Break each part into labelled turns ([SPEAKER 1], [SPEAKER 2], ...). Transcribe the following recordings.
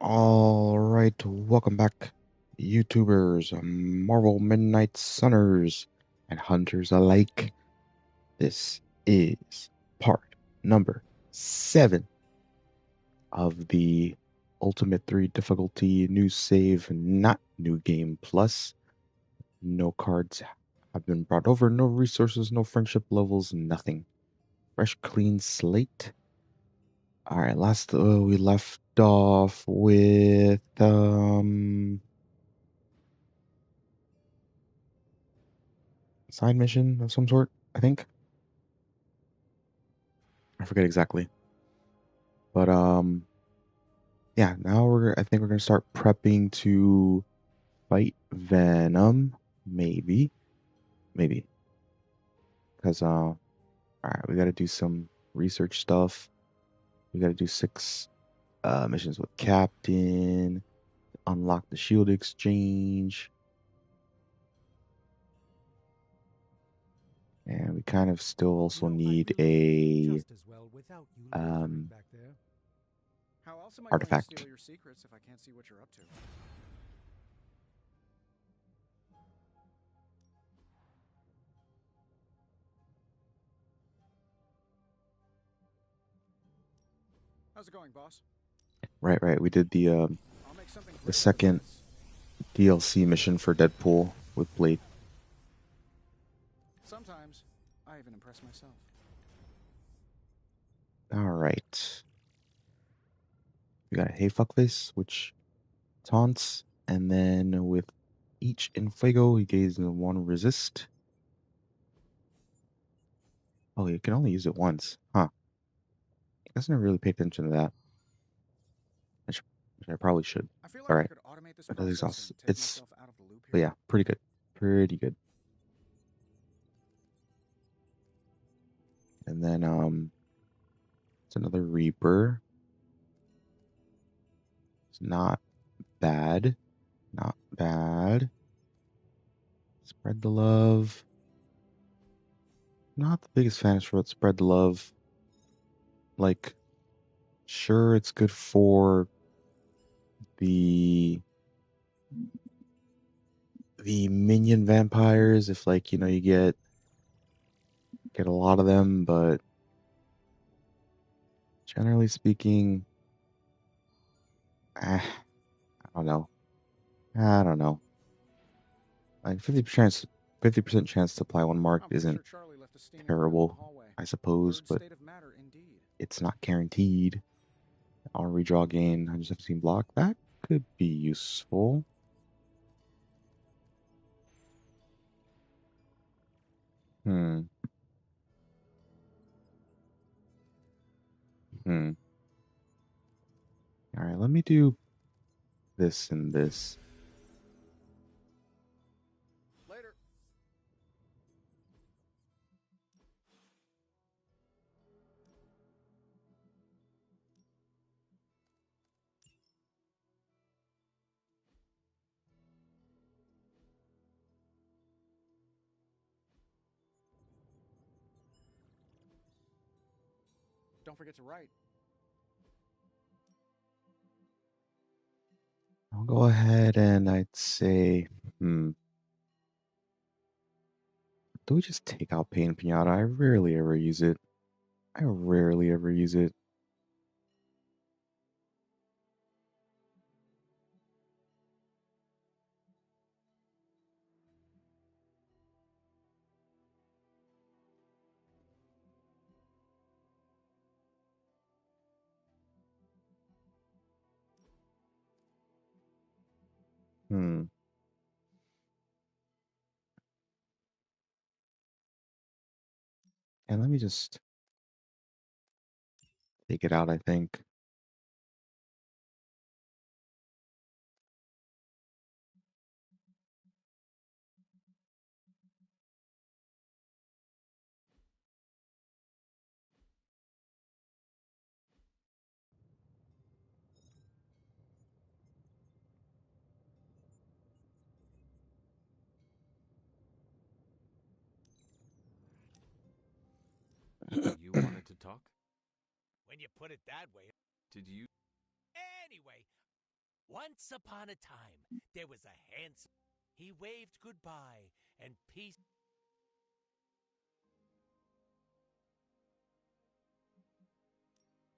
[SPEAKER 1] All right, welcome back, YouTubers, Marvel Midnight Sunners, and hunters alike. This is part number 7 of the Ultimate 3 difficulty new save, not new game plus. No cards have been brought over, no resources, no friendship levels, nothing. Fresh, clean slate. All right, last we left off with side mission of some sort, I think. I forget exactly. But yeah, now I think we're gonna start prepping to fight Venom. Maybe. Maybe. Because alright, we gotta do some research stuff. We gotta do 6 missions with Captain, unlock the shield exchange. And we kind of still also need a um
[SPEAKER 2] How else am I going to
[SPEAKER 1] artifact.
[SPEAKER 2] steal your secrets if I can't see what you're up to? How's it going, boss?
[SPEAKER 1] Right. We did
[SPEAKER 2] I'll make something
[SPEAKER 1] the
[SPEAKER 2] great out of
[SPEAKER 1] second
[SPEAKER 2] this.
[SPEAKER 1] DLC mission for Deadpool with Blade.
[SPEAKER 2] Sometimes I even impress myself.
[SPEAKER 1] All right. We got a Hey Fuckface, which taunts, and then with each Infuego, he gains 1 resist. Oh, you can only use it once. Huh. I guess I never really paid attention to that. I should, I probably should.
[SPEAKER 2] I feel like I
[SPEAKER 1] Alright.
[SPEAKER 2] could automate this
[SPEAKER 1] That does
[SPEAKER 2] process
[SPEAKER 1] exhaust.
[SPEAKER 2] and take
[SPEAKER 1] It's,
[SPEAKER 2] myself out of the loop
[SPEAKER 1] but
[SPEAKER 2] here.
[SPEAKER 1] yeah, pretty good. Pretty good. And then, it's another Reaper. It's not bad. Not bad. Spread the love. Not the biggest fan for it. Spread the love. Like, sure, it's good for the minion vampires if, like, you get a lot of them, but generally speaking, I don't know. I don't know. Like 50% chance to apply one mark
[SPEAKER 2] I'm pretty
[SPEAKER 1] isn't
[SPEAKER 2] sure Charlie left a steaming pot in the
[SPEAKER 1] terrible,
[SPEAKER 2] hallway.
[SPEAKER 1] I suppose,
[SPEAKER 2] Third
[SPEAKER 1] but
[SPEAKER 2] state of matter, indeed.
[SPEAKER 1] it's not guaranteed. On redraw gain, I just have to see block. That could be useful. Hmm. Hmm. All right, let me do this and this.
[SPEAKER 2] Later. Don't forget to write.
[SPEAKER 1] I'll go ahead and I'd say, hmm. Do we just take out Pain Pinata? I rarely ever use it. I rarely ever use it. Hmm. And let me just take it out, I think.
[SPEAKER 3] You wanted to talk?
[SPEAKER 4] When you put it that way.
[SPEAKER 3] Did you?
[SPEAKER 4] Anyway, Once upon a time, there was a handsome. He waved goodbye and peace.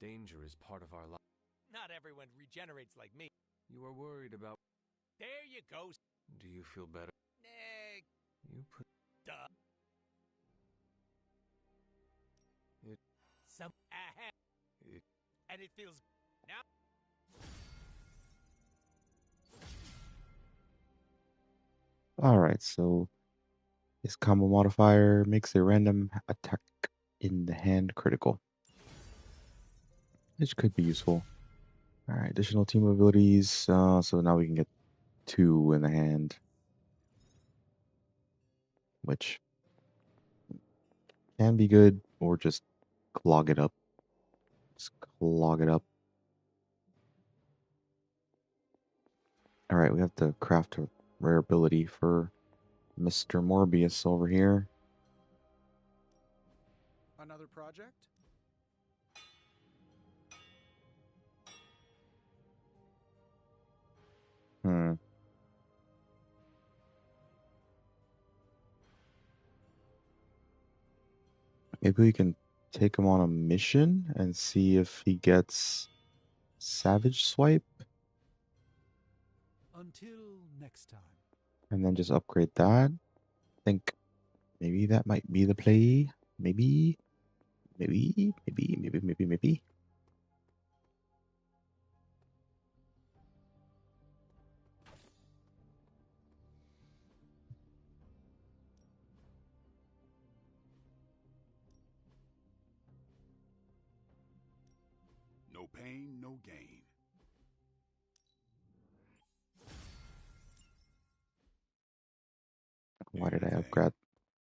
[SPEAKER 3] Danger is part of our life.
[SPEAKER 4] Not everyone regenerates like me.
[SPEAKER 3] You are worried about.
[SPEAKER 4] There you go.
[SPEAKER 3] Do you feel better? You put
[SPEAKER 4] Duh.
[SPEAKER 3] it.
[SPEAKER 4] Some
[SPEAKER 3] It.
[SPEAKER 4] and it feels now.
[SPEAKER 1] Alright, so this combo modifier makes a random attack in the hand critical, which could be useful. Alright, additional team abilities, so now we can get 2 in the hand, which can be good, or just clog it up. Just clog it up. Alright, we have to craft a rare ability for Mr. Morbius over here.
[SPEAKER 2] Another project?
[SPEAKER 1] Hmm. Maybe we can take him on a mission and see if he gets Savage Swipe,
[SPEAKER 2] Until next time.
[SPEAKER 1] and then just upgrade that. I think maybe that might be the play. Maybe.
[SPEAKER 5] No pain, no gain.
[SPEAKER 1] Why
[SPEAKER 5] Do
[SPEAKER 1] did
[SPEAKER 5] your
[SPEAKER 1] I
[SPEAKER 5] thing.
[SPEAKER 1] upgrade?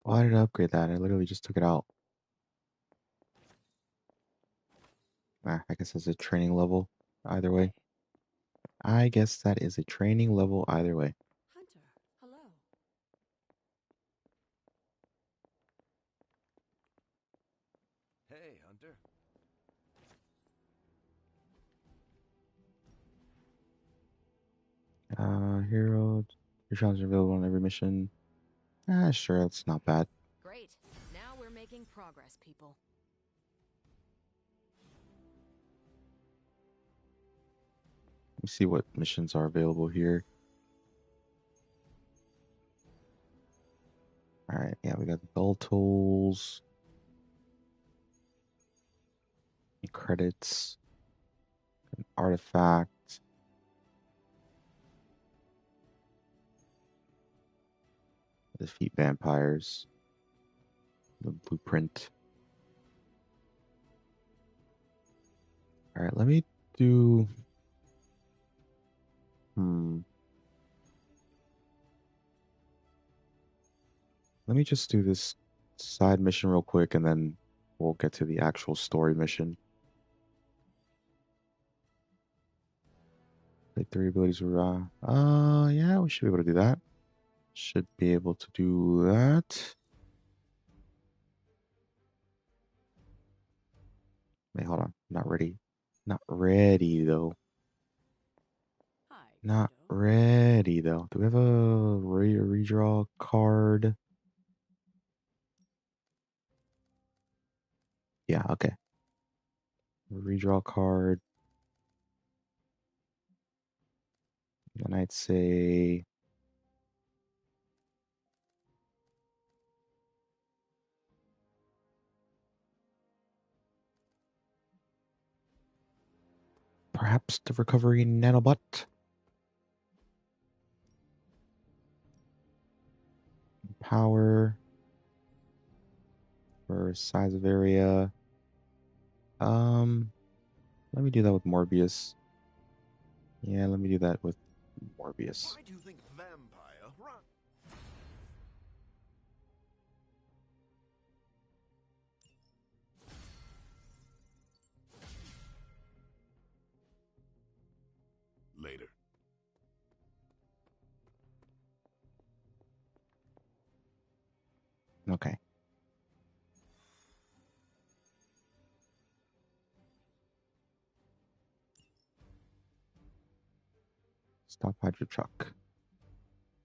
[SPEAKER 1] Why did I upgrade that? I literally just took it out. I guess that's a training level. Either way. I guess that is a training level either way.
[SPEAKER 6] Hunter, hello.
[SPEAKER 3] Hey, Hunter.
[SPEAKER 1] Hero. Your challenges are available on every mission. Sure, that's not bad.
[SPEAKER 6] Great. Now we're making progress, people.
[SPEAKER 1] Let me see what missions are available here. Alright, yeah, we got the Bell Tolls. Credits. An artifact. Defeat vampires. The blueprint. Alright, let me do... Let me just do this side mission real quick, and then we'll get to the actual story mission. Like 3 abilities were, yeah, we should be able to do that. Should be able to do that. Wait, hold on. Not ready. Not ready, though.
[SPEAKER 6] Hi,
[SPEAKER 1] Not
[SPEAKER 6] kiddo.
[SPEAKER 1] ready, though. Do we have a redraw card? Yeah, okay. Redraw card. And I'd say... perhaps the recovery nanobot? Power. For size of area. Let me do that with Morbius. Yeah, let me do that with Morbius.
[SPEAKER 5] Why do you think vampire run? Later.
[SPEAKER 1] Okay. Stop Hydro Truck.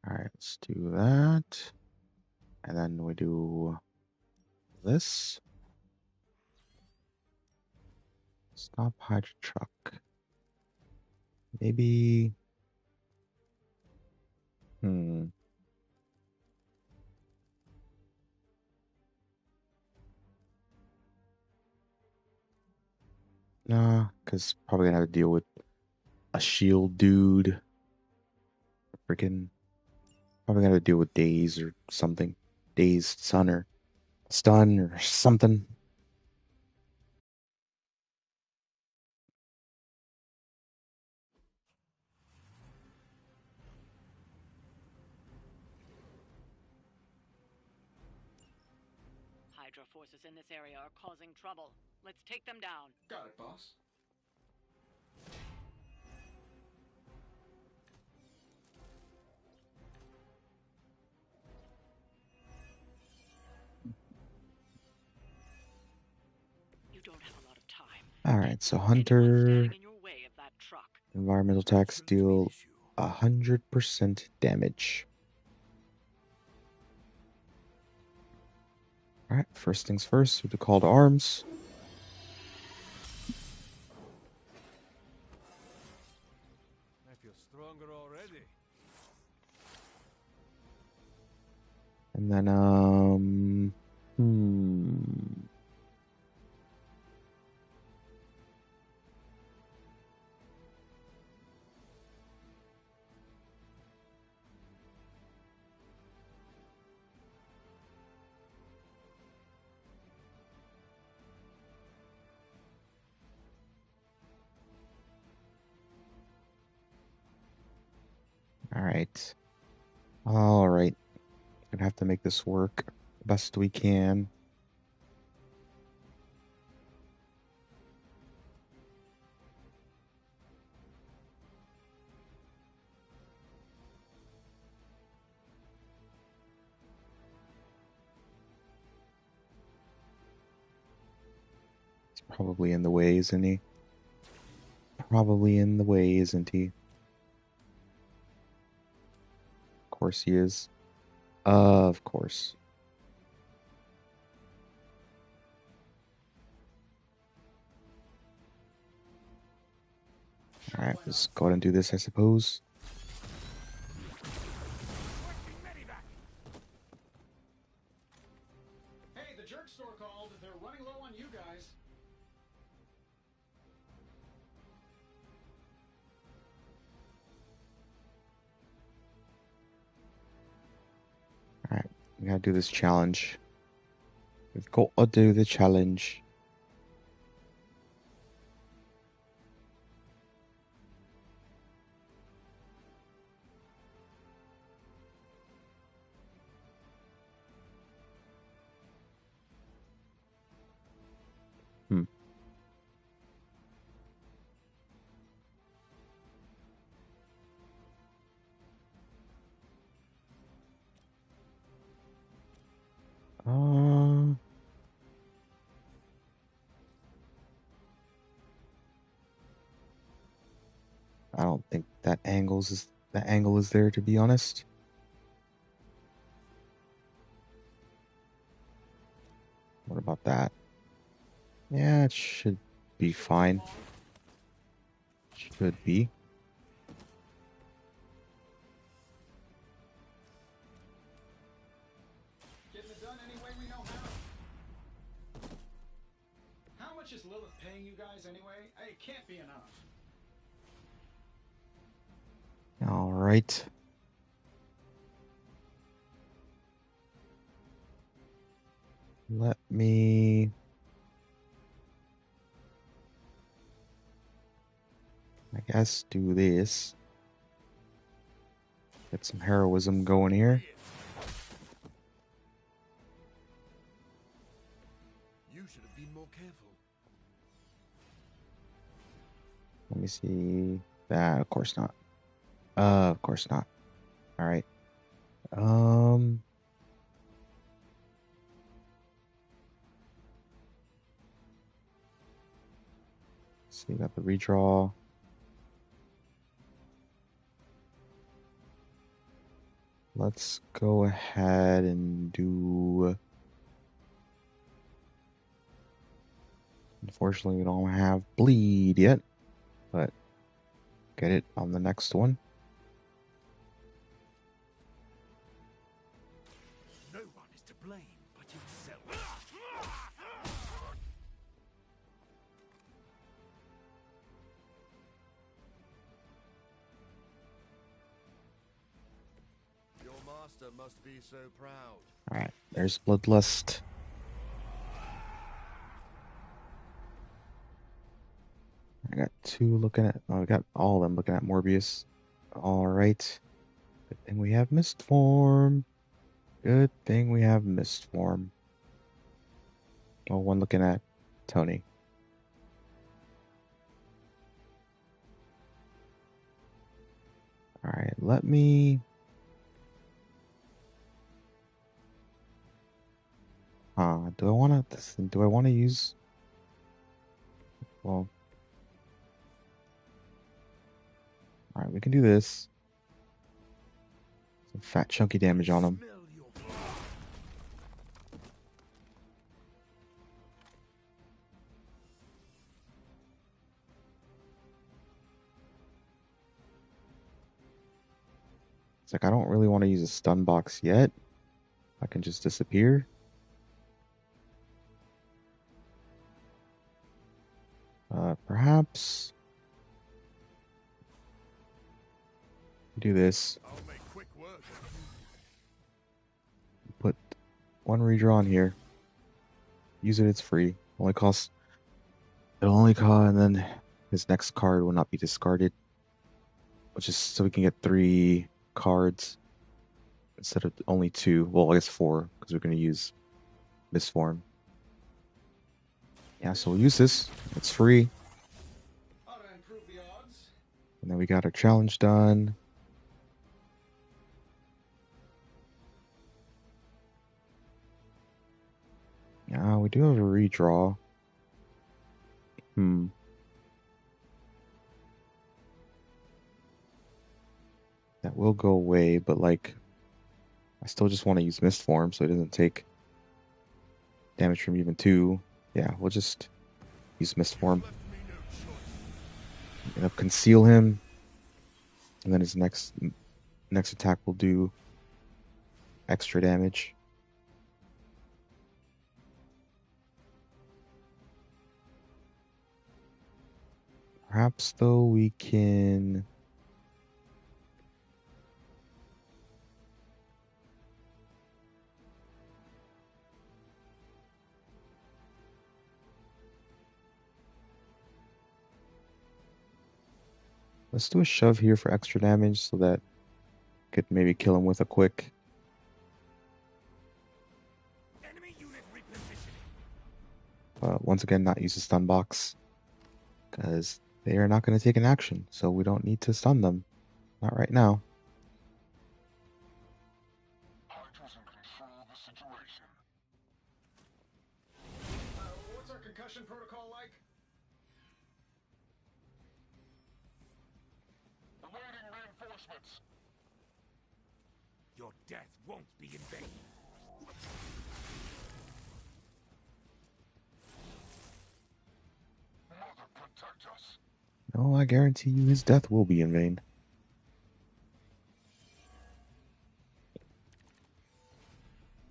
[SPEAKER 1] All right, let's do that. And then we do this. Stop Hydro Truck. Maybe. Nah, because probably gonna have to deal with a shield dude. Freaking. Probably gonna have to deal with Daze or something. Dazed Sun or Stun or something.
[SPEAKER 7] Hydra forces in this area are causing trouble. Let's take them down.
[SPEAKER 2] Got it, boss.
[SPEAKER 7] You don't have a lot of time.
[SPEAKER 1] Alright, so
[SPEAKER 7] Anyone
[SPEAKER 1] Hunter
[SPEAKER 7] standing in your way of that truck.
[SPEAKER 1] environmental attacks
[SPEAKER 3] Shouldn't be an
[SPEAKER 1] deal
[SPEAKER 3] issue.
[SPEAKER 1] 100% damage. Alright, first things first, with the call to arms.
[SPEAKER 3] I feel stronger already.
[SPEAKER 1] And then, Alright. Alright. Gonna have to make this work the best we can. He's probably in the way, isn't he? Probably in the way, isn't he? Of course he is. Of course. Alright, let's go ahead and do this, I suppose.
[SPEAKER 2] Hey, the jerk store called. They're running low on you guys.
[SPEAKER 1] Alright, we gotta do this challenge. We've got to do the challenge. Hmm. I don't think that angle is there, to be honest. What about that? Yeah, it should be fine. Should be.
[SPEAKER 2] Getting it done any way we know how. How much is Lilith paying you guys anyway? It can't be enough.
[SPEAKER 1] All right. Let me. I guess do this. Get some heroism going here.
[SPEAKER 3] You should have been more careful.
[SPEAKER 1] Let me see. That, of course not. Of course not. All right. See, got the redraw. let's go ahead and do. Unfortunately, we don't have bleed yet, but get it on the next one.
[SPEAKER 4] No one is to blame but yourself.
[SPEAKER 8] Your master must be so proud.
[SPEAKER 1] All right, there's Bloodlust. I got two looking at. Oh, I got all of them looking at Morbius. All right. Good thing we have Mist Form. Good thing we have Mist Form. Oh, one looking at Tony. All right, let me. Do I want to? Do I want to use? Well, all right, we can do this. Some fat chunky damage on him.
[SPEAKER 4] Smell your
[SPEAKER 1] It's like I don't really want to use a stun box yet. I can just disappear. Perhaps do this.
[SPEAKER 5] I'll make quick work of you.
[SPEAKER 1] Put one redraw on here. Use it, it's free. Only costs. It'll only cost, and then his next card will not be discarded. Which is so we can get 3 cards instead of only 2. Well, I guess 4, because we're going to use Misform. Yeah, so we'll use this. It's free.
[SPEAKER 2] How to improve the odds?
[SPEAKER 1] And then we got our challenge done. Yeah, we do have a redraw. That will go away, but like, I still just want to use Mist Form so it doesn't take damage from even 2. Yeah, we'll just use Mist Form.
[SPEAKER 5] Left me no choice.
[SPEAKER 1] End up conceal him, and then his next attack will do extra damage. Perhaps though we can. Let's do a shove here for extra damage so that could maybe kill him with a quick.
[SPEAKER 4] enemy unit repositioning.
[SPEAKER 1] But once again, not use a stun box because they are not going to take an action, so we don't need to stun them. Not right now.
[SPEAKER 5] Hydra's in control of the situation.
[SPEAKER 2] What's our concussion protocol like?
[SPEAKER 5] Awaiting reinforcements.
[SPEAKER 4] Your death won't be in vain.
[SPEAKER 5] Mother, protect us.
[SPEAKER 1] No, I guarantee you his death will be in vain.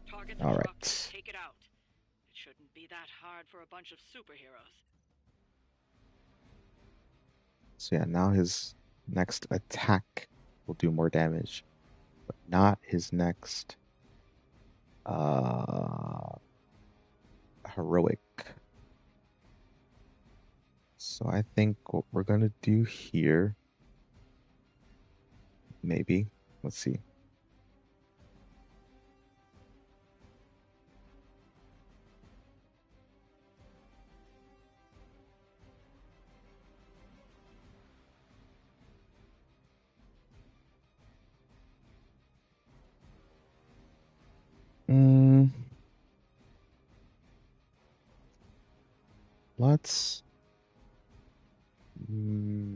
[SPEAKER 7] Target the
[SPEAKER 1] All
[SPEAKER 7] truck.
[SPEAKER 1] right.
[SPEAKER 7] Take it out. It shouldn't be that hard for a bunch of superheroes.
[SPEAKER 1] So yeah, now his next attack will do more damage, but not his next heroic. So I think what we're gonna do here, maybe, let's see. Let's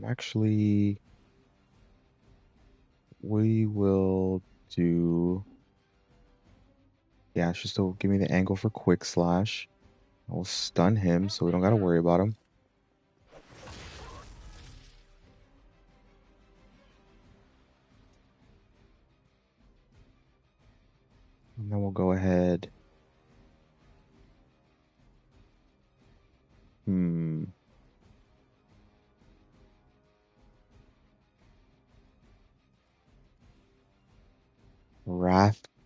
[SPEAKER 1] actually we will do... Yeah, it should still give me the angle for quick slash. I will stun him, so we don't gotta worry about him. And then we'll go ahead.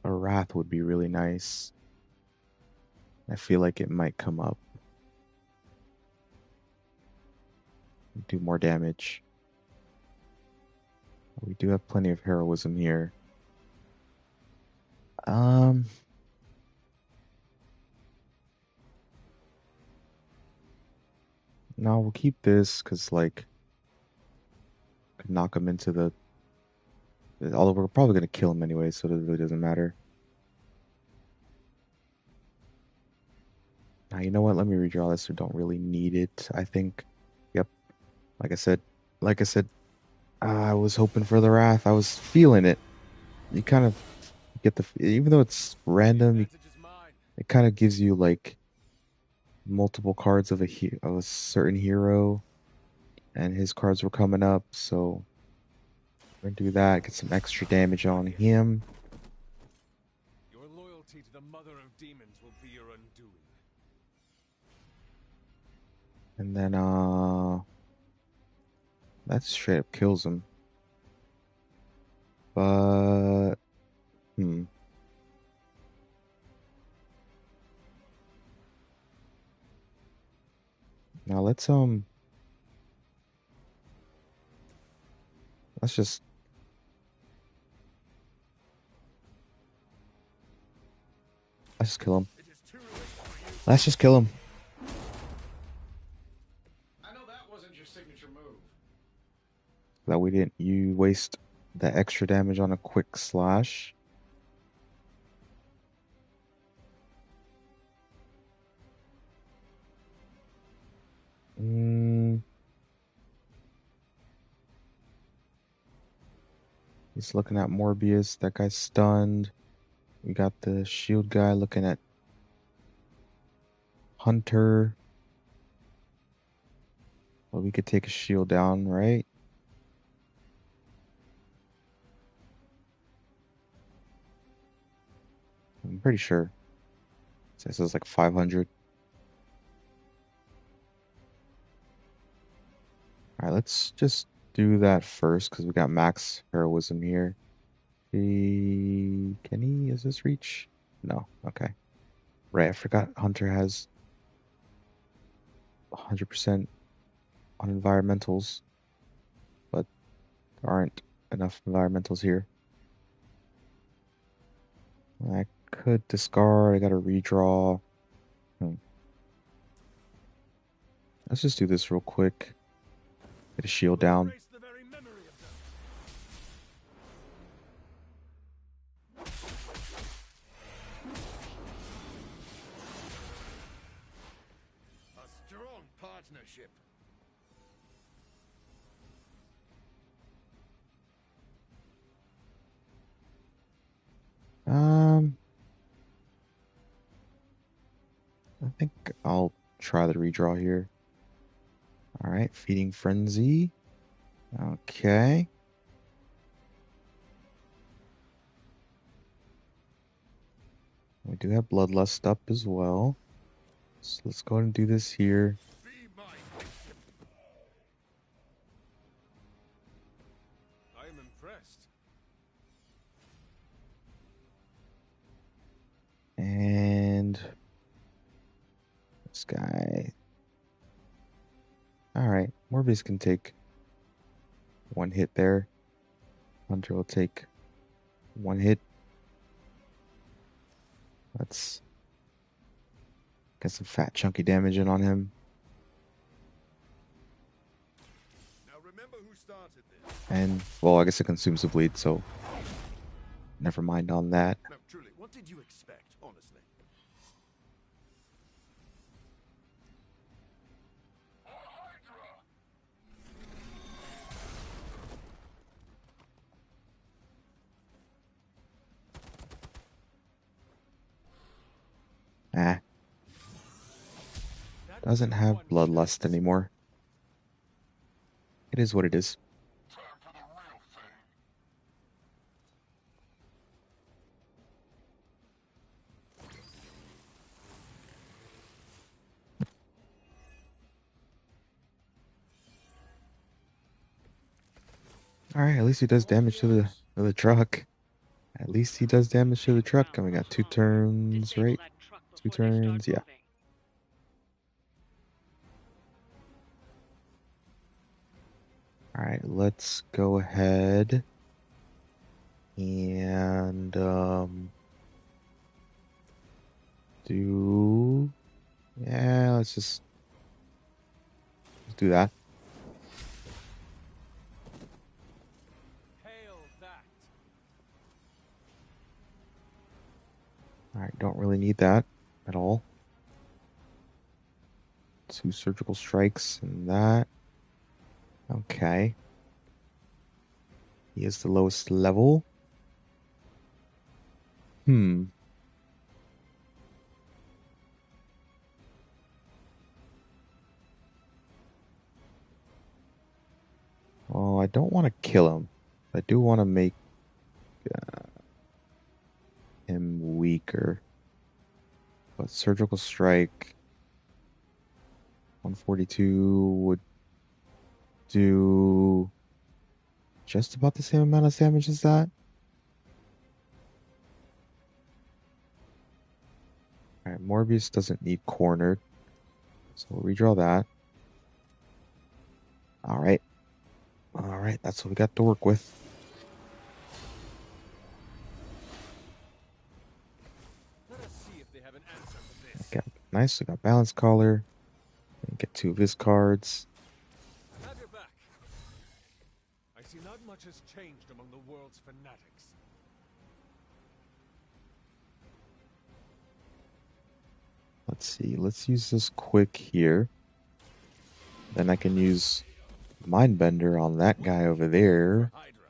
[SPEAKER 1] A Wrath would be really nice. I feel like it might come up. Do more damage. We do have plenty of heroism here. No, we'll keep this because, like, could knock him into the. Although we're probably gonna kill him anyway, so it really doesn't matter. Now, you know what? Let me redraw this. We don't really need it, I think. Yep. Like I said, I was hoping for the Wrath. I was feeling it. You kind of get the, even though it's random, it kind of gives you like multiple cards of a certain hero, and his cards were coming up, so we're gonna do that. Get some extra damage on him.
[SPEAKER 3] Your loyalty to the mother of demons will be your undoing.
[SPEAKER 1] And then that straight up kills him. But now let's just kill him. Let's just kill him.
[SPEAKER 2] I know that wasn't your signature move.
[SPEAKER 1] That we didn't you waste the extra damage on a quick slash. He's looking at Morbius. That guy's stunned. We got the shield guy looking at Hunter. Well, we could take a shield down, right? I'm pretty sure. This is like 500. Alright, let's just do that first because we got max heroism here. Can he? Is this reach? No. Okay. Right, I forgot Hunter has 100% on environmentals, but there aren't enough environmentals here. I could discard. I gotta redraw. Let's just do this real quick. Get a shield down.
[SPEAKER 8] A strong partnership.
[SPEAKER 1] I think I'll try the redraw here. All right, feeding frenzy. Okay. We do have bloodlust up as well. So let's go ahead and do this here.
[SPEAKER 3] I am impressed.
[SPEAKER 1] And this guy. All right, Morbius can take one hit there. Hunter will take one hit. Let's get some fat chunky damage in on him.
[SPEAKER 8] Now remember who started this.
[SPEAKER 1] And, well, I guess it consumes the bleed, so never mind on that.
[SPEAKER 8] No, truly, what did you expect, honestly?
[SPEAKER 1] Ah,
[SPEAKER 3] That was
[SPEAKER 1] doesn't
[SPEAKER 3] your
[SPEAKER 1] have
[SPEAKER 3] one
[SPEAKER 1] bloodlust
[SPEAKER 3] chance.
[SPEAKER 1] anymore. It is what it is.
[SPEAKER 5] Time for the real thing.
[SPEAKER 1] Alright, at least he does
[SPEAKER 2] How are
[SPEAKER 1] damage
[SPEAKER 2] the
[SPEAKER 1] to the
[SPEAKER 2] others?
[SPEAKER 1] to the truck. At least he does damage to the
[SPEAKER 7] Hang
[SPEAKER 1] truck.
[SPEAKER 7] around
[SPEAKER 1] And we
[SPEAKER 7] for
[SPEAKER 1] got 2
[SPEAKER 7] Clone.
[SPEAKER 1] turns,
[SPEAKER 7] Disable
[SPEAKER 1] right?
[SPEAKER 7] that truck
[SPEAKER 1] 2
[SPEAKER 7] before they start
[SPEAKER 1] turns, yeah.
[SPEAKER 7] moving.
[SPEAKER 1] Alright, let's go ahead and do yeah, let's do that.
[SPEAKER 3] Hail that.
[SPEAKER 1] Alright, don't really need that at all. 2 surgical strikes and that. Okay. He is the lowest level. Hmm. Oh, I don't want to kill him. I do want to make him weaker. But surgical strike 142 would do just about the same amount of damage as that. Alright, Morbius doesn't need cornered. So we'll redraw that. Alright. Alright, that's what we got to work with.
[SPEAKER 3] Let us see if they have an answer for this.
[SPEAKER 1] Okay, nice, we got Balance Collar. And get 2 of his cards.
[SPEAKER 3] I have your back. I see not much has changed among the world's fanatics.
[SPEAKER 1] Let's see, let's use this quick here. Then I can use Mindbender on that guy over there.
[SPEAKER 3] Hydra.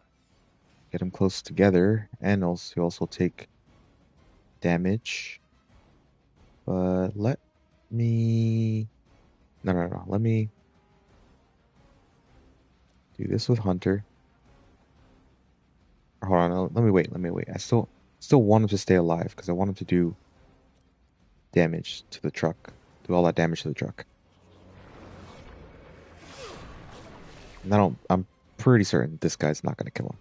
[SPEAKER 1] Get them close together. And also take damage. But let me... No. Let me do this with Hunter. Hold on, no, let me wait. I still want him to stay alive because I want him to do damage to the truck. Do all that damage to the truck. And I'm pretty certain this guy's not gonna kill him.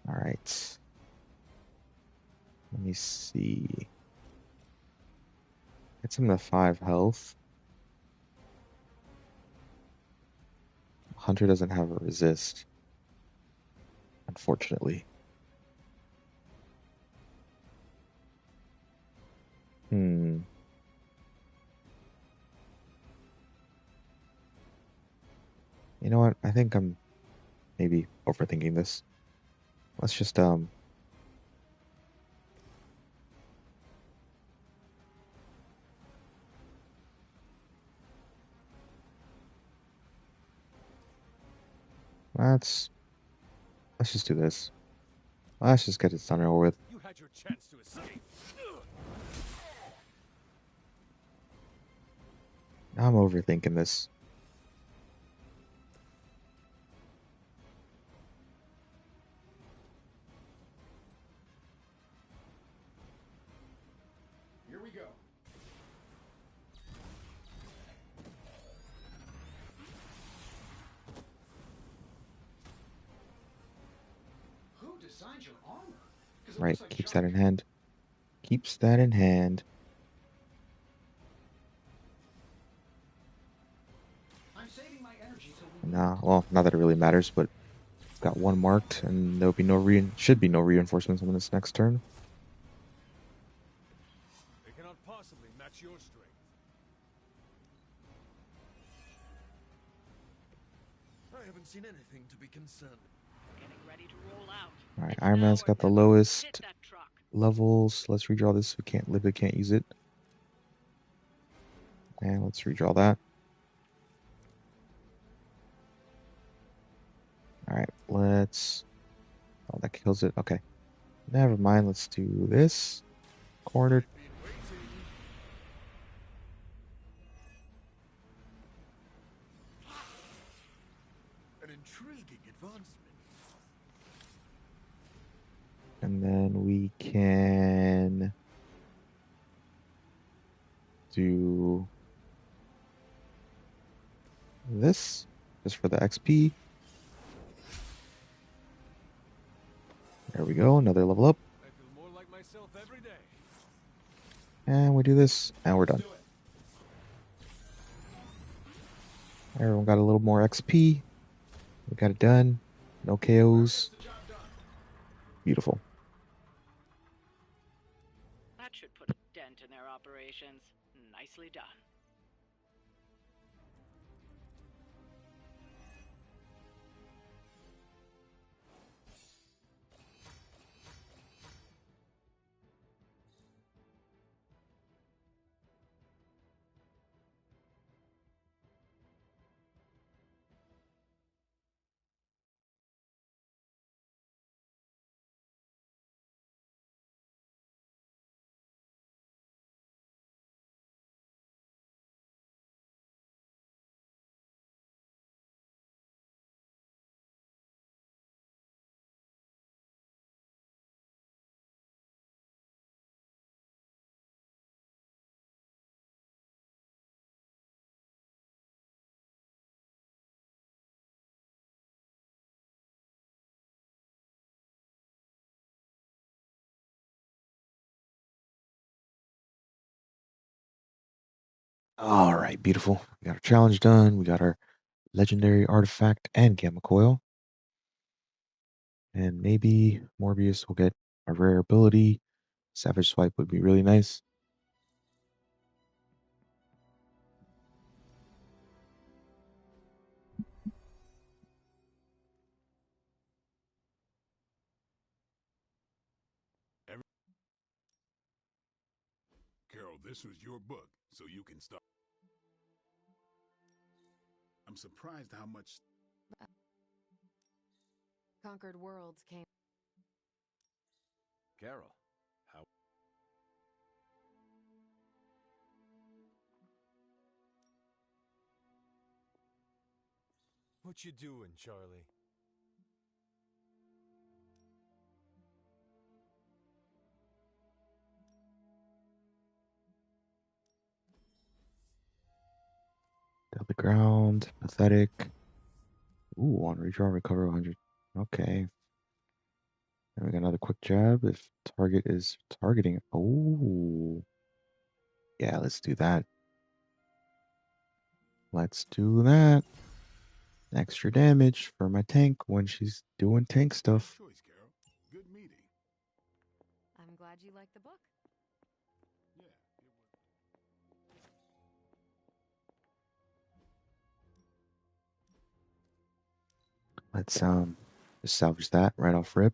[SPEAKER 1] Alright. Let me see. Gets him to 5 health. Hunter doesn't have a resist. Unfortunately. Hmm. You know what? I think I'm maybe overthinking this. Let's just let's just do this. Let's just get it done over with.
[SPEAKER 3] You had your chance to escape.
[SPEAKER 1] I'm overthinking this.
[SPEAKER 2] Here we go. Who designed your armor? 'Cause it
[SPEAKER 1] Right,
[SPEAKER 2] looks like
[SPEAKER 1] keeps
[SPEAKER 2] junk.
[SPEAKER 1] that in hand. Keeps that in hand.
[SPEAKER 2] I'm saving my energy till we
[SPEAKER 1] Nah, well, not that it really matters, but it's got 1 marked, and there'll be should be no reinforcements on this next turn.
[SPEAKER 3] They cannot possibly match your strength.
[SPEAKER 8] I haven't seen anything to be concerned.
[SPEAKER 7] Getting ready to roll out.
[SPEAKER 1] Alright,
[SPEAKER 7] It's
[SPEAKER 1] Iron
[SPEAKER 7] now
[SPEAKER 1] Man's
[SPEAKER 7] or
[SPEAKER 1] got the
[SPEAKER 7] never.
[SPEAKER 1] lowest
[SPEAKER 7] Hit that truck.
[SPEAKER 1] levels. Let's redraw this. We can't use it. And let's redraw that. let's. Oh, that kills it. Okay. Never mind. Let's do this. Cornered.
[SPEAKER 3] I've been waiting.
[SPEAKER 8] An intriguing advancement.
[SPEAKER 1] And then we can do this just for the XP. There we go. Another level up.
[SPEAKER 3] I feel more like myself every day.
[SPEAKER 1] And we do this. And we're
[SPEAKER 2] Let's
[SPEAKER 1] done.
[SPEAKER 2] do it.
[SPEAKER 1] Everyone got a little more XP. We got it done. No
[SPEAKER 2] Whoever
[SPEAKER 1] KOs.
[SPEAKER 2] gets the job done.
[SPEAKER 1] Beautiful.
[SPEAKER 7] That should put a dent in their operations. Nicely done.
[SPEAKER 1] All right, beautiful. We got our challenge done. We got our legendary artifact and gamma coil. And maybe Morbius will get a rare ability. Savage Swipe would be really nice.
[SPEAKER 9] Carol, this was your book, so you can start. I'm surprised how much.
[SPEAKER 6] Conquered worlds came.
[SPEAKER 3] Carol, how? What you doing, Charlie?
[SPEAKER 1] Down the ground. Pathetic. Ooh, on redraw, recover 100. Okay. And we got another quick jab if target is targeting. Oh. Yeah, let's do that. Let's do that. Extra damage for my tank when she's doing tank stuff.
[SPEAKER 9] Choice, Carol. Good meeting.
[SPEAKER 6] I'm glad you like the book.
[SPEAKER 9] Yeah, it was.
[SPEAKER 1] Let's just salvage that right off rip.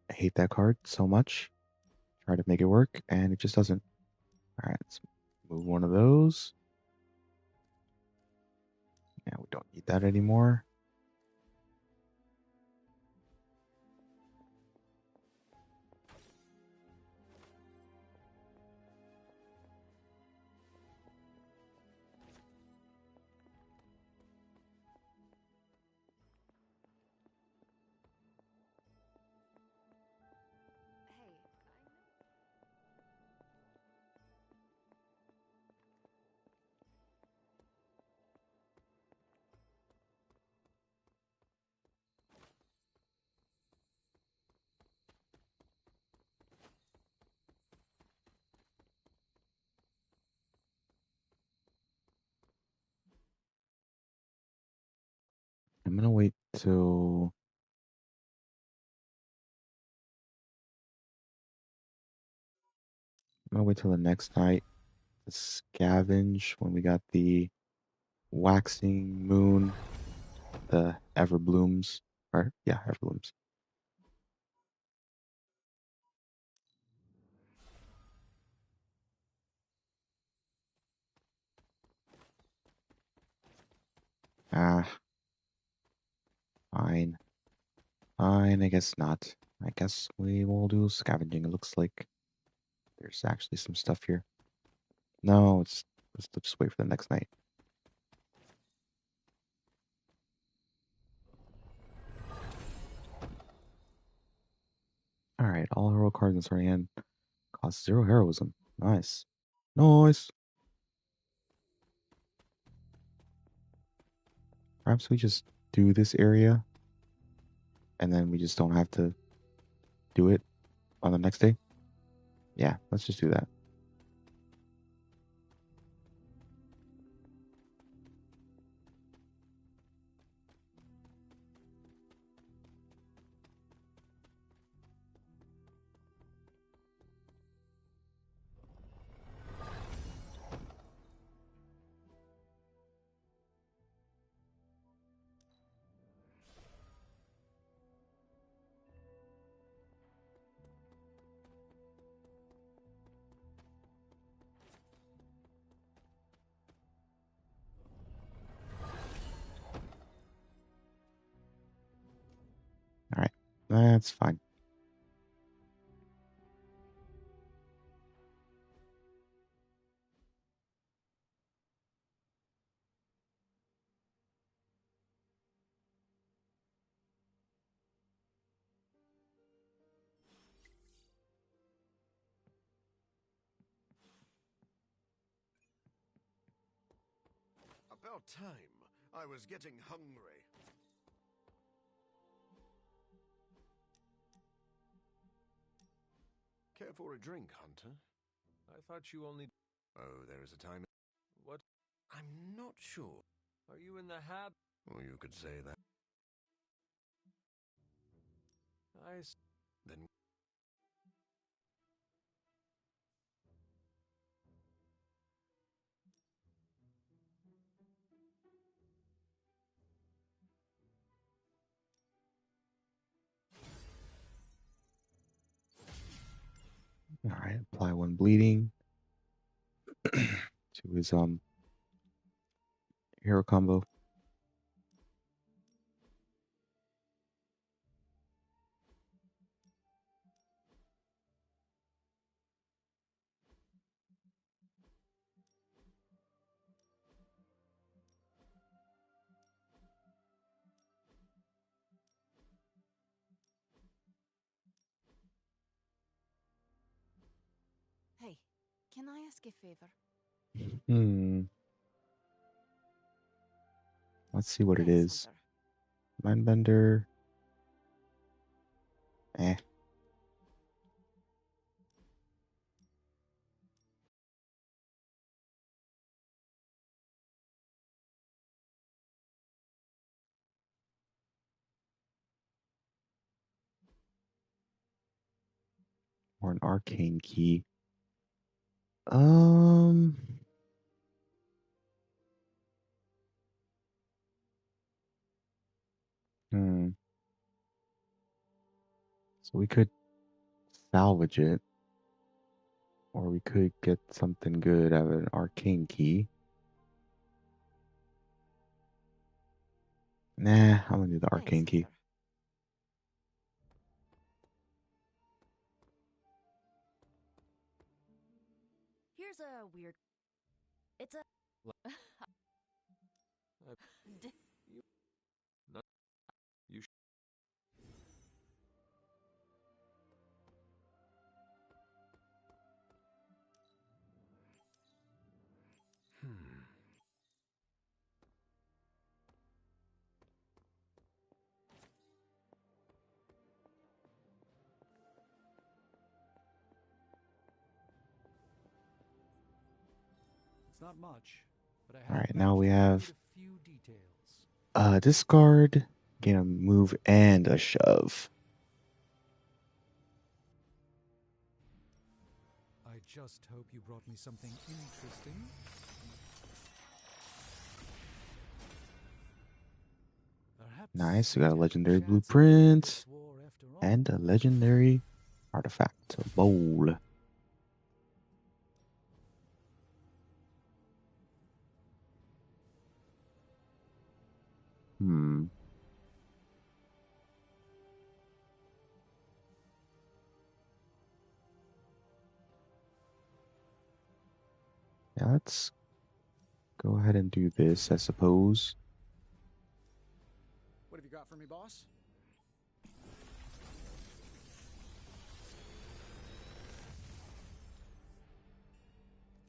[SPEAKER 1] I hate that card so much. Try to make it work and it just doesn't. All right, let's move one of those. Yeah, we don't need that anymore.
[SPEAKER 6] Hey,
[SPEAKER 1] I'm gonna wait till the next night to scavenge when we got the waxing moon, the everblooms, or yeah, everblooms. Ah, fine. Fine, I guess not. I guess we will do scavenging. It looks like there's actually some stuff here. No, let's just wait for the next night. Alright, all hero cards in starting hand cost 0 heroism. Nice. Nice. Perhaps we just do this area and then we just don't have to do it on the next day. Yeah, let's just do that. Alright, that's fine.
[SPEAKER 8] About time. I was getting hungry. Care for a drink, Hunter?
[SPEAKER 3] I thought you only...
[SPEAKER 8] Oh, there is a time.
[SPEAKER 3] What?
[SPEAKER 8] I'm not sure.
[SPEAKER 3] Are you in the habit?
[SPEAKER 8] Or you could say that. Then
[SPEAKER 1] Alright, apply 1 bleeding to his hero combo.
[SPEAKER 6] Hey, can I ask a favor?
[SPEAKER 1] Let's see what it
[SPEAKER 6] Thanks,
[SPEAKER 1] is.
[SPEAKER 6] Hunter.
[SPEAKER 1] Mindbender. Eh. Or an arcane key. Um. Hmm. So we could salvage it, or we could get something good out of an arcane key. Nah, I'm gonna do the
[SPEAKER 6] Thanks,
[SPEAKER 1] arcane key.
[SPEAKER 6] Hunter. Here's a weird. It's a.
[SPEAKER 3] You... Not... You...
[SPEAKER 2] It's not much, but I
[SPEAKER 1] All
[SPEAKER 2] have
[SPEAKER 1] right, now
[SPEAKER 2] managed
[SPEAKER 1] we
[SPEAKER 2] to
[SPEAKER 1] have
[SPEAKER 2] locate a few details.
[SPEAKER 1] discard, gain a move and a shove.
[SPEAKER 2] I just hope you brought me something interesting. Perhaps
[SPEAKER 1] Nice. We got a
[SPEAKER 2] there's
[SPEAKER 1] legendary
[SPEAKER 2] chance of winning
[SPEAKER 1] blueprint
[SPEAKER 2] this war after all.
[SPEAKER 1] and a legendary artifact. A bowl. Hmm. let's go ahead and do this, I suppose.
[SPEAKER 2] What have you got for me, boss?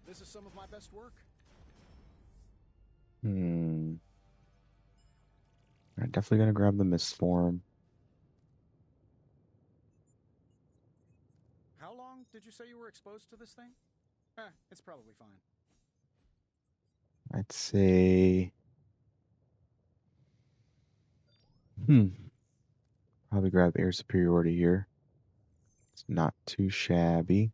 [SPEAKER 2] This is some of my best work.
[SPEAKER 1] I'm definitely gonna grab the mist form.
[SPEAKER 2] How long did you say you were exposed to this thing? It's probably fine.
[SPEAKER 1] I'd say, probably grab air superiority here. It's not too shabby.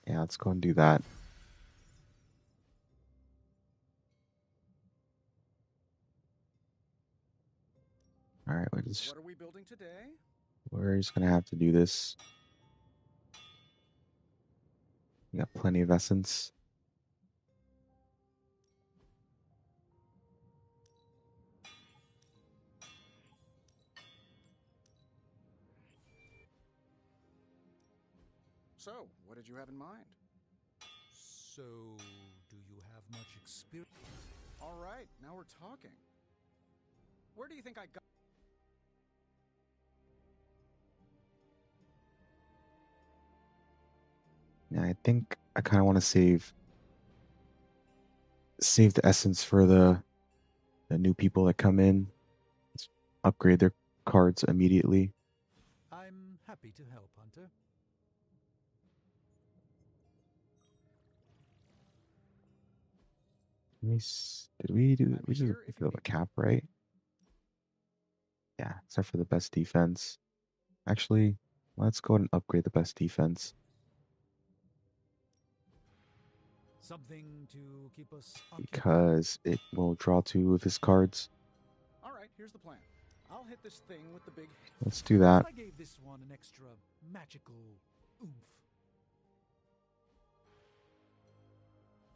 [SPEAKER 1] Yeah, let's go and do that. All right,
[SPEAKER 2] What are we building today?
[SPEAKER 1] we're just gonna have to do this. We got plenty of essence.
[SPEAKER 2] So, what did you have in mind?
[SPEAKER 3] So, do you have much experience?
[SPEAKER 2] All right, now we're talking. Where do you think I got?
[SPEAKER 1] Yeah, I think I kind of want to save the essence for the new people that come in. Let's upgrade their cards immediately.
[SPEAKER 3] I'm happy to help, Hunter.
[SPEAKER 1] Did we do?
[SPEAKER 2] I'm
[SPEAKER 1] We just
[SPEAKER 2] here if you
[SPEAKER 1] build a
[SPEAKER 2] need me.
[SPEAKER 1] cap, right? Yeah, except for the best defense. Actually, let's go ahead and upgrade the best defense
[SPEAKER 3] Something to keep us occupied.
[SPEAKER 1] because it will draw two of his cards.
[SPEAKER 2] All right, here's the plan. I'll hit this thing with the big.
[SPEAKER 1] Let's do that.
[SPEAKER 3] I gave this one an extra magical oomph.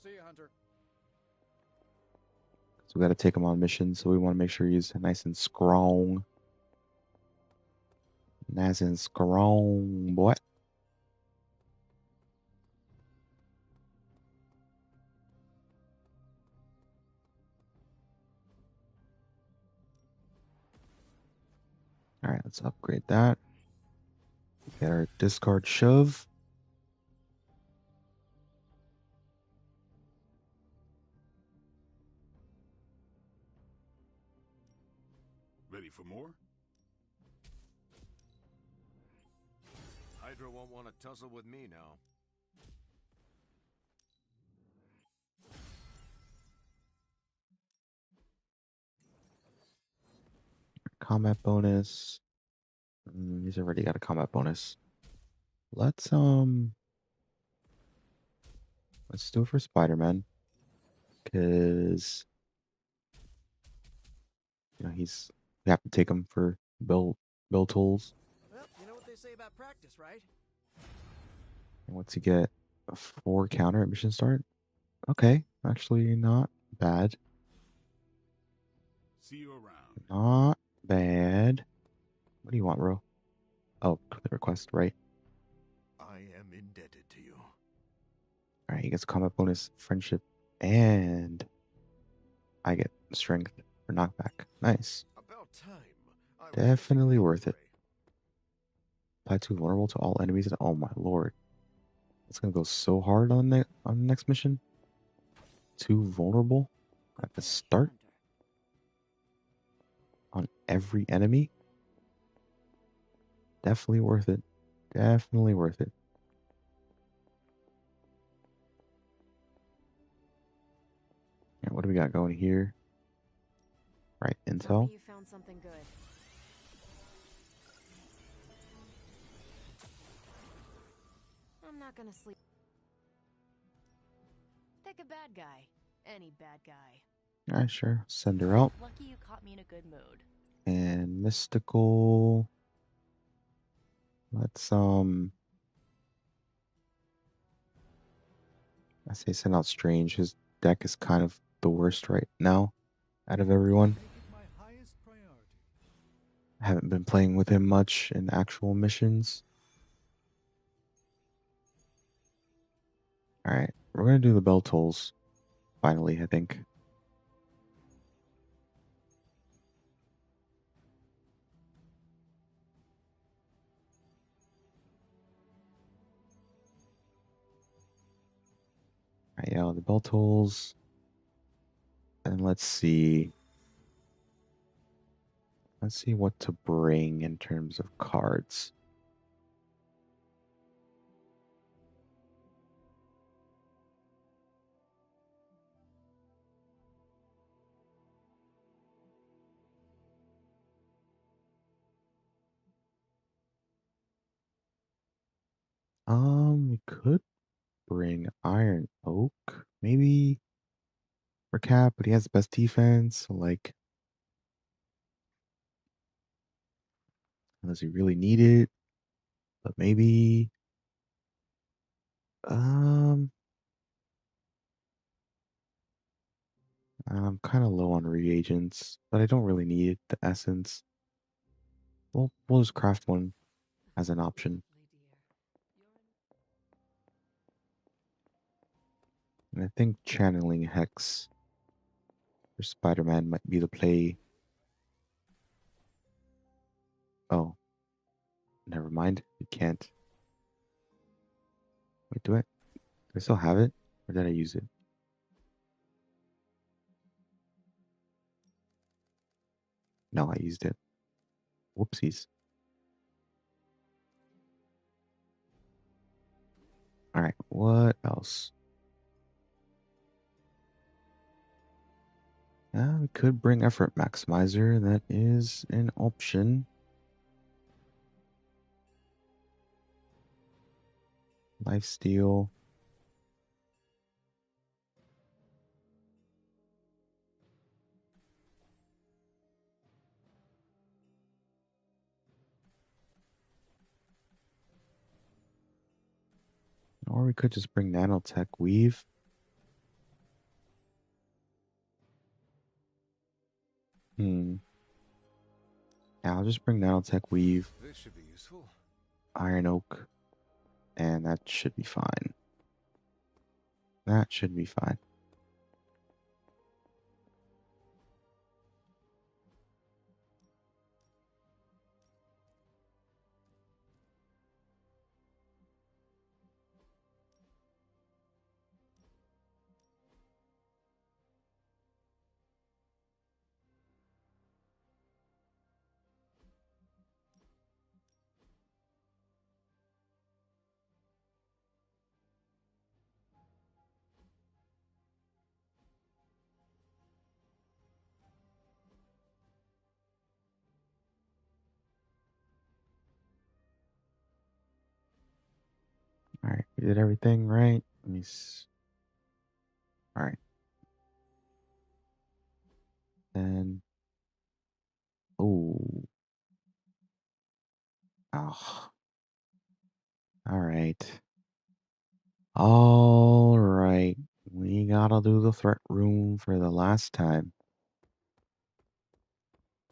[SPEAKER 2] See you, Hunter.
[SPEAKER 1] So we got to take him on mission, so we want to make sure he's nice and strong. Nice and strong, boy. All right, let's upgrade that. Get our discard shove.
[SPEAKER 9] Ready for more?
[SPEAKER 8] Hydra won't want to tussle with me now.
[SPEAKER 1] Combat bonus. He's already got a combat bonus. Let's do it for Spider-Man. Cause we have to take him for build tools.
[SPEAKER 10] Well, you know what they say about practice, right?
[SPEAKER 1] And what's he get? A 4 counter at mission start? Okay, actually not bad.
[SPEAKER 9] See you around.
[SPEAKER 1] Not bad. What do you want, bro? Oh, the request, right?
[SPEAKER 8] I am indebted to you.
[SPEAKER 1] Alright, he gets combat bonus, friendship, and I get strength for knockback. Nice.
[SPEAKER 8] About time. I was
[SPEAKER 1] Definitely
[SPEAKER 8] getting
[SPEAKER 1] worth it.
[SPEAKER 8] hungry.
[SPEAKER 1] Apply 2 vulnerable to all enemies. Oh my lord. It's gonna go so hard on the next mission. 2 vulnerable at the start on every enemy. Definitely worth it. Definitely worth it. And what do we got going here? Right,
[SPEAKER 6] Tell me
[SPEAKER 1] intel.
[SPEAKER 6] you found something good. I'm not gonna sleep. Pick a bad guy. Any bad guy.
[SPEAKER 1] Alright, sure. Send her out.
[SPEAKER 6] Lucky you caught me in a good mood.
[SPEAKER 1] And mystical. Let's I say send out Strange. His deck is kind of the worst right now out of everyone.
[SPEAKER 3] Make it my highest priority.
[SPEAKER 1] I haven't been playing with him much in actual missions. Alright, we're gonna do the bell tolls. Finally, I think. Alright, yeah, the bell tolls. And let's see. Let's see what to bring in terms of cards. We could bring Iron Oak, maybe for Cap, but he has the best defense. So like, unless you really need it, but maybe. Um, I'm kind of low on reagents, but I don't really need it, the essence. We'll just craft one as an option. And I think channeling Hex for Spider-Man might be the play. Oh, never mind. You can't. Wait, do I still have it? Or did I use it? No, I used it. Whoopsies. Alright, what else? We could bring Effort Maximizer. That is an option. Lifesteal. Or we could just bring Nanotech Weave. Yeah, I'll just bring Nanotech Weave,
[SPEAKER 3] This should be useful.
[SPEAKER 1] Iron Oak, and that should be fine. That should be fine. Alright, we did everything right. Let me Alright. Then oh. Oh. Alright. Alright. We gotta do the threat room for the last time.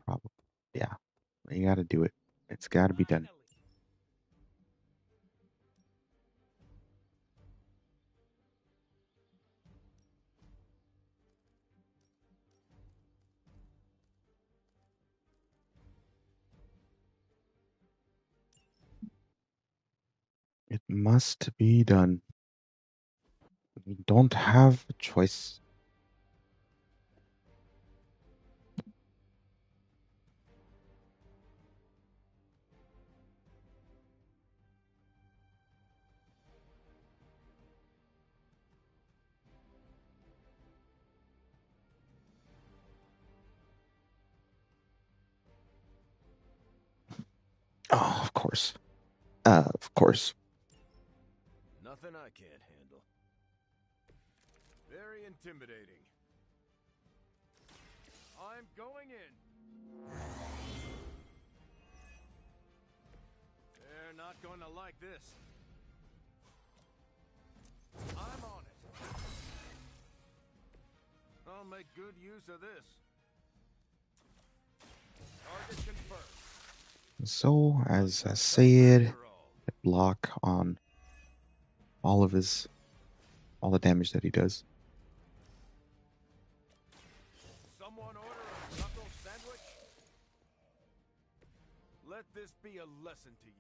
[SPEAKER 1] Probably. Yeah. We gotta do it. It's gotta be done.
[SPEAKER 4] Finally.
[SPEAKER 1] It must be done. We don't have a choice. Oh, of course. Of course.
[SPEAKER 8] Nothing I can't handle. Very intimidating. I'm going in. They're not going to like this. I'm on it. I'll make good use of this. Target confirmed.
[SPEAKER 1] So, as I said, block on all the damage that he does.
[SPEAKER 3] Someone order a knuckle sandwich? Let this be a lesson to you.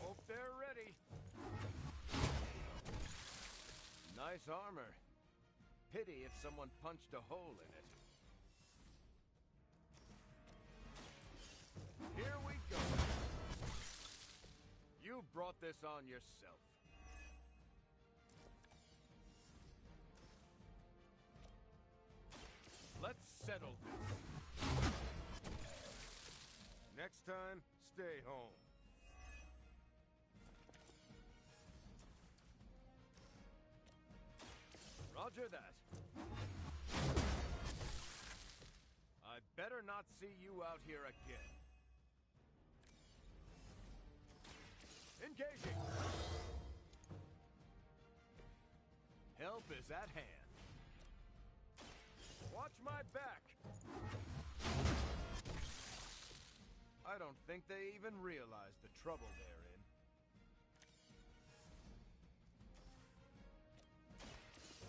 [SPEAKER 3] Hope they're ready. Nice armor. Pity if someone punched a hole in it. Here we go. You brought this on yourself. Let's settle this. Next time, stay home. Roger that. I better not see you out here again. Engaging! Help is at hand. Watch my back! I don't think they even realize the trouble they're in.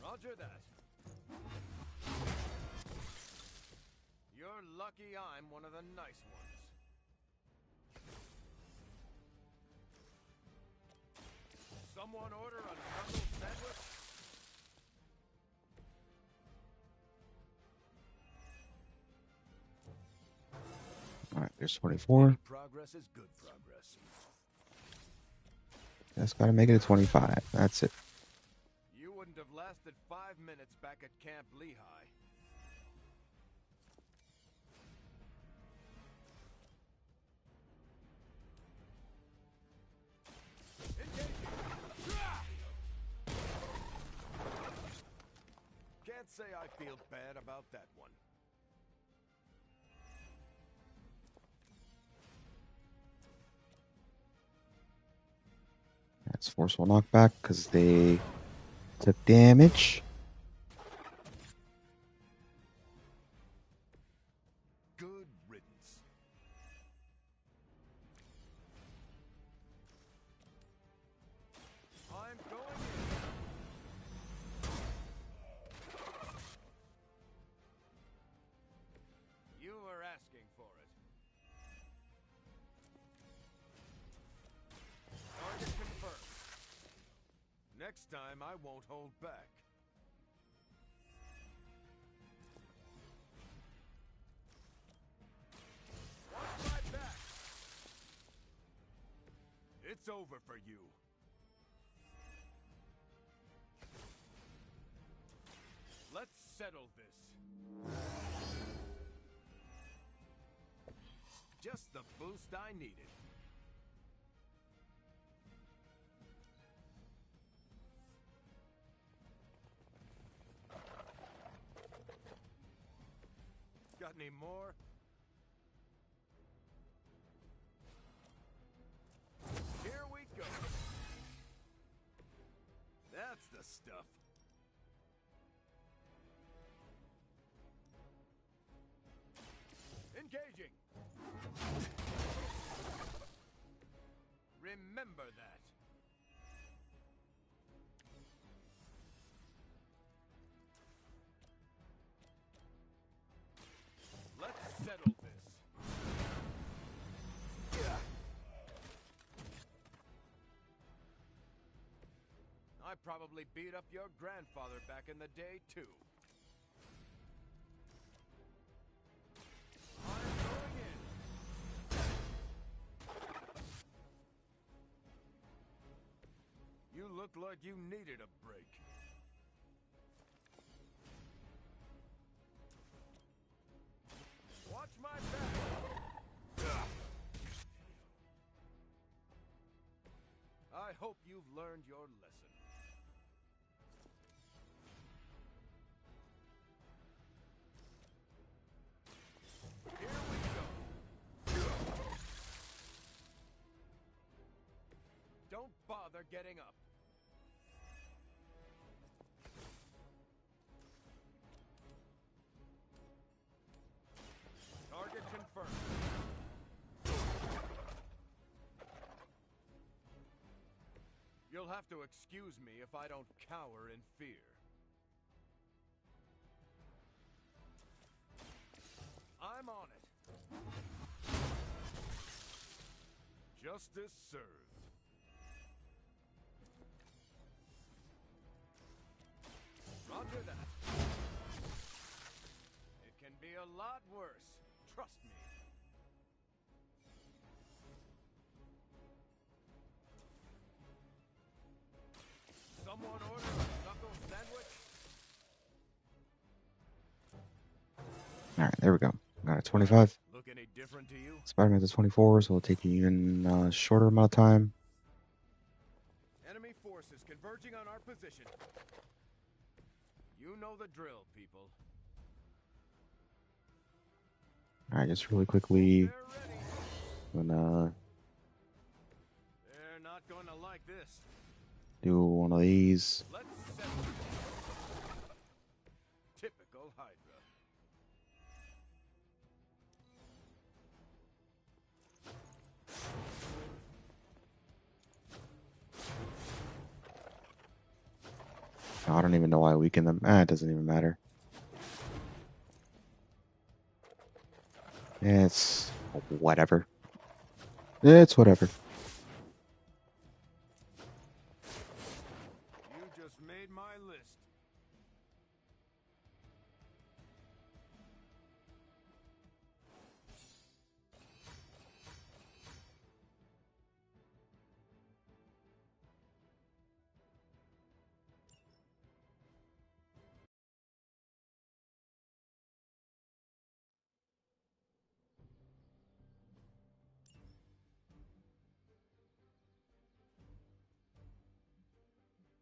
[SPEAKER 3] Roger that. You're lucky I'm one of the nice ones. Someone order a knuckle sandwich?
[SPEAKER 1] All right, there's 24.
[SPEAKER 3] Progress is good progress.
[SPEAKER 1] Just gotta make it a 25. That's it.
[SPEAKER 3] You wouldn't have lasted 5 minutes back at Camp Lehigh. Can't say I feel bad about that one.
[SPEAKER 1] That's forceful knockback because they took damage.
[SPEAKER 3] Good riddance. I'm going in. You were asking for it. Target confirmed. Next time, I won't hold back. Watch my back. It's over for you. Let's settle this. Just the boost I needed. Got any more? Here we go. That's the stuff. Engaging. Remember that. Let's settle this. I probably beat up your grandfather back in the day, too. I'm going in. You look like you needed a break. Watch my back. I hope you've learned your lesson. Here we go. Don't bother getting up. You'll have to excuse me if I don't cower in fear. I'm on it. Justice served. Roger that. It can be a lot worse. Trust me. Someone order a knuckle sandwich?
[SPEAKER 1] Alright, there we go. Got a 25.
[SPEAKER 3] Look any different to you?
[SPEAKER 1] Spider-Man's at 24, so it'll take you even shorter amount of time.
[SPEAKER 3] Enemy forces converging on our position. You know the drill, people.
[SPEAKER 1] Alright, just really quickly.
[SPEAKER 3] They're ready.
[SPEAKER 1] I'm gonna
[SPEAKER 3] They're not going to like this.
[SPEAKER 1] do one of these.
[SPEAKER 3] Let's settle it. Typical Hydra.
[SPEAKER 1] I don't even know why I weakened them. It doesn't even matter. It's whatever. It's whatever.
[SPEAKER 3] You just made my list.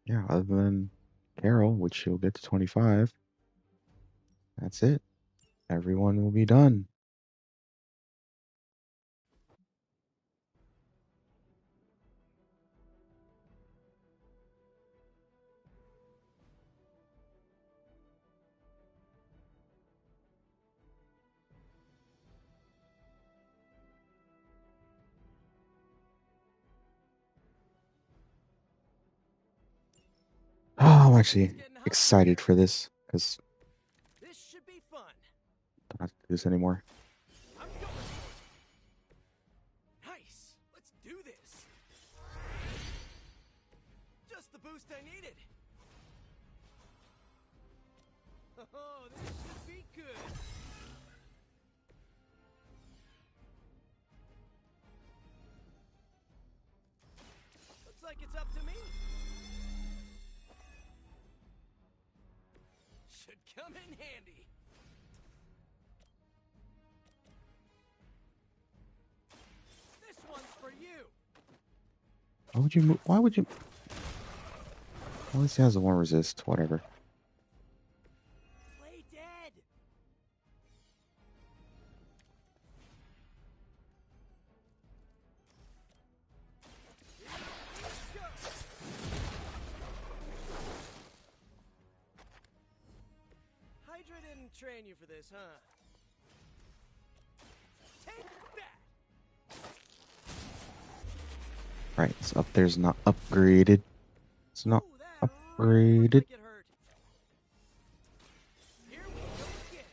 [SPEAKER 1] Yeah, other than Carol, which she'll get to 25, that's it. Everyone will be done. Oh, I'm actually excited for this because
[SPEAKER 10] This should be fun.
[SPEAKER 1] I don't have to do this anymore.
[SPEAKER 10] I'm going for it. Nice. Let's do this. Just the boost I needed. Oh, this should be good. Looks like it's up to me. Should come in handy. This one's for you.
[SPEAKER 1] Why would you move? Why would you? Well, at least it has a one resist. Whatever.
[SPEAKER 10] Play dead. Here we go. Hydra didn't train you for this, huh? Take that.
[SPEAKER 1] Right, it's up there's not upgraded. It's not
[SPEAKER 10] Ooh, that really looked
[SPEAKER 1] upgraded.
[SPEAKER 10] like it hurt. Here we go again.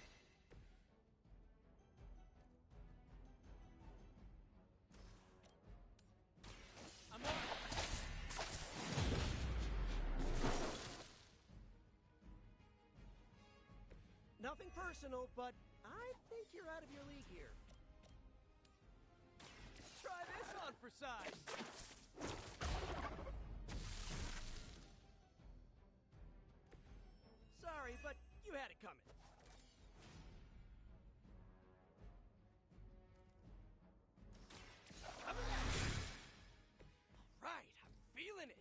[SPEAKER 10] I'm on. Nothing personal, but I think you're out of your league here. Try this on for size. Sorry, but you had it coming. All right, I'm feeling it.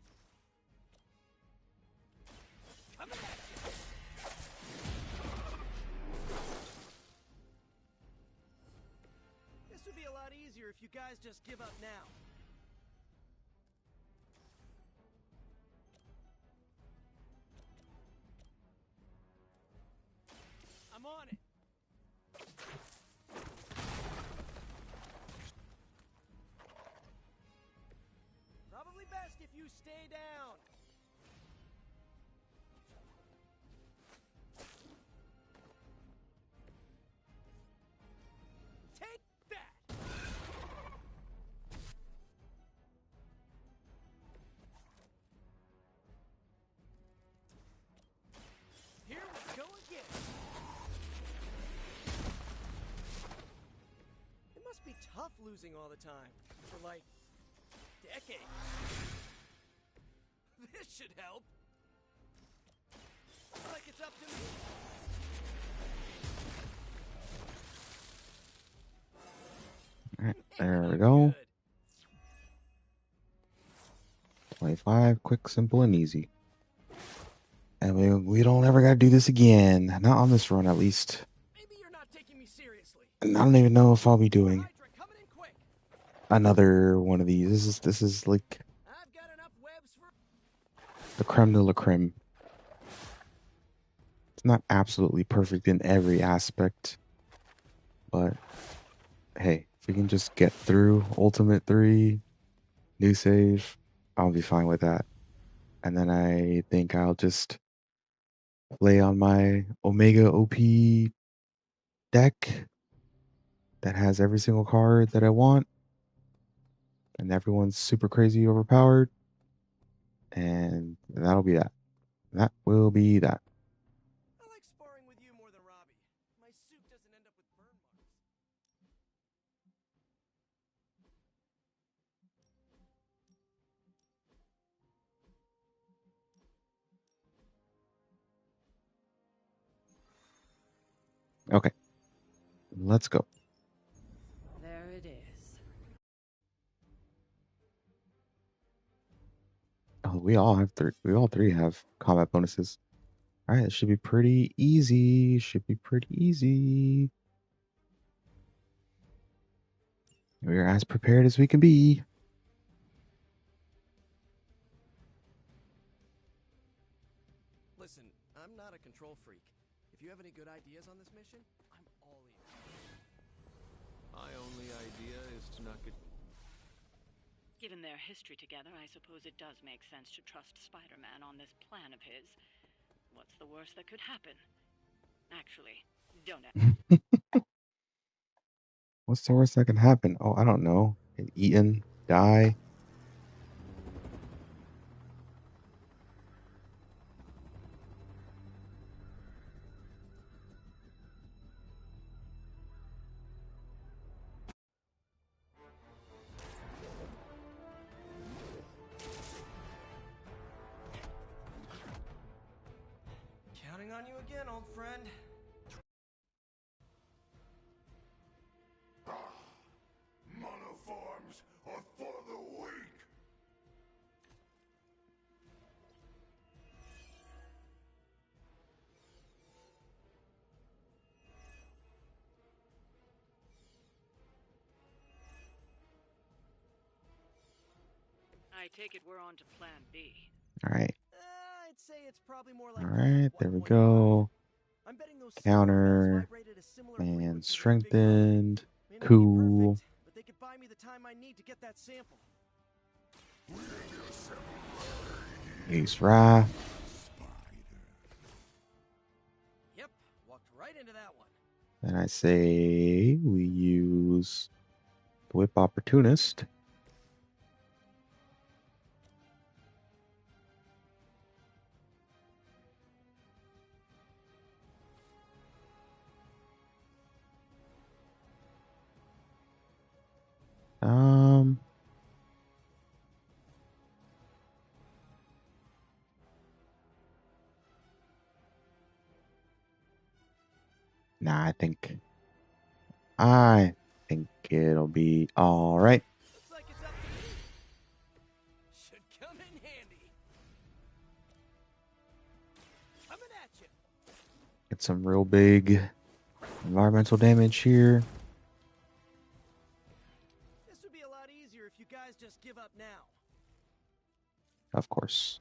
[SPEAKER 10] Coming at you. This would be a lot easier if you guys just give up now. I'm on it. Probably best if if you stay down. Take that! Here we go again. It must be tough losing all the time. For like decades. This should help. Like it's up to me.
[SPEAKER 1] All right, there we go. 25, quick, simple, and easy. And we don't ever got to do this again. Not on this run, at least.
[SPEAKER 10] Maybe you're not taking me seriously.
[SPEAKER 1] And I don't even know if I'll be doing
[SPEAKER 10] Hydra, coming in quick.
[SPEAKER 1] another one of these. This is like
[SPEAKER 10] I've got enough webs for
[SPEAKER 1] the creme de la creme. It's not absolutely perfect in every aspect, but hey, if we can just get through Ultimate 3, new save, I'll be fine with that. And then I think I'll just play on my Omega OP deck that has every single card that I want, and everyone's super crazy overpowered, and that'll be that. That will be that.
[SPEAKER 10] I like sparring with you more than Robbie. My suit doesn't end up with burn marks.
[SPEAKER 1] Okay, let's go.
[SPEAKER 6] There it is.
[SPEAKER 1] Oh, we all have three. We all three have combat bonuses. All right, it should be pretty easy. Should be pretty easy. We're as prepared as we can be.
[SPEAKER 10] Listen, I'm not a control freak. If you have any good ideas on this mission, I'm all ears.
[SPEAKER 3] My only idea is to not get...
[SPEAKER 7] Given their history together, I suppose it does make sense to trust Spider-Man on this plan of his. What's the worst that could happen? Actually, don't
[SPEAKER 1] What's the worst that can happen? Oh, I don't know. Get eaten, die.
[SPEAKER 10] Counting on you again, old friend.
[SPEAKER 5] Monoforms are for the weak.
[SPEAKER 7] I take it we're on to plan B.
[SPEAKER 1] All right.
[SPEAKER 10] I'd say it's probably more like
[SPEAKER 1] All right, there we
[SPEAKER 10] 1.5.
[SPEAKER 1] go.
[SPEAKER 10] I'm betting those
[SPEAKER 1] Counter
[SPEAKER 10] vibrate at a similar
[SPEAKER 1] and
[SPEAKER 10] frequency to Big
[SPEAKER 1] strengthened.
[SPEAKER 10] May not be
[SPEAKER 1] Cool.
[SPEAKER 10] perfect, but they could buy me the time I need to get that sample.
[SPEAKER 1] Ace Wrath.
[SPEAKER 10] Yep, walked right into that one.
[SPEAKER 1] And I say we use the Whip Opportunist. Nah, I think it'll be all right.
[SPEAKER 10] Looks like it's up to me. Should come in handy. Coming at you.
[SPEAKER 1] Get some real big environmental damage here.
[SPEAKER 10] This would be a lot easier if you guys just give up now.
[SPEAKER 1] Of course.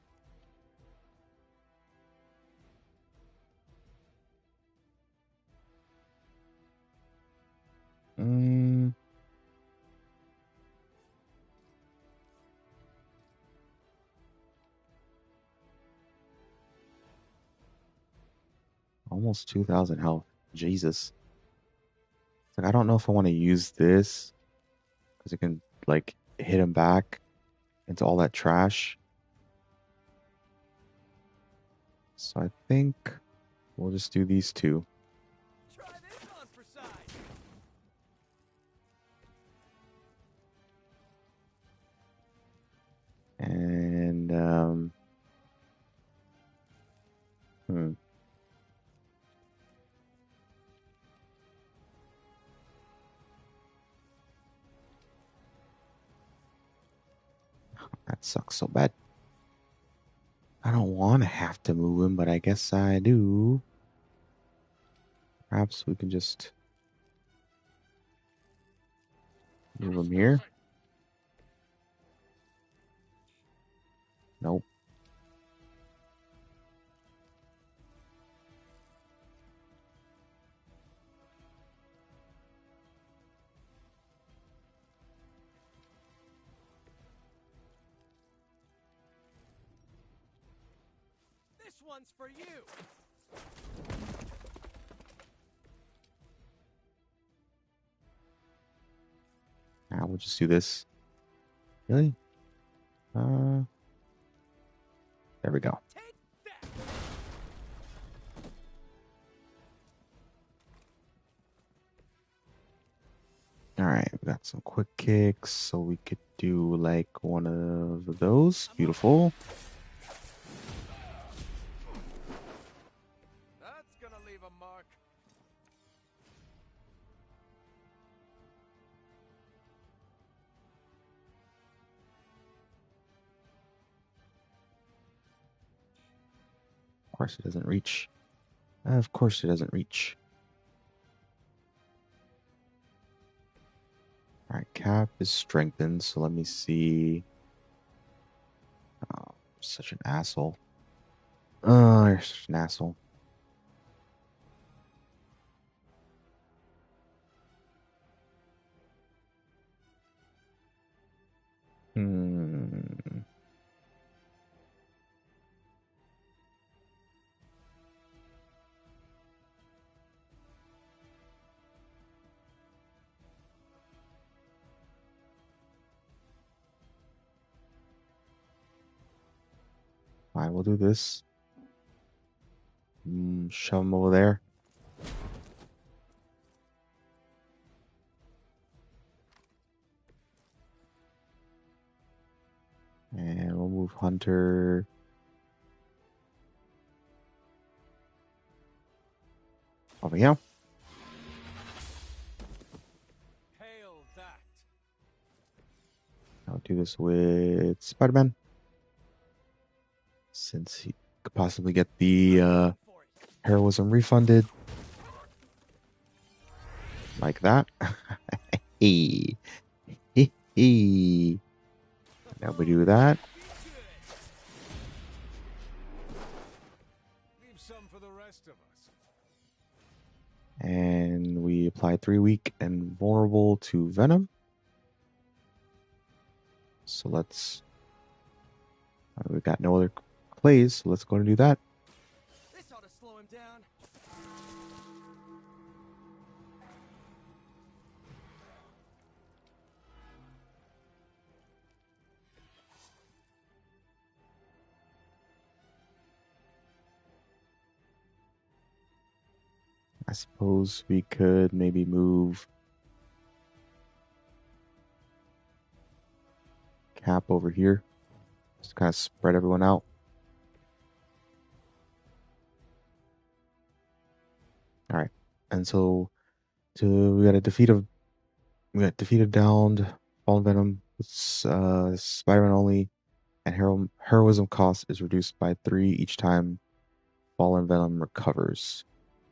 [SPEAKER 1] Almost 2,000 health. Jesus. It's like, I don't know if I want to use this because it can, like, hit him back into all that trash. So I think we'll just do these two.
[SPEAKER 10] Try this on for size.
[SPEAKER 1] And, that sucks so bad. I don't want to have to move him, but I guess I do. Perhaps we can just move him here. Nope.
[SPEAKER 10] This one's for you.
[SPEAKER 1] Now we'll just do this. Really? There we go.
[SPEAKER 10] Take that.
[SPEAKER 1] All right, we got some quick kicks, so we could do like one of those. Beautiful.
[SPEAKER 10] That's gonna leave a mark.
[SPEAKER 1] Of course it doesn't reach. Of course it doesn't reach. All right, cap is strengthened, so let me see. Oh, such an asshole. Oh, you're such an asshole. Hmm. Fine, we'll do this. Shove him over there. And we'll move Hunter over here.
[SPEAKER 10] Hail that.
[SPEAKER 1] I'll do this with Spider-Man, since he could possibly get the heroism refunded. Like that. Hey. Hey. Now we do that.
[SPEAKER 3] Leave some for the rest of us.
[SPEAKER 1] And we apply 3 weak and vulnerable to Venom. So let's... we've got no other plays, so let's go and do that.
[SPEAKER 10] This ought to slow him down.
[SPEAKER 1] I suppose we could maybe move Cap over here. Just kind of spread everyone out. All right. And so we got defeated, downed, fallen venom. It's Spider-Man only, and heroism cost is reduced by 3 each time fallen venom recovers.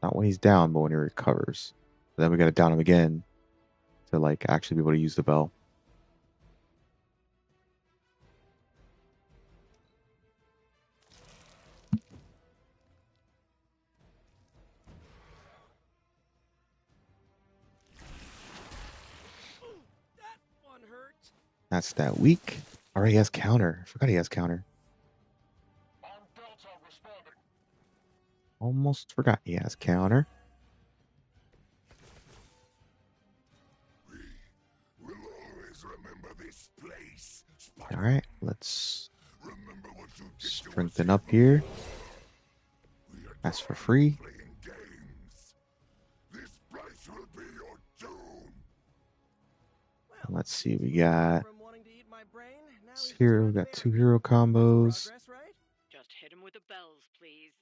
[SPEAKER 1] Not when he's down, but when he recovers. Then we gotta down him again to like actually be able to use the bell.
[SPEAKER 10] That one hurt.
[SPEAKER 1] That's that weak. Already has counter. I forgot he has counter.
[SPEAKER 5] On Delta responding.
[SPEAKER 1] Almost forgot he has counter.
[SPEAKER 5] We'll always remember this place, Spider.
[SPEAKER 1] Alright, let's
[SPEAKER 5] Remember what you did to us
[SPEAKER 1] strengthen
[SPEAKER 5] in
[SPEAKER 1] up
[SPEAKER 5] the
[SPEAKER 1] here.
[SPEAKER 5] We are
[SPEAKER 1] That's for
[SPEAKER 5] done
[SPEAKER 1] free.
[SPEAKER 5] playing games. This place will be your doom.
[SPEAKER 10] Well,
[SPEAKER 1] Let's see, we
[SPEAKER 10] moved
[SPEAKER 1] got
[SPEAKER 10] from wanting to eat my brain, now he's just
[SPEAKER 1] here, we
[SPEAKER 10] trying to
[SPEAKER 1] got
[SPEAKER 10] pay
[SPEAKER 1] 2
[SPEAKER 10] me.
[SPEAKER 1] hero
[SPEAKER 10] That's
[SPEAKER 1] combos.
[SPEAKER 10] progress, right?
[SPEAKER 7] Just hit him with the bells, please.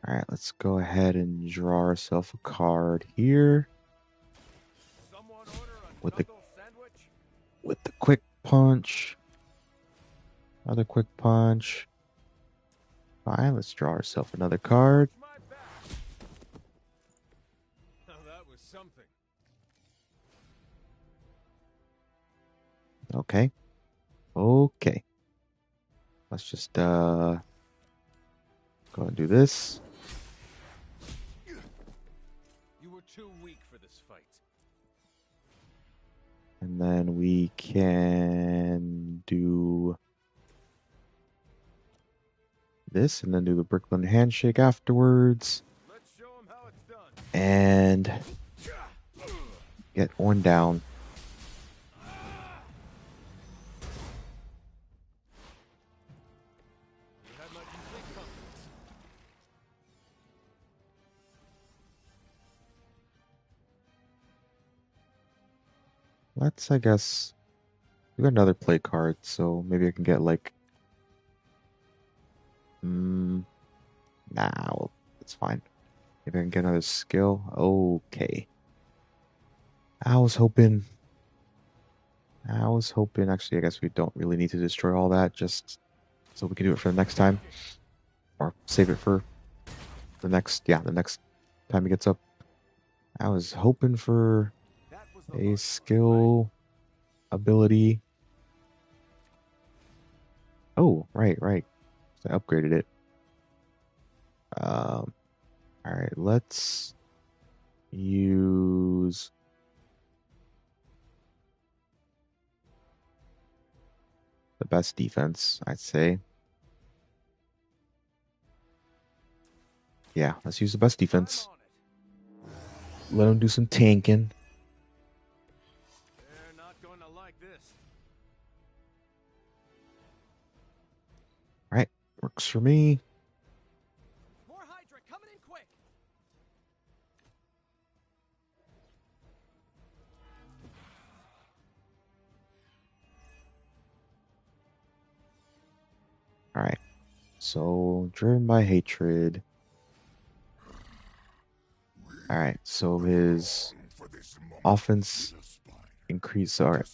[SPEAKER 1] Alright, let's go ahead and draw ourselves a card here
[SPEAKER 3] Someone order a
[SPEAKER 1] with
[SPEAKER 3] knuckle sandwich?
[SPEAKER 1] the quick punch. Another quick punch. Fine, let's draw ourselves another card.
[SPEAKER 3] My back. Now that was something.
[SPEAKER 1] Okay. Okay. Let's just go and do this.
[SPEAKER 3] You were too weak for this fight.
[SPEAKER 1] And then we can do this and then do the Brooklyn handshake afterwards.
[SPEAKER 3] Let's show him how it's done.
[SPEAKER 1] And get one down.
[SPEAKER 3] You had my complete confidence.
[SPEAKER 1] Let's, I guess, we got another play card, so maybe I can get like, nah, well, it's fine. Maybe I can get another skill. Okay. I was hoping, actually, I guess we don't really need to destroy all that, just so we can do it for the next time. Or save it for the next time he gets up. I was hoping for
[SPEAKER 3] That was the
[SPEAKER 1] a
[SPEAKER 3] hard
[SPEAKER 1] skill ability. Oh, right. I upgraded it. Alright, let's use the best defense, I'd say. Yeah, let's use the best defense. Let him do some tanking.
[SPEAKER 3] They're not going to like this.
[SPEAKER 1] Alright, works for me.
[SPEAKER 10] More Hydra coming in quick.
[SPEAKER 1] Alright, so driven by hatred. Alright, so his offense increase. Alright,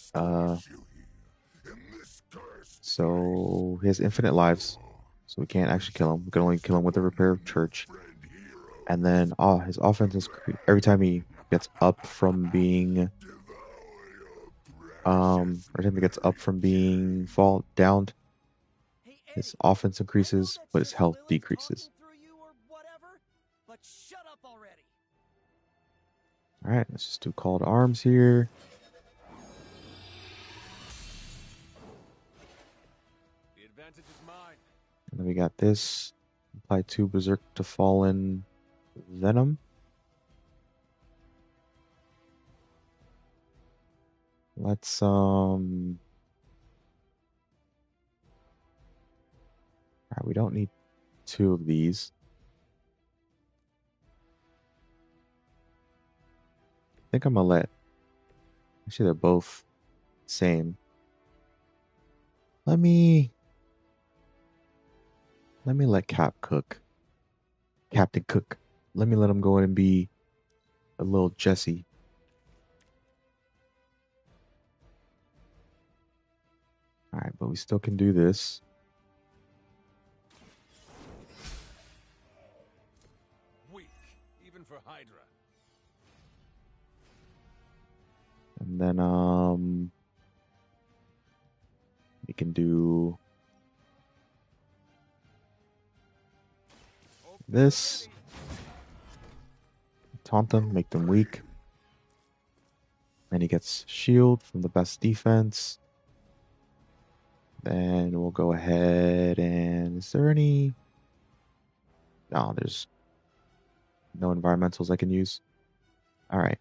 [SPEAKER 1] so he has infinite lives, so we can't actually kill him. We can only kill him with the repair of church. And then his offense is every time he gets up from being every time he gets up from being fall downed, his offense increases, but his health decreases.
[SPEAKER 10] But shut up already.
[SPEAKER 1] Alright, let's just do call to arms here.
[SPEAKER 3] The advantage is mine.
[SPEAKER 1] And then we got this. Apply 2 Berserk to Fallen Venom. Let's alright, we don't need 2 of these. I think I'm gonna actually they're both same. Let me let Captain Cook. Let me let him go in and be a little Jesse. Alright, but we still can do this.
[SPEAKER 3] Weak, even for Hydra.
[SPEAKER 1] And then we can do this. Taunt them, make them weak. And he gets shield from the best defense. Then we'll go ahead and is there any No, there's no environmentals I can use. All right.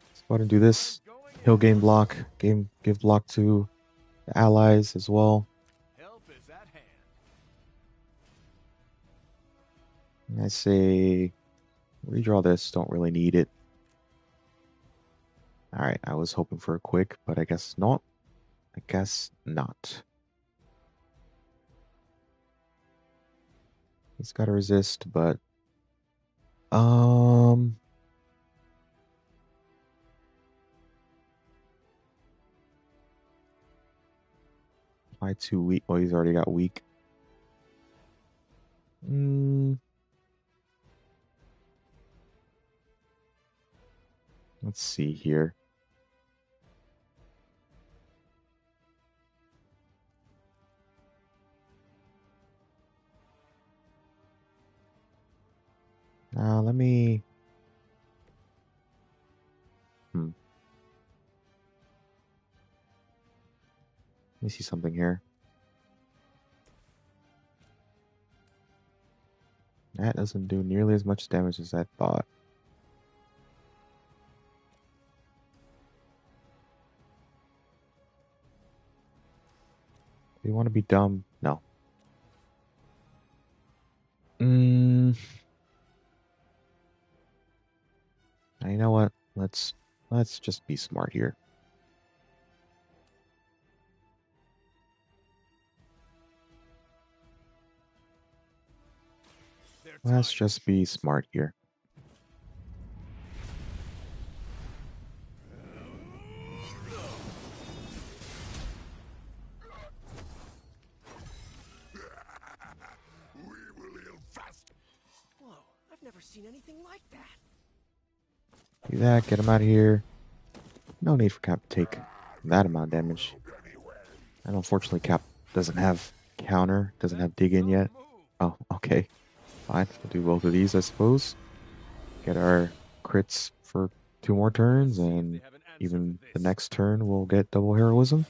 [SPEAKER 1] Let's go ahead and do this. He'll gain block. Give block to the allies as well.
[SPEAKER 3] Help is at hand.
[SPEAKER 1] And I say redraw this. Don't really need it. All right. I was hoping for a quick, but I guess not. I guess not. He's got to resist, but why too weak? Oh, he's already got weak. Let's see here. Let me. Let me see something here. That doesn't do nearly as much damage as I thought. Do you want to be dumb? No. You know what? Let's just be smart here. Let's just be smart here.
[SPEAKER 5] We will heal fast.
[SPEAKER 10] Whoa, I've never seen anything like that.
[SPEAKER 1] Do that. Get him out of here. No need for Cap to take that amount of damage. And unfortunately, Cap doesn't have counter. Doesn't have dig in yet. Oh, okay. Fine. We'll do both of these, I suppose. Get our crits for 2 more turns, and even the next turn we'll get double heroism.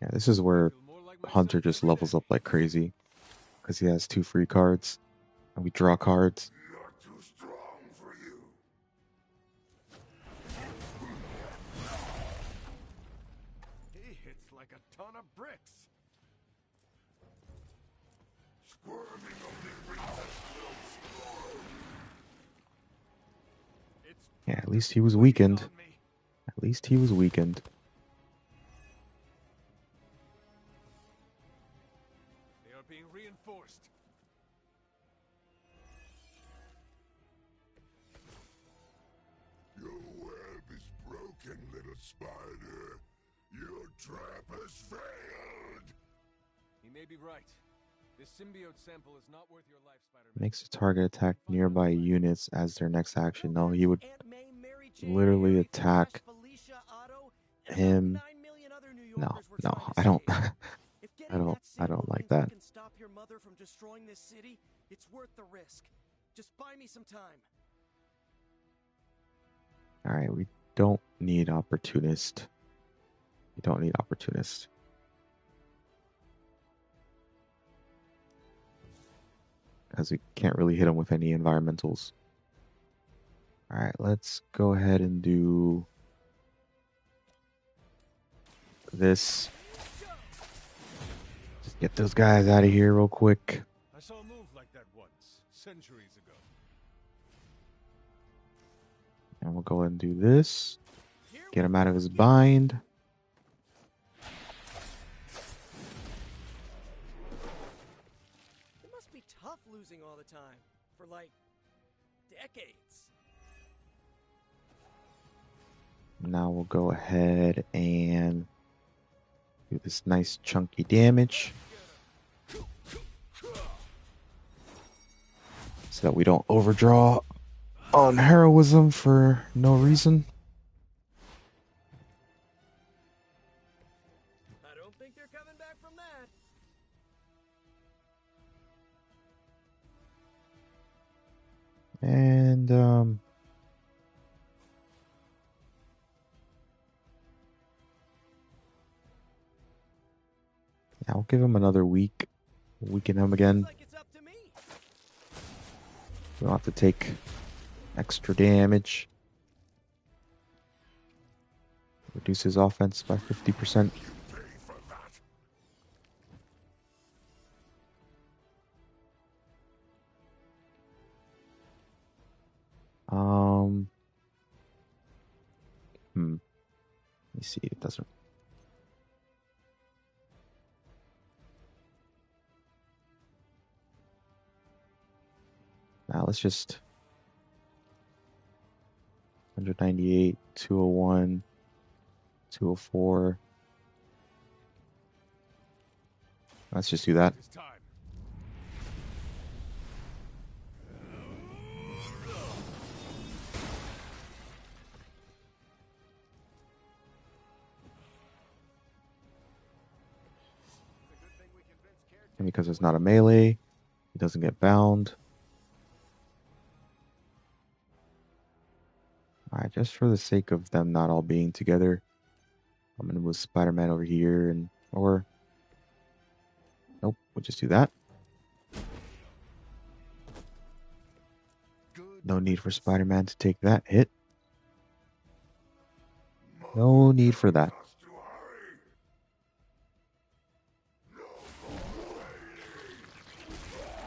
[SPEAKER 1] Yeah, this is where Hunter just levels up like crazy because he has 2 free cards and we draw cards.
[SPEAKER 5] Not too strong for you.
[SPEAKER 3] He hits like a ton of bricks.
[SPEAKER 5] Squirming only brings us closer.
[SPEAKER 1] Yeah, at least he was weakened. At least he was weakened.
[SPEAKER 3] They are being reinforced.
[SPEAKER 5] Your web is broken, little spider. Your trap has failed.
[SPEAKER 3] He may be right. This symbiote sample is not worth your life, Spider-Man.
[SPEAKER 1] Makes a target attack nearby units as their next action. No, he would literally attack him. No, I don't. I don't like that.
[SPEAKER 10] Stop your mother from destroying this city. It's worth the risk. Just buy me some time.
[SPEAKER 1] All right, we don't need opportunist. We don't need opportunist. Because we can't really hit him with any environmentals. All right, let's go ahead and do this. Just get those guys out of here real quick.
[SPEAKER 3] I saw a move like that once, centuries ago.
[SPEAKER 1] And we'll go ahead and do this. Get him out of his bind.
[SPEAKER 10] It must be tough losing all the time. For like decades.
[SPEAKER 1] Now we'll go ahead and do this nice chunky damage. So that we don't overdraw on heroism for no reason.
[SPEAKER 10] I don't think they're coming back from that.
[SPEAKER 1] And I'll give him another week. Weaken him again.
[SPEAKER 10] Like it's up to me.
[SPEAKER 1] We don't have to take extra damage. Reduce his offense by 50%. Let me see. It doesn't. Now let's just 198, 201, 204. Let's just do that.
[SPEAKER 3] It's time.
[SPEAKER 1] And because it's not a melee, he doesn't get bound. Alright, just for the sake of them not all being together, I'm gonna move Spider-Man over here or nope, we'll just do that. No need for Spider-Man to take that hit. No need for that.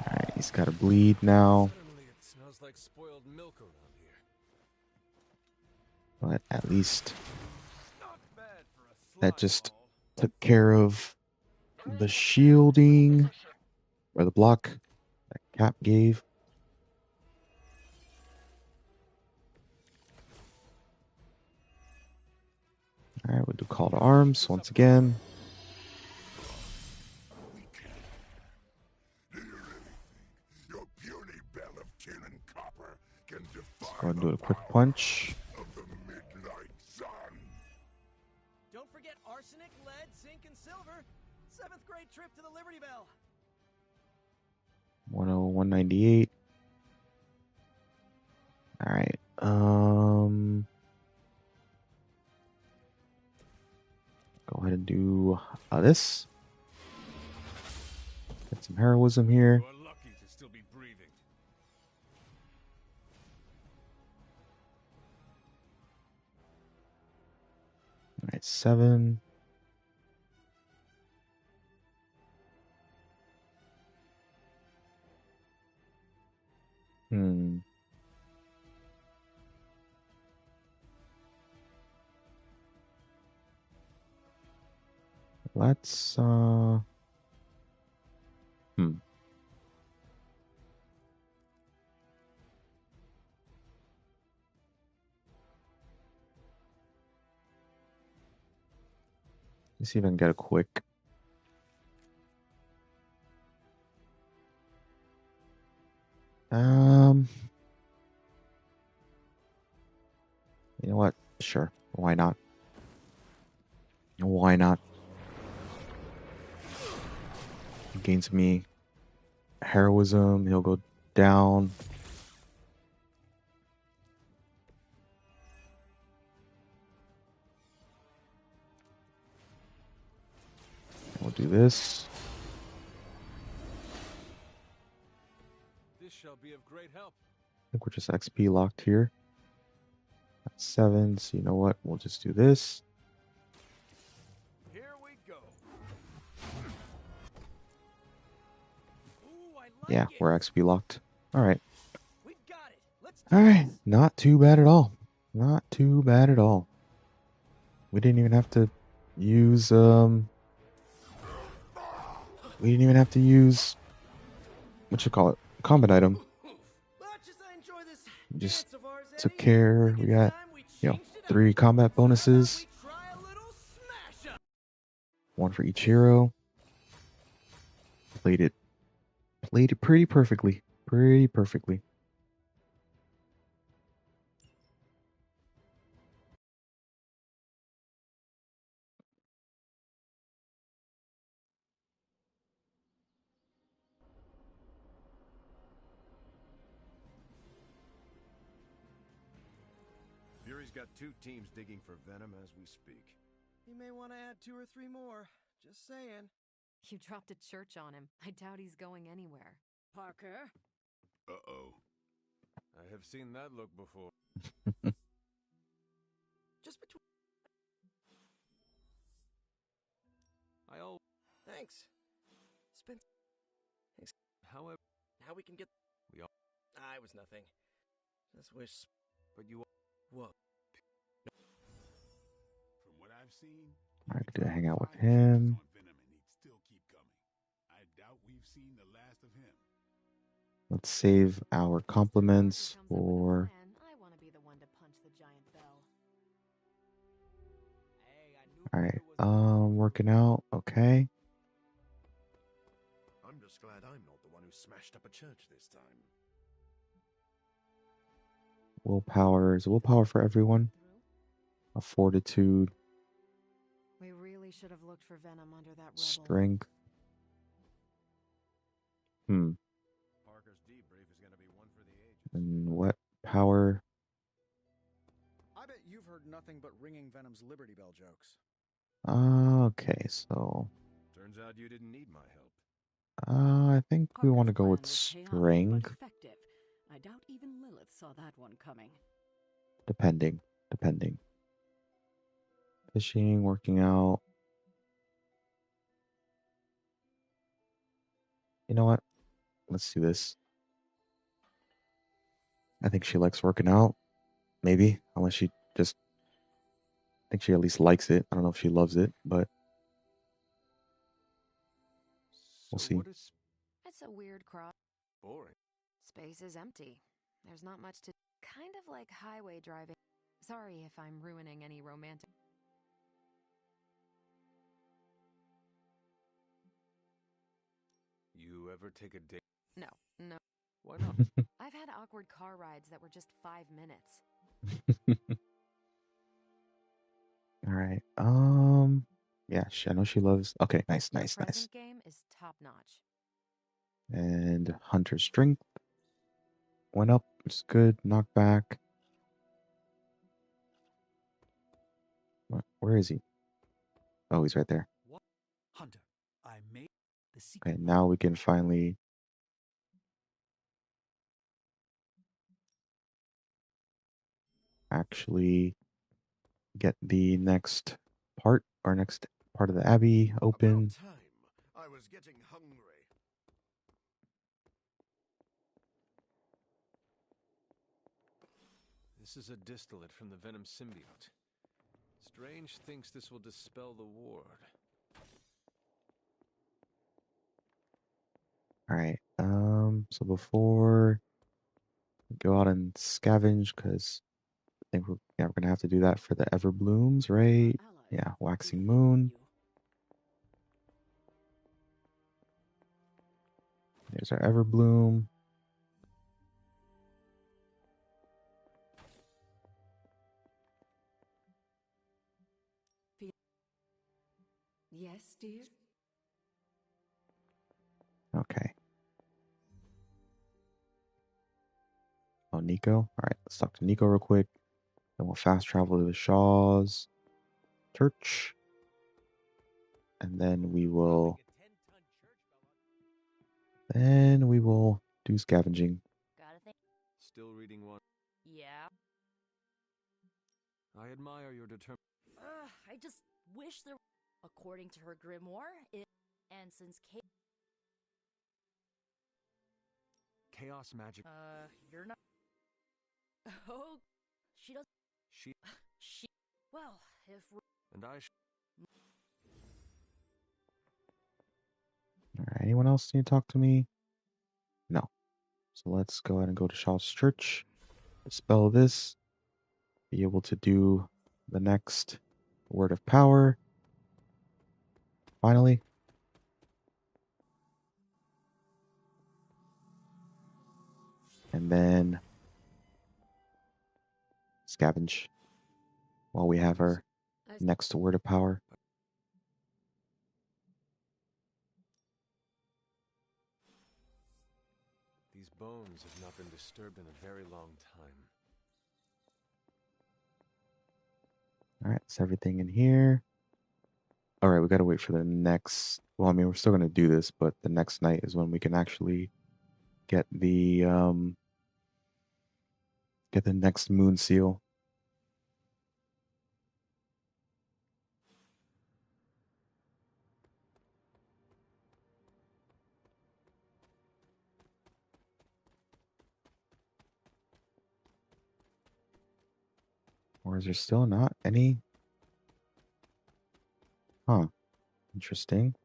[SPEAKER 1] Alright, he's got to bleed now.
[SPEAKER 3] Suddenly it smells like spoiled milk around here.
[SPEAKER 1] But at least
[SPEAKER 3] Not bad for a
[SPEAKER 1] that
[SPEAKER 3] slime
[SPEAKER 1] just
[SPEAKER 3] ball.
[SPEAKER 1] took care of the shielding or the block that Cap gave. Alright, we'll do call to arms once again.
[SPEAKER 5] Your puny bell of tin and copper can defy
[SPEAKER 1] Go ahead and do
[SPEAKER 5] the
[SPEAKER 1] a quick
[SPEAKER 5] power
[SPEAKER 1] punch.
[SPEAKER 5] of the midnight sun.
[SPEAKER 10] Don't forget arsenic, lead, zinc, and silver. 7th grade trip to the Liberty Bell.
[SPEAKER 1] 10198. Alright. Go ahead and do this. Get some heroism here.
[SPEAKER 3] You are lucky to still be breathing.
[SPEAKER 1] Alright, 7. Let's Let's see if I can get a quick. You know what? Sure. Why not? Why not? He gains me heroism. He'll go down. We'll do this.
[SPEAKER 3] This shall be of great help.
[SPEAKER 1] I think we're just XP locked here. That's 7. So you know what? We'll just do this.
[SPEAKER 3] Here we go.
[SPEAKER 10] Ooh, I like
[SPEAKER 1] Yeah,
[SPEAKER 10] it.
[SPEAKER 1] we're XP locked. All right.
[SPEAKER 10] We've got it. Let's do
[SPEAKER 1] All right.
[SPEAKER 10] this.
[SPEAKER 1] Not too bad at all. Not too bad at all. We didn't even have to use what you call it, combat item.
[SPEAKER 10] Much as I enjoy this
[SPEAKER 1] Just
[SPEAKER 10] dance of ours,
[SPEAKER 1] took
[SPEAKER 10] Eddie,
[SPEAKER 1] care.
[SPEAKER 10] think
[SPEAKER 1] We
[SPEAKER 10] it's
[SPEAKER 1] got,
[SPEAKER 10] time we
[SPEAKER 1] you know,
[SPEAKER 10] changed it up.
[SPEAKER 1] 3 combat bonuses,
[SPEAKER 10] We try a little smash up.
[SPEAKER 1] 1 for each hero. Played it pretty perfectly. Pretty perfectly.
[SPEAKER 8] Fury's got 2 teams digging for Venom as we speak.
[SPEAKER 10] You may want to add 2 or 3 more. Just saying.
[SPEAKER 11] You dropped a church on him. I doubt he's going anywhere.
[SPEAKER 7] Parker?
[SPEAKER 9] Uh-oh.
[SPEAKER 3] I have seen that look before.
[SPEAKER 10] Just between.
[SPEAKER 3] I all.
[SPEAKER 10] Thanks. Spent.
[SPEAKER 3] However,
[SPEAKER 10] Now we can get.
[SPEAKER 3] we all.
[SPEAKER 10] I was nothing. Just wish.
[SPEAKER 3] But you.
[SPEAKER 10] Whoa.
[SPEAKER 9] From what I've seen,
[SPEAKER 1] I
[SPEAKER 9] you
[SPEAKER 1] could
[SPEAKER 9] could
[SPEAKER 1] hang
[SPEAKER 9] drop
[SPEAKER 1] out with
[SPEAKER 9] 5 churches
[SPEAKER 1] him.
[SPEAKER 9] on Venom and he'd still keep coming. I doubt we've seen the last of him.
[SPEAKER 1] Let's save our
[SPEAKER 11] Mr. Parker
[SPEAKER 1] compliments
[SPEAKER 11] comes up with a
[SPEAKER 1] for.
[SPEAKER 11] plan. I want to be the one to punch the giant bell.
[SPEAKER 10] Hey, I knew
[SPEAKER 1] All right.
[SPEAKER 10] Parker was.
[SPEAKER 1] Working out. Okay.
[SPEAKER 8] I'm just glad I'm not the one who smashed up a church this time.
[SPEAKER 1] Willpower is willpower for everyone. A fortitude,
[SPEAKER 11] We really should have looked for Venom under that rebel.
[SPEAKER 1] strength.
[SPEAKER 2] Parker's debrief is going to be one for the ages.
[SPEAKER 1] And what power?
[SPEAKER 2] I bet you've heard nothing but ringing Venom's Liberty Bell jokes.
[SPEAKER 1] Okay, so
[SPEAKER 3] Turns out you didn't need my help.
[SPEAKER 1] I think we want to
[SPEAKER 7] Parker's
[SPEAKER 1] go with
[SPEAKER 7] plan was chaotic but
[SPEAKER 1] strength,
[SPEAKER 7] effective. I doubt even Lilith saw that one coming.
[SPEAKER 1] depending. Fishing, working out. You know what? Let's do this. I think she likes working out. Maybe, unless she just. I think she at least likes it. I don't know if she loves it, but we'll
[SPEAKER 3] So
[SPEAKER 1] see.
[SPEAKER 3] what is
[SPEAKER 11] It's a weird cross.
[SPEAKER 3] boring?
[SPEAKER 11] Space is empty. There's not much to. Kind of like highway driving. Sorry if I'm ruining any romantic.
[SPEAKER 3] You ever take a date?
[SPEAKER 11] No.
[SPEAKER 3] Why not?
[SPEAKER 11] I've had awkward car rides that were just 5 minutes.
[SPEAKER 1] All right. Yeah, I know she loves. Okay, nice.
[SPEAKER 11] Your present game is top notch.
[SPEAKER 1] And Hunter strength went up. It's good. Knockback. Where is he? Oh, he's right there.
[SPEAKER 12] What? Hunter, I made the secret.
[SPEAKER 1] Okay, now we can finally. Actually get the next part, or next part of the Abbey open.
[SPEAKER 8] About time. I was getting hungry.
[SPEAKER 3] This is a distillate from the Venom symbiote. Strange thinks this will dispel the ward.
[SPEAKER 1] All right. So before we go out and scavenge, because I think we're gonna have to do that for the Everblooms, right? Yeah, Waxing Moon. There's our Everbloom.
[SPEAKER 7] Yes, dear?
[SPEAKER 1] Okay. Oh, Nico. All right, let's talk to Nico real quick. Then we'll fast travel to the Shaw's church. And then we will do scavenging.
[SPEAKER 6] Gotta think.
[SPEAKER 3] Still reading one.
[SPEAKER 6] Yeah.
[SPEAKER 3] I admire your determination.
[SPEAKER 6] I just wish there. According to her grimoire, and since
[SPEAKER 3] Chaos magic.
[SPEAKER 6] you're not. Oh, she does.
[SPEAKER 3] She
[SPEAKER 6] She. Well, if.
[SPEAKER 3] and I.
[SPEAKER 1] All right, anyone else need to talk to me? No. So let's go ahead and go to Shaw's church. Dispel this. Be able to do the next word of power. Finally. And then scavenge while we have our next word of power.
[SPEAKER 3] These bones have not been disturbed in a very long time.
[SPEAKER 1] All right, that's everything in here. All right, we gotta wait for the next. Well, I mean, we're still gonna do this, but the next night is when we can actually get the next moon seal. Or is there still not any? Huh. Interesting.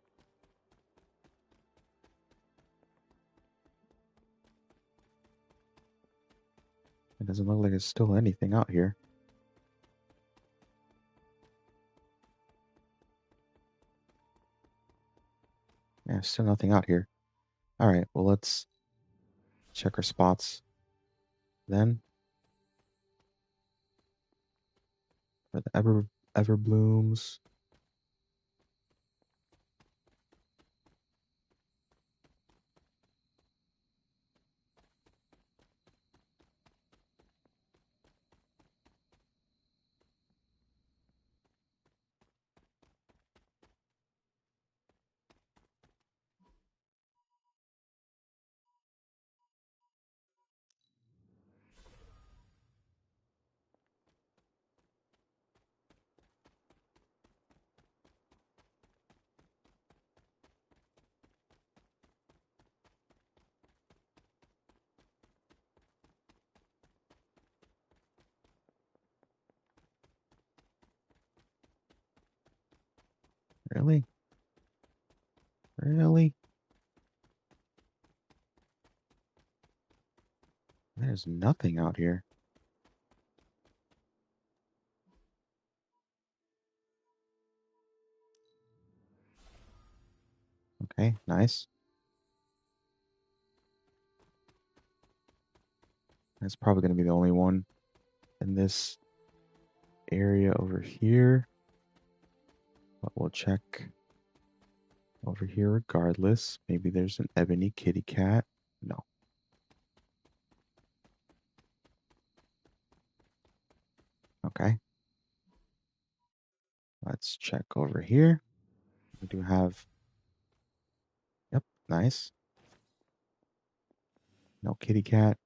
[SPEAKER 1] It doesn't look like there's still anything out here. Yeah, still nothing out here. All right, well, let's check our spots then. For the ever blooms. Really? Really? There's nothing out here. Okay, nice. That's probably going to be the only one in this area over here. But we'll check over here regardless. Maybe there's an ebony kitty cat. No. Okay. Let's check over here. We do have... Yep, nice. No kitty cat.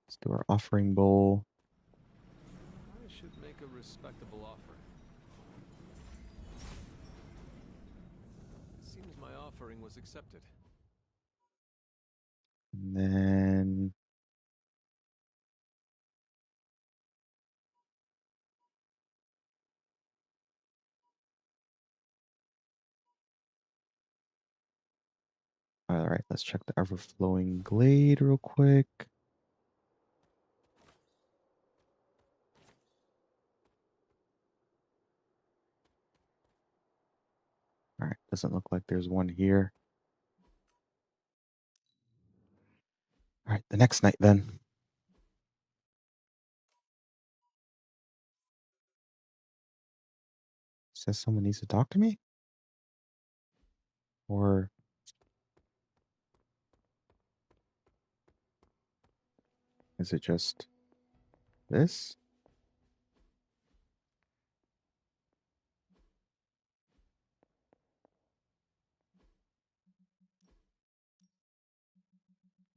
[SPEAKER 1] Let's do our offering bowl.
[SPEAKER 3] I should make a respectable offering. It seems my offering was accepted.
[SPEAKER 1] And then... All right, let's check the ever-flowing glade real quick. All right, doesn't look like there's one here. All right, the next night then. Says someone needs to talk to me? Or is it just this?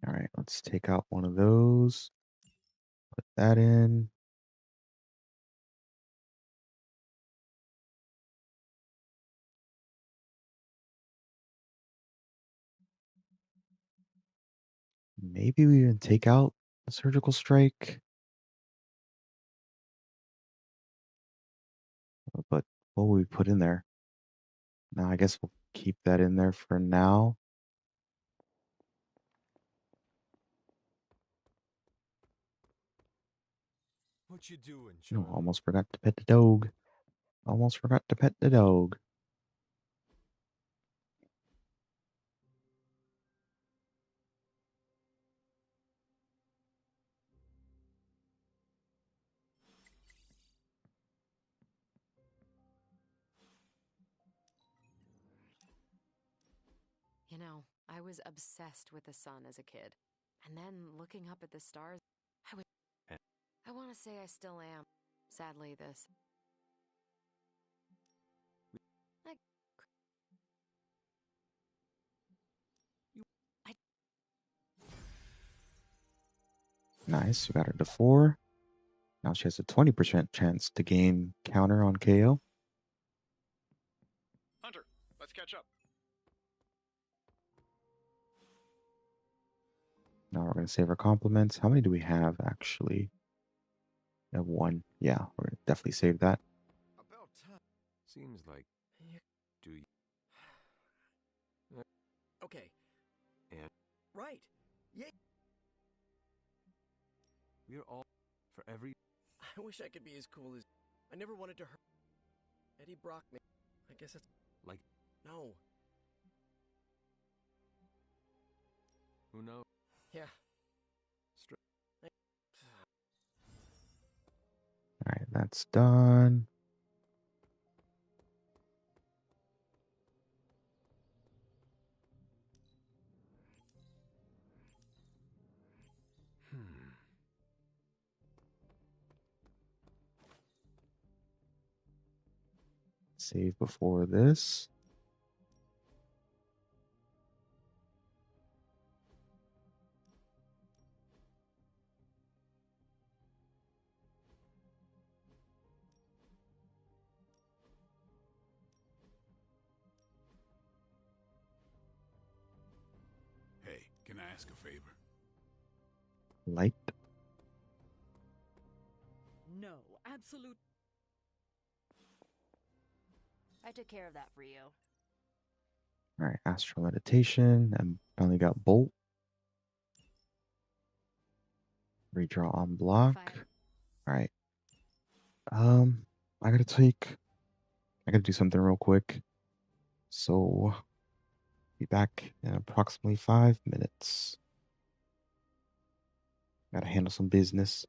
[SPEAKER 1] All right, let's take out one of those. Put that in. Maybe we even take out the surgical strike. But what will we put in there? No, I guess we'll keep that in there for now.
[SPEAKER 3] What you doing,
[SPEAKER 1] No,
[SPEAKER 3] Charlie?
[SPEAKER 1] almost forgot to pet the dog. Almost forgot to pet the dog.
[SPEAKER 11] You know, I was obsessed with the sun as a kid. And then looking up at the stars, I was... I want to say I still am. Sadly, this
[SPEAKER 1] Nice. We got her to 4. Now she has a 20% chance to gain counter on KO.
[SPEAKER 2] Hunter, let's catch up.
[SPEAKER 1] Now we're going to save our compliments. How many do we have, actually? We have 1. Yeah, we're going to definitely save that.
[SPEAKER 8] About time.
[SPEAKER 13] Seems like... Do you...
[SPEAKER 10] Okay.
[SPEAKER 13] And...
[SPEAKER 10] Right. Yeah.
[SPEAKER 13] We're all... For every...
[SPEAKER 10] I wish I could be as cool as... I never wanted to hurt... Eddie Brockman. I guess it's...
[SPEAKER 13] Like...
[SPEAKER 10] No.
[SPEAKER 13] Who knows?
[SPEAKER 10] Yeah.
[SPEAKER 1] All right, that's done. Save before this.
[SPEAKER 9] Hey, can I ask a favor?
[SPEAKER 1] Light.
[SPEAKER 7] No, absolute.
[SPEAKER 6] I took care of that for you.
[SPEAKER 1] All right, astral meditation. And finally got bolt. Redraw on block. All right. I gotta do something real quick. So be back in approximately 5 minutes. Gotta handle some business.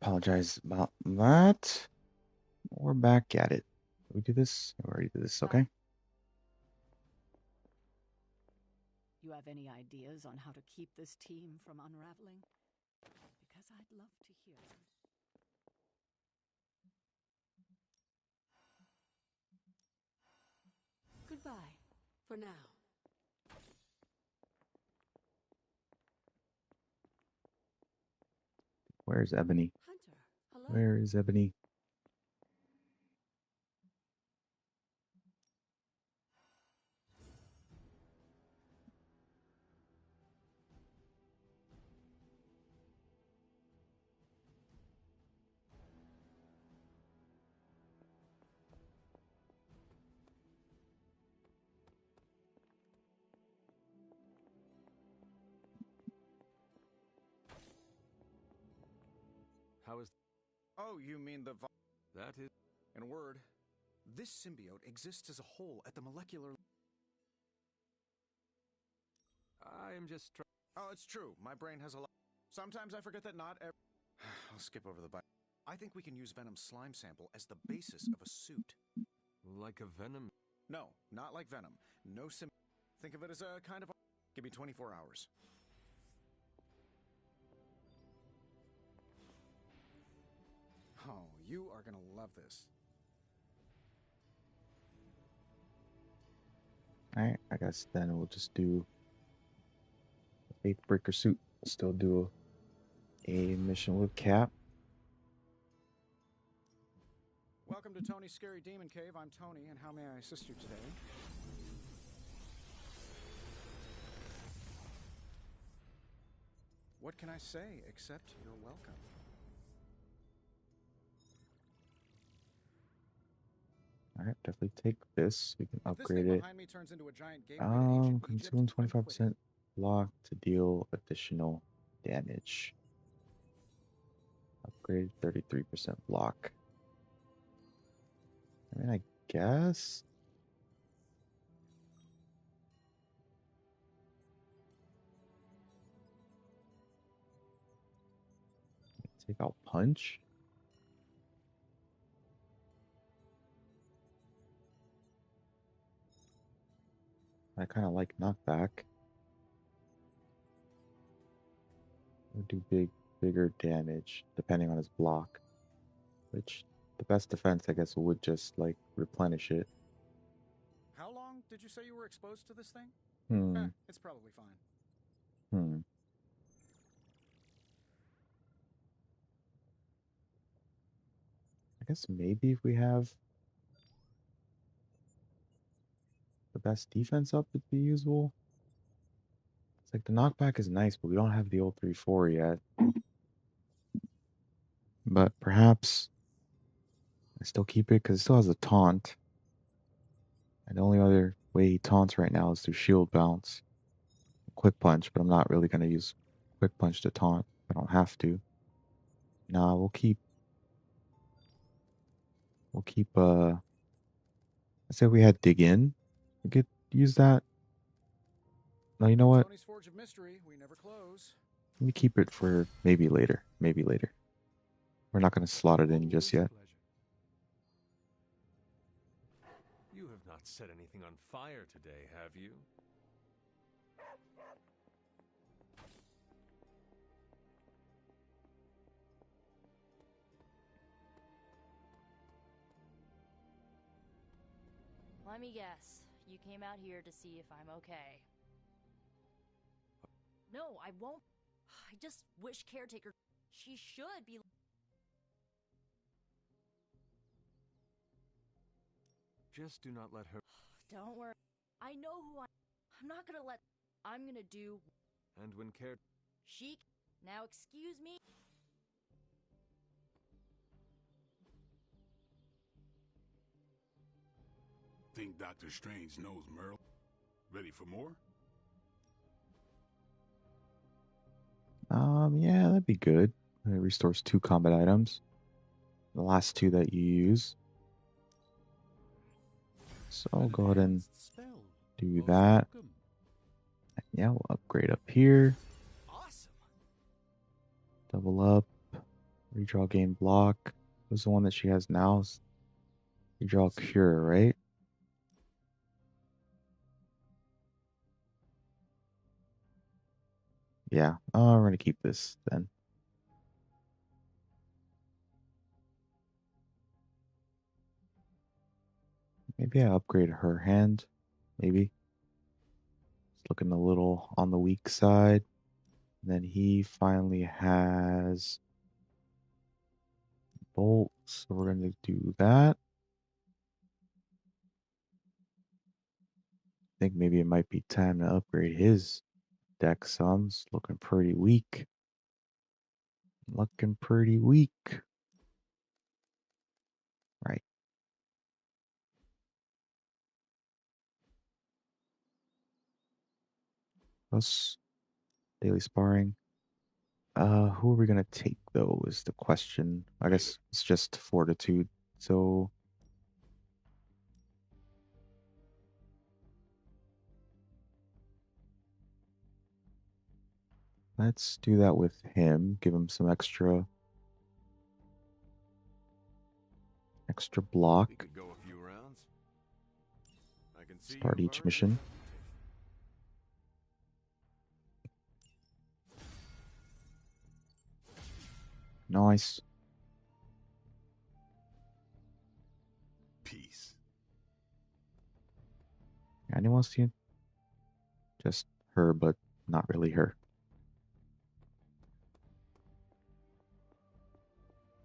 [SPEAKER 1] Apologize about that. We're back at it. We do this? We already did this, okay?
[SPEAKER 7] You have any ideas on how to keep this team from unraveling? Because I'd love to hear them. Goodbye, for now.
[SPEAKER 1] Where's Ebony?
[SPEAKER 7] Hunter, hello.
[SPEAKER 1] Where is Ebony?
[SPEAKER 13] How is
[SPEAKER 2] Oh, you mean the...
[SPEAKER 13] that is
[SPEAKER 2] In a word, this symbiote exists as a whole at the molecular...
[SPEAKER 13] I am just
[SPEAKER 2] Oh, it's true. My brain has a lot... Sometimes I forget that not every... I'll skip over the bite. I think we can use Venom's slime sample as the basis of a suit.
[SPEAKER 13] like a venom.
[SPEAKER 2] No, not like Venom. No Think of it as a kind of... Give me 24 hours. Oh, you are gonna love this.
[SPEAKER 1] Alright, I guess then we'll just do the Faith Breaker suit. Still do a mission with Cap.
[SPEAKER 2] Welcome to Tony's Scary Demon Cave. I'm Tony, and how may I assist you today? What can I say except you're welcome?
[SPEAKER 1] Alright, definitely take this. We can
[SPEAKER 2] If this
[SPEAKER 1] upgrade
[SPEAKER 2] thing
[SPEAKER 1] it.
[SPEAKER 2] behind me turns into a giant gateway to ancient
[SPEAKER 1] Consume
[SPEAKER 2] Egypt, I'm
[SPEAKER 1] 25% block to deal additional damage. Upgrade 33% block. I mean, I guess. Take out punch. I kind of like knockback. Or do bigger damage depending on his block. Which the best defense, I guess, would just like replenish it.
[SPEAKER 2] How long did you say you were exposed to this thing? It's probably fine.
[SPEAKER 1] I guess maybe if we have the best defense up, it'd be useful. It's like the knockback is nice, but we don't have the old 3-4 yet. But perhaps I still keep it because it still has a taunt. And the only other way he taunts right now is through shield bounce. Quick punch, but I'm not really going to use quick punch to taunt. I don't have to. Nah, we'll keep let's say we had dig in. We could use that. No, you know what?
[SPEAKER 2] Tony's Forge of Mystery, we never close.
[SPEAKER 1] Let me keep it for maybe later. Maybe later. We're not going to slot it in just yet.
[SPEAKER 3] You have not set anything on fire today, have you?
[SPEAKER 6] Let me guess. You came out here to see if I'm okay. No, I won't. I just wish Caretaker... She should be...
[SPEAKER 13] Just do not let her.
[SPEAKER 6] Don't worry. I know who I'm not gonna let... I'm gonna do...
[SPEAKER 13] And when care.
[SPEAKER 6] She... Now excuse me?
[SPEAKER 9] Think Doctor Strange knows Merle? Ready for more?
[SPEAKER 1] Yeah, that'd be good. It restores 2 combat items. The last 2 that you use. So I'll go ahead and do that. Yeah, we'll upgrade up here.
[SPEAKER 10] Awesome.
[SPEAKER 1] Double up. Redraw game block. What's the one that she has now? Redraw cure, right? Yeah, we're gonna keep this then. Maybe I upgrade her hand. Maybe. It's looking a little on the weak side. And then he finally has bolt, so we're gonna do that. I think maybe it might be time to upgrade his deck sums. Looking pretty weak. Looking pretty weak. Right. Plus daily sparring. Who are we gonna take though is the question. I guess it's just fortitude. So let's do that with him. Give him some extra block.
[SPEAKER 8] We could go a few rounds. I can see
[SPEAKER 1] Start
[SPEAKER 8] you're
[SPEAKER 1] each
[SPEAKER 8] very
[SPEAKER 1] mission. Nice.
[SPEAKER 8] Peace.
[SPEAKER 1] Anyone see it? Just her, but not really her.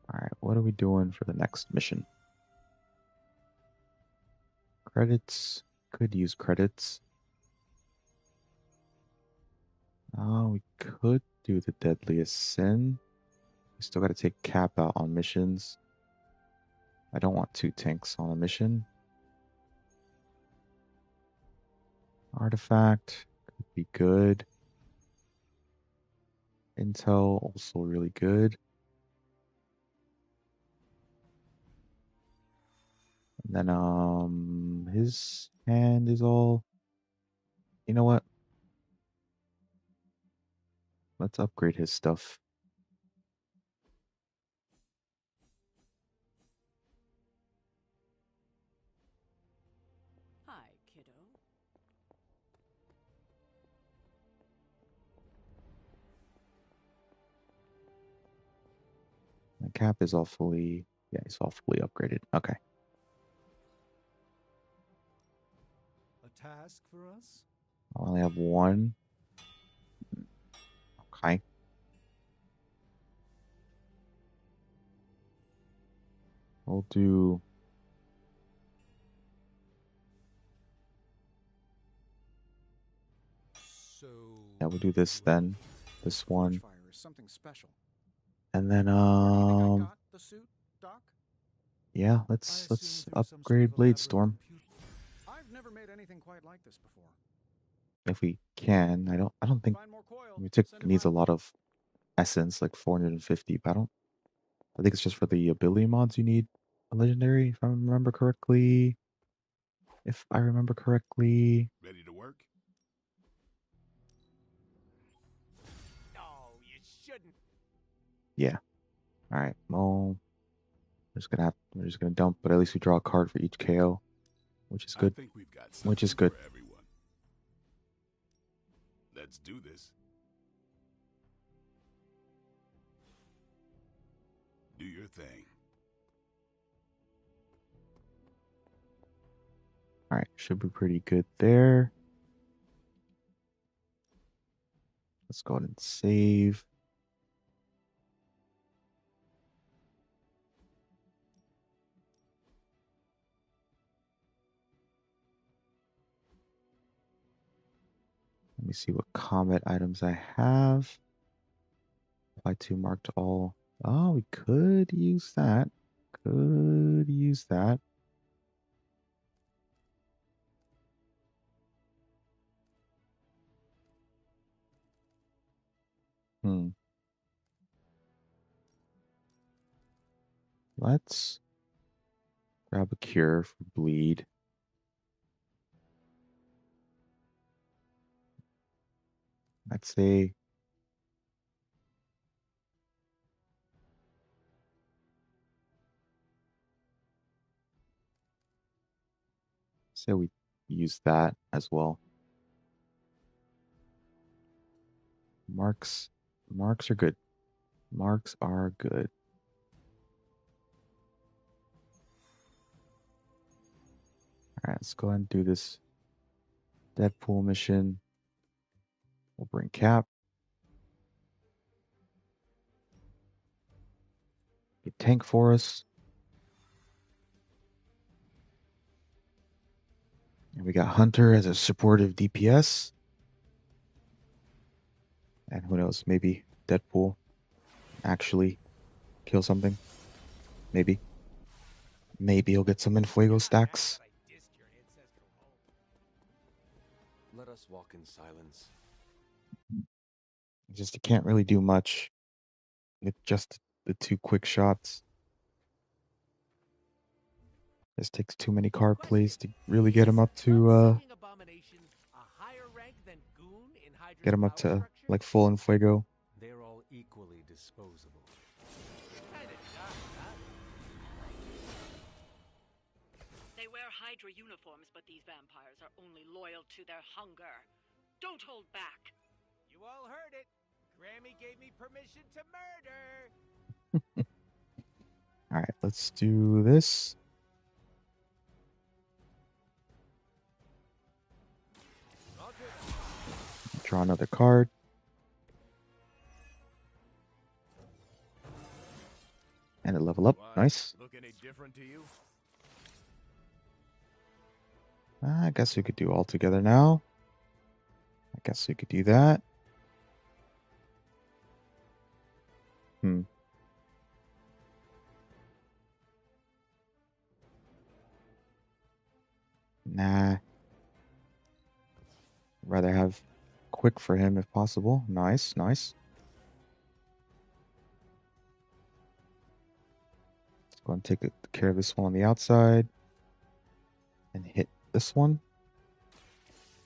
[SPEAKER 1] Alright, what are we doing for the next mission? Credits. Could use credits. We could do the deadliest sin. We still gotta take Cap out on missions. I don't want 2 tanks on a mission. Artifact could be good. Intel also really good. And then his hand is all, you know what? Let's upgrade his stuff.
[SPEAKER 7] Hi, kiddo.
[SPEAKER 1] The Cap is all fully, yeah, he's all fully upgraded. Okay.
[SPEAKER 12] A task for us?
[SPEAKER 1] I only have 1. Okay. We'll do.
[SPEAKER 2] So
[SPEAKER 1] Yeah, we'll do this then. This one.
[SPEAKER 2] Fire is something special.
[SPEAKER 1] And then
[SPEAKER 2] Where do you think I got the suit, Doc?
[SPEAKER 1] yeah, let's upgrade Bladestorm.
[SPEAKER 2] I've never made anything quite like this before.
[SPEAKER 1] If we can. I don't think it needs a lot of essence, like 450, but I think it's just for the ability mods you need a legendary, if I remember correctly.
[SPEAKER 9] Ready to work?
[SPEAKER 4] No, you shouldn't.
[SPEAKER 1] Yeah. Alright, well we're just gonna dump, but at least we draw a card for each KO, which is good.
[SPEAKER 9] I think we've got
[SPEAKER 1] Which is
[SPEAKER 9] something
[SPEAKER 1] good.
[SPEAKER 9] for everyone. Let's do this. Do your thing.
[SPEAKER 1] Alright, should be pretty good there. Let's go ahead and save. Let me see what combat items I have. Apply to marked all. Oh, we could use that. Could use that. Hmm. Let's grab a cure for bleed. I'd say Say we use that as well. Marks are good. Marks are good. Alright, let's go ahead and do this Deadpool mission. We'll bring Cap. Get tank for us. And we got Hunter as a supportive DPS. And who knows, maybe Deadpool actually kill something. Maybe. Maybe he'll get some Infuego stacks.
[SPEAKER 13] Let us walk in silence.
[SPEAKER 1] Just he can't really do much with just the 2 quick shots. This takes too many card plays to really get him up to like full Infuego.
[SPEAKER 13] They're all equally disposable.
[SPEAKER 7] They wear Hydra uniforms, but these vampires are only loyal to their hunger. Don't hold back.
[SPEAKER 4] You all heard it. Grammy gave me permission to murder.
[SPEAKER 1] Alright, let's do this. Draw another card. And a level up. Nice.
[SPEAKER 8] Look any different to you?
[SPEAKER 1] I guess we could do all together now. I guess we could do that. Nah. Rather have quick for him if possible. Nice, nice. Let's go and take care of this one on the outside. And hit this one.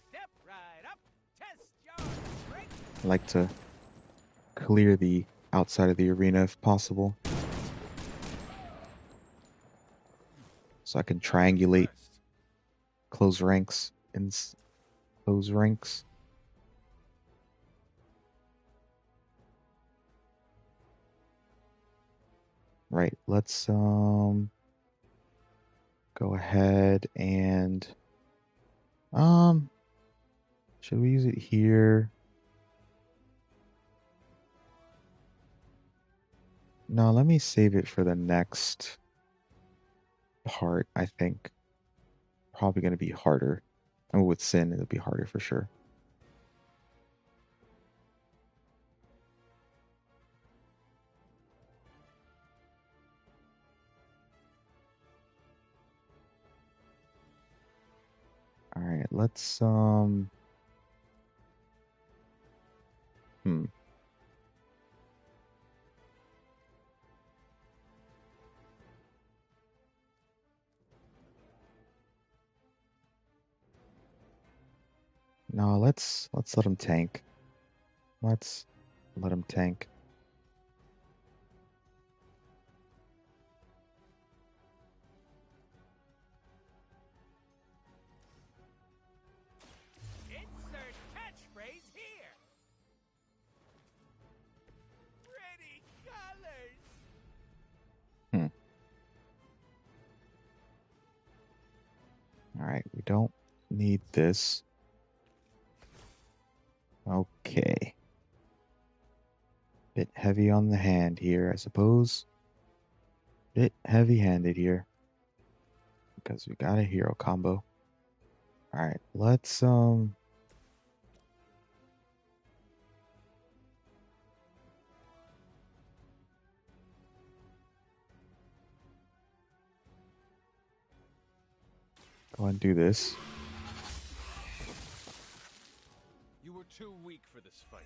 [SPEAKER 4] Step right up. Test your strength.
[SPEAKER 1] I like to clear the outside of the arena if possible. So I can triangulate close ranks and close ranks. Right, let's go ahead and should we use it here? No, let me save it for the next part, I think. Probably going to be harder. I mean, with Sin, it'll be harder for sure. All right, let's No, let's let him tank. Let's let him tank.
[SPEAKER 4] Insert catchphrase here. Pretty colors.
[SPEAKER 1] All right, we don't need this. Okay. Bit heavy on the hand here, I suppose. Bit heavy-handed here. Because we got a hero combo. Alright, let's go and do this.
[SPEAKER 3] You were too weak for this fight.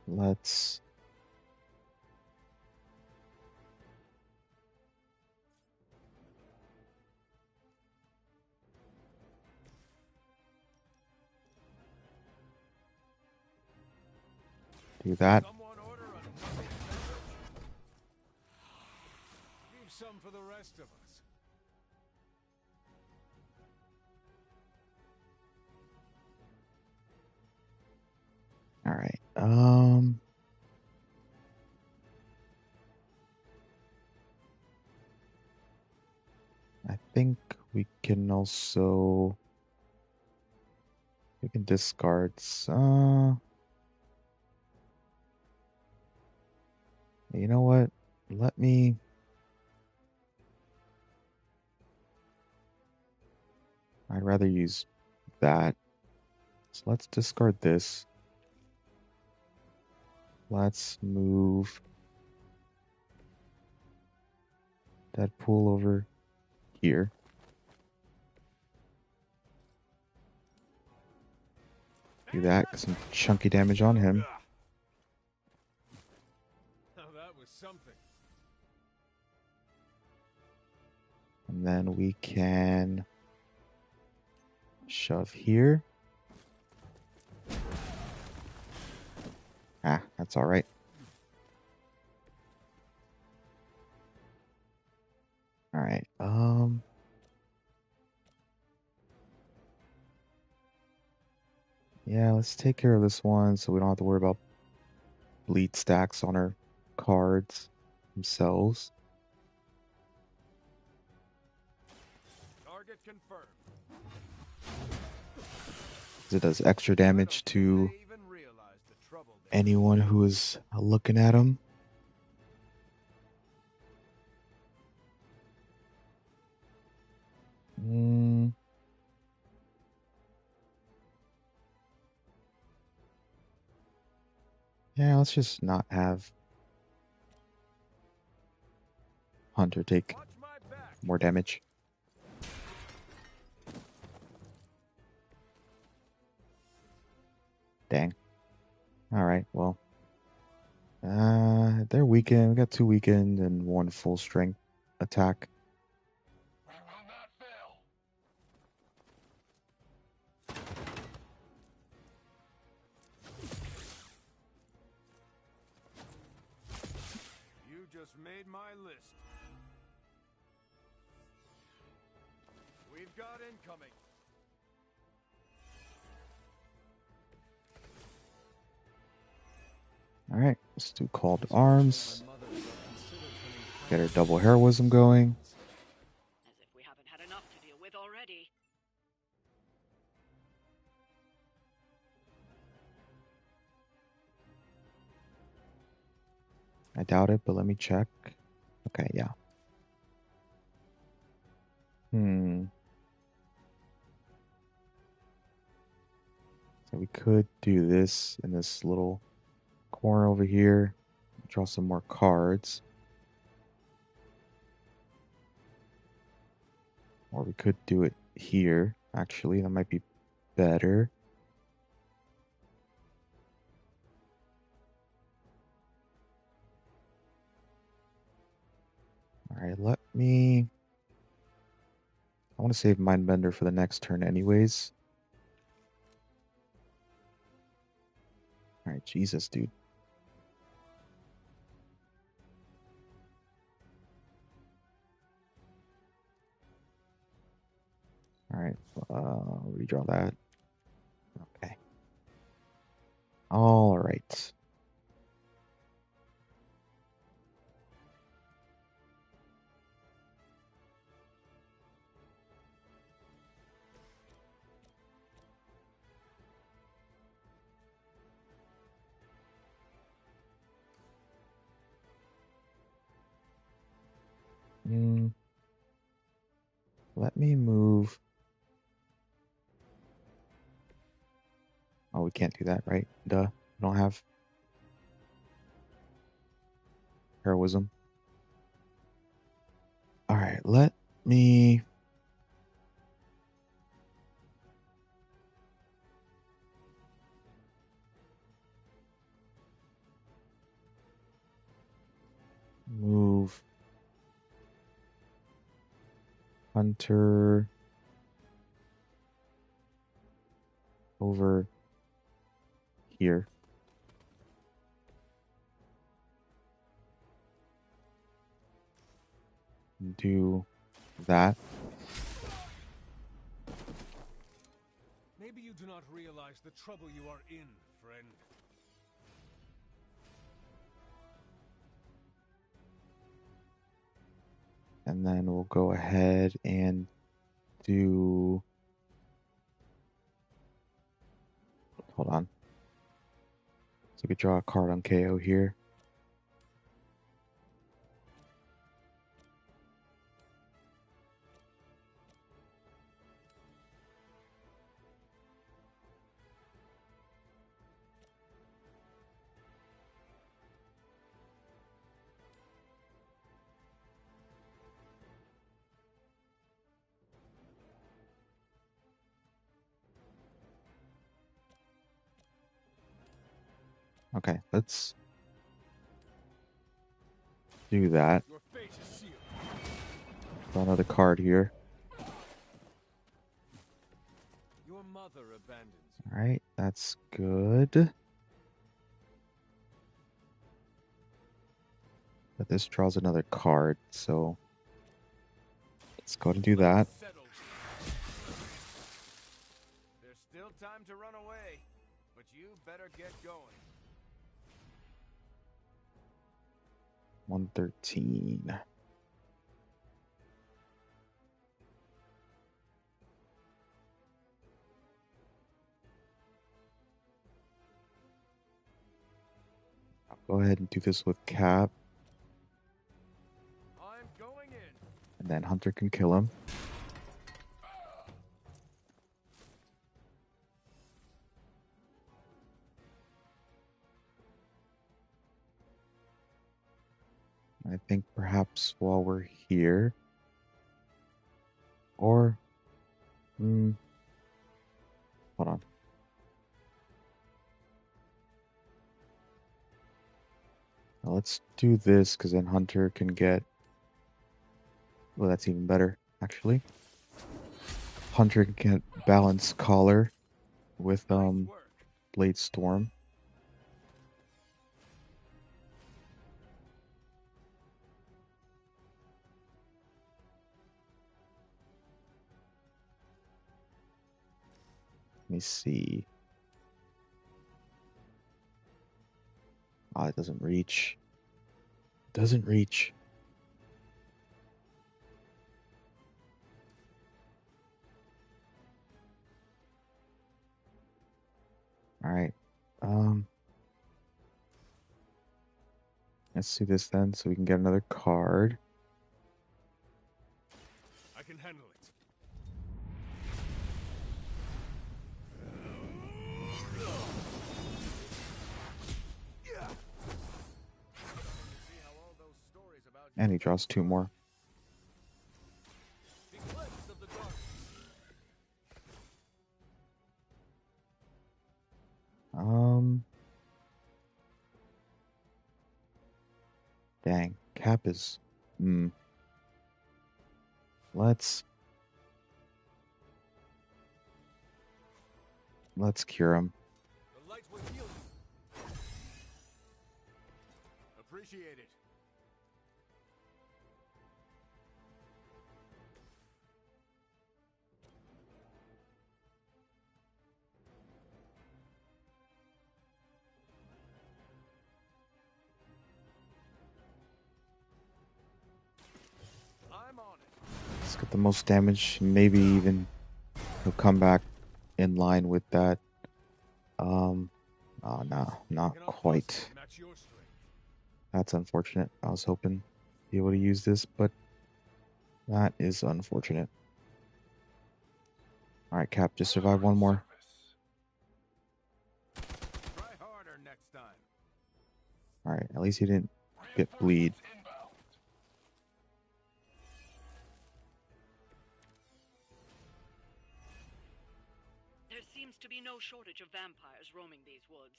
[SPEAKER 1] Let's Do that.
[SPEAKER 3] Someone order another beverage? Leave some for the rest of us.
[SPEAKER 1] All right. I think we can also discard some. You know what? Let me. I'd rather use that. So let's discard this. Let's move Deadpool over here. Do that, get some chunky damage on him.
[SPEAKER 3] Now that was something.
[SPEAKER 1] And then we can shove here. Ah, that's all right. All right. Yeah, let's take care of this one so we don't have to worry about bleed stacks on our cards themselves.
[SPEAKER 3] Target confirmed.
[SPEAKER 1] It does extra damage to anyone who is looking at him. Yeah, let's just not have Hunter take more damage. Dang. Alright, well. They're weakened. We got 2 weakened and 1 full strength attack.
[SPEAKER 3] You just made my list. We've got incoming.
[SPEAKER 1] Alright, let's do Call to Arms. Get our double heroism going.
[SPEAKER 7] As if we haven't had enough to deal with already.
[SPEAKER 1] I doubt it, but let me check. Okay, yeah. So we could do this in this little corner over here. Draw some more cards. Or we could do it here. Actually, that might be better. Alright, let me... I want to save Mindbender for the next turn anyways. Alright, Jesus, dude. Alright, redraw that. Okay. Alright. Let me move. Oh, we can't do that, right? Duh. We don't have heroism. Alright, let me... move Hunter over here. do that.
[SPEAKER 3] Maybe you do not realize the trouble you are in, friend.
[SPEAKER 1] And then we'll go ahead and do... Hold on. So we could draw a card on KO here. Okay, let's do that.
[SPEAKER 3] Your fate is sealed.
[SPEAKER 1] Draw another card here.
[SPEAKER 3] Your mother abandons you.
[SPEAKER 1] Alright, that's good. But this draws another card, so let's go ahead and do that.
[SPEAKER 8] There's still time to run away, but you better get going.
[SPEAKER 1] 113. I'll go ahead and do this with Cap.
[SPEAKER 8] I'm going in.
[SPEAKER 1] And then Hunter can kill him. I think perhaps while we're here, or, hold on. Now let's do this, because then Hunter can get, well, that's even better, actually. Hunter can get Balance Collar with, Blade Storm. Let me see. Ah, it doesn't reach. It doesn't reach. Alright. Let's do this then, so we can get another card.
[SPEAKER 3] I can handle it.
[SPEAKER 1] And he draws two more.
[SPEAKER 3] Eclipse of the dark.
[SPEAKER 1] Dang, Cap is... Let's cure him.
[SPEAKER 3] The light will heal you.
[SPEAKER 8] Appreciate it. I'm on it.
[SPEAKER 1] Let's get the most damage. Maybe even he'll come back in line with that. Oh no, not quite. That's unfortunate. I was hoping to be able to use this, but that is unfortunate. Alright, Cap, just survive one more.
[SPEAKER 8] Try harder next time.
[SPEAKER 1] Alright, at least he didn't get bleed.
[SPEAKER 7] There seems to be no shortage of vampires roaming these woods.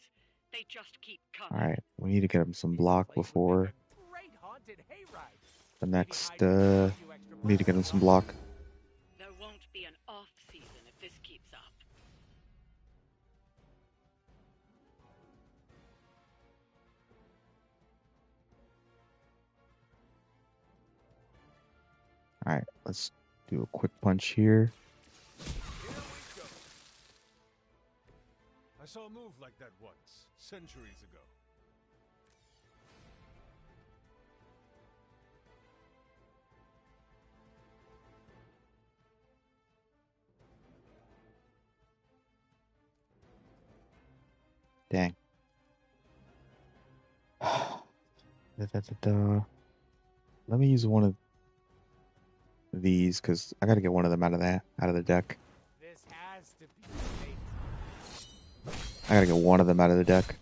[SPEAKER 7] They just keep coming.
[SPEAKER 1] Alright, we need to get him some block before the next, we need to get him some block.
[SPEAKER 7] There won't be an off season if this keeps up.
[SPEAKER 1] Alright, let's do a quick punch here.
[SPEAKER 3] I saw a move like that once, centuries ago.
[SPEAKER 1] Dang. Let me use one of these because I gotta get one of them out of the deck.
[SPEAKER 4] This has to be fate.
[SPEAKER 1] I gotta get one of them out of the deck.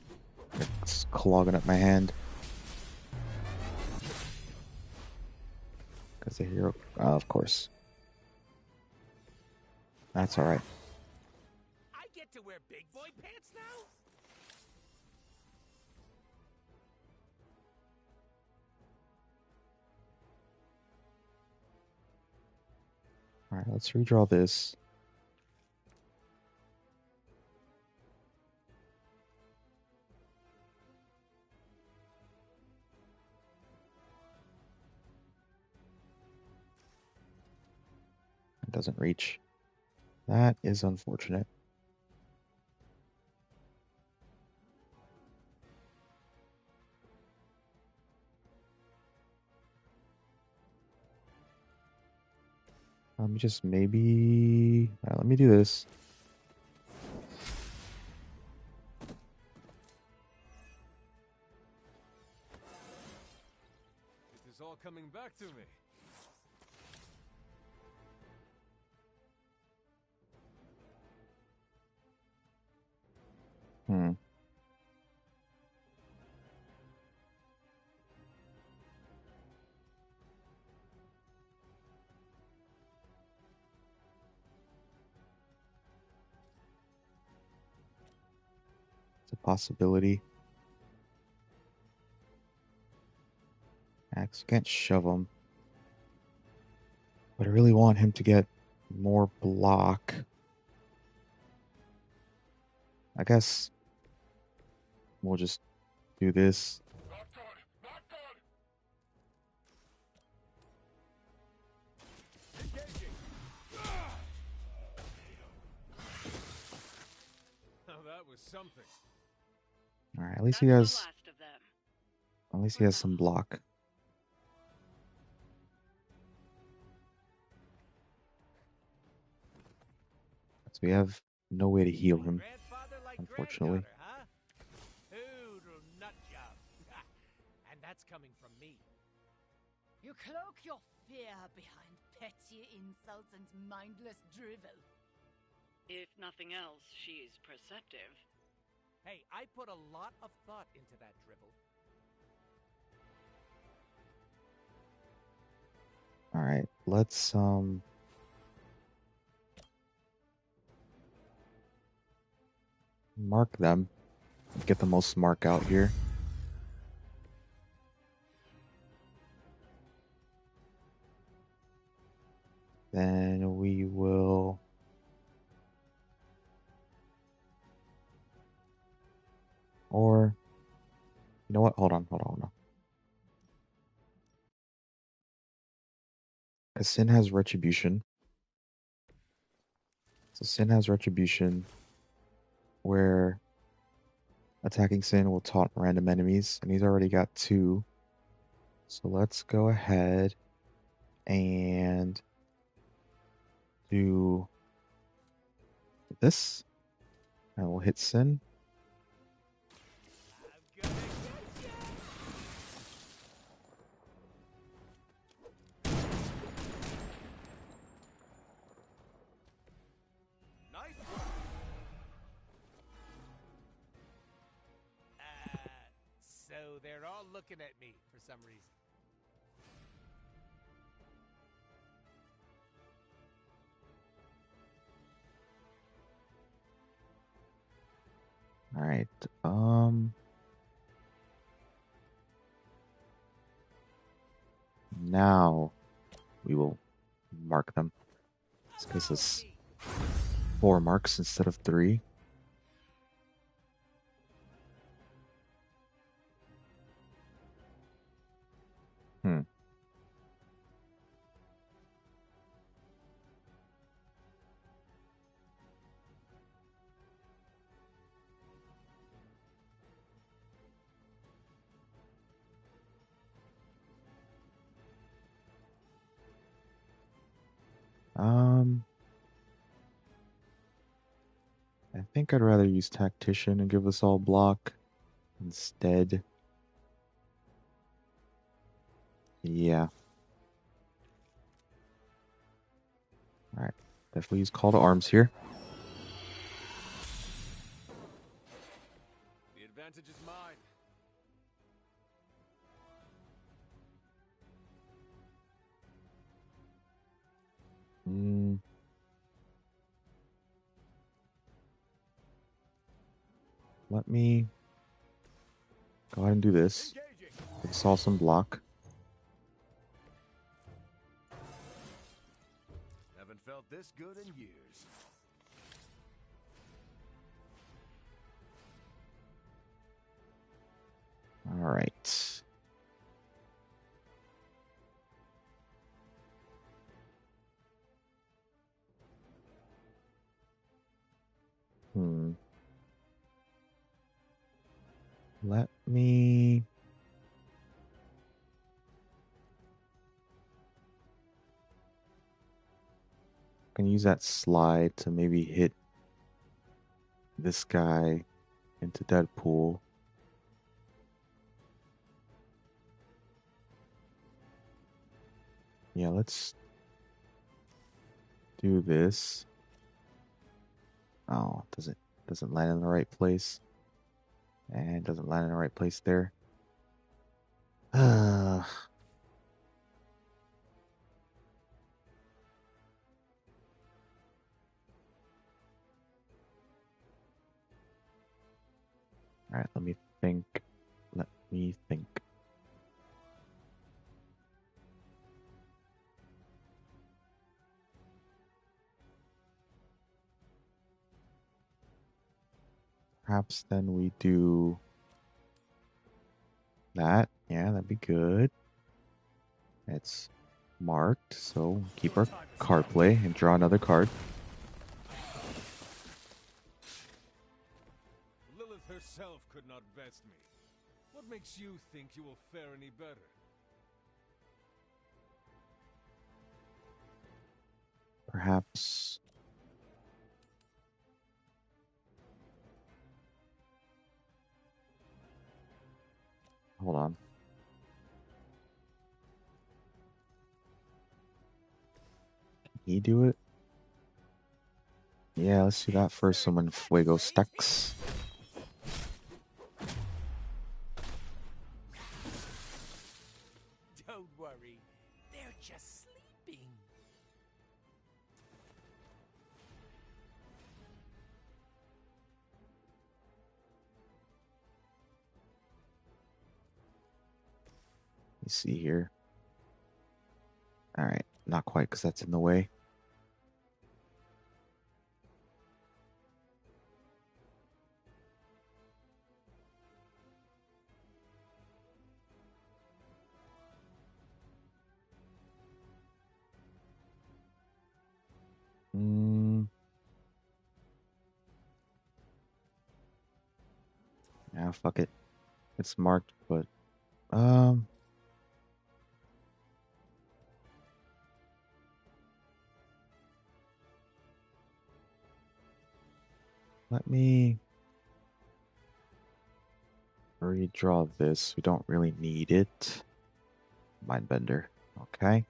[SPEAKER 1] It's clogging up my hand. Because the hero, of course. That's alright.
[SPEAKER 4] I get to wear big boy pants now?
[SPEAKER 1] Alright, let's redraw this. It doesn't reach. That is unfortunate. Let me just maybe... Alright, let me do this.
[SPEAKER 3] It is all coming back to me.
[SPEAKER 1] Hmm. It's a possibility. Axe can't shove him. But I really want him to get more block. I guess we'll just do this.
[SPEAKER 3] Now that was something.
[SPEAKER 1] Alright, at least he has... At least he has some block. So we have no way to heal him, unfortunately.
[SPEAKER 4] Toodle nut job. And that's coming from me.
[SPEAKER 6] You cloak your fear behind petty insults and mindless drivel.
[SPEAKER 7] If nothing else, she's perceptive.
[SPEAKER 4] Hey, I put a lot of thought into that dribble.
[SPEAKER 1] Alright, let's mark them. Get the most mark out here. Then we will... Or... You know what? Hold on. Because Sin has Retribution. So Sin has Retribution where attacking Sin will taunt random enemies, and he's already got 2. So let's go ahead and do this. And we'll hit Sin.
[SPEAKER 4] So they're all looking at me for some reason.
[SPEAKER 1] Alright, now we will mark them. This gives us 4 marks instead of 3. think I'd rather use Tactician and give us all block instead. Yeah. Alright. Definitely use Call to Arms here.
[SPEAKER 3] The advantage is mine.
[SPEAKER 1] Let me go ahead and do this. Give us all some block.
[SPEAKER 8] Haven't felt this good in years.
[SPEAKER 1] Alright. Let me... I can use that slide to maybe hit this guy into Deadpool. Yeah, let's do this. Oh, doesn't land in the right place. And doesn't land in the right place there. Alright, let me think. Let me think. Perhaps then we do that. Yeah, that'd be good. It's marked, so keep our card play and draw another card.
[SPEAKER 3] Lilith herself could not best me. What makes you think you will fare any better?
[SPEAKER 1] Perhaps... Hold on. Can he do it? Yeah, let's do that first. Someone Fuego stacks.
[SPEAKER 4] Don't worry, they're just sleeping.
[SPEAKER 1] Let me see here. Alright, not quite because that's in the way. Yeah, fuck it. It's marked, but let me redraw this. We don't really need it. Mindbender. Okay.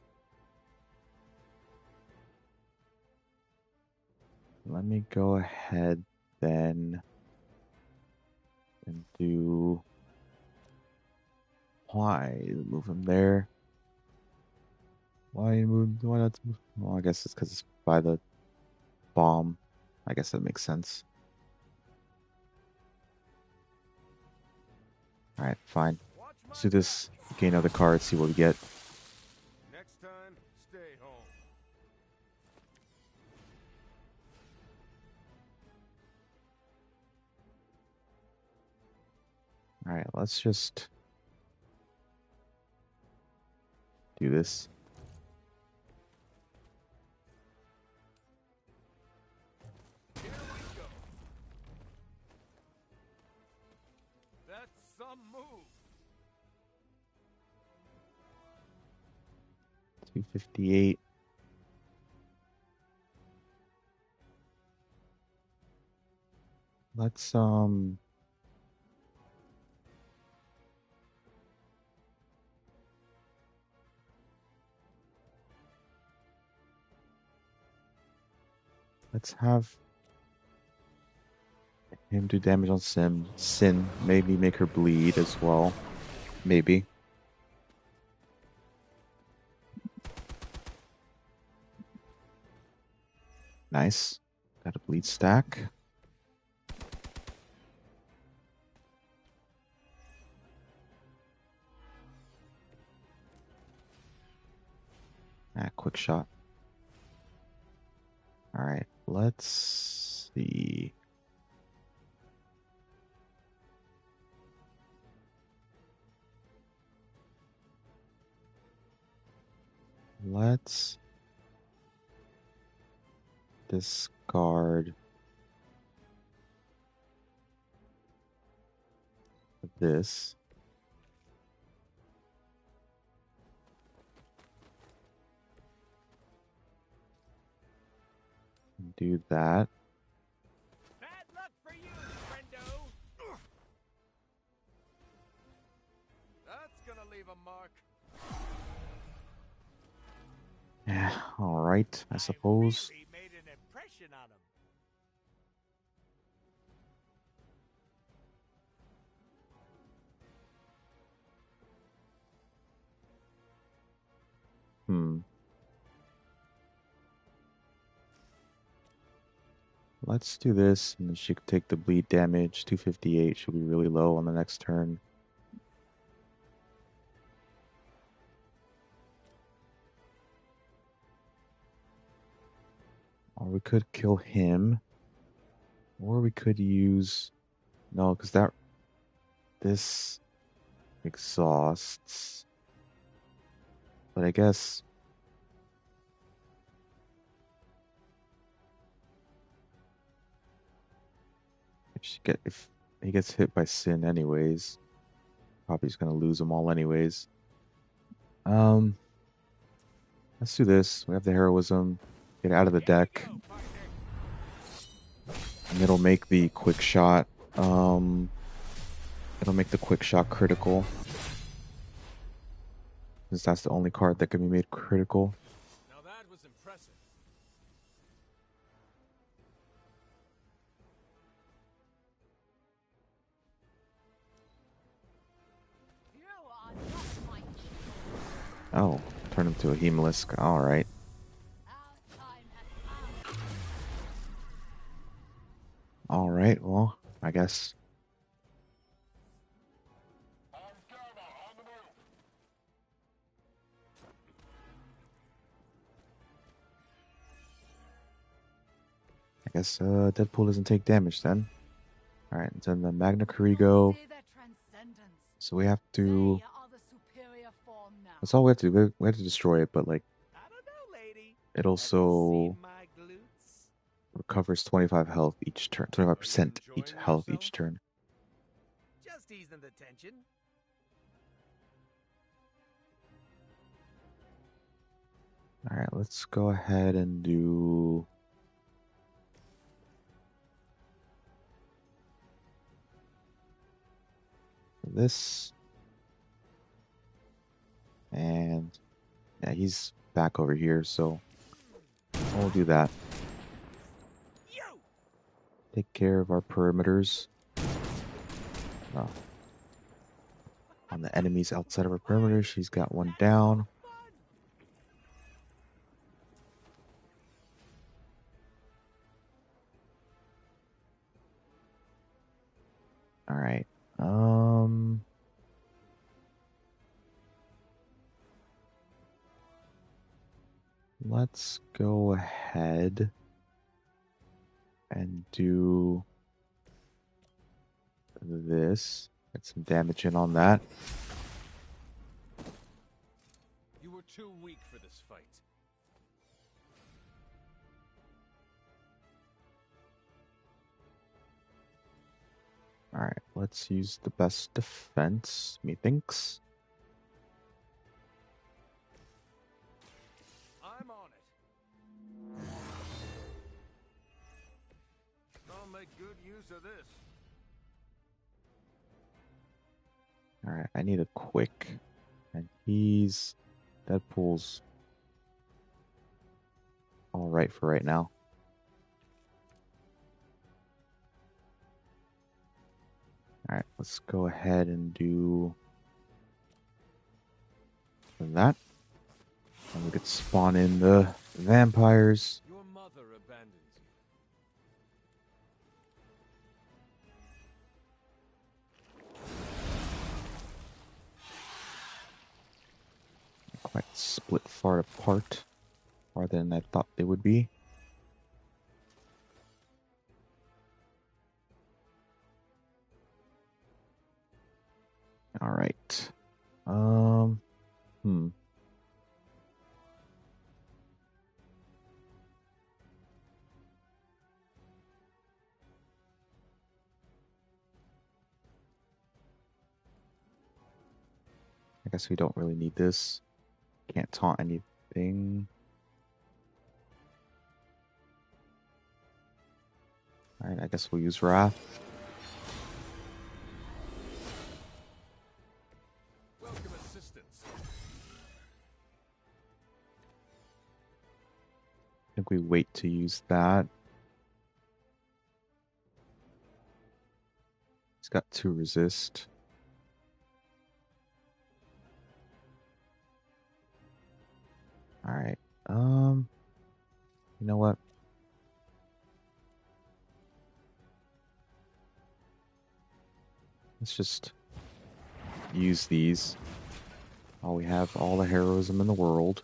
[SPEAKER 1] Let me go ahead then and do... Why move him there? Why not move? Well, I guess it's because it's by the bomb. I guess that makes sense. Alright, fine. Let's do this. Gain another card, see what we get.
[SPEAKER 3] Next time, stay home.
[SPEAKER 1] Alright, let's just do this.
[SPEAKER 3] Here we go. That's some move.
[SPEAKER 1] 258. Let's have him do damage on Sin. Maybe make her bleed as well. Maybe. Nice. Got a bleed stack. Quick shot. Alright, let's see. Let's discard this. Do that.
[SPEAKER 4] Bad luck for you, friendo.
[SPEAKER 10] That's gonna leave a mark.
[SPEAKER 1] Yeah, alright, I suppose.
[SPEAKER 4] Really made an impression on him.
[SPEAKER 1] Let's do this, and then she could take the bleed damage. 258 should be really low on the next turn. Or we could kill him. Or we could use... No, because this exhausts. But I guess... if he gets hit by Sin anyways, probably he's going to lose them all anyways. Let's do this. We have the heroism. Get out of the deck. And it'll make the quick shot. It'll make the quick shot critical. Since that's the only card that can be made critical.
[SPEAKER 3] Now that was impressive.
[SPEAKER 1] Oh, turn him to a Hemelisk. Alright. Alright, well, I guess. Deadpool doesn't take damage then. Alright, then the Magna Corrigo. So we have to... That's all we have to do. We have to destroy it, but like... It also... recovers 25 health each turn. 25% each health each turn.
[SPEAKER 4] Just easing the tension.
[SPEAKER 1] Alright, let's go ahead and do... this. And... yeah, he's back over here, so... we'll do that. Take care of our perimeters. On the enemies outside of our perimeter, she's got one down. Alright. Let's go ahead and do this. Get some damage in on that.
[SPEAKER 3] You were too weak for this fight.
[SPEAKER 1] Alright, let's use the best defense, methinks.
[SPEAKER 10] I'm on it. I'll make good use
[SPEAKER 8] to this?
[SPEAKER 1] Alright, I need a quick. And Deadpool's alright for right now. Alright, let's go ahead and do that. And we could spawn in the vampires.
[SPEAKER 3] Your mother abandons you.
[SPEAKER 1] Quite split far apart, farther than I thought they would be. All right. I guess we don't really need this. Can't taunt anything. Alright, I guess we'll use Wrath.
[SPEAKER 3] Welcome assistance.
[SPEAKER 1] I think we wait to use that. He's got 2 resist. Alright. You know what? Let's just use these. We have all the heroism in the world.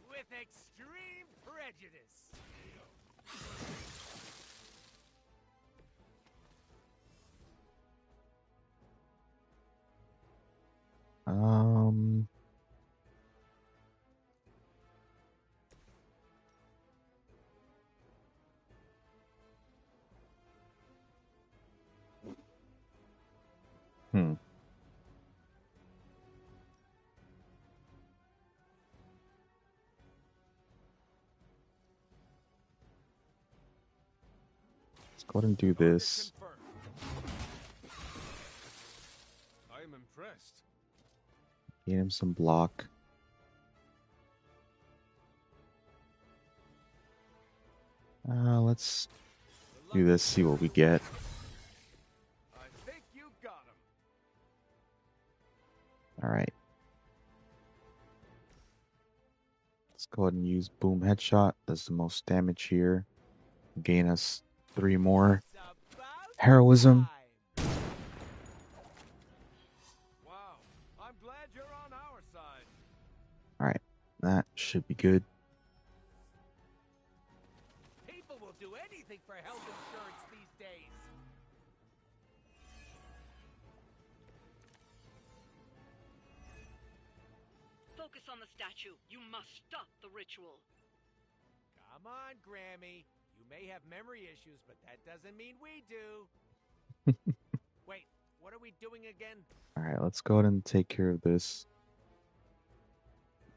[SPEAKER 4] With extreme prejudice.
[SPEAKER 1] Um, Let's go ahead and do this.
[SPEAKER 3] I am impressed.
[SPEAKER 1] Gain him some block. Let's do this, see what we get.
[SPEAKER 8] I think you got him.
[SPEAKER 1] Alright. Let's go ahead and use Boom Headshot. Does the most damage here. Gain us 3 more heroism.
[SPEAKER 8] Wow, I'm glad you're on our side.
[SPEAKER 1] Alright, that should be good.
[SPEAKER 4] People will do anything for health insurance these days.
[SPEAKER 7] Focus on the statue. You must stop the ritual.
[SPEAKER 4] Come on, Grammy. You may have memory issues, but that doesn't mean we do. Wait, what are we doing again?
[SPEAKER 1] Alright, let's go ahead and take care of this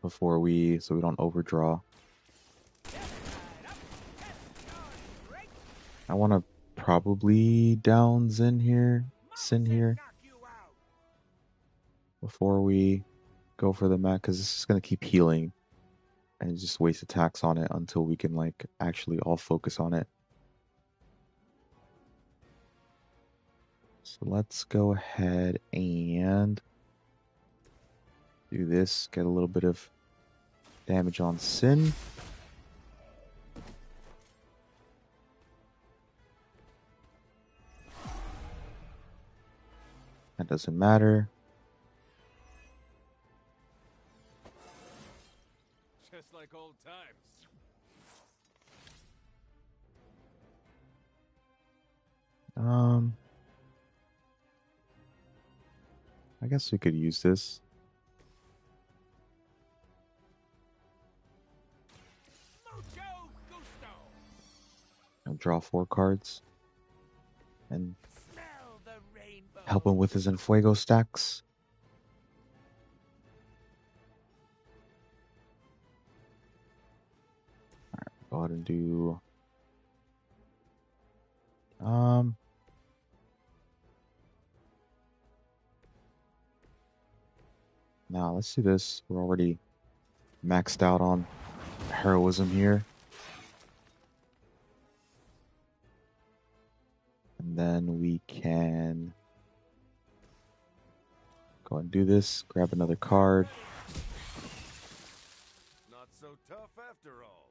[SPEAKER 1] before so we don't overdraw. I want to probably down Sin here before we go for the mech, because this is going to keep healing and just waste attacks on it until we can like actually all focus on it. So let's go ahead and do this, get a little bit of damage on Sin. That doesn't matter.
[SPEAKER 3] Just like old times.
[SPEAKER 1] I guess we could use this. I'll draw 4 cards and help him with his Enfuego stacks. ahead and do now let's do this. We're already maxed out on heroism here. And then we can go and do this, grab another card.
[SPEAKER 8] Not so tough after all.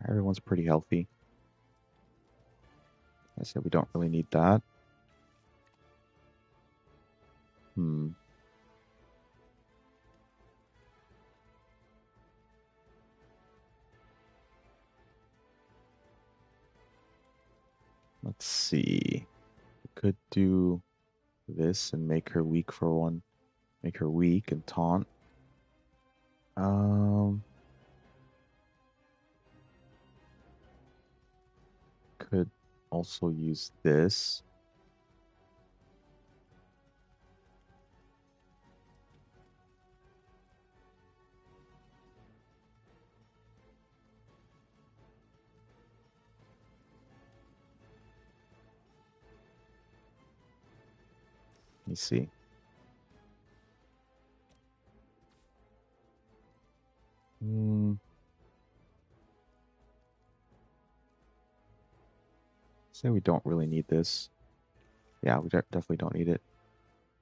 [SPEAKER 1] Everyone's pretty healthy. I said we don't really need that. Let's see. We could do this and make her weak for one. Make her weak and taunt. Could also use this. Let me see. Say we don't really need this. Yeah, we definitely don't need it.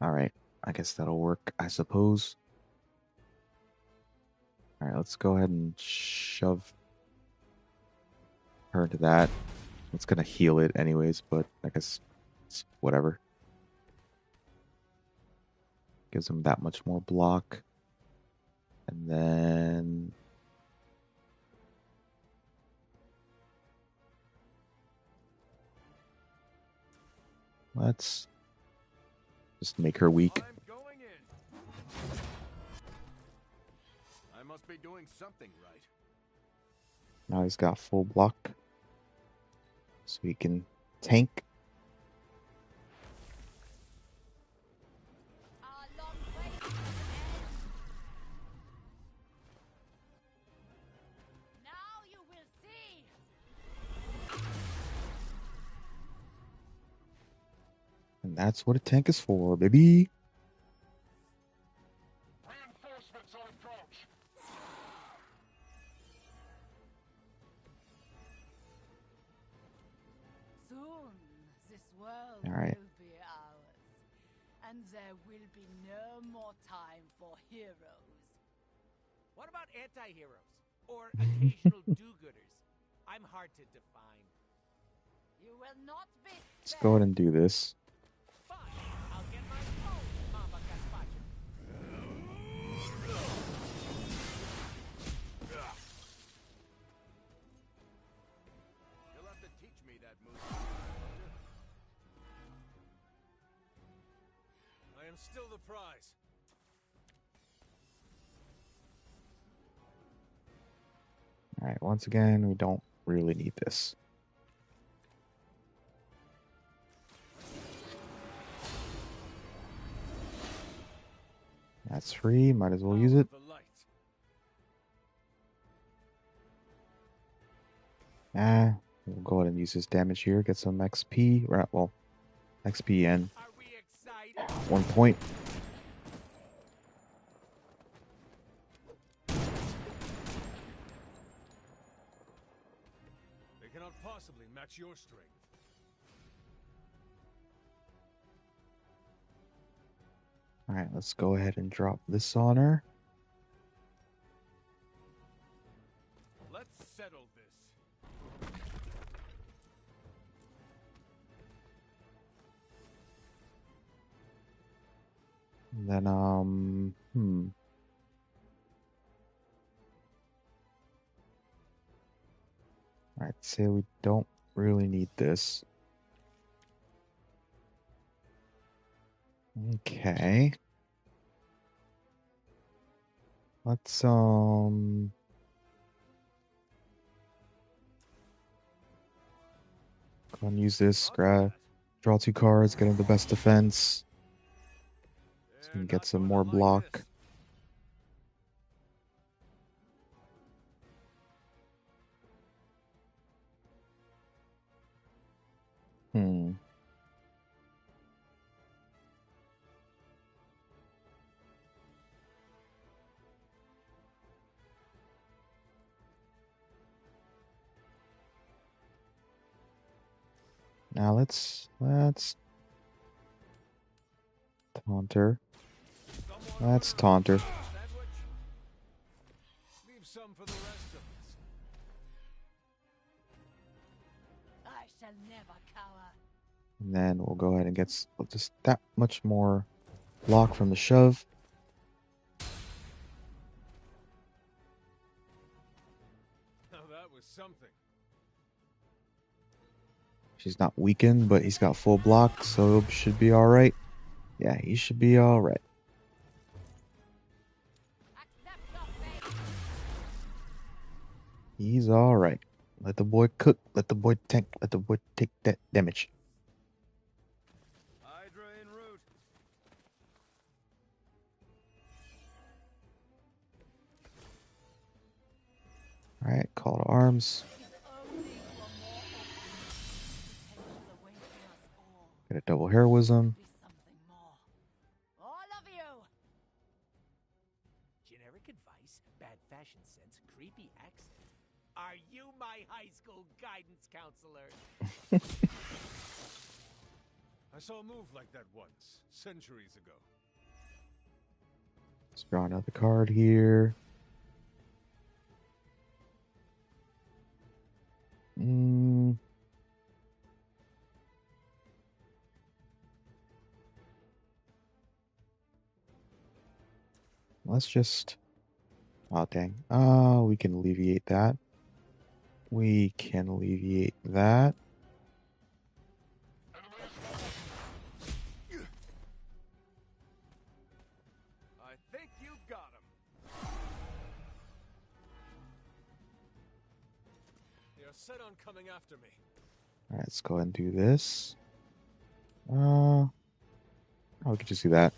[SPEAKER 1] All right, I guess that'll work, I suppose. All right, let's go ahead and shove her into that. It's gonna heal it anyways, but I guess it's whatever. Gives him that much more block. And then let's just make her weak.
[SPEAKER 8] I'm going in. I must be doing something right.
[SPEAKER 1] Now he's got full block. So he can tank.
[SPEAKER 6] Now you will see.
[SPEAKER 1] And that's what a tank is for, baby.
[SPEAKER 3] Reinforcements on approach.
[SPEAKER 6] Soon, this world
[SPEAKER 1] All right.
[SPEAKER 6] will be ours, and there will be no more time for heroes.
[SPEAKER 4] What about anti-heroes? Or occasional do-gooders? I'm hard to define.
[SPEAKER 6] You will not be
[SPEAKER 1] Let's go ahead and do this.
[SPEAKER 4] Fine, I'll get my own Mama Gazpacho.
[SPEAKER 8] You'll have to teach me that move.
[SPEAKER 3] I am still the prize.
[SPEAKER 1] All right, once again, we don't really need this. That's free, might as well use it. We'll go ahead and use this damage here, get some XP, right, well, XP and 1 point.
[SPEAKER 3] They cannot possibly match your strength.
[SPEAKER 1] All right, let's go ahead and drop this on her.
[SPEAKER 3] Let's settle this.
[SPEAKER 1] And then, All right, say we don't really need this. Okay. Let's, go and use this, draw 2 cards, get him the best defense. So we can get some more block. Now let's taunt her. Let's taunt her.
[SPEAKER 3] Leave some for the rest of us.
[SPEAKER 6] I shall never cower.
[SPEAKER 1] And then we'll go ahead and get just that much more block from the shove.
[SPEAKER 3] Now that was something.
[SPEAKER 1] She's not weakened, but he's got full block, so it should be alright. Yeah, he should be alright. He's alright. Let the boy cook. Let the boy tank. Let the boy take that damage.
[SPEAKER 8] Hydra en route.
[SPEAKER 1] Alright, call to arms. Get a double heroism.
[SPEAKER 6] All of you.
[SPEAKER 4] Generic advice, bad fashion sense, creepy accent. Are you my high school guidance counselor?
[SPEAKER 3] I saw a move like that once, centuries ago.
[SPEAKER 1] Let's draw another card here. Let's just... Oh, dang. We can alleviate that. We can alleviate that.
[SPEAKER 8] I think you got him.
[SPEAKER 3] They are set on coming after me.
[SPEAKER 1] Alright, let's go ahead and do this. Oh, we could just do that.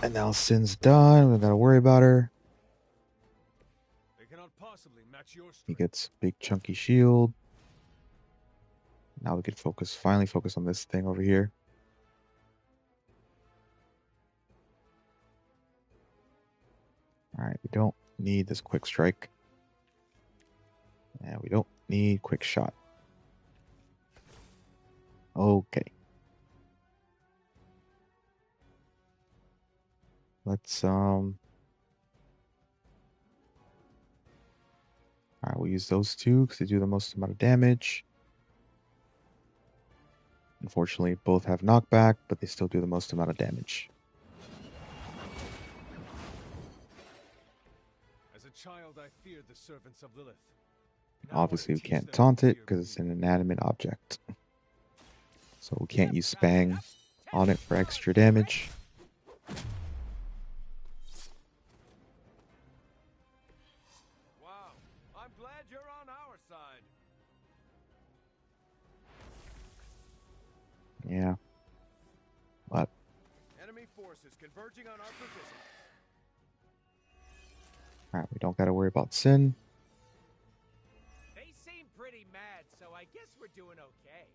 [SPEAKER 1] And now Sin's done. We don't gotta worry about her.
[SPEAKER 3] They cannot possibly match your strength.
[SPEAKER 1] He gets big chunky shield. Now we can finally focus on this thing over here. Alright, we don't need this quick strike. And we don't need quick shot. Okay. Let's Alright, we'll use those two because they do the most amount of damage. Unfortunately, both have knockback, but they still do the most amount of damage.
[SPEAKER 3] As a child, I feared the servants of Lilith.
[SPEAKER 1] Obviously, we can't taunt it because it's an inanimate object. So we can't use Spang on it for extra damage.
[SPEAKER 8] Wow, I'm glad you're on our side.
[SPEAKER 1] Yeah. But
[SPEAKER 8] Enemy forces converging on our position.
[SPEAKER 1] alright, we don't gotta worry about Sin.
[SPEAKER 4] They seem pretty mad, so I guess we're doing okay.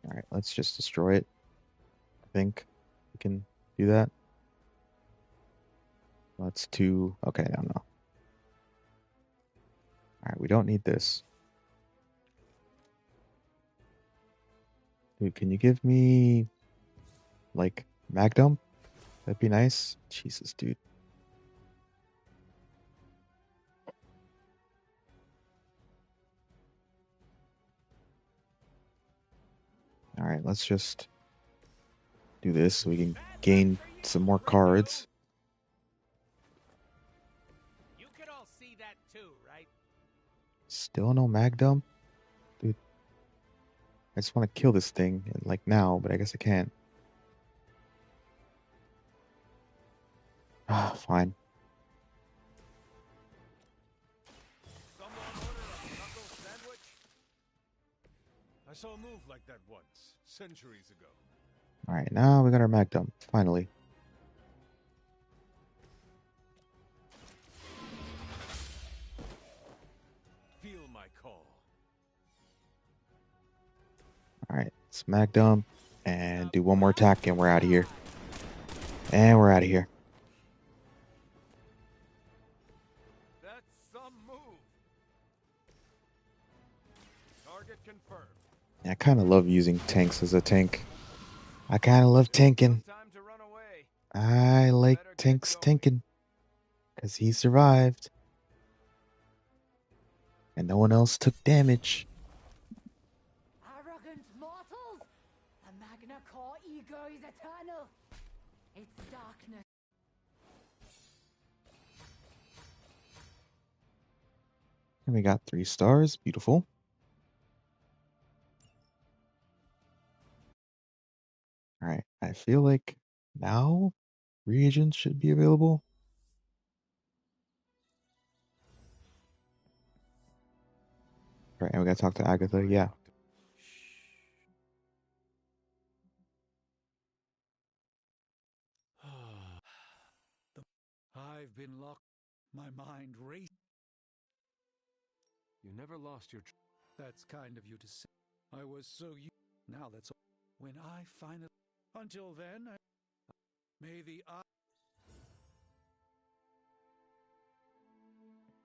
[SPEAKER 1] Alright, let's just destroy it. I think we can do that. Let's do... Okay, I don't know. Alright, we don't need this. Dude, can you give me... like, Magdum? That'd be nice. Jesus, dude. Alright, let's just do this so we can gain some more cards.
[SPEAKER 4] You can all see that too, right?
[SPEAKER 1] Still no Magdum? Dude. I just want to kill this thing, like now, but I guess I can't. Ah, fine.
[SPEAKER 3] I saw a move like that once, centuries ago.
[SPEAKER 1] All right, now we got our mag dump, finally.
[SPEAKER 3] Feel my call.
[SPEAKER 1] All right, let's mag dump and do one more attack, and we're out of here. And we're out of here.
[SPEAKER 3] That's some move. Target confirmed.
[SPEAKER 1] I kind of love using tanks as a tank. I kind of love tanking. I like tanks tanking because he survived and no one else took damage.
[SPEAKER 6] Arrogant mortals! The Magna Core ego is eternal. Its darkness.
[SPEAKER 1] And we got 3 stars. Beautiful. All right, I feel like now reagents should be available. All right, and we gotta talk to Agatha. Yeah.
[SPEAKER 12] I've been locked. My mind raced.
[SPEAKER 13] You never lost your...
[SPEAKER 12] That's kind of you to say. I was so now that's all. When I finally... Until then, may the...
[SPEAKER 1] All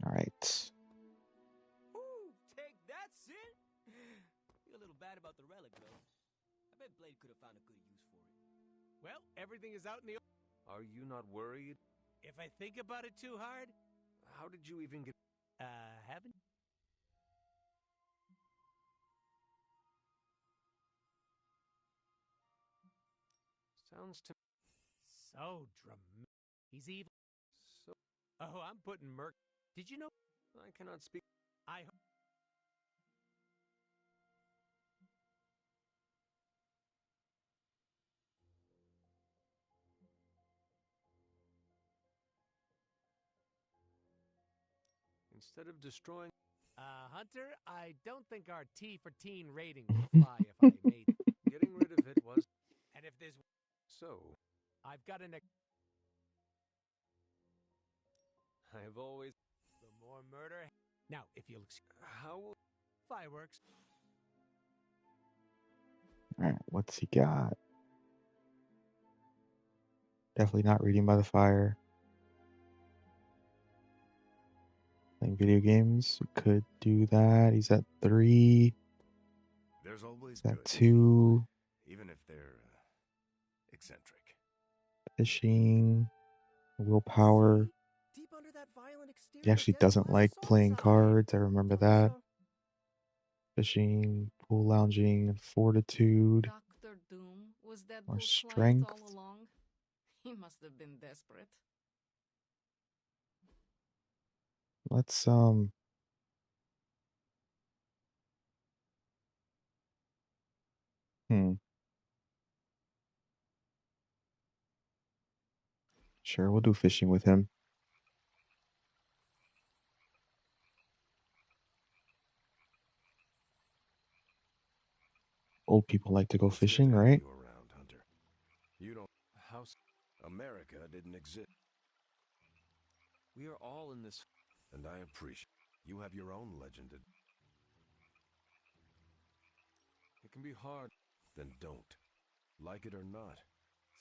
[SPEAKER 1] right.
[SPEAKER 10] Ooh, take that, Sin! Feel a little bad about the relic, though. I bet Blade could have found a good use for it.
[SPEAKER 4] Well, everything is out in the...
[SPEAKER 13] Are you not worried?
[SPEAKER 4] If I think about it too hard...
[SPEAKER 13] How did you even get...
[SPEAKER 4] haven't...
[SPEAKER 13] Sounds to...
[SPEAKER 4] So dramatic. He's evil.
[SPEAKER 13] So...
[SPEAKER 4] Oh, I'm putting Merc... Did you know...
[SPEAKER 13] I cannot speak...
[SPEAKER 4] I...
[SPEAKER 13] Instead of destroying...
[SPEAKER 4] Hunter, I don't think our T for teen rating would fly if I made...
[SPEAKER 13] Getting rid of it was...
[SPEAKER 4] And if there's...
[SPEAKER 13] So...
[SPEAKER 4] I've got an...
[SPEAKER 13] I have always...
[SPEAKER 4] The more murder... Now, if you'll excuse...
[SPEAKER 13] How...
[SPEAKER 4] Fireworks.
[SPEAKER 1] All right, what's he got? Definitely not reading by the fire. Playing video games. We could do that. He's at 3.
[SPEAKER 8] There's always
[SPEAKER 1] He's at
[SPEAKER 8] good,
[SPEAKER 1] 2.
[SPEAKER 8] even if they're eccentric.
[SPEAKER 1] Fishing. Willpower.
[SPEAKER 10] Deep under that violent exterior,
[SPEAKER 1] He actually doesn't like playing cards. I remember that. Fishing, pool lounging, fortitude,
[SPEAKER 11] Dr. Doom was
[SPEAKER 1] or
[SPEAKER 11] Deadpool's client
[SPEAKER 1] strength.
[SPEAKER 11] all along. He must have been desperate.
[SPEAKER 1] Let's Sure, we'll do fishing with him. Old people like to go fishing, right?
[SPEAKER 8] You around, Hunter. You don't...
[SPEAKER 13] House...
[SPEAKER 8] America didn't exist.
[SPEAKER 13] We are all in this...
[SPEAKER 8] And I appreciate... You have your own legend.
[SPEAKER 13] It can be hard.
[SPEAKER 8] Then don't. Like it or not.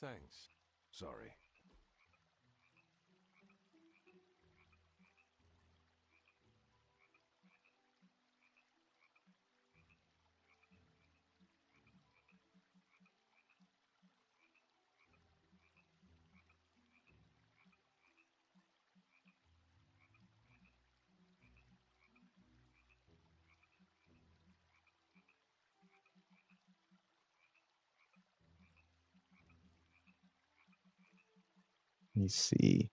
[SPEAKER 13] Thanks.
[SPEAKER 8] Sorry.
[SPEAKER 1] Let me see.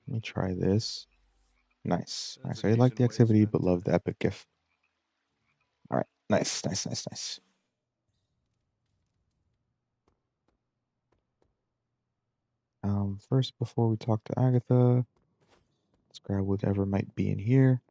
[SPEAKER 1] Let me try this. Nice. All right, so I like the activity, but love the epic gift. All right, nice, nice, nice, nice. First, before we talk to Agatha, let's grab whatever might be in here.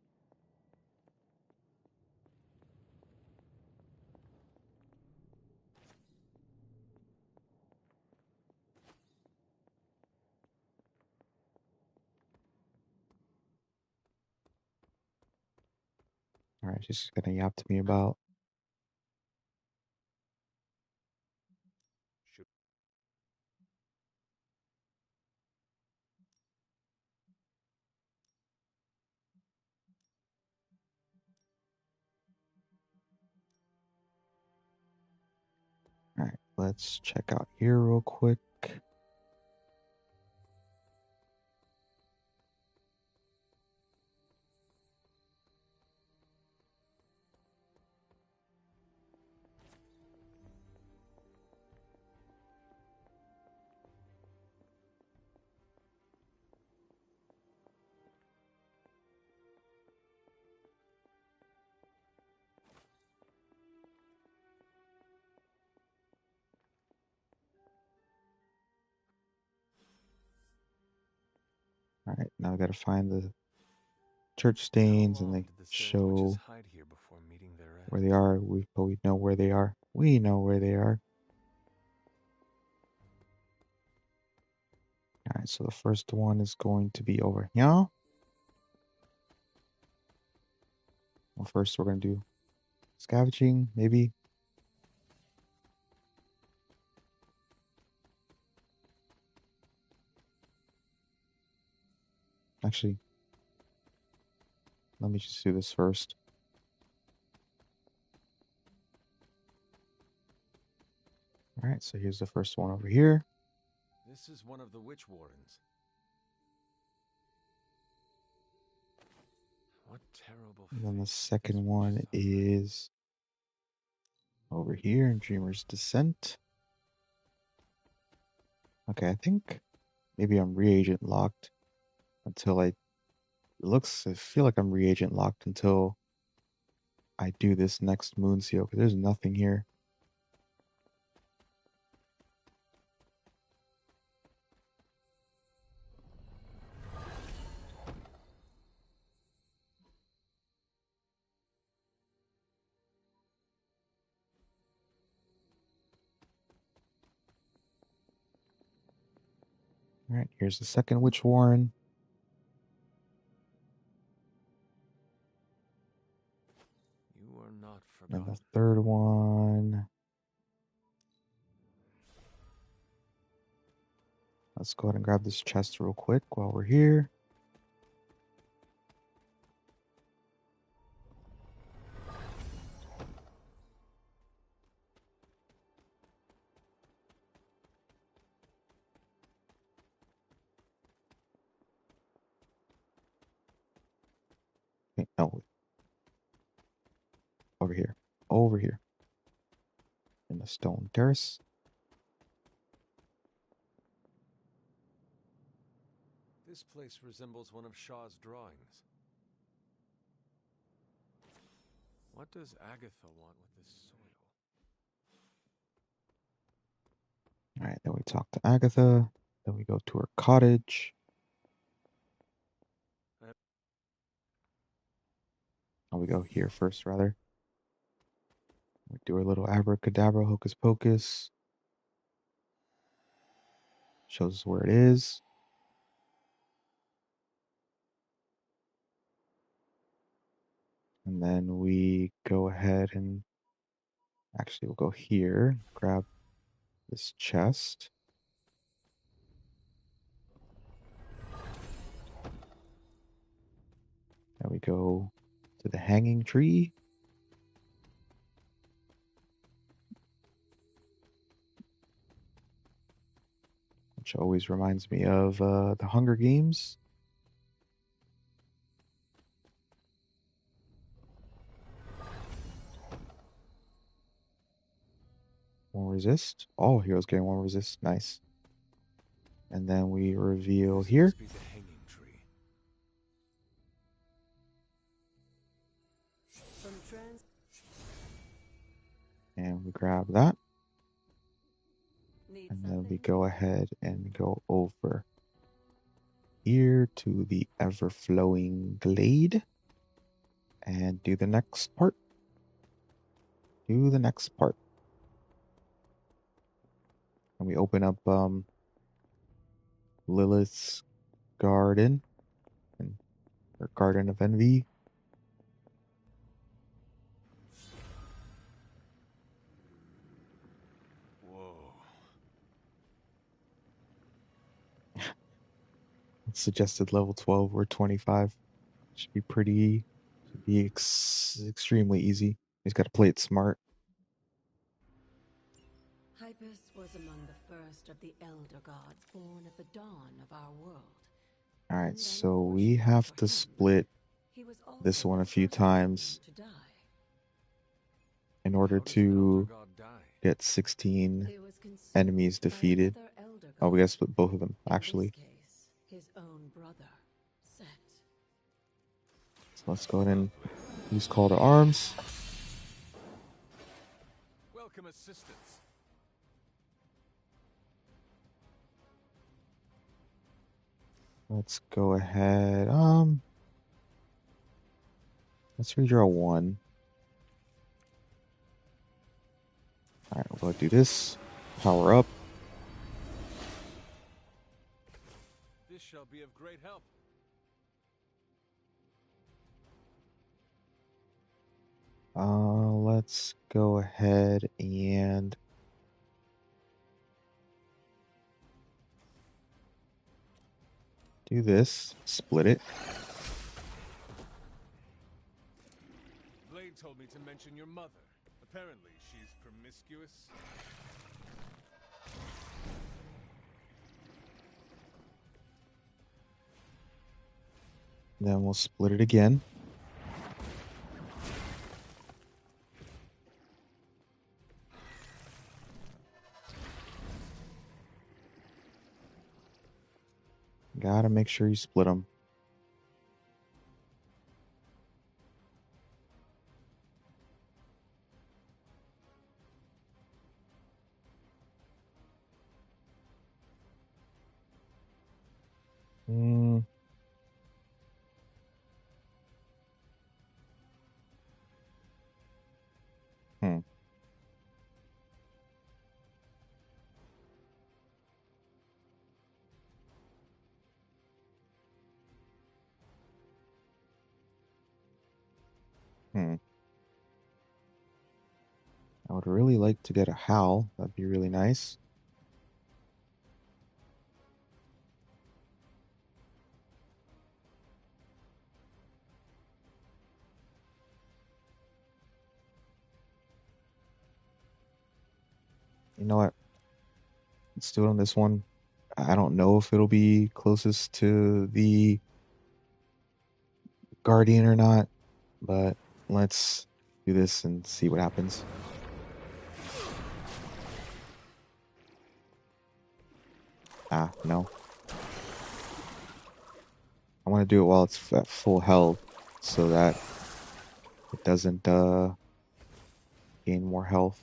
[SPEAKER 1] All right, she's just gonna yap to me about. All right, let's check out here real quick. All right, now we gotta find the church stains and they show
[SPEAKER 13] Hide here before meeting their end?
[SPEAKER 1] where they are. But we know where they are. We know where they are. All right, so the first one is going to be over here. Well, first we're gonna do scavenging, maybe. Actually, let me just do this first. All right, so here's the first one over here.
[SPEAKER 13] This is one of the witch wardens. What terrible.
[SPEAKER 1] And then the second one is over here in Dreamer's Descent. Okay, I think maybe I'm reagent locked until I feel like I'm reagent locked until I do this next moon seal, because there's nothing here. All right, here's the second witch warren.
[SPEAKER 13] You are not forgotten.
[SPEAKER 1] And the third one. Let's go ahead and grab this chest real quick while we're here. Okay, no, over here. Over here. In the stone terrace.
[SPEAKER 13] This place resembles one of Shaw's drawings. What does Agatha want with this soil?
[SPEAKER 1] All right, then we talk to Agatha. Then we go to her cottage. Oh, we go here first, rather. We do our little abracadabra, hocus pocus. Shows us where it is. And then we go ahead and actually we'll go here, grab this chest. Then we go to the hanging tree. Which always reminds me of the Hunger Games. One resist. All heroes getting one resist. Nice. And then we reveal here. And we grab that.
[SPEAKER 11] Need
[SPEAKER 1] And then we
[SPEAKER 11] something?
[SPEAKER 1] go ahead and go over here to the ever-flowing glade and do the next part. Do the next part. And we open up Lilith's garden, and her garden of envy.
[SPEAKER 3] Whoa.
[SPEAKER 1] Suggested level 12 or 25. Should be extremely easy. You just got to play it smart.
[SPEAKER 14] Hypus was among the first of the Elder Gods born at the dawn of our world.
[SPEAKER 1] Alright, so we have to split this one a few times in order to get 16 enemies defeated. Oh, we gotta split both of them, actually.
[SPEAKER 14] His own brother, Set.
[SPEAKER 1] So let's go ahead and use Call to Arms.
[SPEAKER 3] Welcome assistance.
[SPEAKER 1] Let's go ahead. Let's redraw one. Alright, we'll do this. Power up.
[SPEAKER 3] This shall be of great help.
[SPEAKER 1] Let's go ahead and do this. Split it.
[SPEAKER 3] Blade told me to mention your mother. Apparently, she's promiscuous.
[SPEAKER 1] Then we'll split it again. Gotta make sure you split them. Hmm. Hmm. I would really like to get a howl. That'd be really nice. You know what? Let's do it on this one. I don't know if it'll be closest to the Guardian or not, but let's do this and see what happens. Ah, no. I want to do it while it's at full health so that it doesn't gain more health.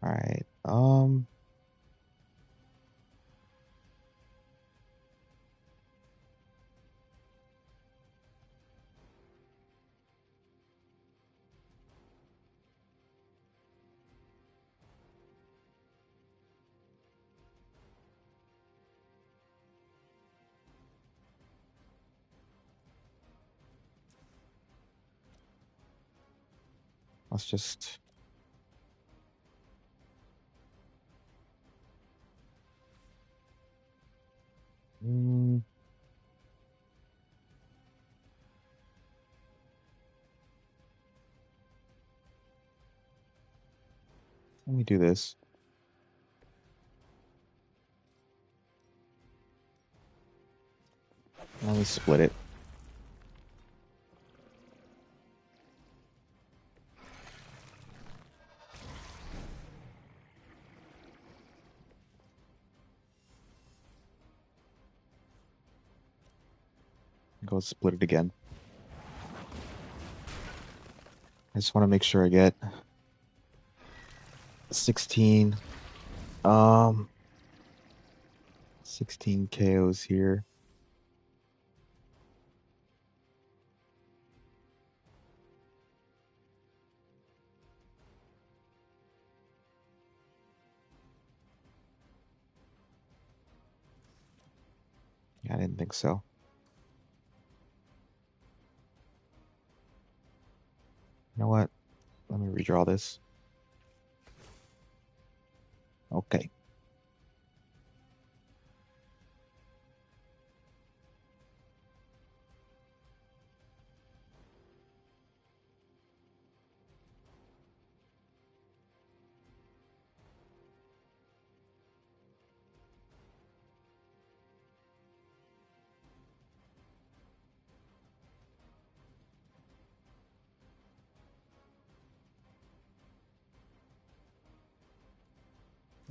[SPEAKER 1] Alright, let's just... let me do this. Let me split it. Go split it again. I just want to make sure I get 16. 16 KOs here. Yeah, I didn't think so. You know what? Let me redraw this. Okay.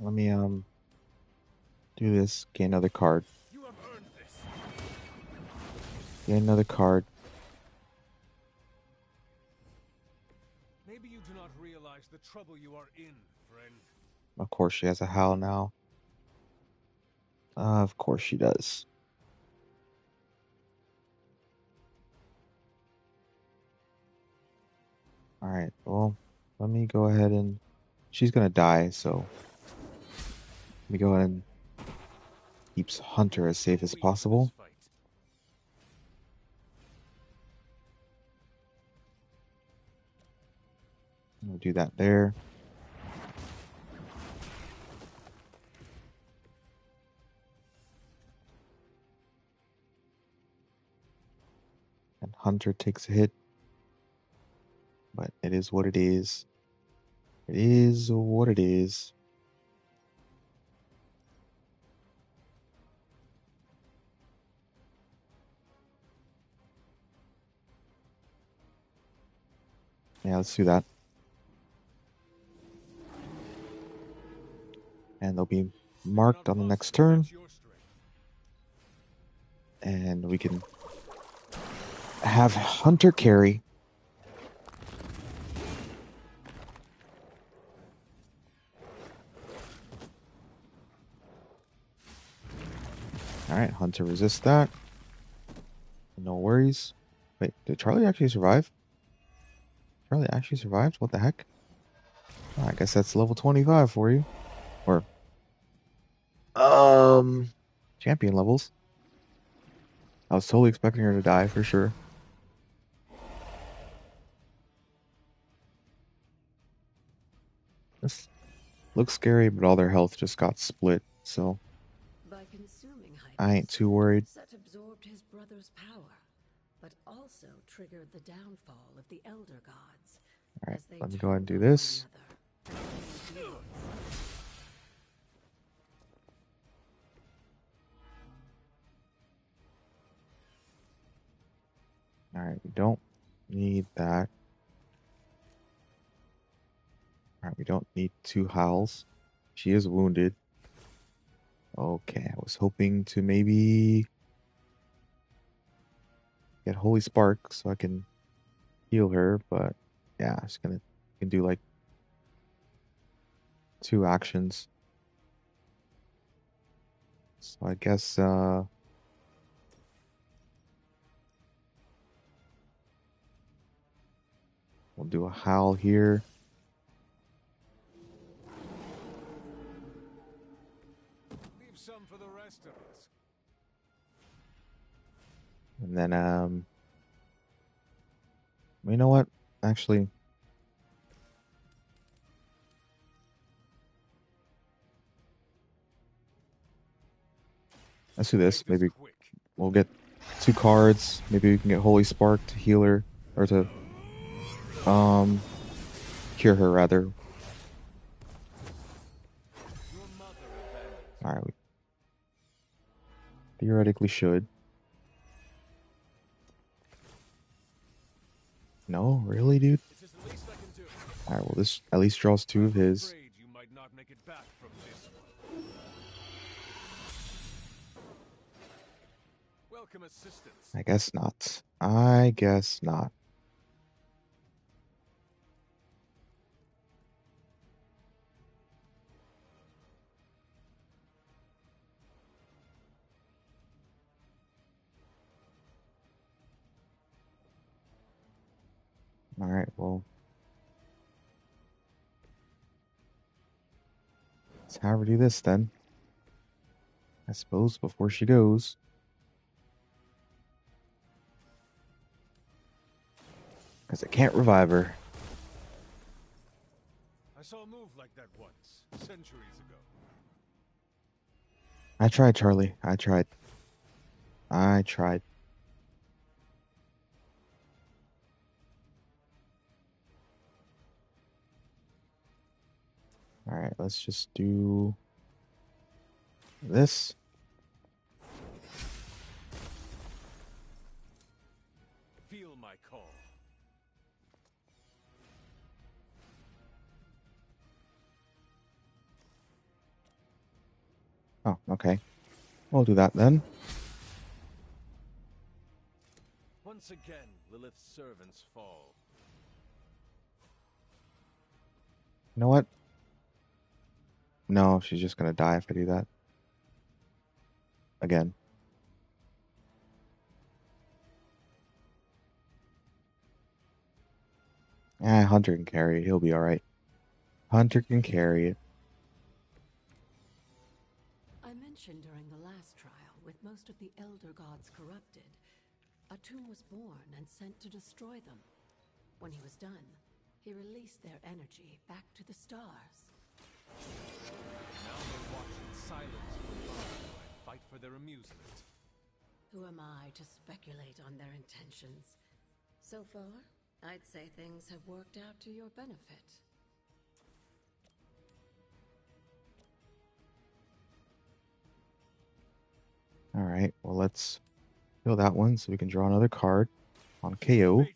[SPEAKER 1] Let me do this. Gain another card.
[SPEAKER 3] You have earned this.
[SPEAKER 1] Gain another card.
[SPEAKER 3] Maybe you do not realize the trouble you are in, friend.
[SPEAKER 1] Of course she has a howl now. Of course she does. Alright, well, let me go ahead and... She's gonna die, so... Let me go ahead and... Keeps Hunter as safe as possible. We'll do that there. And Hunter takes a hit. But it is what it is. It is what it is. Yeah, let's do that. And they'll be marked on the next turn. And we can have Hunter carry. Alright, Hunter resists that. No worries. Wait, did Charlie actually survive? Charlie actually survived? What the heck? Oh, I guess that's level 25 for you. Or, champion levels. I was totally expecting her to die for sure. This looks scary, but all their health just got split, so
[SPEAKER 14] By consuming
[SPEAKER 1] I ain't too worried.
[SPEAKER 14] Set absorbed his brother's power, but also triggered the downfall of the Elder Gods.
[SPEAKER 1] Alright,
[SPEAKER 14] as they
[SPEAKER 1] let me go ahead and do
[SPEAKER 14] turned on one
[SPEAKER 1] this.
[SPEAKER 14] another and made deals.
[SPEAKER 1] Alright, we don't need that. Alright, we don't need 2 howls. She is wounded. Okay, I was hoping to maybe get Holy Spark so I can heal her, but yeah, I'm just gonna can do like 2 actions. So I guess we'll do a howl here.
[SPEAKER 3] Leave some for the rest of us.
[SPEAKER 1] And then you know what? Actually, let's do this. Maybe we'll get 2 cards. Maybe we can get Holy Spark to heal her or to cure her rather. Alright, we theoretically should. No, really, dude? Alright, well this at least draws 2 of his.
[SPEAKER 3] Welcome assistance.
[SPEAKER 1] I guess not. I guess not. Alright, well. Let's have her do this then. I suppose before she goes. Because I can't revive her.
[SPEAKER 3] I saw a move like that once, centuries ago.
[SPEAKER 1] I tried, Charlie. I tried. Alright, let's just do this.
[SPEAKER 3] Feel my call.
[SPEAKER 1] Oh, okay. We'll do that then.
[SPEAKER 3] Once again, Lilith's servants fall.
[SPEAKER 1] You know what? No, she's just gonna die if I do that. Again. Hunter can carry it. He'll be alright. Hunter can carry it.
[SPEAKER 14] I mentioned during the last trial, with most of the Elder Gods corrupted, Atum was born and sent to destroy them. When he was done, he released their energy back to the stars.
[SPEAKER 3] Now they watch in silence from above while I fight for their amusement.
[SPEAKER 14] Who am I to speculate on their intentions? So far, I'd say things have worked out to your benefit.
[SPEAKER 1] Alright, well let's kill that one so we can draw another card on KO.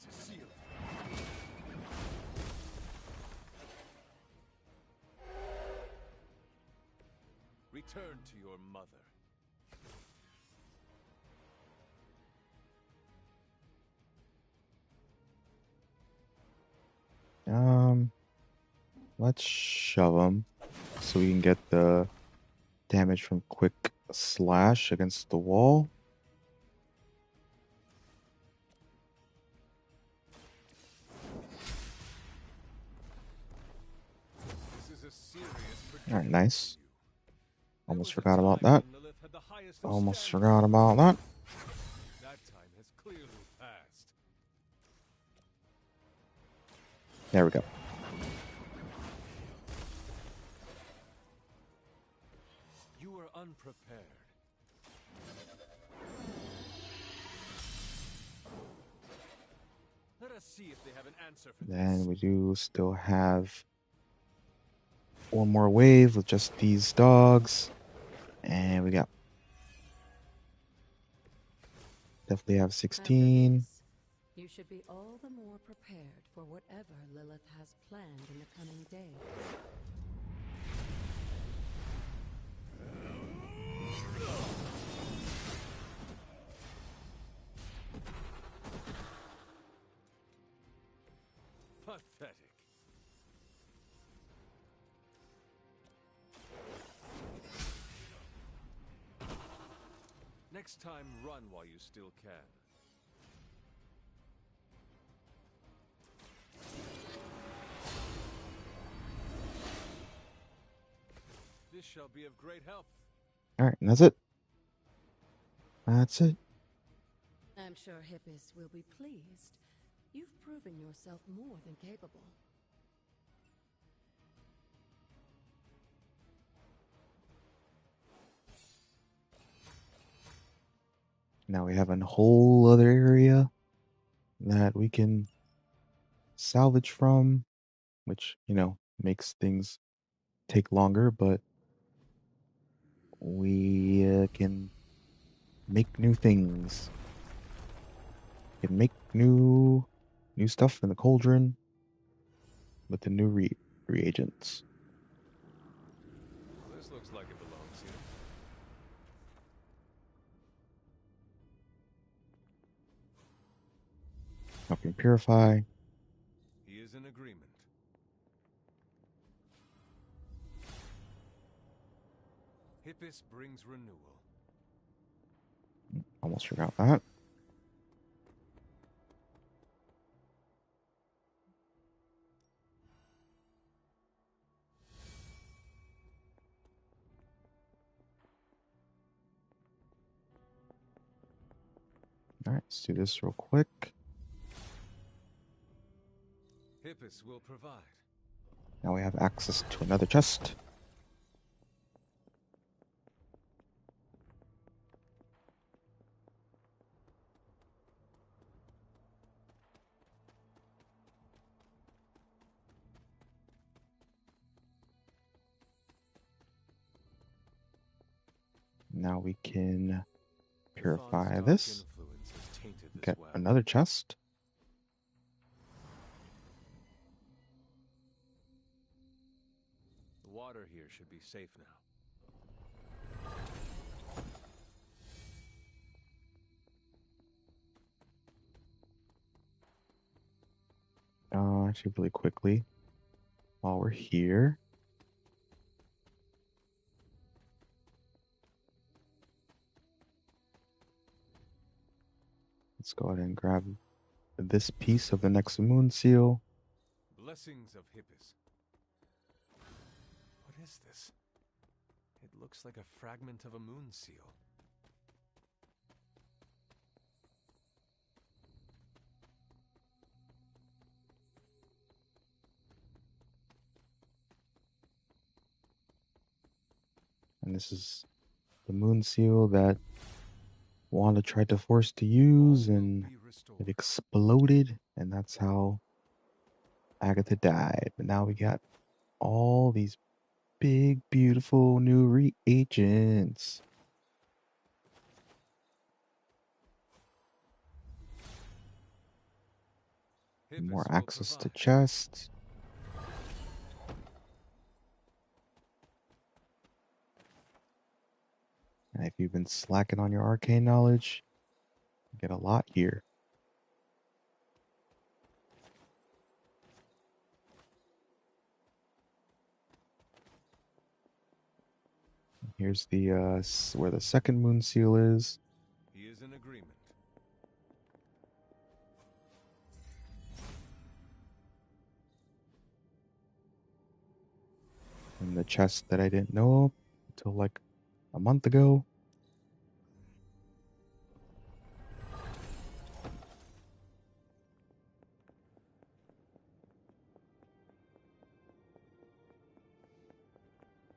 [SPEAKER 3] Return to your mother.
[SPEAKER 1] Let's shove him so we can get the damage from quick slash against the wall. Alright, nice. Almost forgot about that. Almost forgot about that.
[SPEAKER 3] That time has clearly passed.
[SPEAKER 1] There we go.
[SPEAKER 3] You were unprepared. Let us see if they have an answer for
[SPEAKER 1] Then we do still have one more wave with just these dogs. And we got definitely have 16.
[SPEAKER 14] You should be all the more prepared for whatever Lilith has planned in the coming days.
[SPEAKER 3] Pathetic. Next time, run while you still can. This shall be of great help.
[SPEAKER 1] Alright, and that's it. That's it.
[SPEAKER 14] I'm sure Hippis will be pleased. You've proven yourself more than capable.
[SPEAKER 1] Now we have a whole other area that we can salvage from, which, you know, makes things take longer, but we can make new things. We can make new stuff in the cauldron with the new reagents.
[SPEAKER 3] This looks like it belongs here.
[SPEAKER 1] Helping purify.
[SPEAKER 3] He is in agreement. Hippis brings renewal.
[SPEAKER 1] Almost forgot that. Alright, let's do this real quick.
[SPEAKER 3] Hippus will provide.
[SPEAKER 1] Now we have access to another chest. Now we can purify this. Get another chest.
[SPEAKER 3] The water here should be safe now.
[SPEAKER 1] Actually, really quickly, while we're here, let's go ahead and grab this piece of the next moon seal.
[SPEAKER 3] Blessings of Hippus. What is this? It looks like a fragment of a moon seal.
[SPEAKER 1] And this is the moon seal that Wanda tried to force to use, and it exploded, and that's how Agatha died. But now we got all these big, beautiful new reagents. More access to chests. And if you've been slacking on your arcane knowledge, you get a lot here. Here's the where the second moon seal is.
[SPEAKER 3] He is in agreement.
[SPEAKER 1] And the chest that I didn't know of until like a month ago.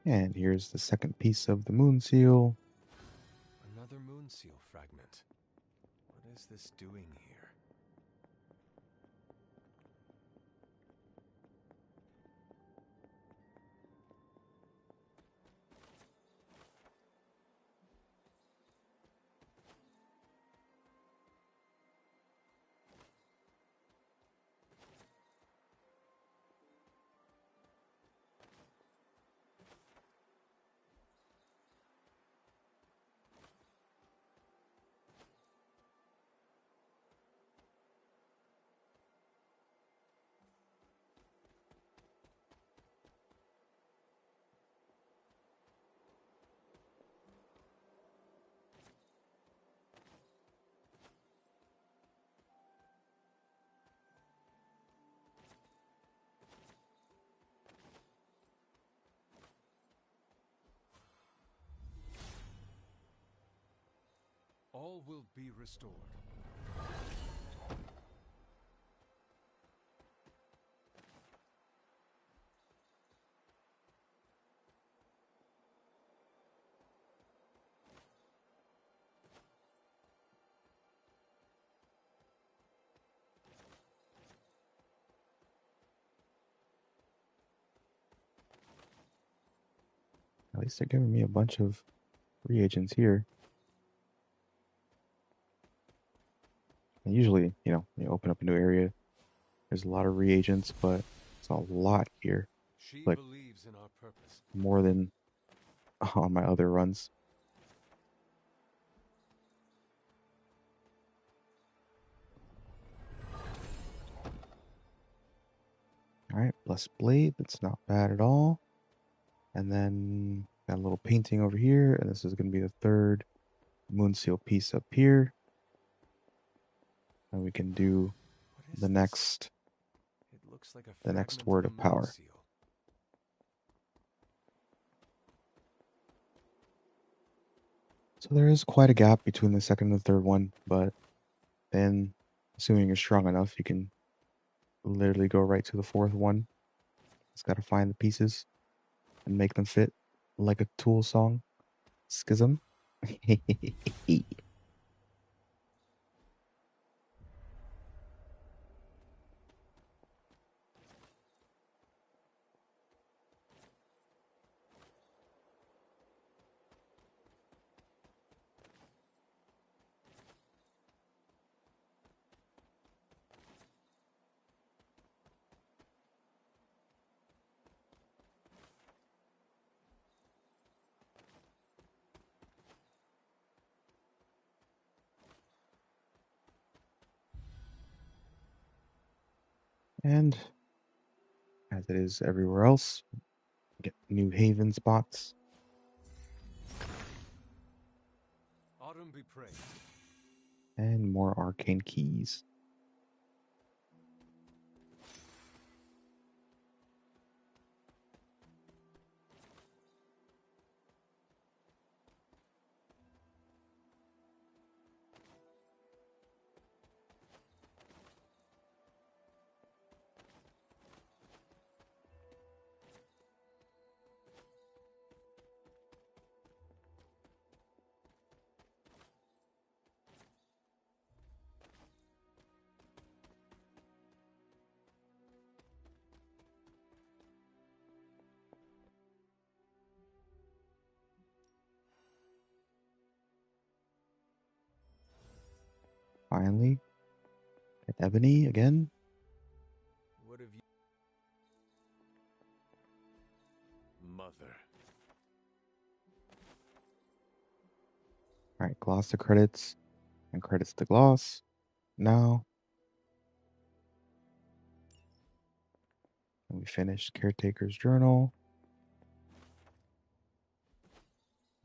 [SPEAKER 1] And here's the second piece of the moon seal.
[SPEAKER 3] Another moon seal fragment. What is this doing here? All will be restored.
[SPEAKER 1] At least they're giving me a bunch of reagents here. And usually, when you open up a new area, there's a lot of reagents, but it's a lot here.
[SPEAKER 3] She
[SPEAKER 1] Like
[SPEAKER 3] believes in our purpose.
[SPEAKER 1] more than on my other runs. Alright, Blessed Blade, that's not bad at all. And then got a little painting over here, and this is going to be the third moon seal piece up here. And we can do the next
[SPEAKER 3] It looks like a
[SPEAKER 1] word of power.
[SPEAKER 3] Seal.
[SPEAKER 1] So there is quite a gap between the second and the third one, but Then, assuming you're strong enough, you can literally go right to the fourth one. Just gotta find the pieces and make them fit like a Tool song. Schism. And as it is everywhere else, get new haven spots.
[SPEAKER 13] Autumn be praised.
[SPEAKER 1] And more arcane keys. Finally, get ebony again.
[SPEAKER 13] What have you...
[SPEAKER 3] Mother.
[SPEAKER 1] Alright, gloss the credits and credits the gloss. Now, and we finished Caretaker's Journal.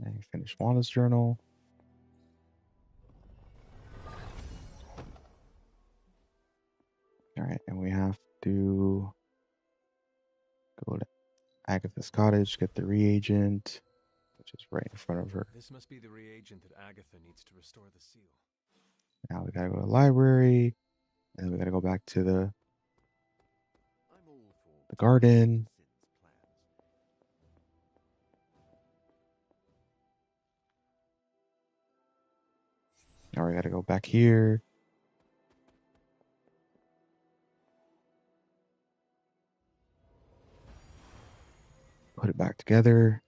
[SPEAKER 1] And we finished Wanda's Journal. Alright, and we have to go to Agatha's cottage, get the reagent, which is right in front of her.
[SPEAKER 13] This must be the reagent that Agatha needs to restore the seal.
[SPEAKER 1] Now we gotta go to the library, and then we gotta go back to the garden. Now we gotta go back here. Put it back together.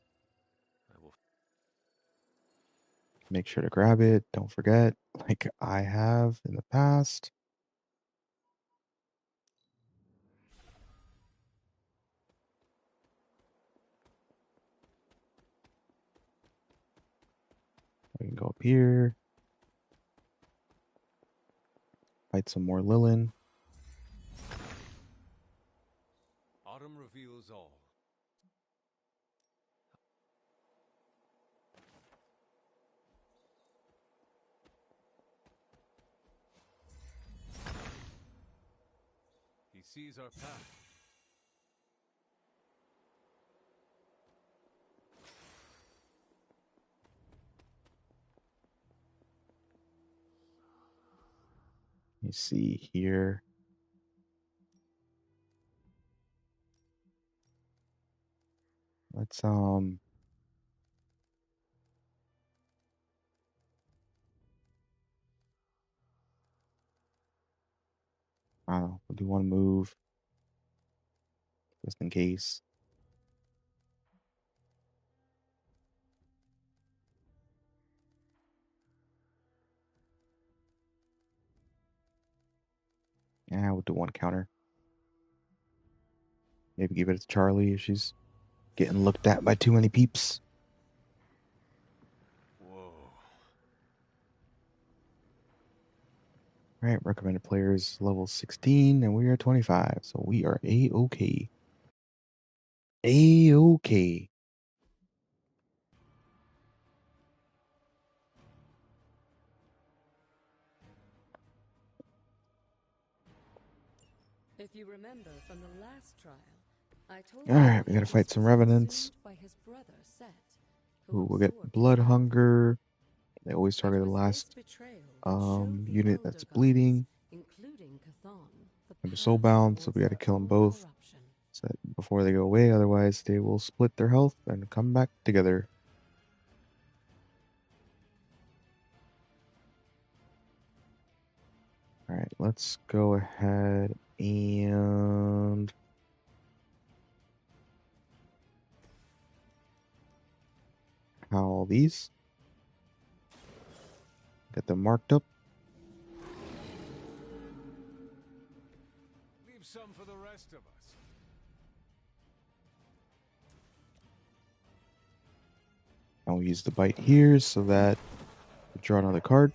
[SPEAKER 1] Make sure to grab it. Don't forget, like I have in the past. We can go up here. Fight some more Lilin.
[SPEAKER 13] Autumn reveals all. He sees our path.
[SPEAKER 1] You see here. Let's I don't know, we'll do one move just in case. Yeah, we'll do one counter. Maybe give it to Charlie if she's getting looked at by too many peeps.
[SPEAKER 3] Whoa.
[SPEAKER 1] Alright, recommended players level 16 and we are 25, so we are A-OK. A-OK.
[SPEAKER 14] If you remember from the last trial, I told
[SPEAKER 1] Alright, we
[SPEAKER 14] you
[SPEAKER 1] gotta
[SPEAKER 14] Hades
[SPEAKER 1] fight some
[SPEAKER 14] was
[SPEAKER 1] revenants.
[SPEAKER 14] consumed by his brother Set, who
[SPEAKER 1] Ooh, we'll get
[SPEAKER 14] absorbed his
[SPEAKER 1] blood
[SPEAKER 14] power.
[SPEAKER 1] hunger. They always
[SPEAKER 14] It
[SPEAKER 1] target the
[SPEAKER 14] was his
[SPEAKER 1] last
[SPEAKER 14] betrayal that showed the
[SPEAKER 1] unit
[SPEAKER 14] Elder
[SPEAKER 1] that's
[SPEAKER 14] Gods,
[SPEAKER 1] bleeding.
[SPEAKER 14] including Chthon, the
[SPEAKER 1] And they're
[SPEAKER 14] path
[SPEAKER 1] soulbound, so
[SPEAKER 14] towards
[SPEAKER 1] we gotta
[SPEAKER 14] their
[SPEAKER 1] kill them
[SPEAKER 14] own
[SPEAKER 1] both
[SPEAKER 14] corruption.
[SPEAKER 1] so that before they go away. Otherwise, they will split their health and come back together. All right, let's go ahead and howl these. Get them marked up.
[SPEAKER 3] Leave some for the rest of us.
[SPEAKER 1] And we'll use the bite here so that we draw another card.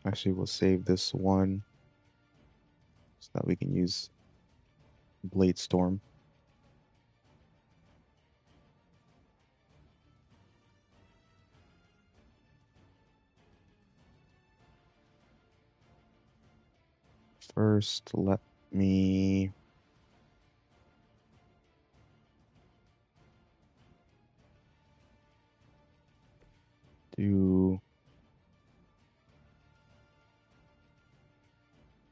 [SPEAKER 1] Actually, we'll save this one so that we can use Blade Storm. First, let me do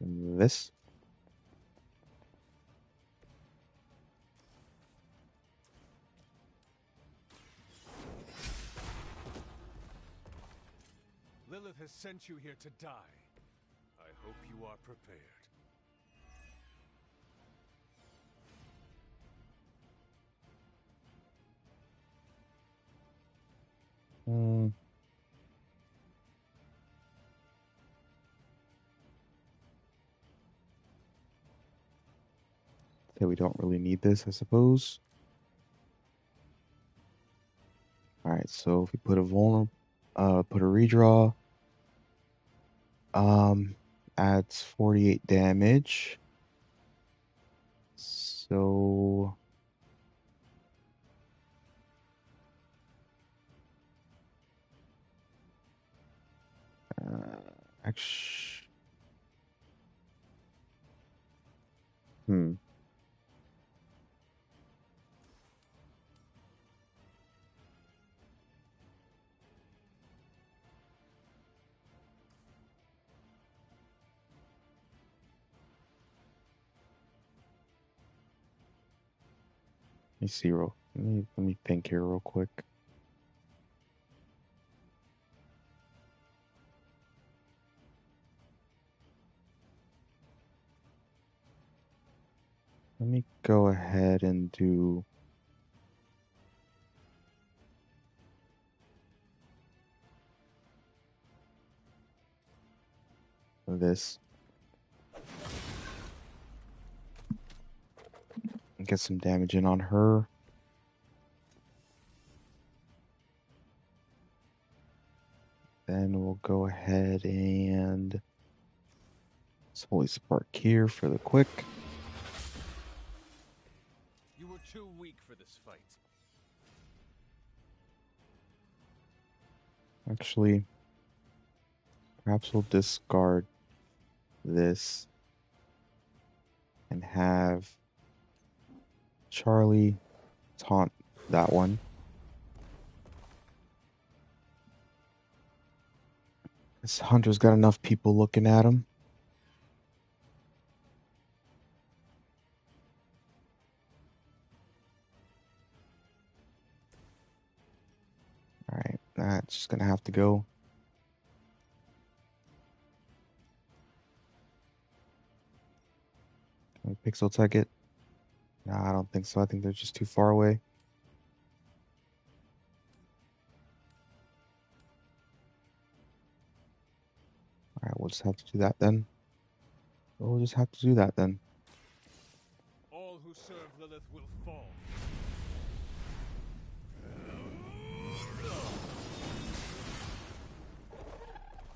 [SPEAKER 1] this.
[SPEAKER 3] Lilith has sent you here to die. I hope you are prepared.
[SPEAKER 1] Okay, we don't really need this, I suppose. All right, so if we put a put a redraw, adds 48 damage. So actually, hmm. Let me see let me think here real quick. Let me go ahead and do this. And get some damage in on her. Then we'll go ahead and Holy Spark here for the quick.
[SPEAKER 3] You were too weak for this fight.
[SPEAKER 1] Actually, perhaps we'll discard this and have Charlie taunt that one. This Hunter's got enough people looking at him. Alright, that's just gonna have to go. Can we pixel tech it? Nah, I don't think so. I think they're just too far away. Alright, we'll just have to do that then. We'll just have to do that then.
[SPEAKER 3] All who serve Lilith will fall.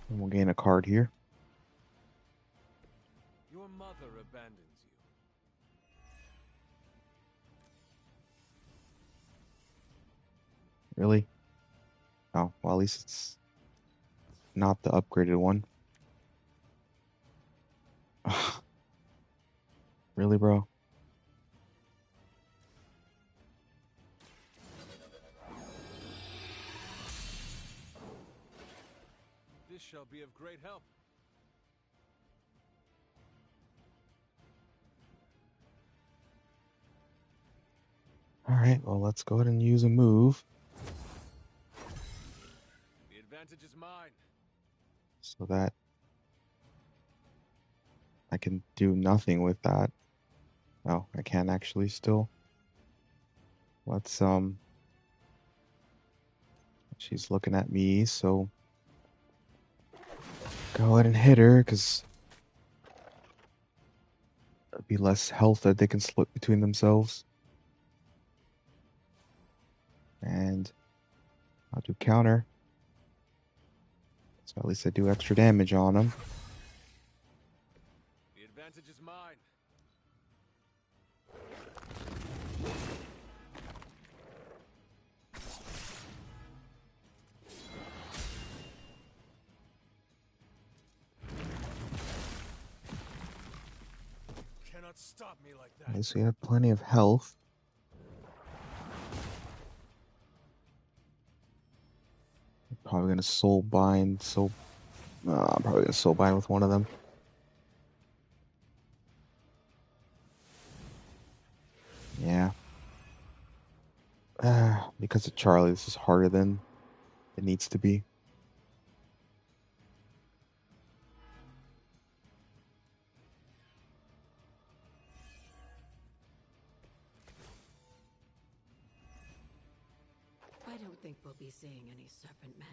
[SPEAKER 1] And we'll gain a card here.
[SPEAKER 3] Your mother abandons you.
[SPEAKER 1] Really? Oh, well, at least it's not the upgraded one. Really, bro?
[SPEAKER 3] This shall be of great help.
[SPEAKER 1] Alright, well, let's go ahead and use a move.
[SPEAKER 3] The advantage is mine.
[SPEAKER 1] So that I can do nothing with that. Oh, I can actually still. Let's, she's looking at me, so go ahead and hit her, because there'll be less health that they can split between themselves. And I'll do counter. So at least I do extra damage on them.
[SPEAKER 3] The advantage is mine. Cannot stop me like that.
[SPEAKER 1] At least we have plenty of health. Probably gonna soul bind, I'm probably gonna soul bind with one of them. Yeah. Because of Charlie, this is harder than it needs to be.
[SPEAKER 14] I don't think we'll be seeing any serpent men,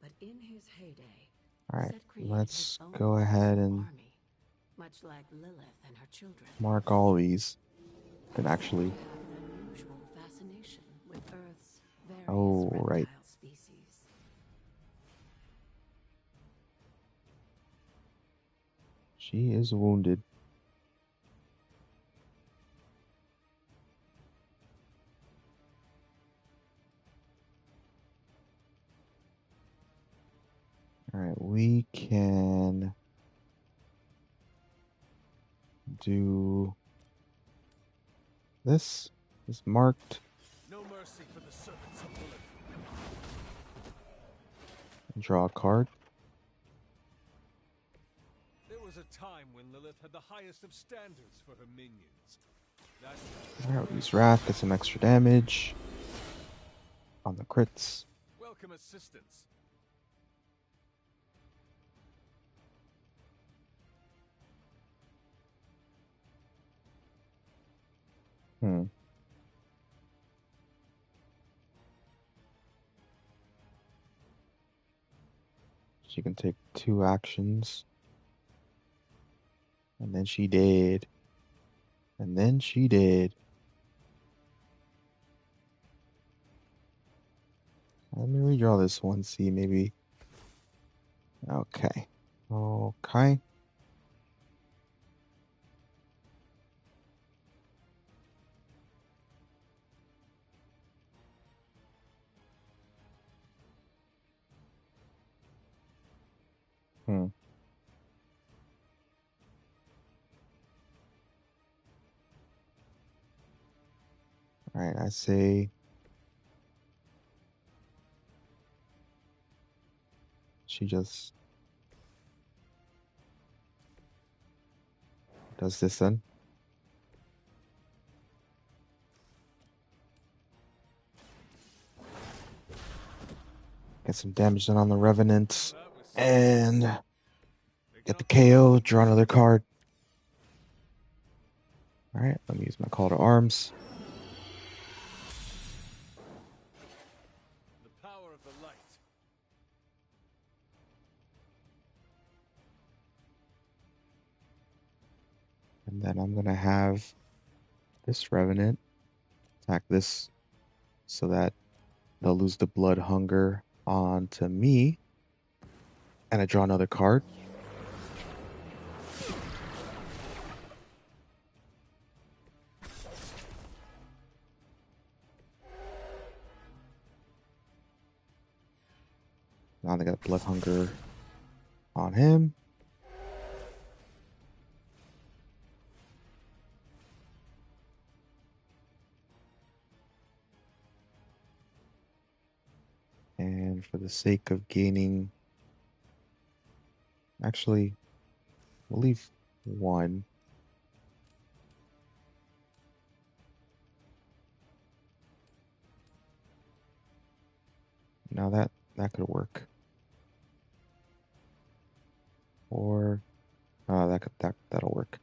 [SPEAKER 14] but in his heyday,
[SPEAKER 1] Alright,
[SPEAKER 14] Set created
[SPEAKER 1] let's
[SPEAKER 14] his own
[SPEAKER 1] go ahead
[SPEAKER 14] personal
[SPEAKER 1] and
[SPEAKER 14] army, much like Lilith and her children.
[SPEAKER 1] mark all these. Then actually,
[SPEAKER 14] They have an unusual fascination with Earth's various
[SPEAKER 1] oh, right.
[SPEAKER 14] reptile species.
[SPEAKER 1] She is wounded. Alright, we can do this. It's marked.
[SPEAKER 3] No mercy for the servants of Lilith.
[SPEAKER 1] Draw a card.
[SPEAKER 3] There was a time when Lilith had the highest of standards for her minions.
[SPEAKER 1] Alright, use Wrath, get some extra damage on the crits.
[SPEAKER 3] Welcome assistance. She can take 2 actions. And then she did. And then she did. Let me redraw this one, see maybe. Okay. Okay. Alright, I say she just does this then. Get some damage done on the Revenant. And get the KO, draw another card. Alright, let me use my call to arms. The power of the light.
[SPEAKER 1] And then I'm gonna have this Revenant attack this so that they'll lose the blood hunger onto me. And I draw another card. Now they got blood hunger on him.
[SPEAKER 3] And for the sake of gaining... Actually, we'll leave one. Now that could work. Or that'll work.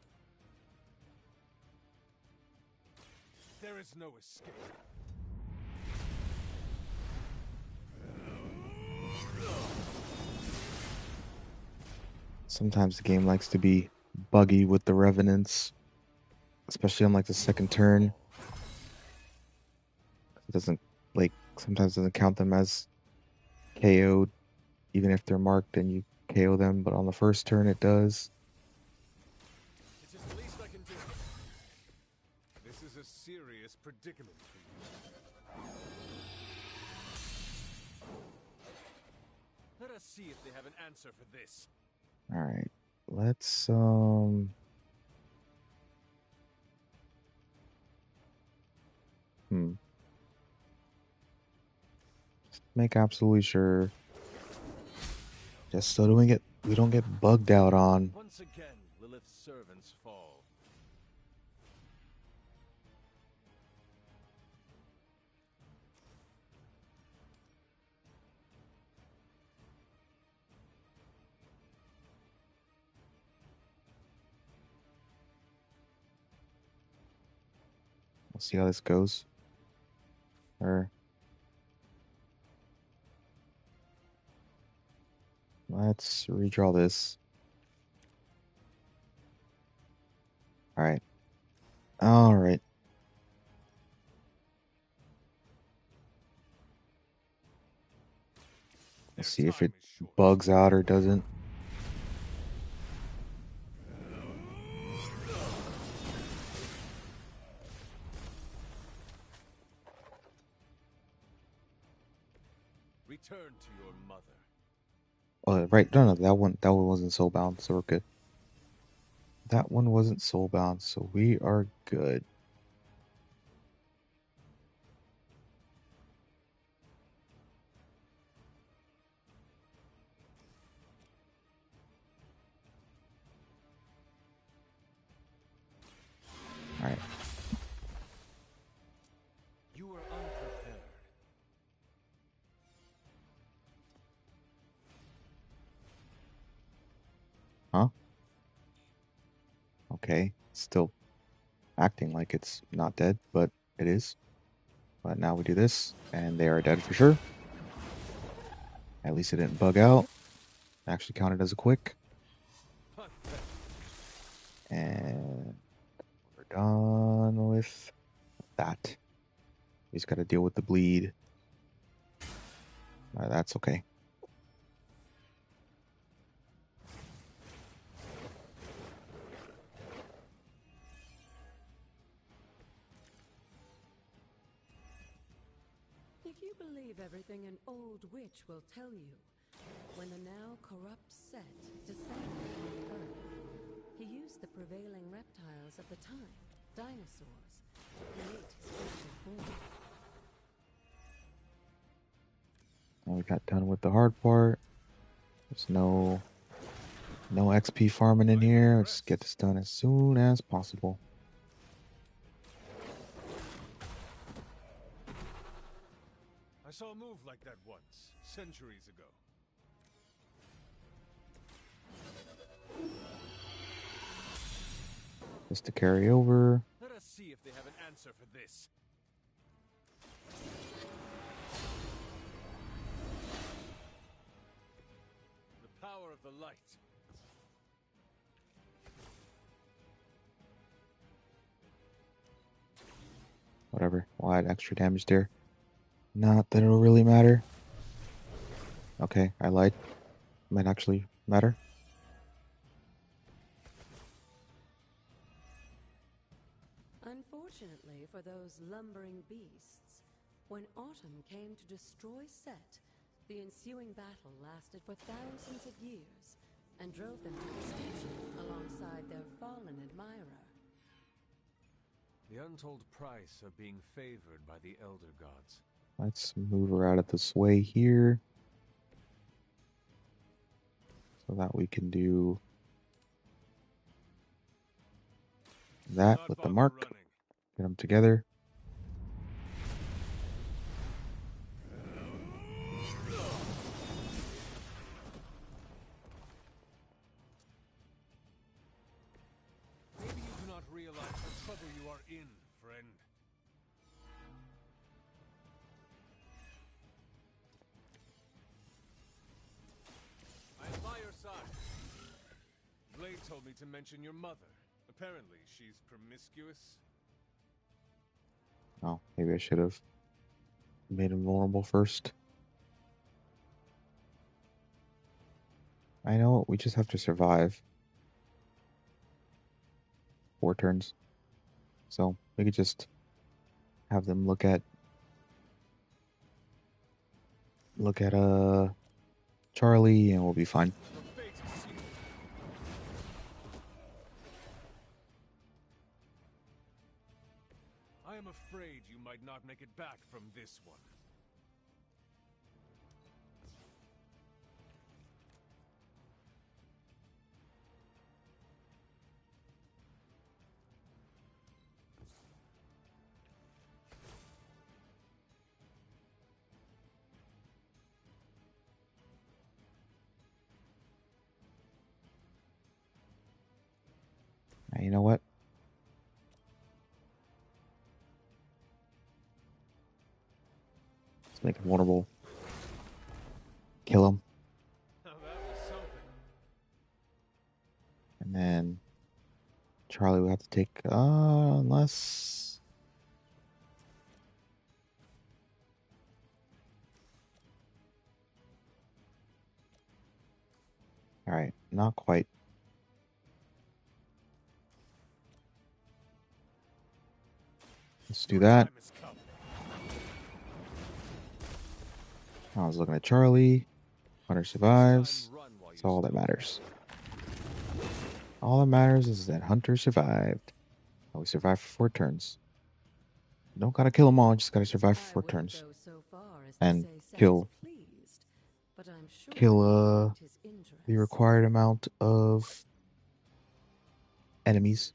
[SPEAKER 9] There is no escape.
[SPEAKER 3] Sometimes the game likes to be buggy with the revenants, especially on like the second turn. It doesn't sometimes doesn't count them as KO'd, even if they're marked and you KO them, but on the first turn it does.
[SPEAKER 9] It is the least I can do. This is a serious predicament for you. Let us see if they have an answer for this.
[SPEAKER 3] All right, let's just make absolutely sure, just so we don't get bugged out on.
[SPEAKER 13] Once again, Lilith's servants fall.
[SPEAKER 3] We'll see how this goes. Let's redraw this. All right. Let's see if it bugs out or doesn't.
[SPEAKER 13] Return to your mother.
[SPEAKER 3] Oh, right. No, that one wasn't soulbound, so we're good. That one wasn't soulbound, so we are good. All right.
[SPEAKER 13] You were unprepared.
[SPEAKER 3] Huh? Okay. Still acting like it's not dead, but it is. But now we do this, and they are dead for sure. At least it didn't bug out. It actually counted as a quick. And we're done with that. We just got to deal with the bleed. That's okay.
[SPEAKER 14] If you believe everything an old witch will tell you, when the now corrupt Set descended on the earth, he used the prevailing reptiles of the time, dinosaurs, to create his future form.
[SPEAKER 3] Now we got done with the hard part. There's no XP farming in here. Let's get this done as soon as possible.
[SPEAKER 9] I saw a move like that once, centuries ago.
[SPEAKER 3] Just to carry over.
[SPEAKER 13] Let us see if they have an answer for this. The power of the light.
[SPEAKER 3] Whatever. We'll add extra damage there. Not that it'll really matter. Okay, I lied. Might actually matter.
[SPEAKER 14] Unfortunately for those lumbering beasts, when autumn came to destroy Set, the ensuing battle lasted for thousands of years and drove them to extinction alongside their fallen admirer.
[SPEAKER 13] The untold price of being favored by the Elder Gods.
[SPEAKER 3] Let's move her out of this way here. so that we can do that with the mark. Get them together.
[SPEAKER 9] Maybe you do not realize the trouble you are in, friend. I am by your side. Blade told me to mention your mother. Apparently, she's promiscuous.
[SPEAKER 3] Oh, maybe I should have made him vulnerable first. I know, we just have to survive 4 turns. So we could just have them look at Charlie and we'll be fine.
[SPEAKER 9] I am afraid you might not make it back from this one.
[SPEAKER 3] Now, you know what? Let's make him vulnerable. Kill him. And then Charlie will have to take, unless... Alright, not quite. Let's do that. I was looking at Charlie. Hunter survives. That's all that matters. All that matters is that Hunter survived. And we survived for 4 turns. Don't gotta kill them all, just gotta survive for 4 turns. And kill the required amount of enemies.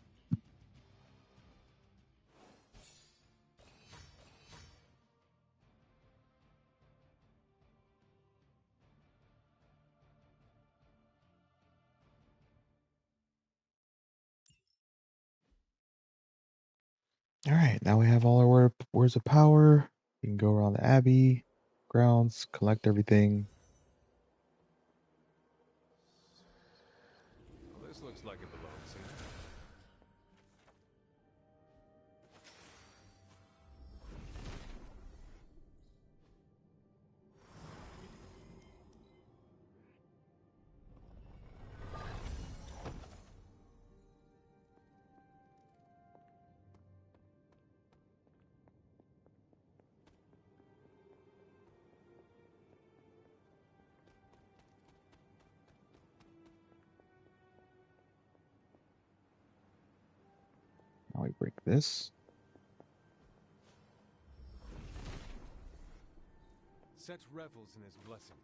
[SPEAKER 3] Alright, now we have all our words of power. We can go around the Abbey grounds, collect everything.
[SPEAKER 9] Well, this looks like it belongs here.
[SPEAKER 3] Now we break this.
[SPEAKER 9] Set revels in his blessing.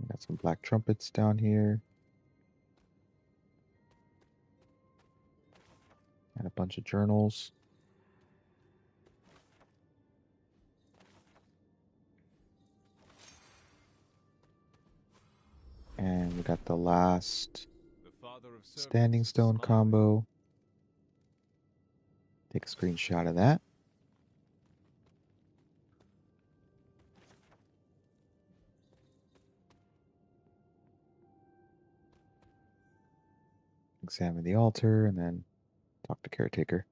[SPEAKER 3] We got some black trumpets down here. And a bunch of journals. And we got the last standing stone combo. Take a screenshot of that. Examine the altar and then talk to caretaker.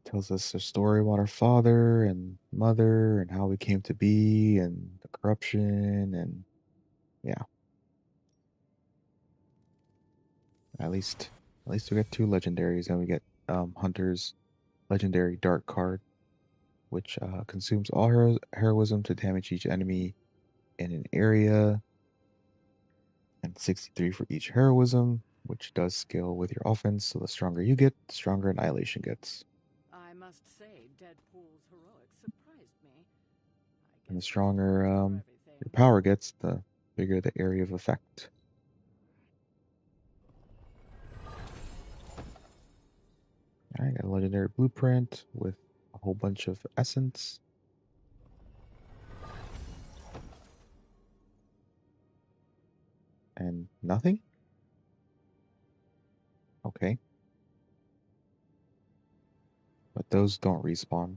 [SPEAKER 3] Tells us a story about our father and mother and how we came to be and the corruption and yeah. At least we get 2 legendaries and we get Hunter's legendary dark card, which consumes all heroism to damage each enemy in an area, and 63 for each heroism. which does scale with your offense, so the stronger you get, the stronger Annihilation gets.
[SPEAKER 7] I must say, Deadpool's heroics surprised me.
[SPEAKER 3] And the stronger your power gets, the bigger the area of effect. Alright, got a legendary blueprint with a whole bunch of essence. And nothing? Okay. But those don't respawn.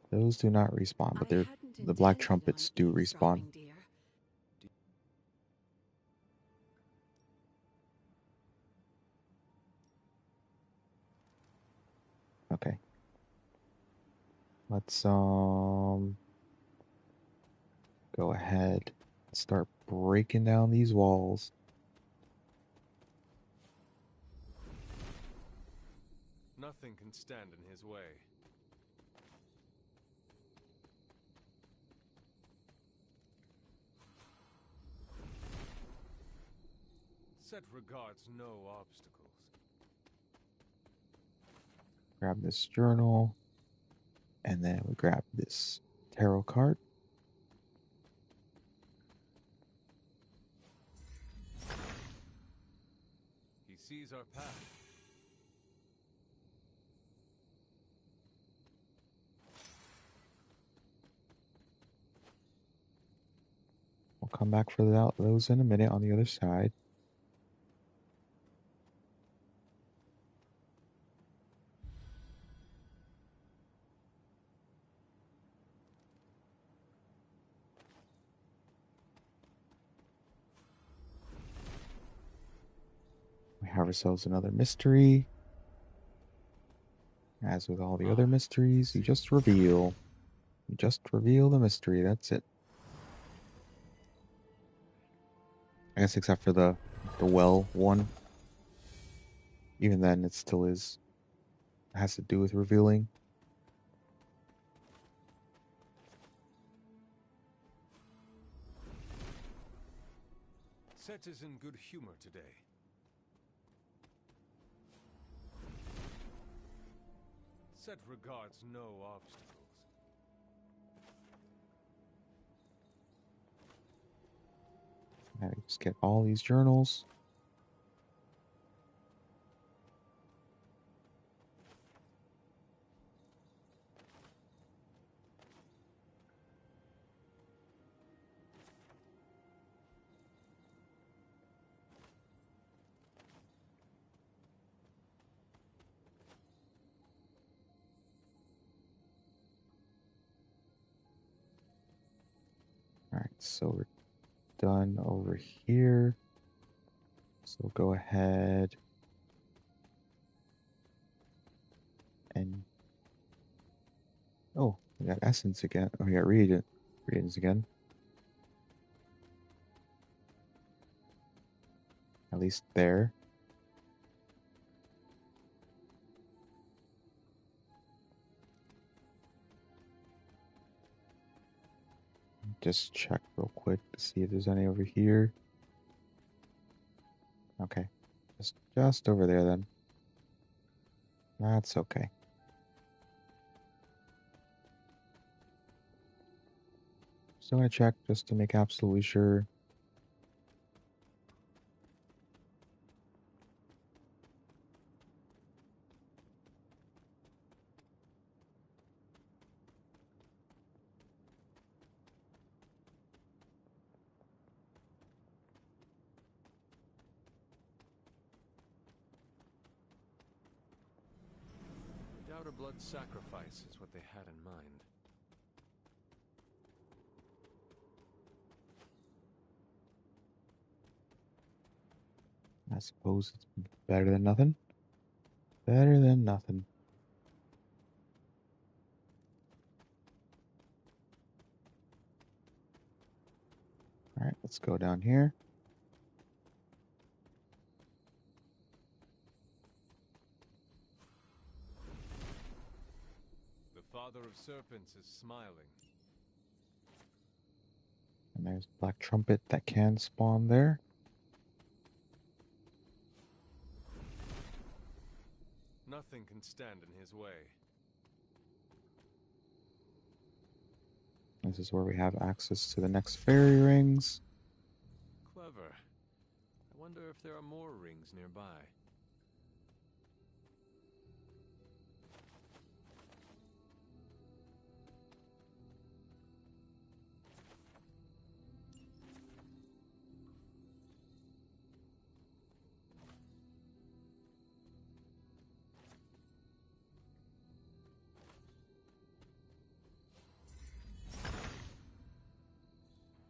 [SPEAKER 3] Those do not respawn, but the black trumpets do respawn.
[SPEAKER 14] Dear.
[SPEAKER 3] Okay. Let's go ahead and start breaking down these walls.
[SPEAKER 13] Nothing can stand in his way. Set regards no obstacles.
[SPEAKER 3] Grab this journal, and then we grab this tarot card.
[SPEAKER 13] He sees our path.
[SPEAKER 3] We'll come back for those in a minute on the other side. We have ourselves another mystery. As with all the other mysteries, you just reveal. You just reveal the mystery, that's it. I guess except for the well one. Even then, it still is. It has to do with revealing.
[SPEAKER 13] Set is in good humor today. Set regards no obstacles.
[SPEAKER 3] Now just get all these journals. Alright, so we're done over here. So go ahead and oh, we got essence again. Oh, we got reagents again. At least there. Just check real quick to see if there's any over here. Okay, just over there then. That's okay. Still gonna check just to make absolutely sure.
[SPEAKER 13] Doubt a blood sacrifice is what they had in mind.
[SPEAKER 3] I suppose it's better than nothing. Better than nothing. Alright, let's go down here.
[SPEAKER 13] The father of serpents is smiling.
[SPEAKER 3] And there's Black Trumpet that can spawn there.
[SPEAKER 9] Nothing can stand in his way.
[SPEAKER 3] This is where we have access to the next fairy rings.
[SPEAKER 13] Clever. I wonder if there are more rings nearby.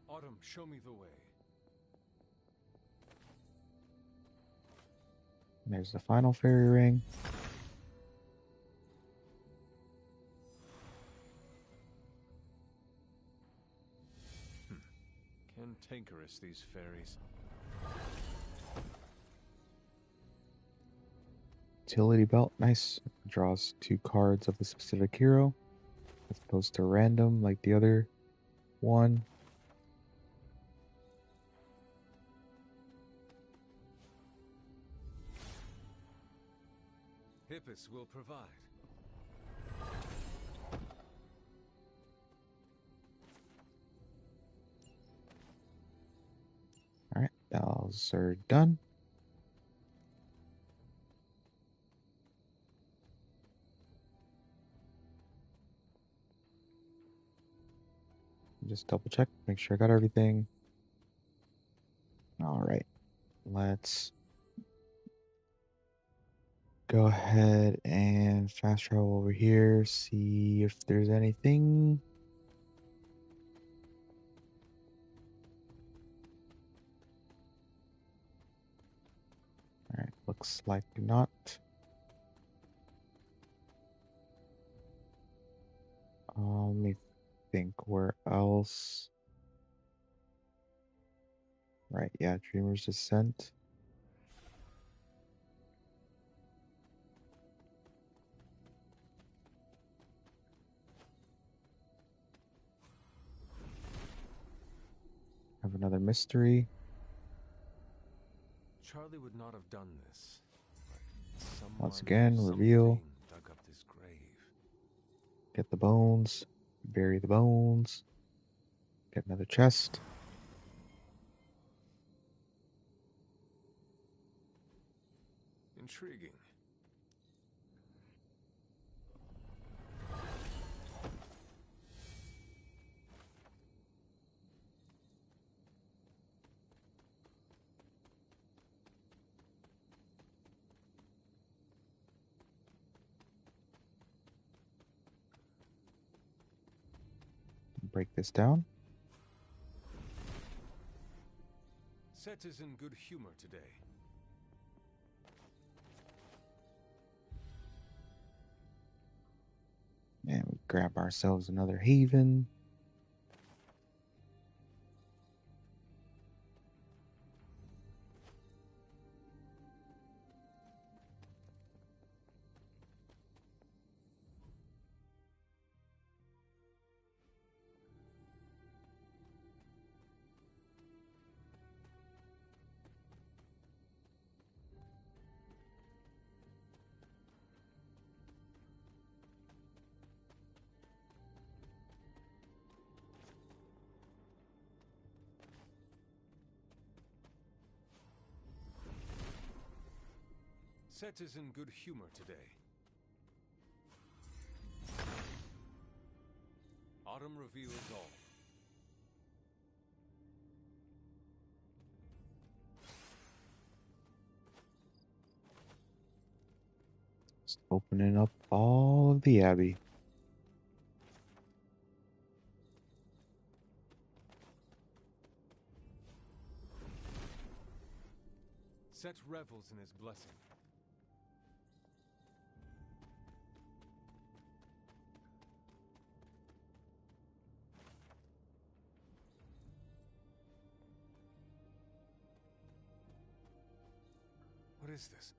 [SPEAKER 13] Autumn, show me the way.
[SPEAKER 3] And there's the final fairy ring.
[SPEAKER 13] Cantankerous, these fairies.
[SPEAKER 3] Utility belt, nice. Draws 2 cards of the specific hero, as opposed to random like the other one.
[SPEAKER 13] Hippus will provide.
[SPEAKER 3] Alright, those are done. Just double check, make sure I got everything. Alright, let's go ahead and fast travel over here, see if there's anything. Alright, looks like not. Let me think where else. Right, yeah, Dreamer's Descent. Have another mystery.
[SPEAKER 13] Charlie would not have done this. But
[SPEAKER 3] Once
[SPEAKER 13] someone
[SPEAKER 3] again,
[SPEAKER 13] or
[SPEAKER 3] reveal.
[SPEAKER 13] something dug up this grave.
[SPEAKER 3] Get the bones. Bury the bones. Get another chest.
[SPEAKER 13] Intriguing.
[SPEAKER 3] Break this down.
[SPEAKER 13] Set is in good humor today.
[SPEAKER 3] And we grab ourselves another haven.
[SPEAKER 13] Set is in good humor today. Autumn reveals all.
[SPEAKER 3] Just opening up all of the Abbey.
[SPEAKER 13] Set revels in his blessing. What is this?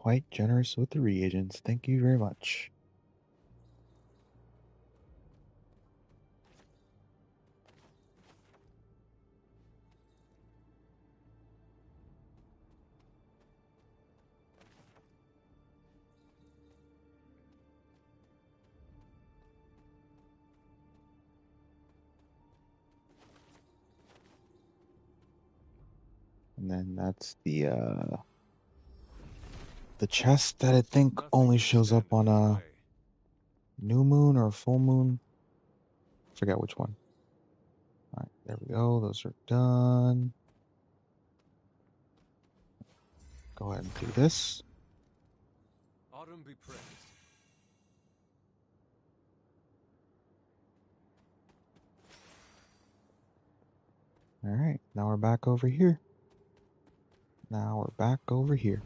[SPEAKER 3] quite generous with the reagents. Thank you very much. And then that's the chest that I think only shows up on a new moon or full moon. Forget which one. All right, there we go. Those are done. Go ahead and do this.
[SPEAKER 9] Autumn be praised.
[SPEAKER 3] All right, now we're back over here. Now we're back over here.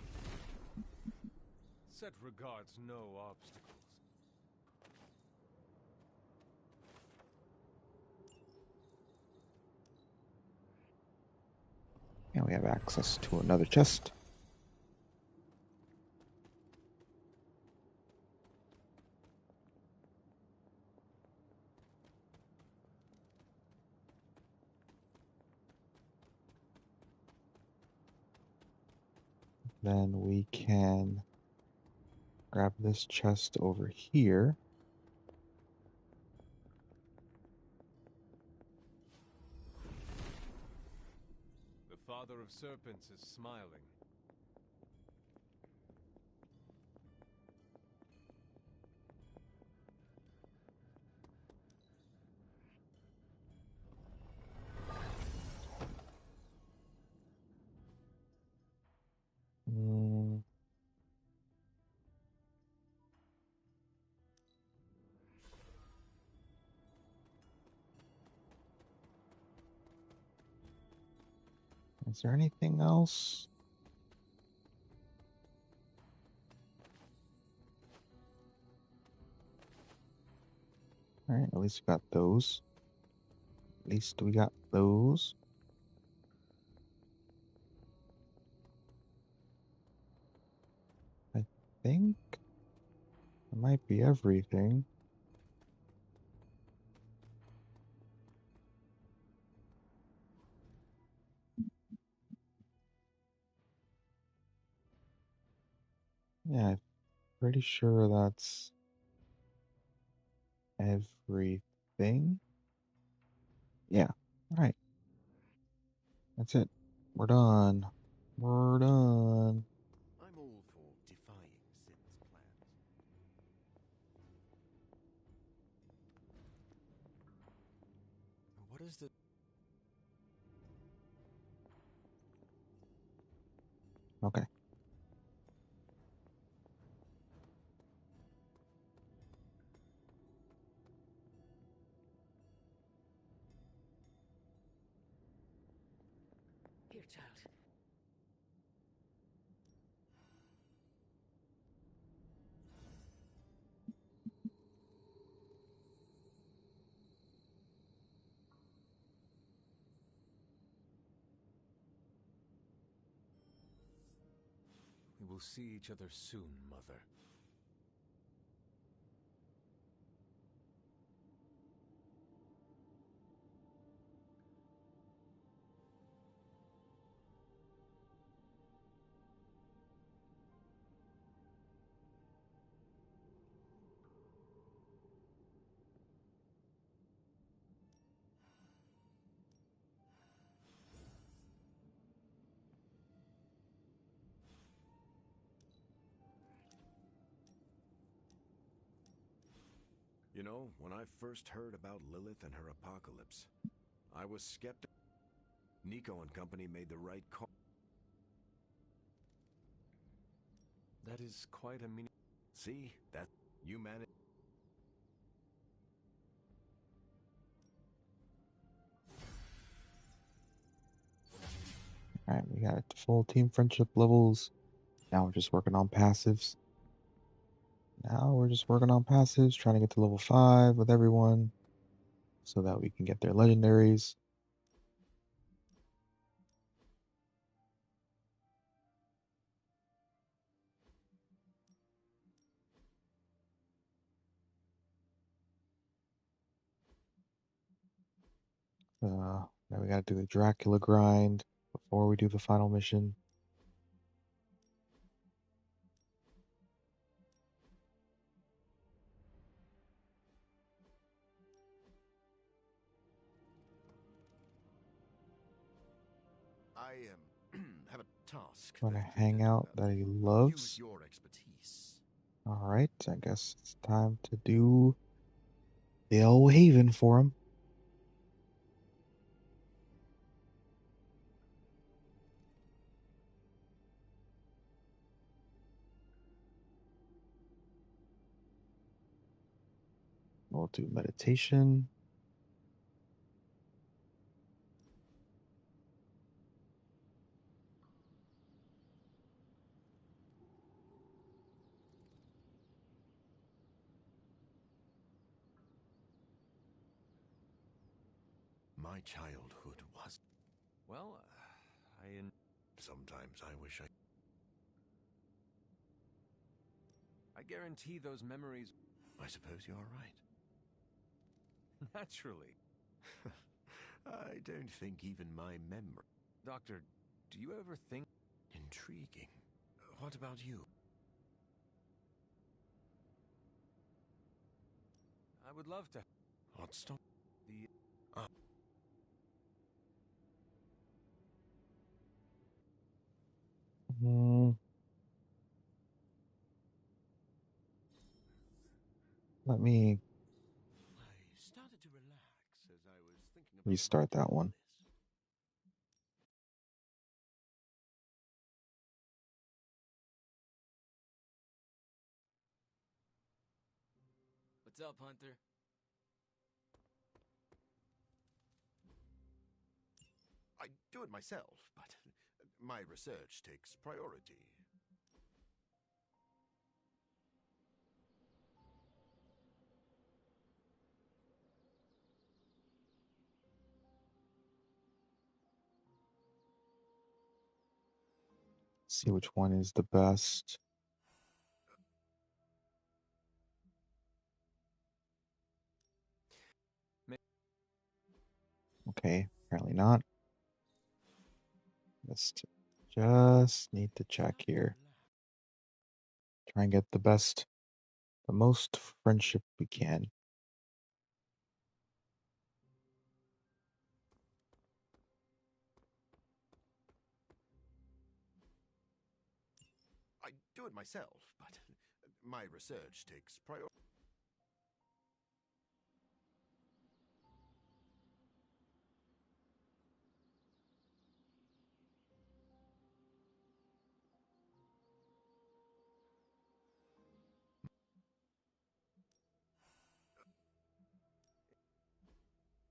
[SPEAKER 9] Set regards no obstacles.
[SPEAKER 3] And we have access to another chest. Then we can grab this chest over here.
[SPEAKER 9] The father of serpents is smiling.
[SPEAKER 3] Mm. Is there anything else? All right, at least we got those. At least we got those. I think it might be everything. Yeah, I'm pretty sure that's everything. Yeah, all right. That's it. We're done. We're done.
[SPEAKER 8] I'm all for defying Sin's plans. What is the...
[SPEAKER 3] Okay.
[SPEAKER 14] Here, child.
[SPEAKER 9] We will see each other soon, Mother.
[SPEAKER 2] You know, when I first heard about Lilith and her apocalypse, I was skeptical. Nico and company made the right call.
[SPEAKER 9] That is quite a meaning.
[SPEAKER 2] See, that you managed.
[SPEAKER 3] All right, we got full team friendship levels. Now we're just working on passives. Trying to get to level 5 with everyone so that we can get their legendaries. Now we gotta do the Dracula grind before we do the final mission.
[SPEAKER 8] I have a task.
[SPEAKER 3] Going to
[SPEAKER 8] that could
[SPEAKER 3] hang out that he loves.
[SPEAKER 8] Use your expertise.
[SPEAKER 3] Alright, I guess it's time to do the old haven for him. We'll do meditation.
[SPEAKER 8] My childhood was.
[SPEAKER 13] Well,
[SPEAKER 8] Sometimes I wish
[SPEAKER 13] I guarantee those memories.
[SPEAKER 8] I suppose you're right.
[SPEAKER 13] Naturally.
[SPEAKER 8] I don't think even my memory.
[SPEAKER 13] Doctor, do you ever think...
[SPEAKER 8] Intriguing. What about you?
[SPEAKER 13] I would love to...
[SPEAKER 8] What's stop?
[SPEAKER 13] The...
[SPEAKER 3] Let me
[SPEAKER 8] I started to relax as I was thinking about
[SPEAKER 3] restart that one.
[SPEAKER 10] What's up, Hunter?
[SPEAKER 8] I do it myself, but my research takes priority.
[SPEAKER 3] See which one is the best. Okay, apparently not. Just need to check here. Try and get the best, the most friendship we can.
[SPEAKER 8] I do it myself, but my research takes priority.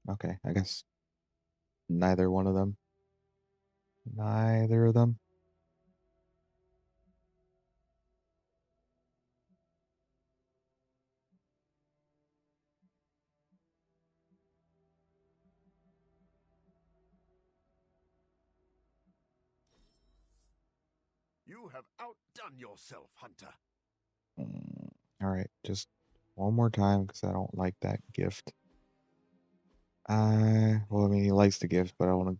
[SPEAKER 3] Okay, I guess neither one of them. Neither of them.
[SPEAKER 8] You have outdone yourself, Hunter.
[SPEAKER 3] All right, just one more time because I don't like that gift. Well, I mean, he likes the gift, but I want to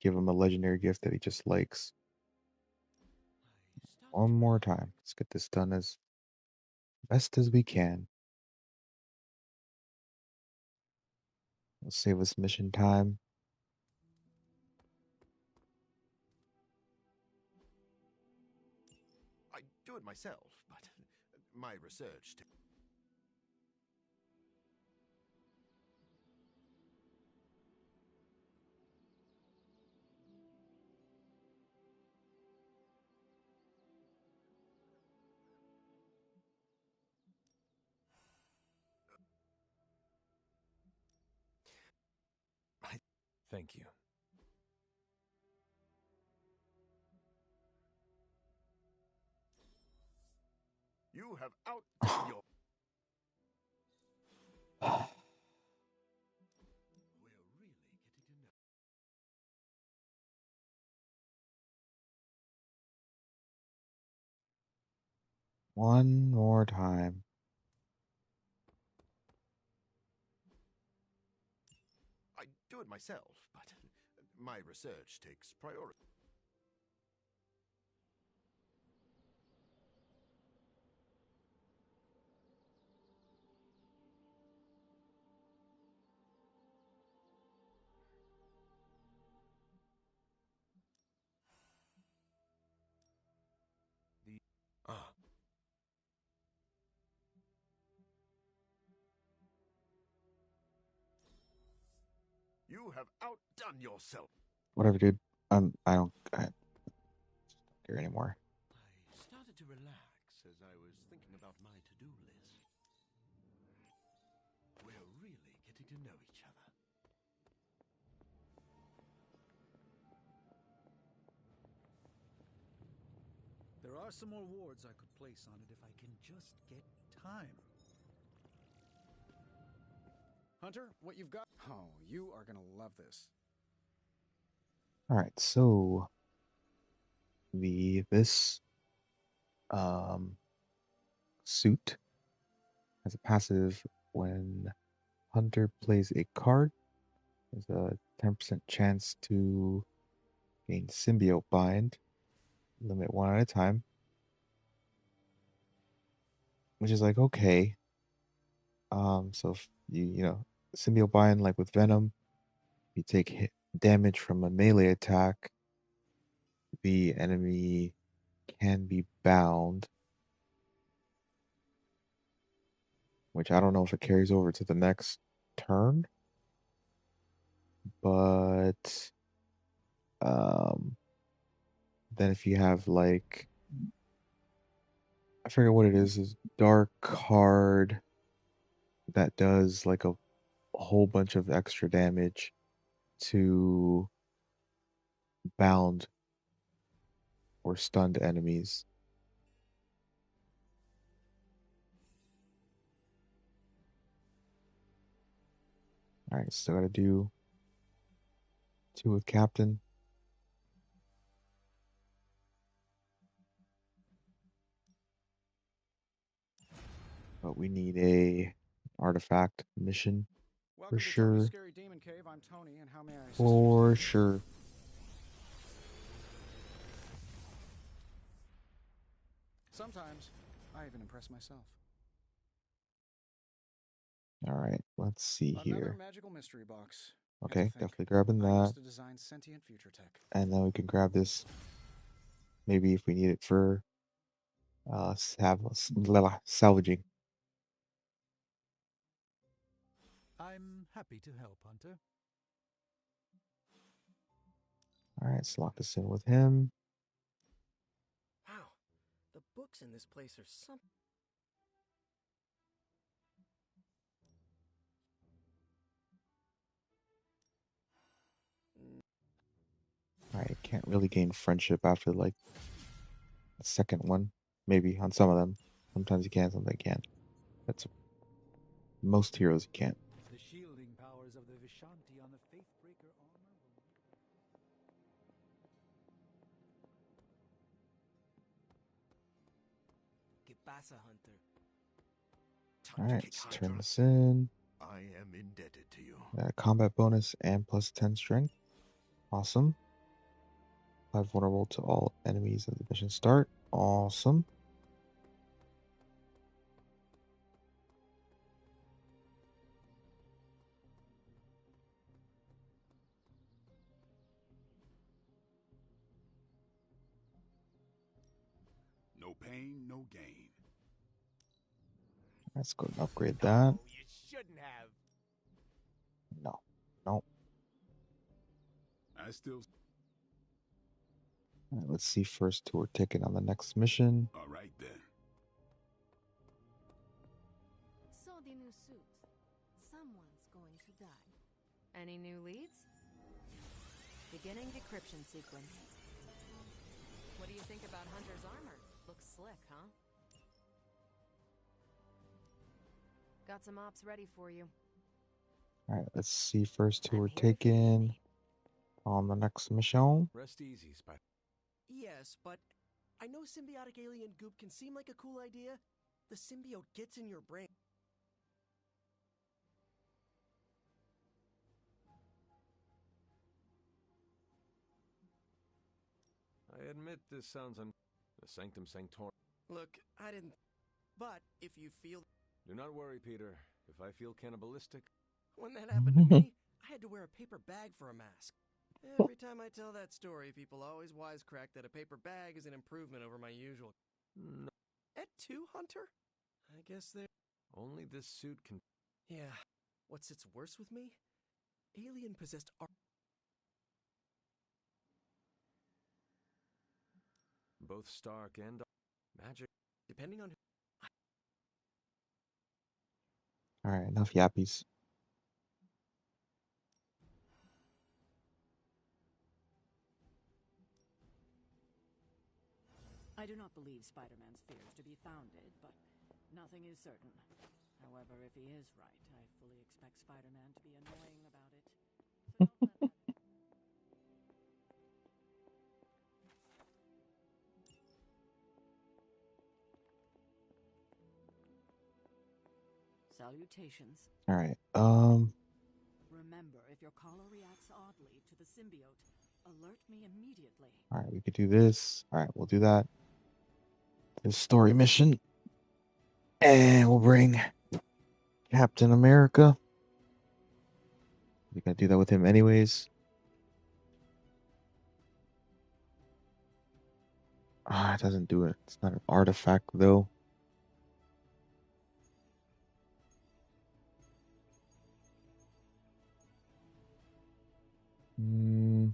[SPEAKER 3] give him a legendary gift that he just likes. One more time. Let's get this done as best as we can. Let's save us mission time.
[SPEAKER 8] I do it myself, but my research.
[SPEAKER 13] Thank you.
[SPEAKER 8] You have outdone your.
[SPEAKER 3] One more time.
[SPEAKER 8] I do do it myself, but my research takes priority. Ah. You have outdone yourself.
[SPEAKER 3] Whatever, dude. I don't care anymore.
[SPEAKER 8] I started to relax as I was thinking about my to-do list. We're really getting to know each other.
[SPEAKER 12] There are some more wards I could place on it if I can just get time.
[SPEAKER 2] Hunter, what you've got? Oh, you are gonna love this.
[SPEAKER 3] Alright, so this suit has a passive when Hunter plays a card. There's a 10% chance to gain symbiote bind, limit one at a time. Which is like okay. So if you know, symbiote bind like with Venom, you take damage from a melee attack, the enemy can be bound, which I don't know if it carries over to the next turn, but then if you have like, I forget what it is dark card that does like a whole bunch of extra damage to bound or stunned enemies. Alright, still gotta do 2 with Captain. But we need a artifact mission
[SPEAKER 2] Welcome
[SPEAKER 3] for
[SPEAKER 2] to Tony's
[SPEAKER 3] sure.
[SPEAKER 2] Scary Demon Cave. I'm Tony, and how may I assist
[SPEAKER 3] For
[SPEAKER 2] you?
[SPEAKER 3] sure.
[SPEAKER 2] Sometimes I even impress myself.
[SPEAKER 3] Alright, let's see
[SPEAKER 2] Another
[SPEAKER 3] here.
[SPEAKER 2] magical mystery box.
[SPEAKER 3] Okay, definitely grabbing that.
[SPEAKER 2] To design sentient future tech.
[SPEAKER 3] And then we can grab this maybe if we need it for salvaging.
[SPEAKER 12] I'm happy to help, Hunter.
[SPEAKER 3] Alright, let's lock this in with him.
[SPEAKER 10] Wow, the books in this place are something.
[SPEAKER 3] Alright, can't really gain friendship after like the second one. Maybe on some of them. Sometimes you can, sometimes you can't. That's most heroes you can't.
[SPEAKER 12] The shielding powers of the Vishanti on the Faithbreaker armor will...
[SPEAKER 10] ¿Qué pasa, Hunter?
[SPEAKER 3] Alright, let's turn this in.
[SPEAKER 8] I am indebted to you.
[SPEAKER 3] Got a combat bonus and plus 10 strength. Awesome. 5 vulnerable to all enemies at the mission start. Awesome.
[SPEAKER 5] No pain, no gain.
[SPEAKER 3] Let's go and upgrade that.
[SPEAKER 4] Oh, you shouldn't have.
[SPEAKER 3] No. Nope.
[SPEAKER 5] I still...
[SPEAKER 3] Alright, let's see first who we're taking on the next mission.
[SPEAKER 5] All right, then.
[SPEAKER 6] So the new suit. Someone's going to die.
[SPEAKER 11] Any new leads? Beginning decryption sequence. What do you think about Hunter's armor? Looks slick, huh? Got some ops ready for you.
[SPEAKER 3] Alright, let's see first who we're taking on the next mission.
[SPEAKER 13] Rest easy, Spider.
[SPEAKER 10] Yes, but I know symbiotic alien goop can seem like a cool idea. The symbiote gets in your brain.
[SPEAKER 13] I admit this sounds the Sanctum Sanctorum.
[SPEAKER 15] Look, I didn't... But if you feel...
[SPEAKER 13] Do not worry, Peter. If I feel cannibalistic...
[SPEAKER 15] When that happened to me, I had to wear a paper bag for a mask. Every time I tell that story, people always wisecrack that a paper bag is an improvement over my usual...
[SPEAKER 13] No.
[SPEAKER 15] Et tu, Hunter? I guess there...
[SPEAKER 13] Only this suit can...
[SPEAKER 15] Yeah. What sits worse with me? Alien-possessed art...
[SPEAKER 13] Both Stark and... Magic.
[SPEAKER 15] Depending on...
[SPEAKER 3] Alright, enough yappies.
[SPEAKER 7] I do not believe Spider-Man's fears to be founded, but nothing is certain. However, if he is right, I fully expect Spider-Man to be annoying about it. So don't let that... Salutations.
[SPEAKER 3] Alright,
[SPEAKER 7] Remember, if your collar reacts oddly to the symbiote, alert me immediately.
[SPEAKER 3] alright, we could do this. Alright, we'll do that. This story mission. And we'll bring Captain America. We gotta do that with him anyways. It doesn't do it. It's not an artifact though. Hmm.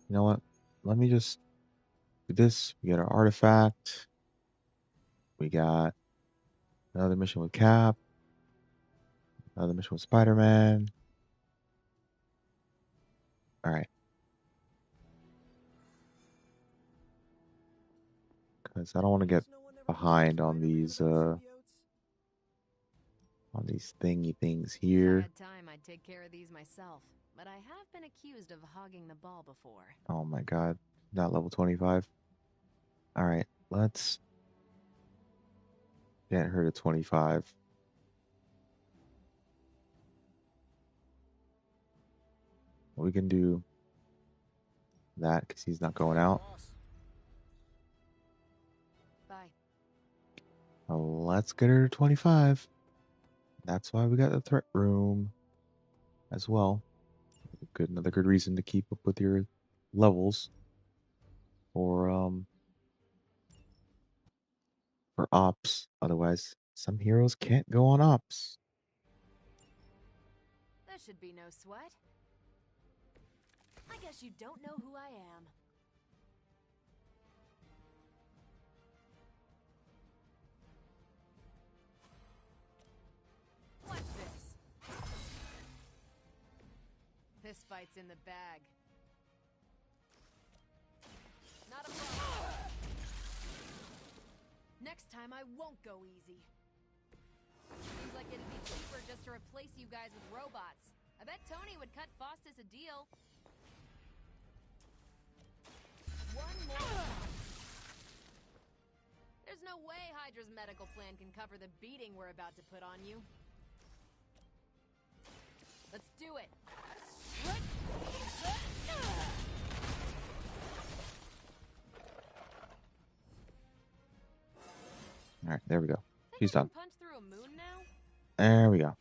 [SPEAKER 3] You know what? Let me just do this. We got our artifact. We got another mission with Cap. Another mission with Spider-Man. Alright. Because I don't want to get behind on these thingy things here.
[SPEAKER 11] If I had time, I'd take care of these myself. But I have been accused of hogging the ball before.
[SPEAKER 3] Oh my god. Not level 25. Alright, let's get her to 25. We can do that because he's not going out.
[SPEAKER 11] Bye.
[SPEAKER 3] Let's get her to 25. That's why we got the threat room as well. Another good reason to keep up with your levels for ops. Otherwise, some heroes can't go on ops.
[SPEAKER 11] That should be no sweat. I guess you don't know who I am. Watch this. This fight's in the bag. Not a problem. Next time I won't go easy. Seems like it'd be cheaper just to replace you guys with robots. I bet Tony would cut Faustus a deal. One more. There's no way Hydra's medical plan can cover the beating we're about to put on you. Let's do it.
[SPEAKER 3] Alright, there we go. She's done.
[SPEAKER 11] Punch through a moon now?
[SPEAKER 3] There we go.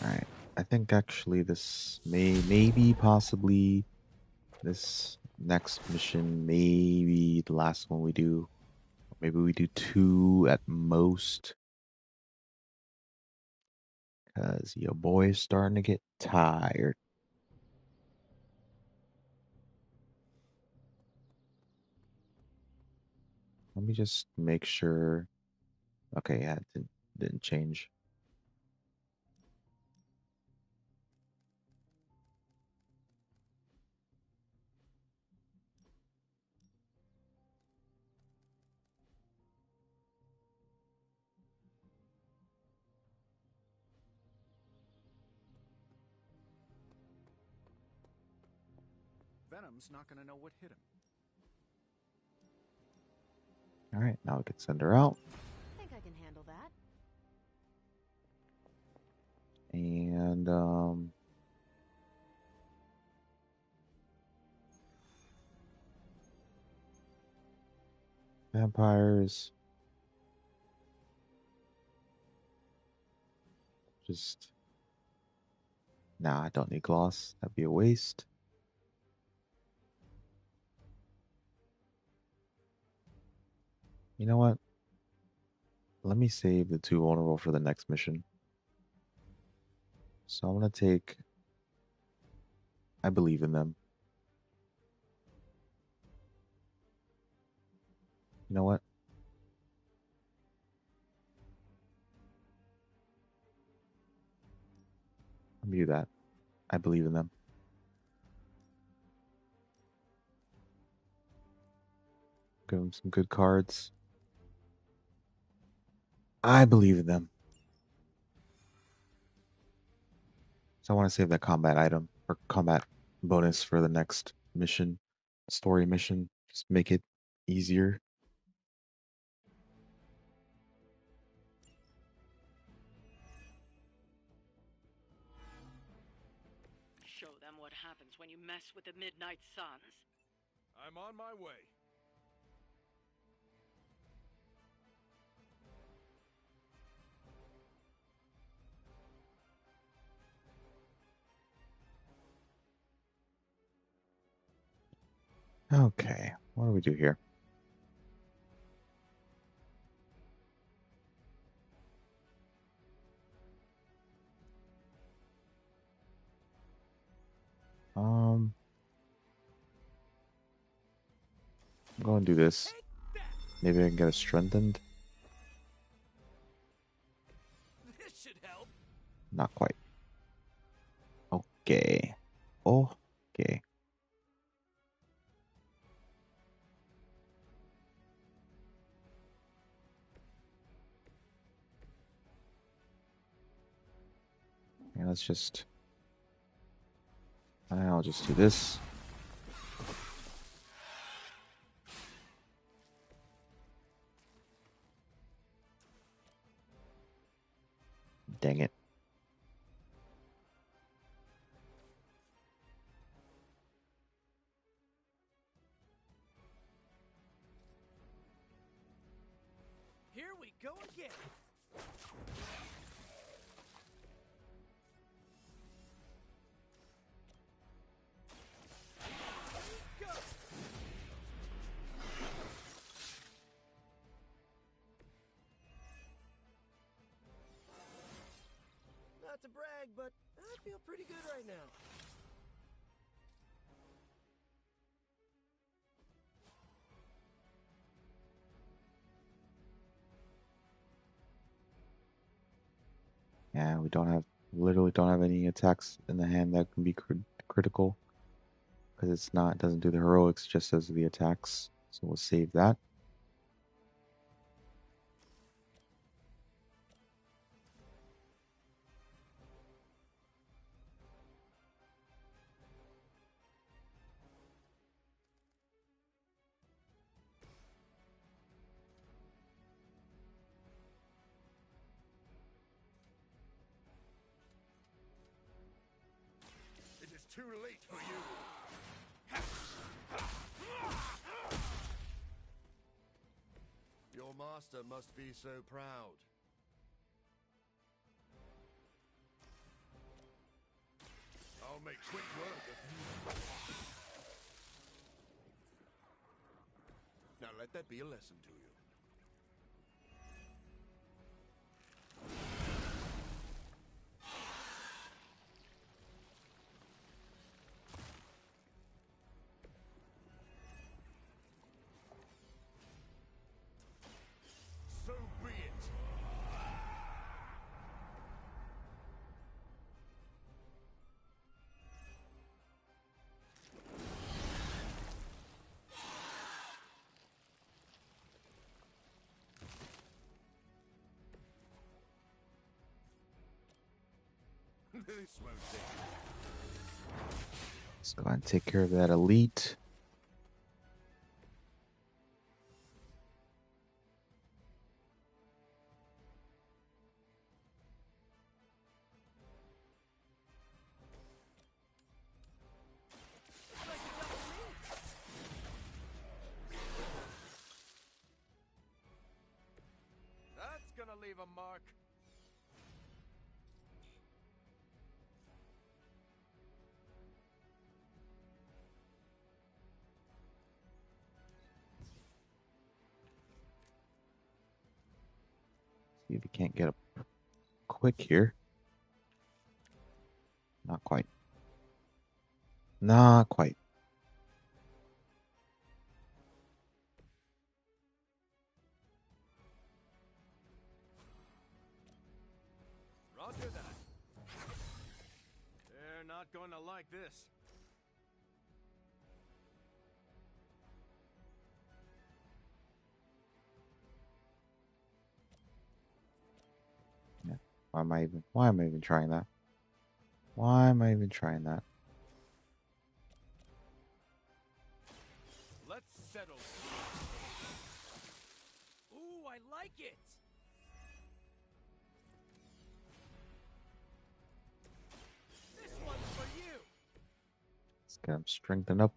[SPEAKER 3] Alright, I think actually this maybe possibly this next mission may be the last one we do. Maybe we do 2 at most. Because your boy's starting to get tired. Let me just make sure. Okay, yeah, it didn't change.
[SPEAKER 2] Venom's not gonna know what hit him.
[SPEAKER 3] Alright, now we can send her out.
[SPEAKER 11] I think I can handle that.
[SPEAKER 3] And, vampires. Just, nah, I don't need gloss. That'd be a waste. You know what? Let me save the 2 vulnerable for the next mission. So I'm gonna take, I believe in them. You know what? Let me do that. I believe in them. Give them some good cards. I believe in them. So I want to save that combat item or combat bonus for the next mission, story mission. Just make it easier.
[SPEAKER 7] Show them what happens when you mess with the Midnight Suns.
[SPEAKER 9] I'm on my way.
[SPEAKER 3] Okay, what do we do here? I'm going to do this. Maybe I can get it strengthened.
[SPEAKER 10] This should help.
[SPEAKER 3] Not quite. Okay. Okay. Yeah, let's just. I'll just do this. Dang it.
[SPEAKER 10] Here we go again. Go. Not to brag, but I feel pretty good right now.
[SPEAKER 3] Yeah, we don't have, literally don't have any attacks in the hand that can be critical. Because it's not, it doesn't do the heroics, just does the attacks. So we'll save that.
[SPEAKER 8] It is too late for you. Your master must be so proud. I'll make quick work of you. Now let that be a lesson to you. So be it. This won't take long.
[SPEAKER 3] Let's go ahead and take care of that elite.
[SPEAKER 4] That's gonna leave a mark.
[SPEAKER 3] See if we can't get up quick here. Not quite. Not quite.
[SPEAKER 4] Roger that. They're not gonna like this.
[SPEAKER 3] Yeah. Why am I even trying that? Why am I even trying that?
[SPEAKER 4] Let's settle. Ooh, I like it. This one's for you.
[SPEAKER 3] Let's get him strengthened up.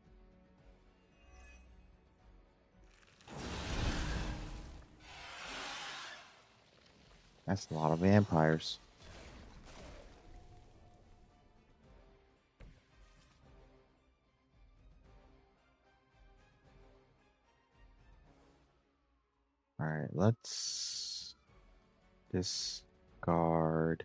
[SPEAKER 3] That's a lot of vampires. Alright, let's discard.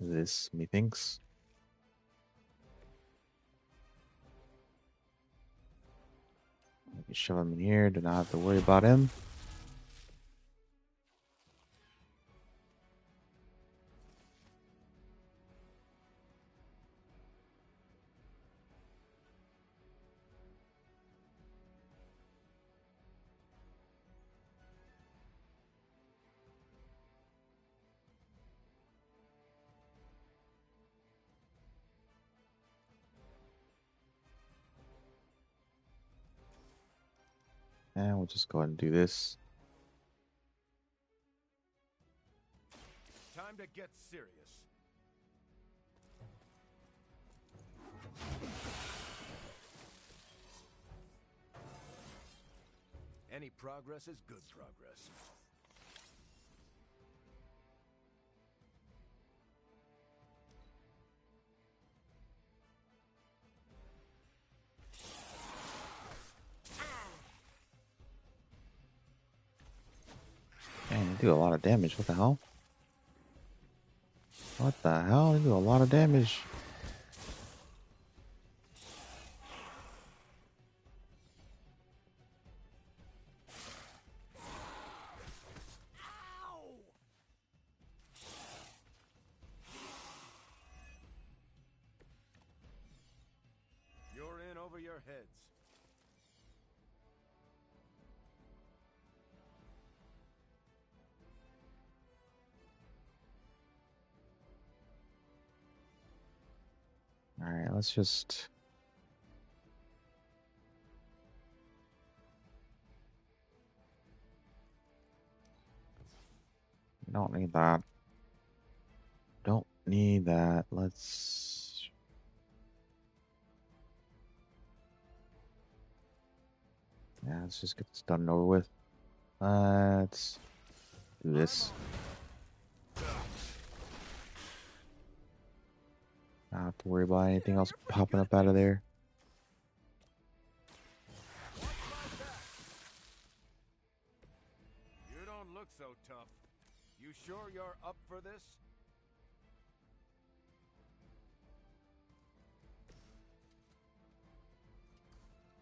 [SPEAKER 3] This, methinks. Maybe shove him in here, do not have to worry about him. And we'll just go ahead and do this.
[SPEAKER 4] Time to get serious. Any progress is good progress.
[SPEAKER 3] Man, they do a lot of damage. What the hell? What the hell? They do a lot of damage.
[SPEAKER 4] You're in over your heads.
[SPEAKER 3] Alright, let's just... Don't need that. Don't need that. Let's... Yeah, let's just get this done and over with. Let's do this. Not have to worry about anything else popping up out of there.
[SPEAKER 4] You don't look so tough. You sure you're up for this?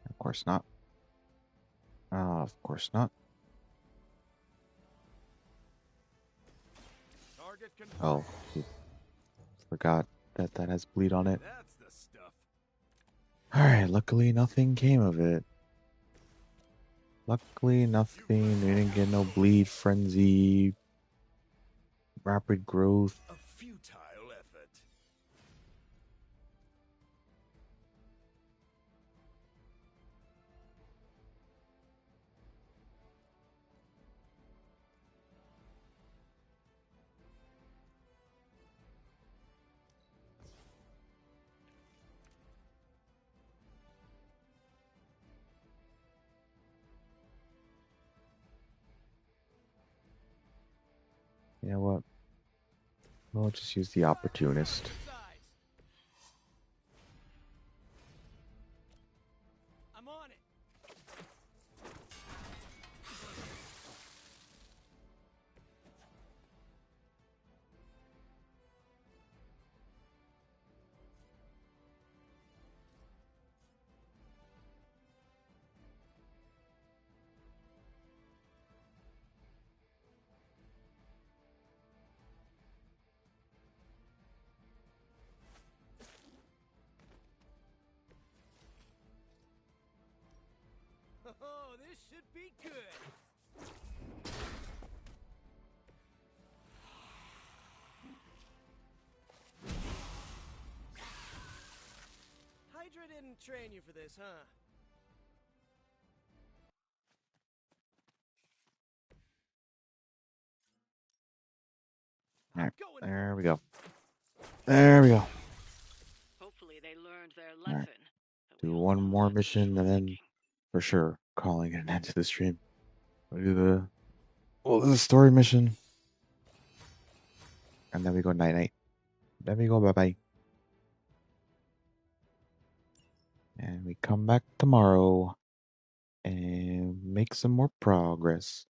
[SPEAKER 3] Of course not. Of course not.
[SPEAKER 4] Target
[SPEAKER 3] Oh, forgot that that has bleed on it.
[SPEAKER 4] That's the stuff.
[SPEAKER 3] Alright, luckily nothing came of it. Luckily nothing. We didn't get no bleed frenzy, rapid growth.
[SPEAKER 5] A futile effort.
[SPEAKER 3] You know what? We'll just use the opportunist.
[SPEAKER 10] I'm on it. Oh, this should be good. Hydra didn't train you for this, huh?
[SPEAKER 3] Alright, there we go. There we go.
[SPEAKER 7] Hopefully they learned their
[SPEAKER 3] Alright.
[SPEAKER 7] lesson.
[SPEAKER 3] Do one more mission and then for sure calling it an end to the stream. We'll do the story mission. And then we go night night. Then we go bye bye. And we come back tomorrow and make some more progress.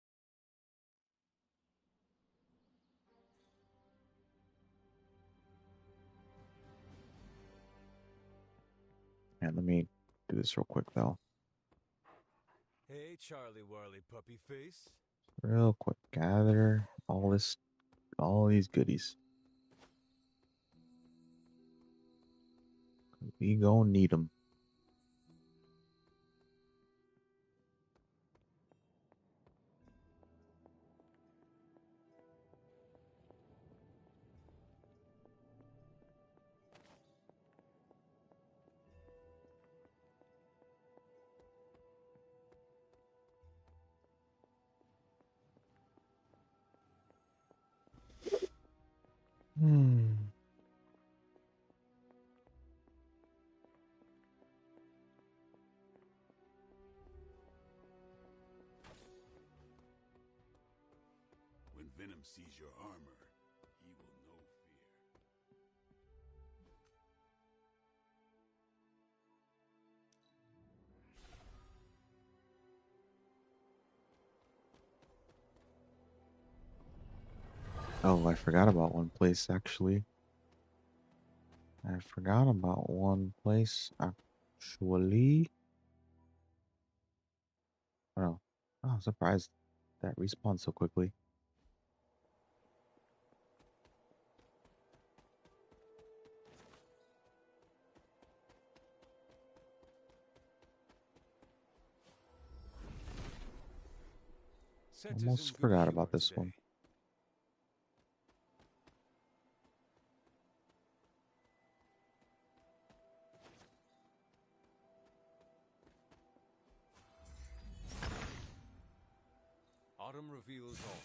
[SPEAKER 3] And let me do this real quick though.
[SPEAKER 13] Hey, Charlie Warley Puppy Face.
[SPEAKER 3] Real quick. Gather all these goodies. We gonna need them.
[SPEAKER 5] When Venom sees your armor, he will know fear.
[SPEAKER 3] Oh, I forgot about one place actually. I forgot about one place actually. Oh, I'm surprised that respawned so quickly.
[SPEAKER 13] Set is
[SPEAKER 3] Almost
[SPEAKER 13] in good
[SPEAKER 3] forgot
[SPEAKER 13] humor
[SPEAKER 3] about this
[SPEAKER 13] today.
[SPEAKER 3] one.
[SPEAKER 13] Autumn reveals all.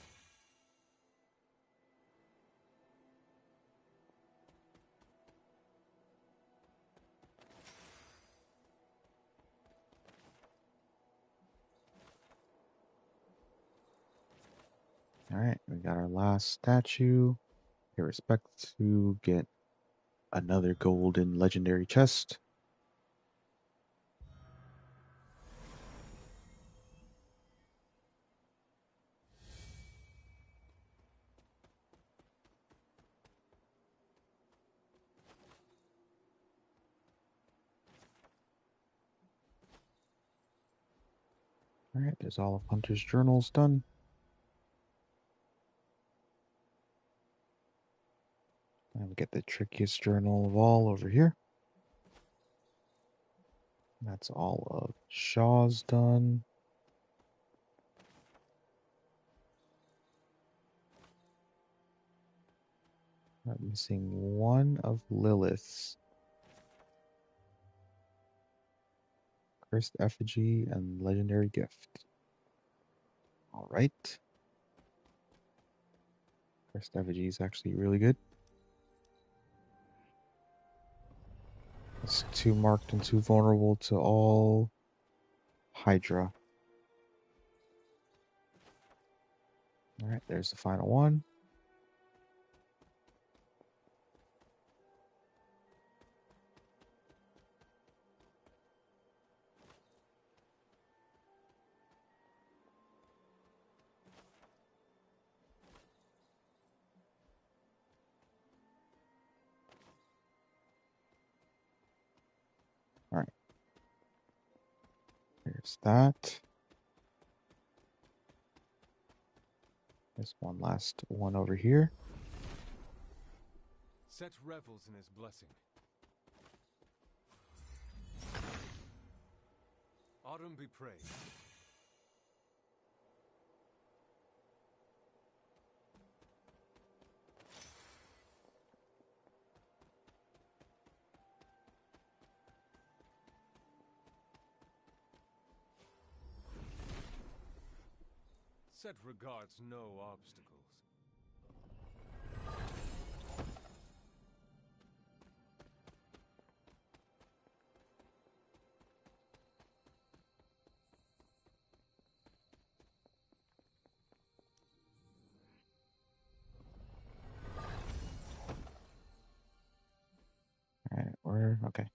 [SPEAKER 3] Alright, we got our last statue. Pay respect to get another golden legendary chest. Alright, there's all of Hunter's journals done. And we get the trickiest journal of all over here. That's all of Shaw's done. I'm missing one of Lilith's. Cursed Effigy and Legendary Gift. Alright. Cursed Effigy is actually really good. It's too marked and too vulnerable to all Hydra. Alright, there's the final one. Alright. There's that. There's one last one over here.
[SPEAKER 13] Set revels in his blessing. Autumn be praised. Set regards no obstacles.
[SPEAKER 3] Alright, we're okay.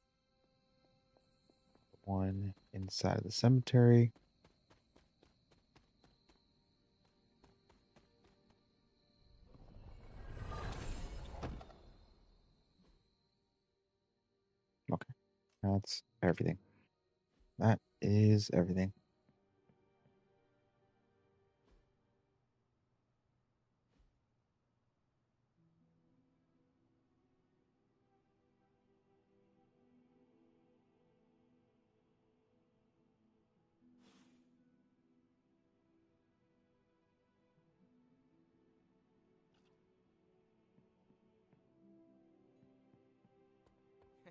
[SPEAKER 3] One inside of the cemetery. Okay, that's everything. That is everything.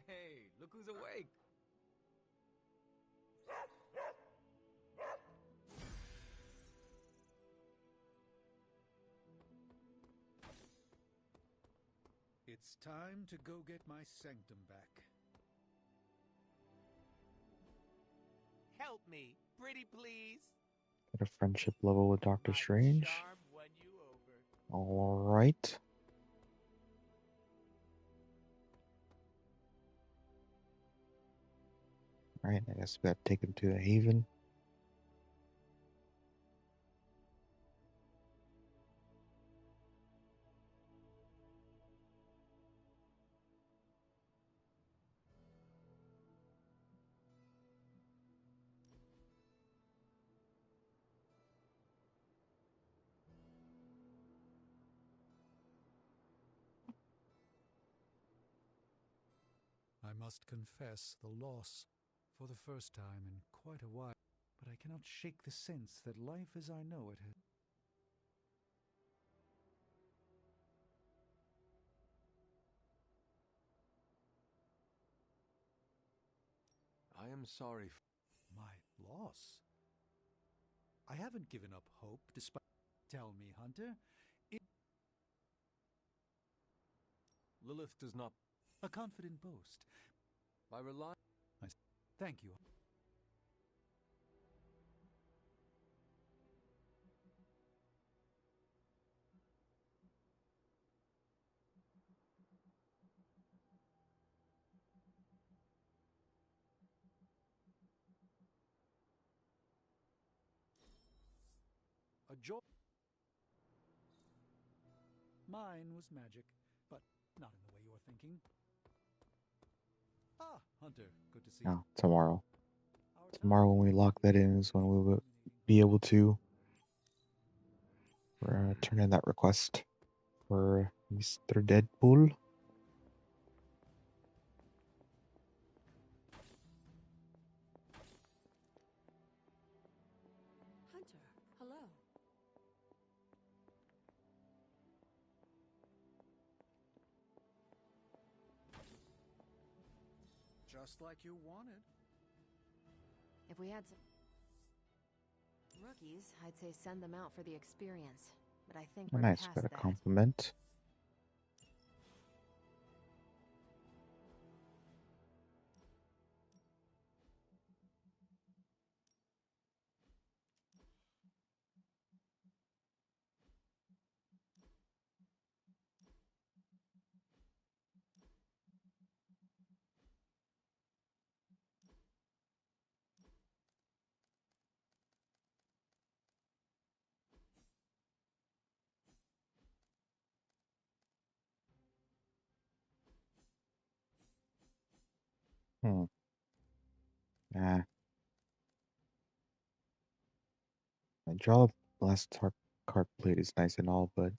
[SPEAKER 10] Hey, look who's awake.
[SPEAKER 12] It's time to go get my sanctum back.
[SPEAKER 4] Help me, pretty please.
[SPEAKER 3] Get a friendship level with Doctor Strange.
[SPEAKER 4] Charm won you over.
[SPEAKER 3] Alright. Alright, I guess we gotta take him to the Haven.
[SPEAKER 12] I must confess the loss for the first time in quite a while, but I cannot shake the sense that life as I know it has.
[SPEAKER 13] I am sorry.
[SPEAKER 12] My loss? I haven't given up hope despite. Tell me, Hunter.
[SPEAKER 13] Lilith does not.
[SPEAKER 12] A confident boast.
[SPEAKER 13] By relying.
[SPEAKER 12] Thank you. A joy. Mine was magic, but not in the way you're thinking. Ah, Hunter, good to see you.
[SPEAKER 3] No, tomorrow. Tomorrow when we lock that in is when we will be able to turn in that request for Mr. Deadpool.
[SPEAKER 11] Hello.
[SPEAKER 2] Just like you wanted.
[SPEAKER 11] If we had some rookies, I'd say send them out for the experience. But I think we're
[SPEAKER 3] Nice,
[SPEAKER 11] past
[SPEAKER 3] got a
[SPEAKER 11] that.
[SPEAKER 3] compliment. Hmm. Nah. I draw the last card plate is nice and all, but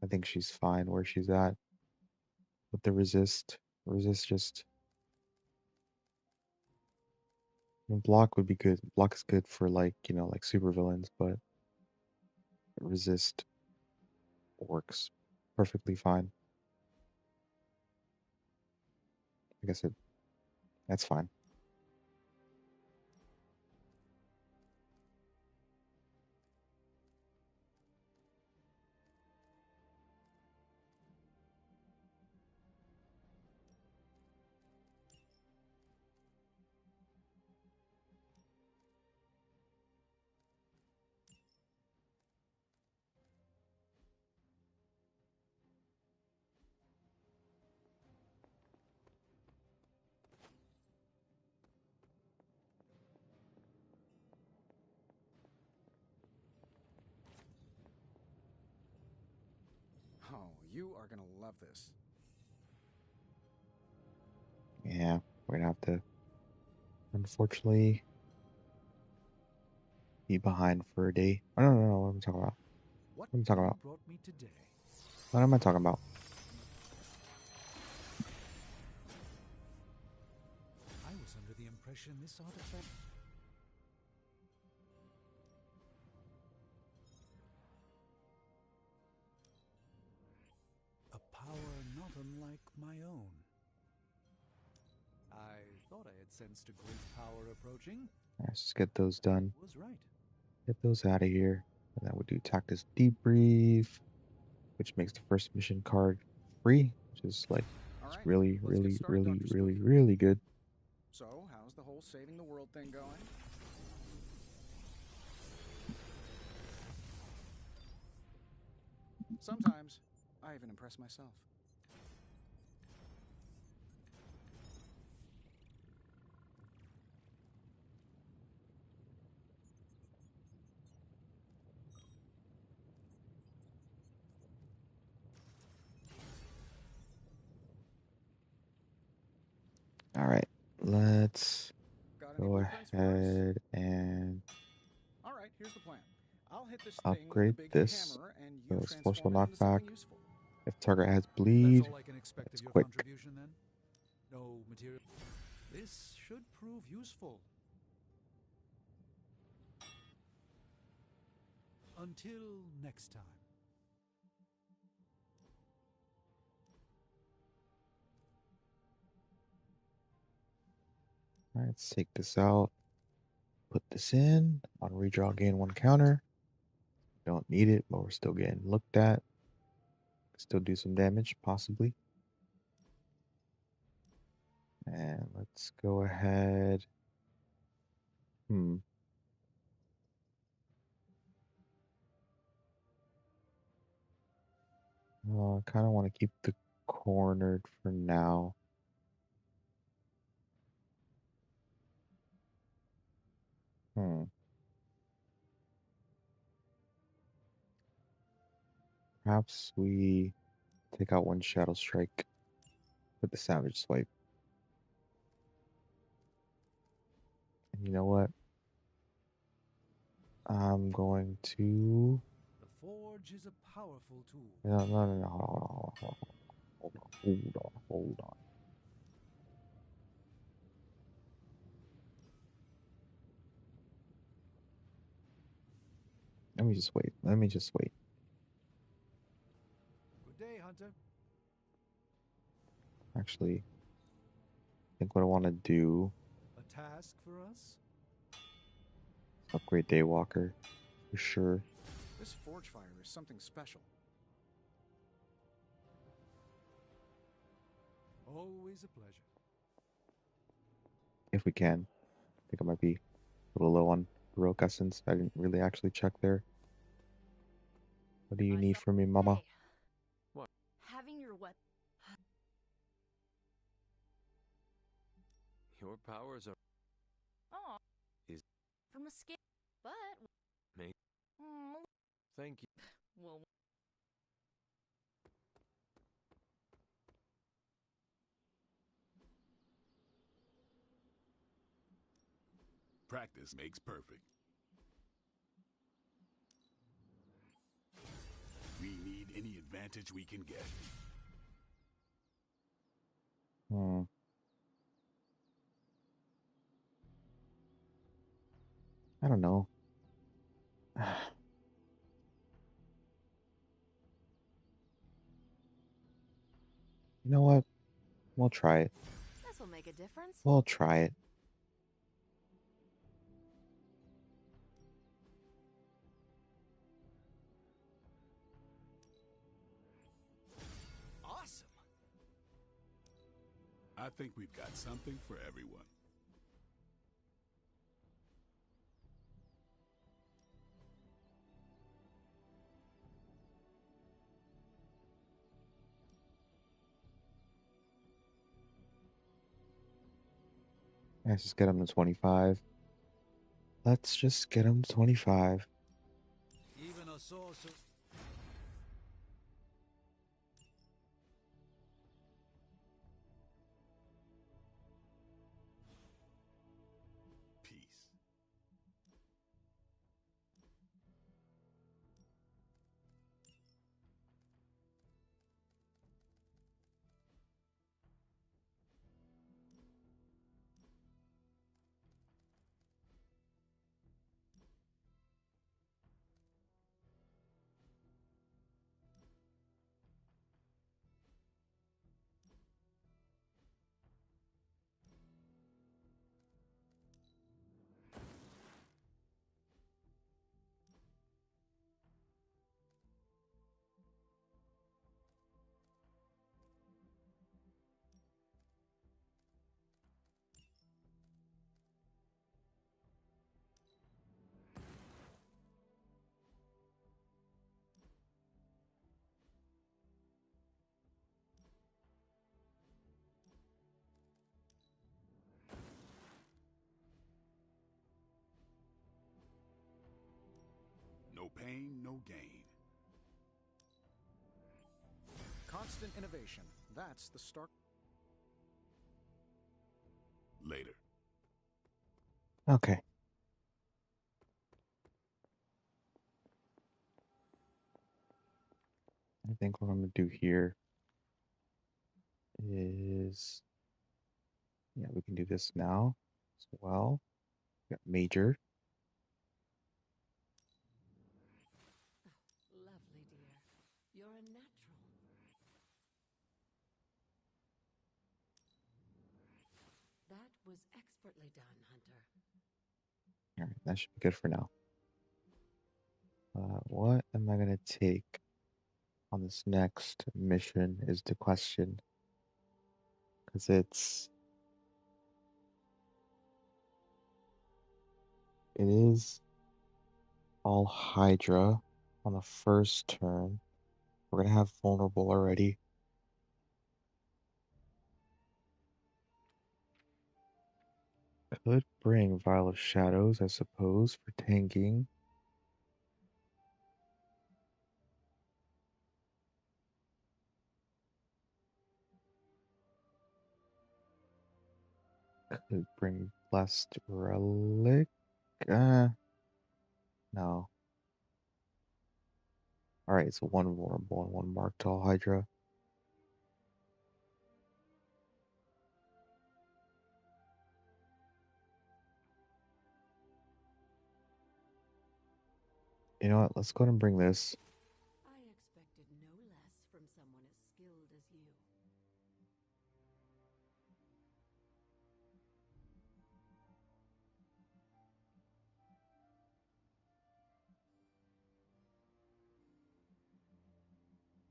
[SPEAKER 3] I think she's fine where she's at with the resist. Resist just block would be good. Block is good for like, like super villains, but resist works perfectly fine. I guess that's fine.
[SPEAKER 2] Oh, you are gonna love this.
[SPEAKER 3] Yeah, we're gonna have to unfortunately be behind for a day. Oh, no, what am I talking about? What am I talking about?
[SPEAKER 12] Brought me today.
[SPEAKER 3] What am I talking about?
[SPEAKER 12] I was under the impression this artifact. A power not unlike my own. I thought I had sensed a great power approaching.
[SPEAKER 3] Let's just get those done.
[SPEAKER 12] Was right.
[SPEAKER 3] Get those out of here. And then we do Tactus Debrief, which makes the first mission card free, which is like it's
[SPEAKER 2] Alright,
[SPEAKER 3] really,
[SPEAKER 2] let's get
[SPEAKER 3] really,
[SPEAKER 2] started,
[SPEAKER 3] really,
[SPEAKER 2] Dr.
[SPEAKER 3] really,
[SPEAKER 2] Spooky.
[SPEAKER 3] really good.
[SPEAKER 2] So, how's the whole saving the world thing going? Sometimes, I even impress myself.
[SPEAKER 3] All right, let's
[SPEAKER 2] Got any
[SPEAKER 3] go
[SPEAKER 2] blueprints for us?
[SPEAKER 3] ahead and
[SPEAKER 2] Alright, here's the plan. I'll hit this thing with the
[SPEAKER 3] upgrade
[SPEAKER 2] big
[SPEAKER 3] this.
[SPEAKER 2] hammer, and you
[SPEAKER 3] So
[SPEAKER 2] transform
[SPEAKER 3] explosive
[SPEAKER 2] it into
[SPEAKER 3] knockback.
[SPEAKER 2] something useful.
[SPEAKER 3] If target has
[SPEAKER 12] That's
[SPEAKER 3] bleed,
[SPEAKER 12] all I can expect
[SPEAKER 3] it's
[SPEAKER 12] of your
[SPEAKER 3] quick.
[SPEAKER 12] contribution then? No material. This should prove useful. Until next time.
[SPEAKER 3] All right, let's take this out. Put this in. On redraw, gain 1 counter. Don't need it, but we're still getting looked at. Still do some damage, possibly. And let's go ahead. I kind of want to keep the cornered for now. Perhaps we take out 1 Shadow Strike with the Savage Swipe. And you know what? I'm going to...
[SPEAKER 12] The Forge is a powerful tool.
[SPEAKER 3] No. Hold on. Let me just wait. Let me just wait.
[SPEAKER 12] Good day, Hunter.
[SPEAKER 3] Actually, I think what I want to do
[SPEAKER 12] A task for us?
[SPEAKER 3] is upgrade Daywalker for sure.
[SPEAKER 2] This forge fire is something special.
[SPEAKER 12] Always a pleasure.
[SPEAKER 3] If we can. I think I might be a little low on heroic essence. I didn't really actually check there. What do you need from me, Mama?
[SPEAKER 6] Hey.
[SPEAKER 13] What?
[SPEAKER 6] Having your weapon.
[SPEAKER 13] Your powers are...
[SPEAKER 6] Oh.
[SPEAKER 13] Is...
[SPEAKER 6] From a scale. But.
[SPEAKER 13] Me?
[SPEAKER 6] Mm,
[SPEAKER 13] Thank you.
[SPEAKER 6] well.
[SPEAKER 5] Practice makes perfect. We need any advantage we can get.
[SPEAKER 3] I don't know. You know what? We'll try it.
[SPEAKER 11] This will make a difference.
[SPEAKER 3] We'll try it.
[SPEAKER 15] Awesome.
[SPEAKER 5] I think we've got something for everyone.
[SPEAKER 3] Let's just get him to 25. Let's just get him to 25.
[SPEAKER 12] Even a sorcerer.
[SPEAKER 5] Peace. No pain, no gain.
[SPEAKER 2] Constant innovation. That's the start.
[SPEAKER 5] Later.
[SPEAKER 3] Okay. I think what I'm going to do here is, yeah, we can do this now as well. We got major.
[SPEAKER 14] Oh, lovely, dear. You're a natural. That was expertly done, Hunter.
[SPEAKER 3] All right, that should be good for now. What am I going to take on this next mission is the question. Because it is all Hydra on the first turn. We're going to have vulnerable already. Could bring Vial of Shadows, I suppose, for tanking. Could bring Blessed Relic. No. Alright, so one vulnerable and one marked all Hydra. You know what? Let's go ahead and bring this.
[SPEAKER 14] I expected no less from someone as skilled as you.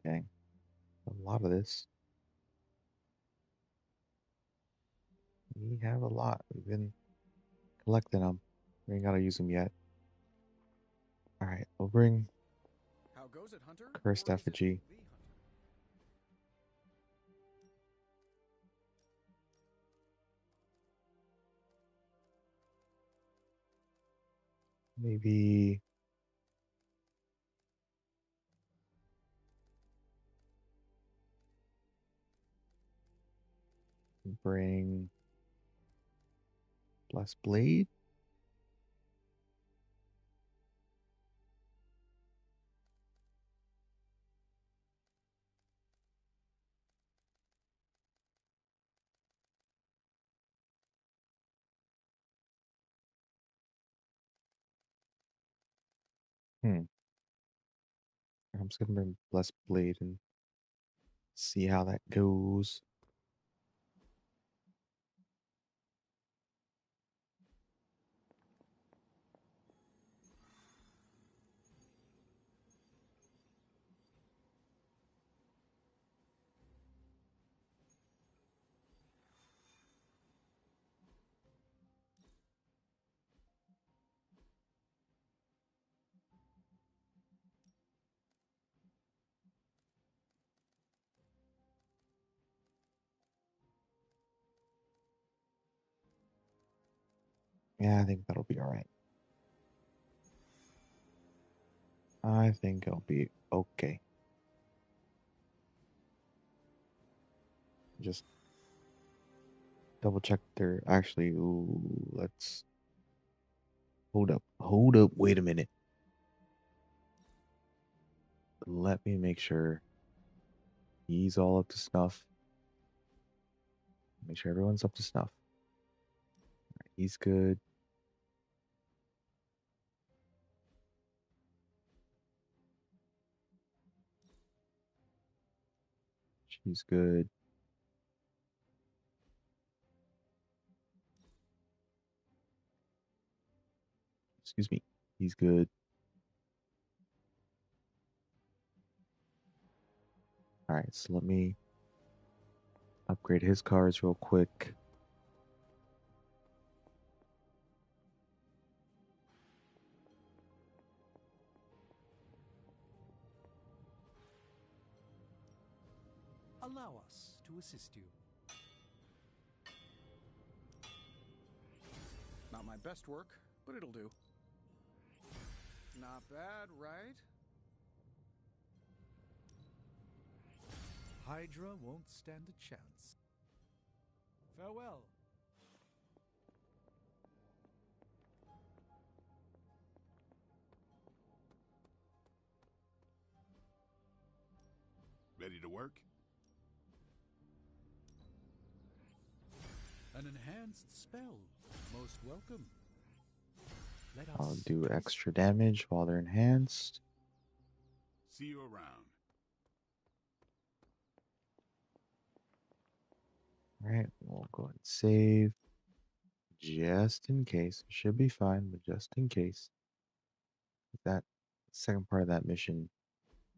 [SPEAKER 3] Okay. A lot of this. We have a lot. We've been collecting them. We ain't gotta use them yet. Alright, we'll bring
[SPEAKER 2] How goes it, Hunter?
[SPEAKER 3] Cursed
[SPEAKER 2] Or is it
[SPEAKER 3] Effigy.
[SPEAKER 2] the Hunter?
[SPEAKER 3] Maybe bring Blessed Blade. Hmm. I'm just gonna bring Blessed Blade and see how that goes. Yeah, I think that'll be alright. I think it'll be okay. Just double check they're actually. Ooh, let's hold up. Hold up. Wait a minute. Let me make sure he's all up to snuff. Make sure everyone's up to snuff. He's good. She's good. Excuse me. He's good. All right, so let me upgrade his cards real quick.
[SPEAKER 12] Allow us to assist you.
[SPEAKER 2] Not my best work, but it'll do. Not bad, right?
[SPEAKER 12] Hydra won't stand a chance. Farewell.
[SPEAKER 5] Ready to work?
[SPEAKER 12] An enhanced spell. Most welcome. Let
[SPEAKER 3] I'll
[SPEAKER 12] us
[SPEAKER 3] do
[SPEAKER 12] twist.
[SPEAKER 3] extra damage while they're enhanced.
[SPEAKER 5] See you around.
[SPEAKER 3] All right, we'll go ahead and save just in case. Should be fine, but just in case. That second part of that mission,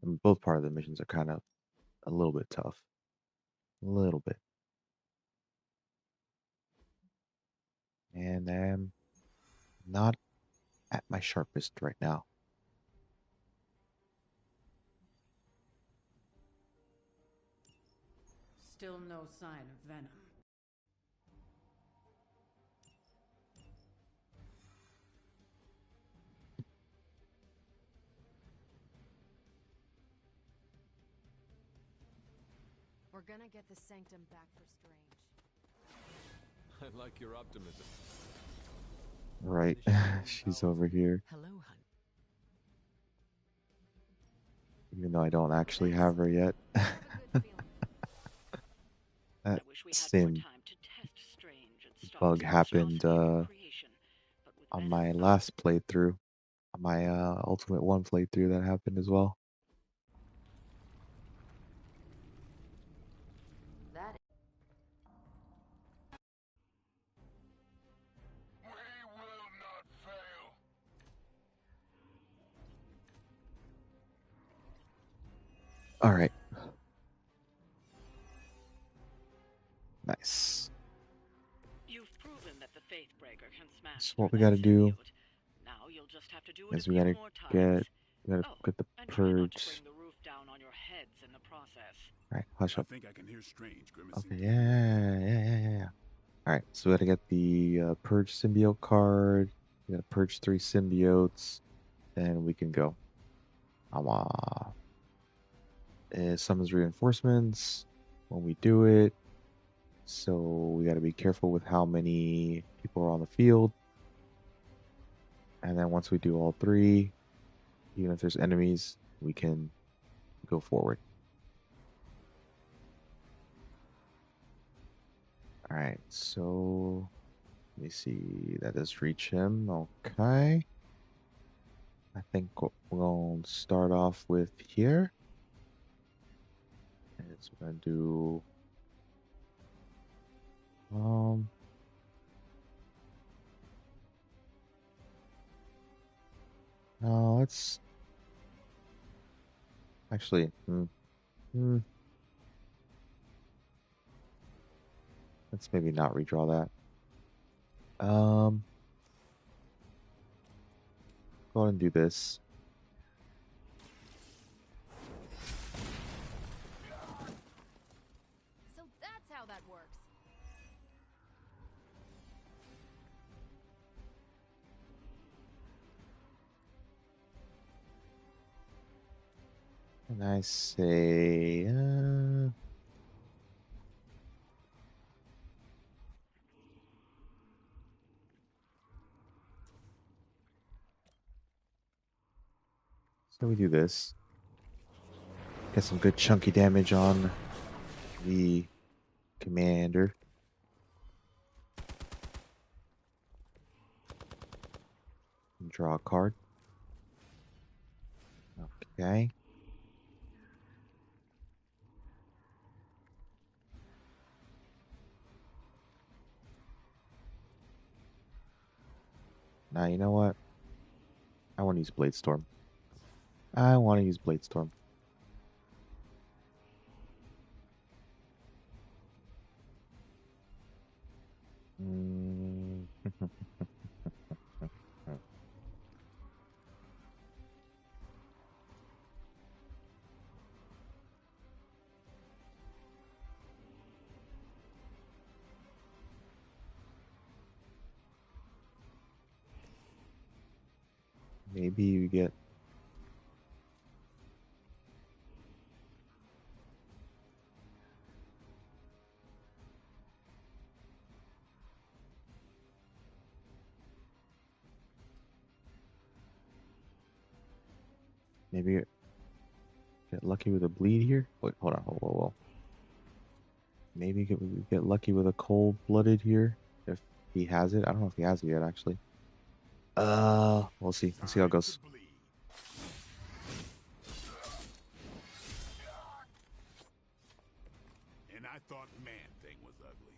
[SPEAKER 3] and both part of the missions are kind of a little bit tough. A little bit. And I'm not at my sharpest right now.
[SPEAKER 6] Still no sign of venom.
[SPEAKER 11] We're gonna get the sanctum back for Strange.
[SPEAKER 13] I like your optimism.
[SPEAKER 3] Right. She's over here.
[SPEAKER 14] Hello, Hunt.
[SPEAKER 3] Even though I don't actually have her yet.
[SPEAKER 7] I
[SPEAKER 3] That
[SPEAKER 7] wish we had more
[SPEAKER 3] same
[SPEAKER 7] time to test Strange and stop
[SPEAKER 3] bug
[SPEAKER 7] his
[SPEAKER 3] happened
[SPEAKER 7] monstrosity of a creation. But with
[SPEAKER 3] on
[SPEAKER 7] Venom
[SPEAKER 3] my
[SPEAKER 7] out,
[SPEAKER 3] last playthrough. my Ultimate 1 playthrough that happened as well.
[SPEAKER 14] That
[SPEAKER 3] All right. Nice.
[SPEAKER 7] You've proven that the Faithbreaker can smash
[SPEAKER 3] So
[SPEAKER 7] through
[SPEAKER 3] what we
[SPEAKER 7] that
[SPEAKER 3] gotta do
[SPEAKER 7] symbiote. Now you'll just have to do it
[SPEAKER 3] is
[SPEAKER 7] a few more times.
[SPEAKER 3] we gotta
[SPEAKER 7] Oh,
[SPEAKER 3] get the
[SPEAKER 7] and try not to
[SPEAKER 3] purge.
[SPEAKER 7] bring the roof down on your heads in the process.
[SPEAKER 3] All right, hush
[SPEAKER 5] I
[SPEAKER 3] up.
[SPEAKER 5] think I can hear Strange grimacing.
[SPEAKER 3] Okay, yeah. All right, so we gotta get the purge symbiote card. We gotta purge 3 symbiotes, then we can go. Summons reinforcements when we do it. So we gotta be careful with how many people are on the field. And then once we do all 3, even if there's enemies, we can go forward. All right, so let me see. That does reach him. Okay. I think we're going to start off with here. And so we're going to do no, let's actually let's maybe not redraw that. Go ahead and do this.
[SPEAKER 11] So that's how that works.
[SPEAKER 3] And I say so we do this. Get some good chunky damage on the commander. Draw a card. Okay. Now, you know what? I want to use Blade Storm. Mm. Maybe you get maybe get lucky with a bleed here. Wait, hold on. Whoa. Maybe we get lucky with a cold-blooded here if he has it. I don't know if he has it yet, actually. We'll see. We'll see how it goes.
[SPEAKER 5] And I thought Man-Thing was ugly.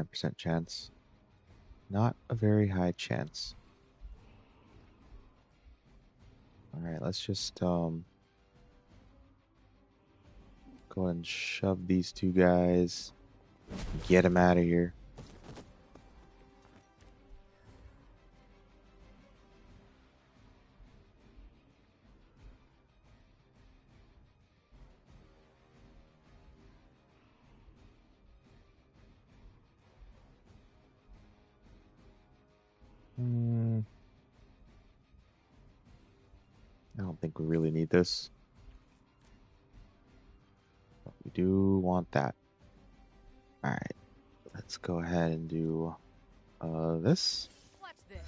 [SPEAKER 3] 10% chance. Not a very high chance. All right, let's just go ahead and shove these 2 guys. Get them out of here. I don't think we really need this. But we do want that. Alright, let's go ahead and do this.
[SPEAKER 11] Watch this.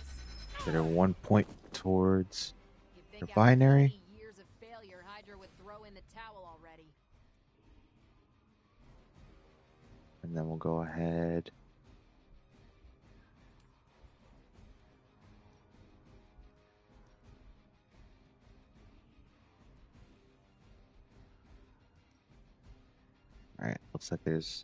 [SPEAKER 3] Get her 1 point towards
[SPEAKER 11] You
[SPEAKER 3] her
[SPEAKER 11] think
[SPEAKER 3] binary.
[SPEAKER 11] after 80 years of failure, Hydra would throw in the towel already?
[SPEAKER 3] And then we'll go ahead. Looks like there's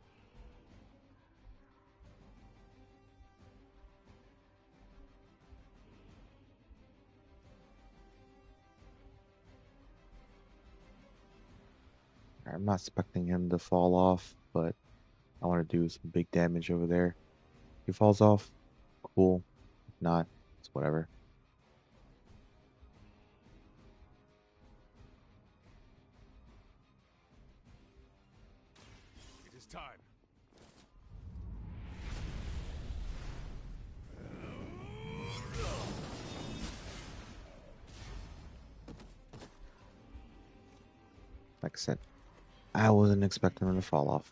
[SPEAKER 3] I'm not expecting him to fall off, but I want to do some big damage over there. If he falls off, cool. If not, it's whatever.
[SPEAKER 9] It is time.
[SPEAKER 3] Like I said, I wasn't expecting him to fall off.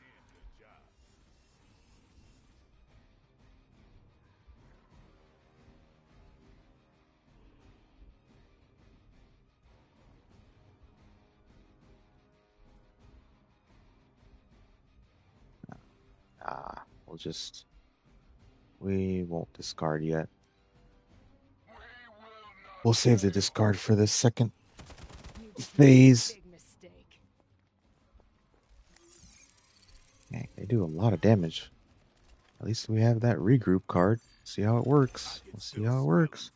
[SPEAKER 3] We won't discard yet. We'll save the discard for the second phase. Dang, they do a lot of damage. At least we have that regroup card. See how it works. We'll see how it works.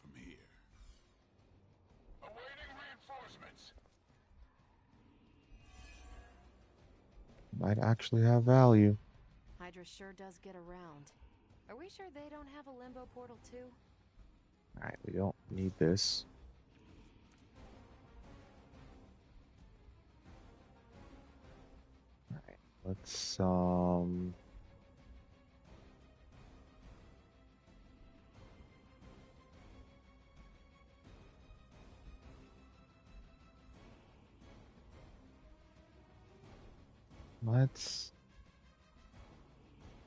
[SPEAKER 3] Might actually have value.
[SPEAKER 11] Hydra sure does get around. Are we sure they don't have a limbo portal too?
[SPEAKER 3] Alright, we don't need this. Alright, let's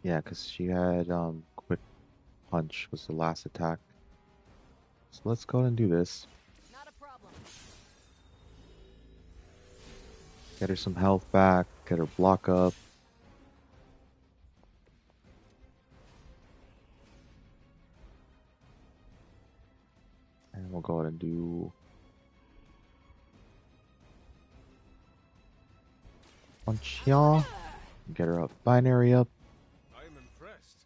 [SPEAKER 3] yeah, because she had quick punch was the last attack. So let's go ahead and do this.
[SPEAKER 11] Not a problem.
[SPEAKER 3] Get her some health back, get her block up. And we'll go ahead and do punch y'all. Get her up, binary up.
[SPEAKER 9] I am impressed.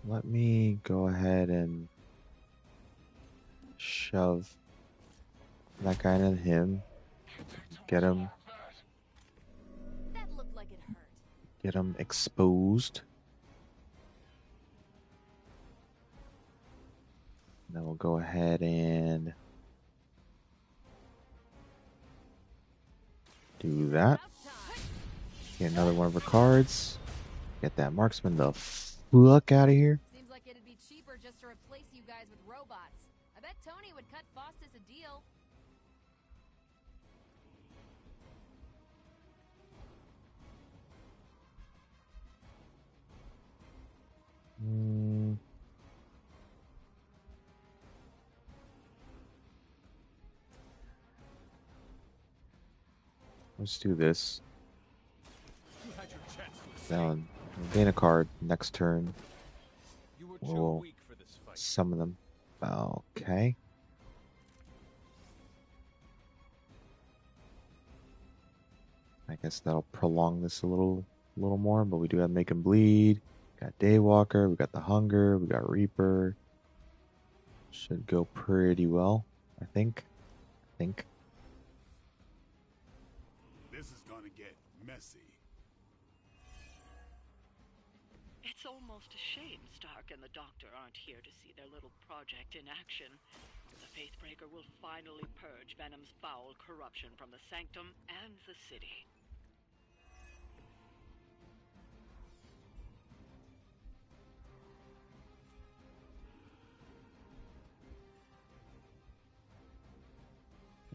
[SPEAKER 9] Let me go ahead and shove that guy in him. Get him.
[SPEAKER 11] That looked like it hurt.
[SPEAKER 3] Get him exposed. Then we'll go ahead and do that. Get another one of her cards. Get that marksman the fuck out of here.
[SPEAKER 11] Seems like it'd be cheaper just to replace you guys with robots. I bet Tony would cut Faustus a deal.
[SPEAKER 3] Let's do this. Then gain a card next turn. We'll summon them. Okay. I guess that'll prolong this a little more, but we do have Make 'em Bleed. Got Daywalker, we got the Hunger, we got Reaper. Should go pretty well, I think.
[SPEAKER 5] This is gonna get messy.
[SPEAKER 7] It's almost a shame Stark and the Doctor aren't here to see their little project in action. The Faithbreaker will finally purge Venom's foul corruption from the Sanctum and the city.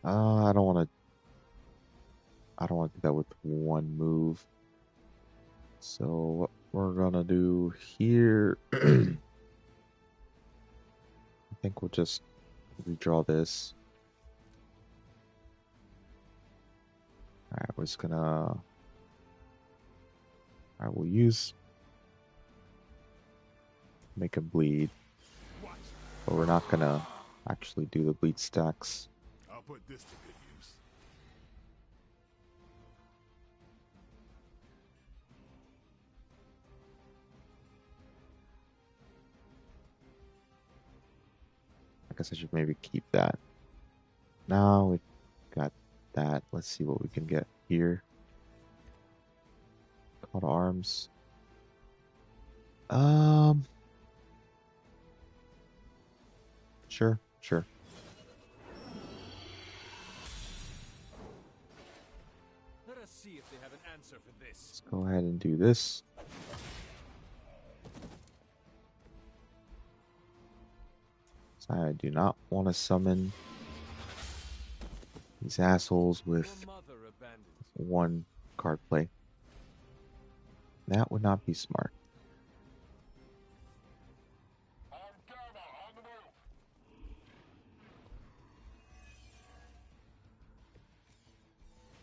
[SPEAKER 3] I don't want to do that with one move. So what we're gonna do here, I think we'll just redraw this. Alright, we're just gonna... Alright, we'll use... Make a bleed. But we're not gonna actually do the bleed stacks.
[SPEAKER 5] I'll put this to good use.
[SPEAKER 3] I guess I should maybe keep that. Now we've got that. Let's see what we can get here. Call to arms. Sure.
[SPEAKER 9] Let us see if they have an answer for this.
[SPEAKER 3] Let's go ahead and do this. So I do not want to summon these assholes with one card play. That would not be smart.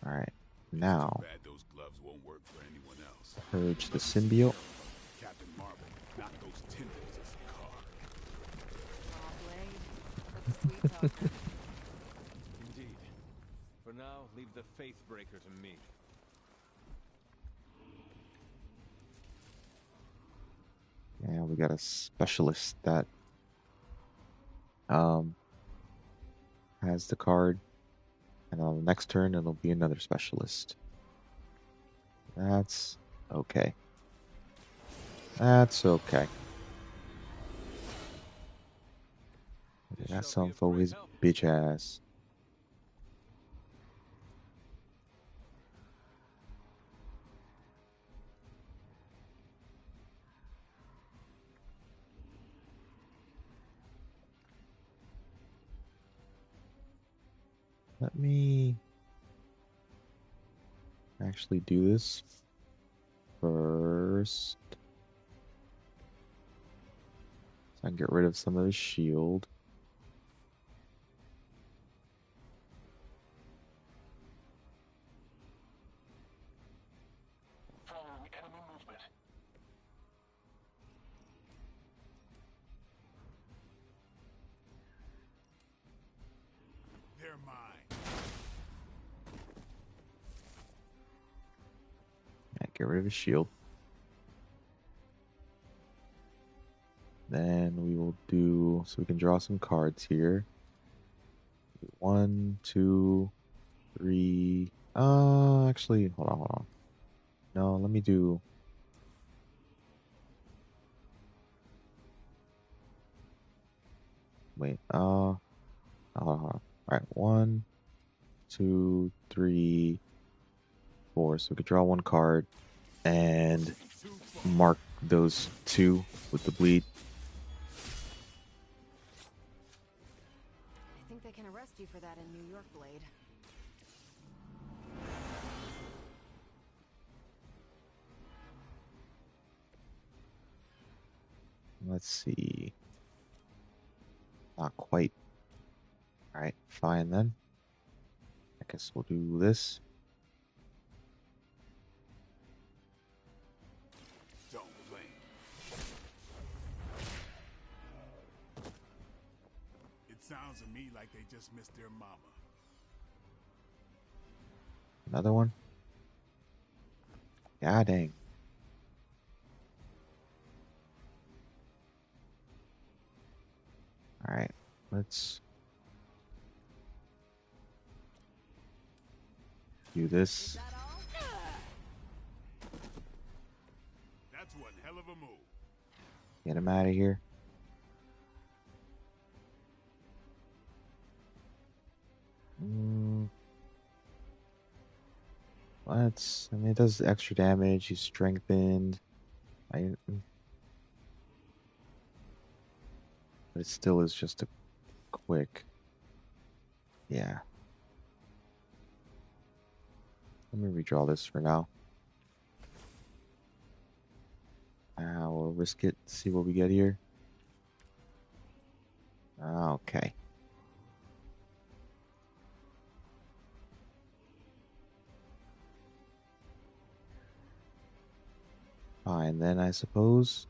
[SPEAKER 3] Alright, now
[SPEAKER 5] Those gloves won't work for anyone else.
[SPEAKER 3] purge the symbiote.
[SPEAKER 5] Captain Marvel, not those tendrils as a car.
[SPEAKER 13] Indeed. For now, leave the Faithbreaker to me.
[SPEAKER 3] Yeah, we got a specialist that has the card, and on the next turn it'll be another specialist. That's okay. That's okay. That's some for his bitch ass. Let me actually do this first. So I can get rid of some of the shield.
[SPEAKER 5] Following enemy movement. They're mine.
[SPEAKER 3] Yeah, get rid of his shield. Then we will do, so we can draw some cards here. 1, 2, 3. Actually, hold on. No, let me do. Wait, hold on. Alright, 1, 2, 3, 4. So we could draw one card and mark those two with the bleed.
[SPEAKER 11] I think they can arrest you for that in New York, Blade.
[SPEAKER 3] Let's see. Not quite. Alright, fine then. I guess we'll do this.
[SPEAKER 5] Don't blame. It sounds to me like they just missed their mama.
[SPEAKER 3] Another one. God dang. Alright, let's do this.
[SPEAKER 5] That's one hell of a move.
[SPEAKER 3] Get him out of here. I mean, it does extra damage. He's strengthened. But it still is just a quick. Yeah. Let me redraw this for now. We'll risk it. See what we get here. Okay. Fine, then I suppose.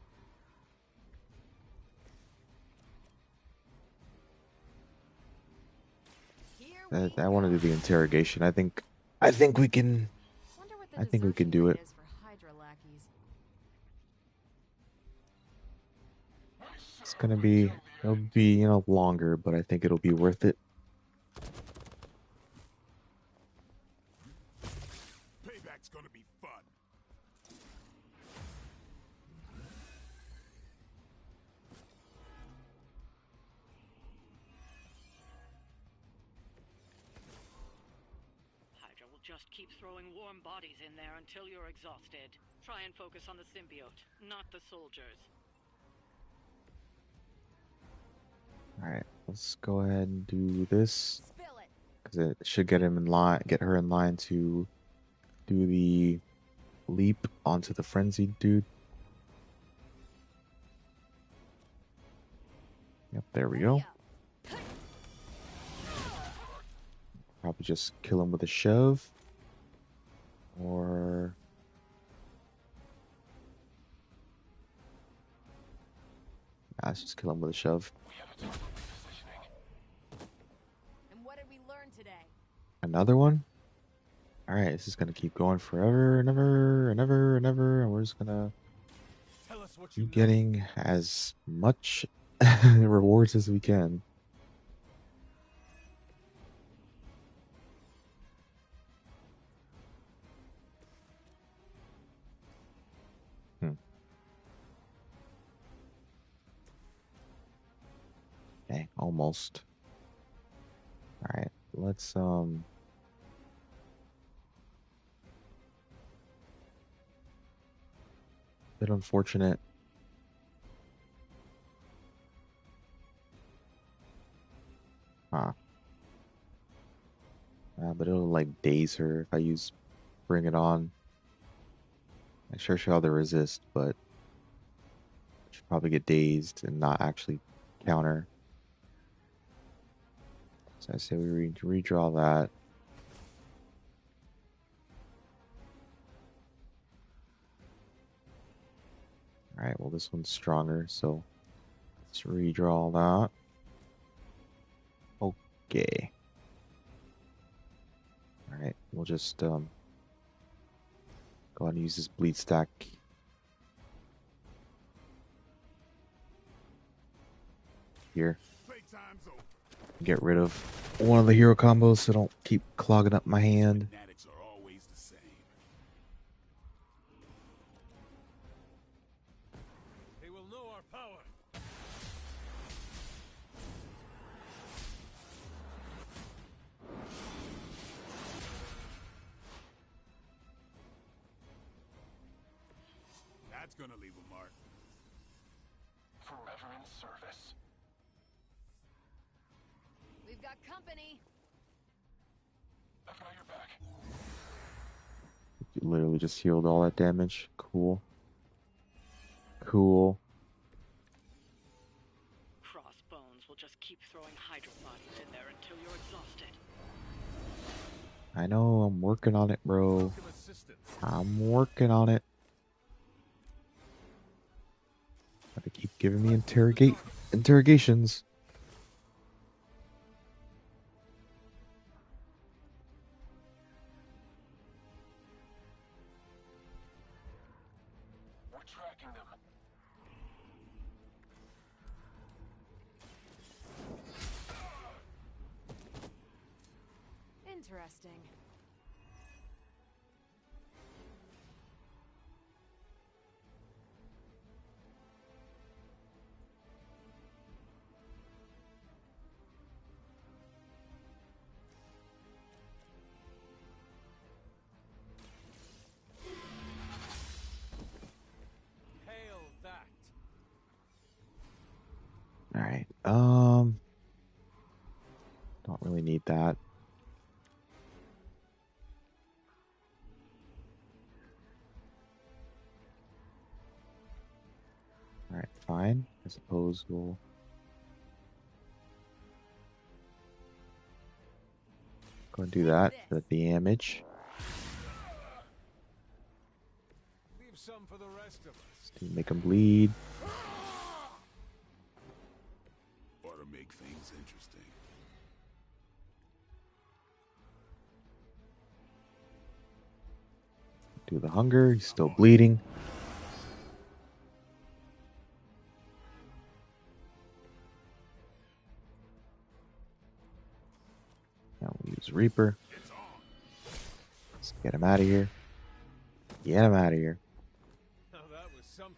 [SPEAKER 3] I want to do the interrogation. I think we can. I think we can do it. It's gonna be. It'll be, you know, longer, but I think it'll be worth it.
[SPEAKER 5] Payback's gonna be fun.
[SPEAKER 7] Hydra will just keep throwing warm bodies in there until you're exhausted. Try and focus on the symbiote, not the soldiers.
[SPEAKER 3] Alright, let's go ahead and do this. Because it should get him in line, get her in line to do the leap onto the frenzied dude. Yep, there we go. Probably just kill him with a shove. Or... nah, let's just kill him with a shove.
[SPEAKER 11] And what did we learn today?
[SPEAKER 3] Another one? Alright, this is gonna keep going forever and ever and ever and ever, and we're just gonna keep getting as much rewards as we can. Okay, almost. Alright, let's bit unfortunate. Huh. But it'll like daze her if I use Bring It On. I sure shall the resist, but she'll probably get dazed and not actually counter. So I say we redraw that. Alright, well this one's stronger, so let's redraw that. Okay. Alright, we'll just go ahead and use this bleed stack. Here. Get rid of one of the hero combos so don't keep clogging up my hand.
[SPEAKER 9] They will know our power.
[SPEAKER 5] That's gonna leave a mark. Forever in service.
[SPEAKER 11] We've got company.
[SPEAKER 5] I've got your back.
[SPEAKER 3] You literally just healed all that damage. Cool. Cool.
[SPEAKER 7] Crossbones will just keep throwing Hydra bodies in there until you're exhausted.
[SPEAKER 3] I know, I'm working on it, bro. I'm working on it. But they keep giving me interrogations.
[SPEAKER 5] We're tracking them.
[SPEAKER 11] Interesting.
[SPEAKER 9] Hail that.
[SPEAKER 3] Alright, don't really need that. Alright, fine. I suppose we'll go and do that for the damage.
[SPEAKER 9] Leave some for the rest. rest of us.
[SPEAKER 3] To make him bleed.
[SPEAKER 5] Ought to make things interesting.
[SPEAKER 3] Do the hunger. He's still bleeding. Now we'll use Reaper. Let's get him out of here. Get him out of here.
[SPEAKER 9] Now that was something.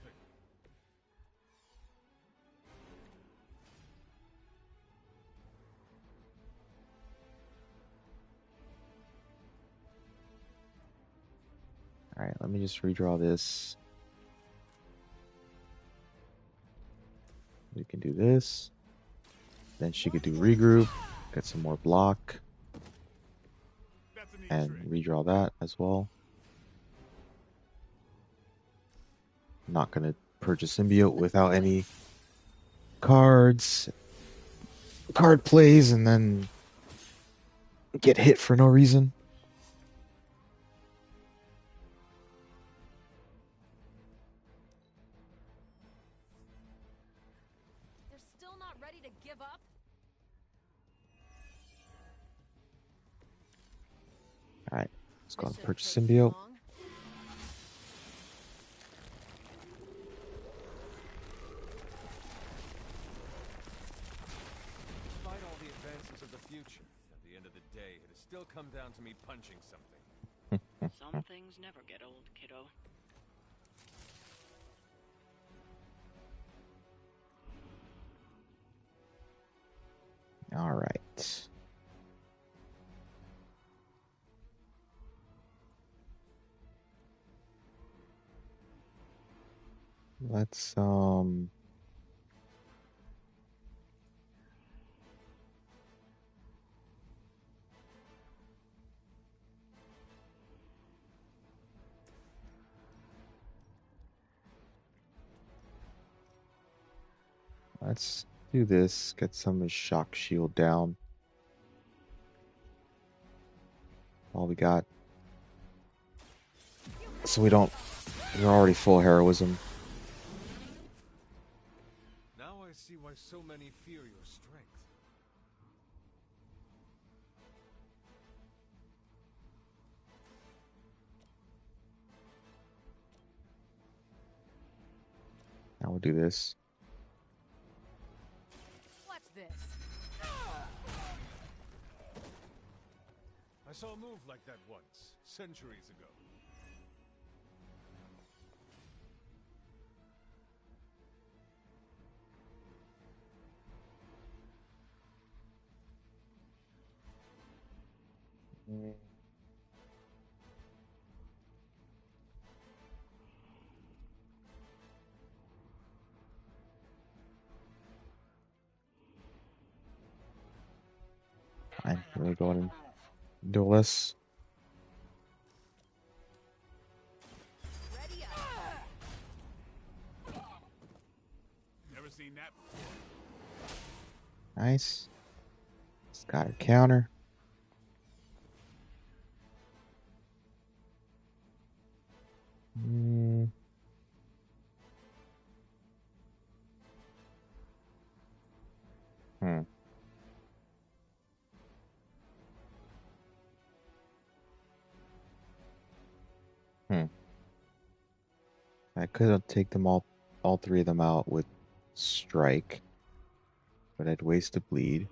[SPEAKER 3] Alright, let me just redraw this. We can do this. Then she could do regroup, get some more block, and redraw that as well. I'm not going to purchase symbiote without any cards, card plays, and then get hit for no reason.
[SPEAKER 11] They're still not ready to give up?
[SPEAKER 3] Alright, let's go and purchase symbiote.
[SPEAKER 13] Despite all the advances of the future, at the end of the day, it has still come down to me punching something.
[SPEAKER 7] Some things never get old, kiddo.
[SPEAKER 3] Alright. Let's let's do this, get some of his shock shield down. All we got. So we're already full heroism.
[SPEAKER 9] Now I see why so many fear your strength.
[SPEAKER 3] Now we'll do this.
[SPEAKER 11] Watch this.
[SPEAKER 9] I saw a move like that once, centuries ago.
[SPEAKER 3] Fine, we're going to do this.
[SPEAKER 9] Never seen that before.
[SPEAKER 3] Nice. It's got a counter. I could take them all three of them out with strike, but I'd waste a bleed.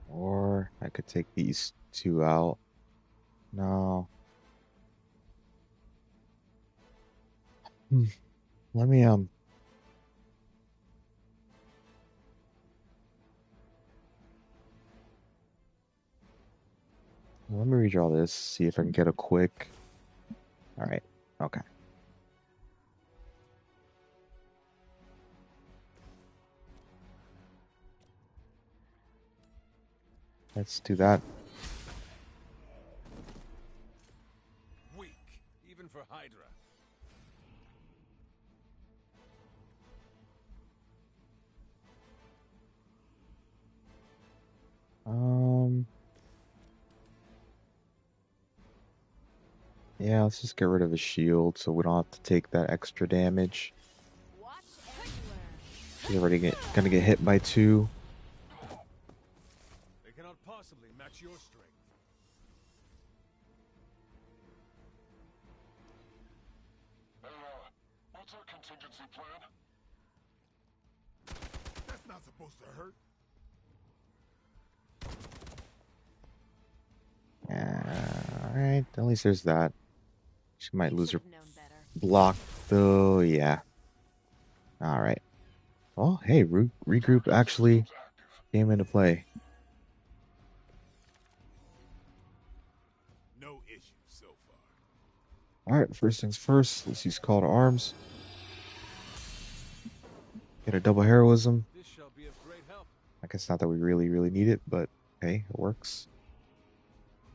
[SPEAKER 3] Or I could take these two out. No. Let me redraw this, see if I can get a quick. Alright, okay. Let's do that.
[SPEAKER 9] Weak, even for Hydra.
[SPEAKER 3] Yeah, let's just get rid of his shield so we don't have to take that extra damage. He's already gonna get hit by 2.
[SPEAKER 9] They cannot possibly match your strength.
[SPEAKER 5] What's our contingency plan? That's not supposed to hurt.
[SPEAKER 3] Alright, at least there's that. She might lose her block though, yeah. Alright. Well, hey, regroup actually came into play.
[SPEAKER 5] No issues so far.
[SPEAKER 3] Alright, first things first, let's use Call to Arms. Get a double heroism.
[SPEAKER 9] This shall be of great help.
[SPEAKER 3] I guess not that we really need it, but hey, it works.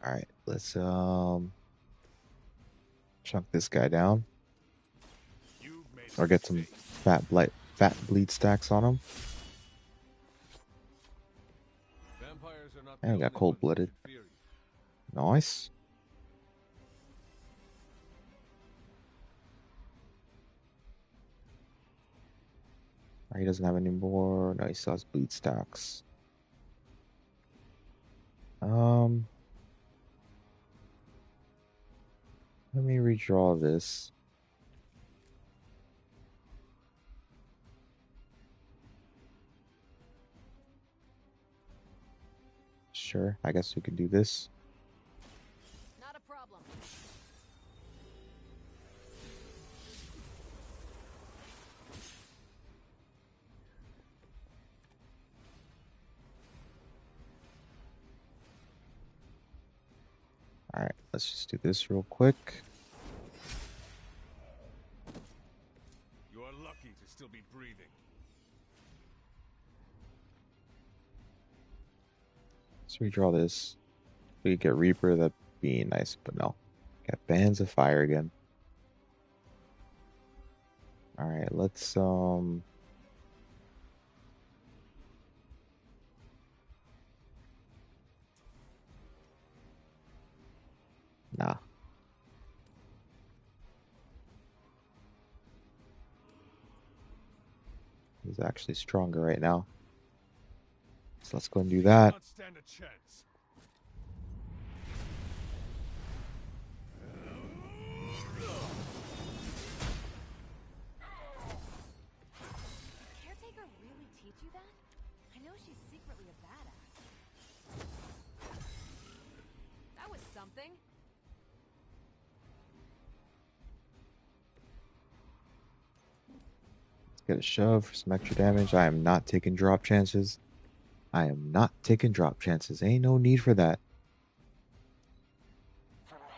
[SPEAKER 3] Alright, let's chunk this guy down. Or get some fat bleed stacks on him.
[SPEAKER 9] Vampires are not
[SPEAKER 3] And we got cold-blooded. Nice. He doesn't have any more. No, he still has bleed stacks. Let me redraw this. Sure, I guess we could do this.
[SPEAKER 11] Not a problem.
[SPEAKER 3] Alright, let's just do this real quick.
[SPEAKER 9] You are lucky to still be breathing.
[SPEAKER 3] Let's redraw this. If we get Reaper, that'd be nice, but no. Got Bands of Fire again. Alright, let's nah. He's actually stronger right now. So let's go and do that.
[SPEAKER 9] Not stand a chance.
[SPEAKER 11] Caretaker really teach you that? I know she's secretly a badass. That was something.
[SPEAKER 3] Let's get a shove for some extra damage. I am not taking drop chances. I am not taking drop chances. Ain't no need for that.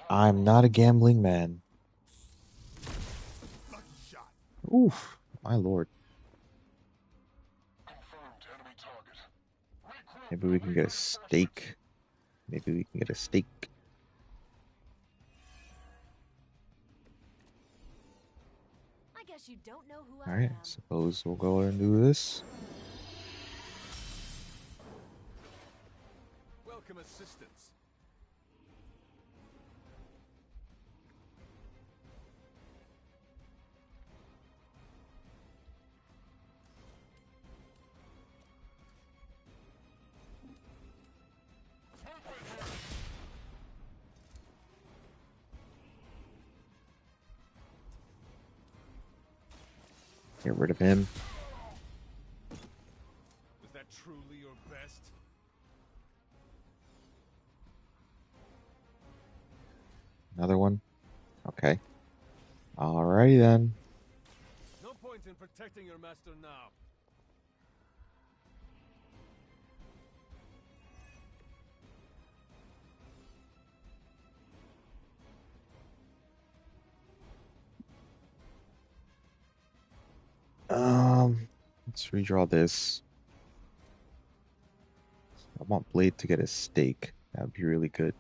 [SPEAKER 3] I'm not a gambling man. Oof, my lord. Maybe we can get a steak. Maybe we can get a steak.
[SPEAKER 11] I guess you don't know who I
[SPEAKER 3] Alright,
[SPEAKER 11] am.
[SPEAKER 3] suppose we'll go and do this.
[SPEAKER 9] Welcome assistance.
[SPEAKER 3] Get rid of him.
[SPEAKER 9] Was that truly your best?
[SPEAKER 3] Another one. Okay. Alrighty then.
[SPEAKER 9] No point in protecting your master now.
[SPEAKER 3] Let's redraw this. I want Blade to get a steak. That would be really good.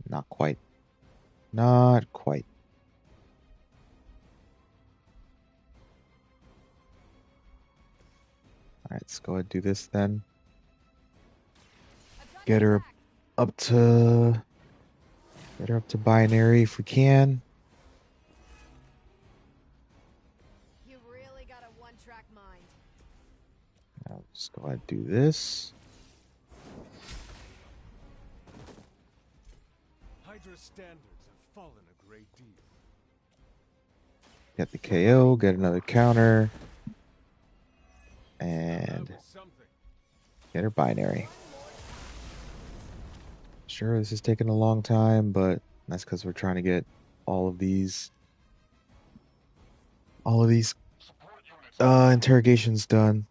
[SPEAKER 3] Not quite. Not quite. Alright, let's go ahead and do this then. Get her up to binary if we can.
[SPEAKER 11] You really got a one-track mind.
[SPEAKER 3] I'll just go ahead and do this.
[SPEAKER 9] Hydra's standards have fallen a great deal.
[SPEAKER 3] Get the KO, get another counter, and get her binary. Sure, this is taking a long time, but that's because we're trying to get all of these interrogations done.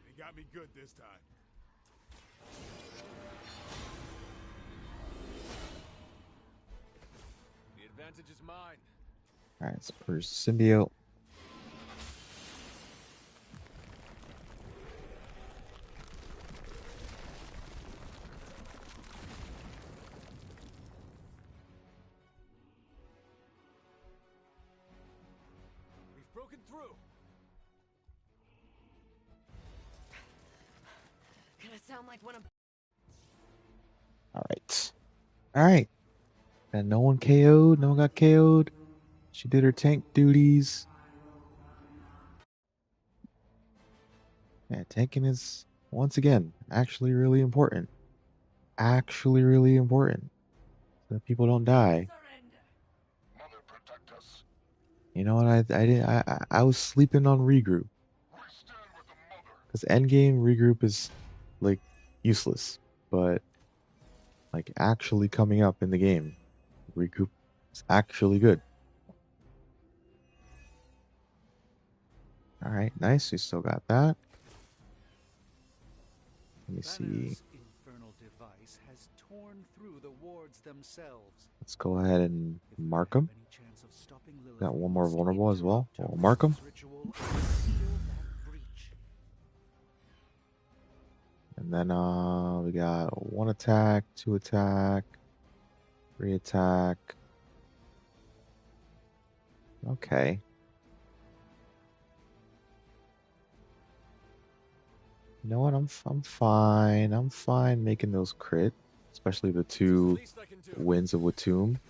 [SPEAKER 9] They got me good this time. The advantage is mine.
[SPEAKER 3] Alright, let's purge symbiote.
[SPEAKER 9] We've broken through.
[SPEAKER 11] Gonna sound like one of.
[SPEAKER 3] Alright. And no one KO'd, no one got KO'd. She did her tank duties. Yeah, tanking is, once again, actually really important. Actually really important. So that people don't die. You know what, I was sleeping on regroup. Because endgame regroup is, like, useless. But, like, actually coming up in the game, regroup is actually good. Alright, nice, we still got that. Let me see.
[SPEAKER 12] Infernal device has torn through the wards themselves.
[SPEAKER 3] Let's go ahead and mark them. Got one more vulnerable as well. We'll mark them. And then we got 1 attack, 2 attack, 3 attack. Okay. You know what? I'm fine. I'm fine making those crit, especially the 2 wins of Watum.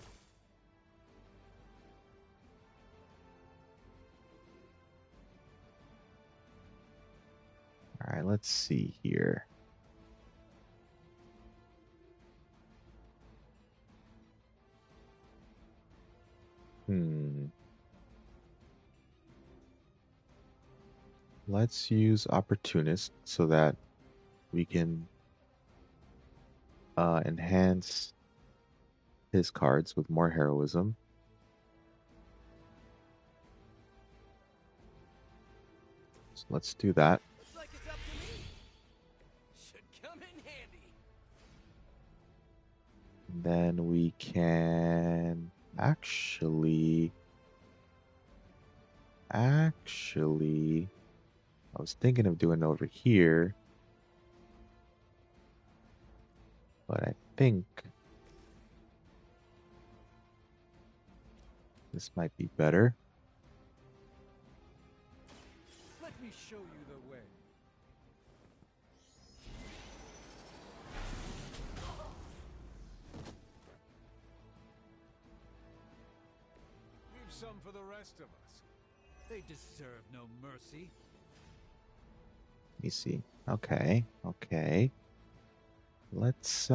[SPEAKER 3] All right, let's see here. Let's use Opportunist so that we can enhance his cards with more heroism. So let's do that.
[SPEAKER 10] Looks like it's up to me. Should come in handy.
[SPEAKER 3] Then we can actually, I was thinking of doing it over here, but I think this might be better.
[SPEAKER 12] Let me show you the way.
[SPEAKER 9] Leave some for the rest of us.
[SPEAKER 12] They deserve no mercy.
[SPEAKER 3] Let me see. Okay. Let's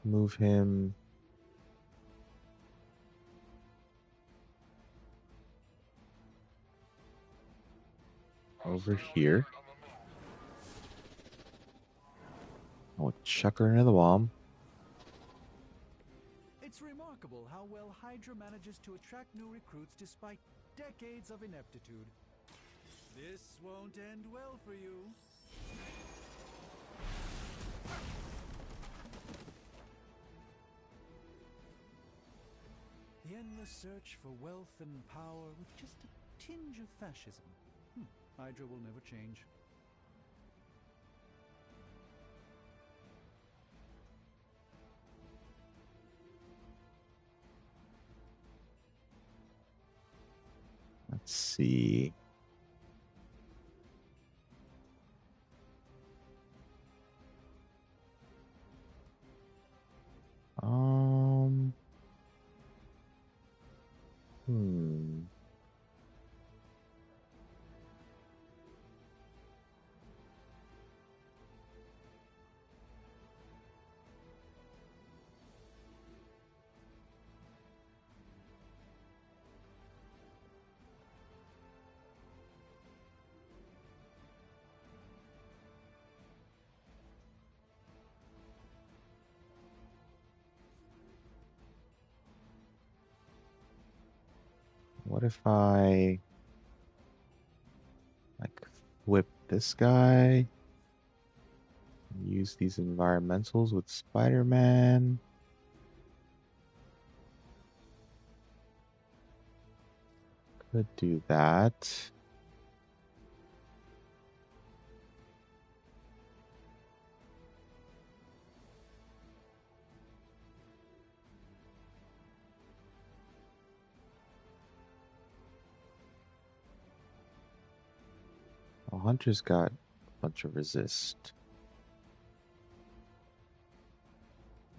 [SPEAKER 3] move him over here. I'll chuck her into the bomb.
[SPEAKER 12] It's remarkable how well Hydra manages to attract new recruits despite decades of ineptitude. This won't end well for you. The endless search for wealth and power with just a tinge of fascism. Hydra will never change.
[SPEAKER 3] Let's see. Hmm. What if I like flip this guy? Use these environmentals with Spider-Man. Could do that. Well, Hunter's got a bunch of resist.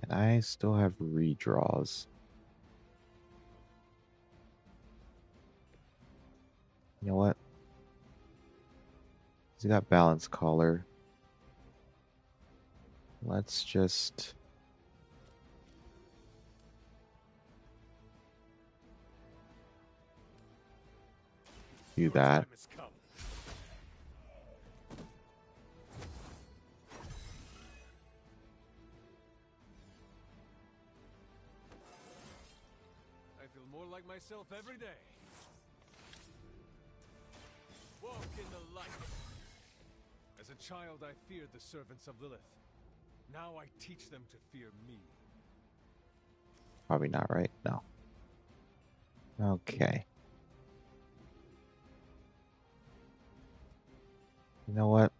[SPEAKER 3] And I still have redraws. You know what? He's got balance collar. Let's just do that.
[SPEAKER 9] I feel more like myself every day. Walk in the light. As a child, I feared the servants of Lilith. Now I teach them to fear me.
[SPEAKER 3] Probably not, right? No. Okay. You know what?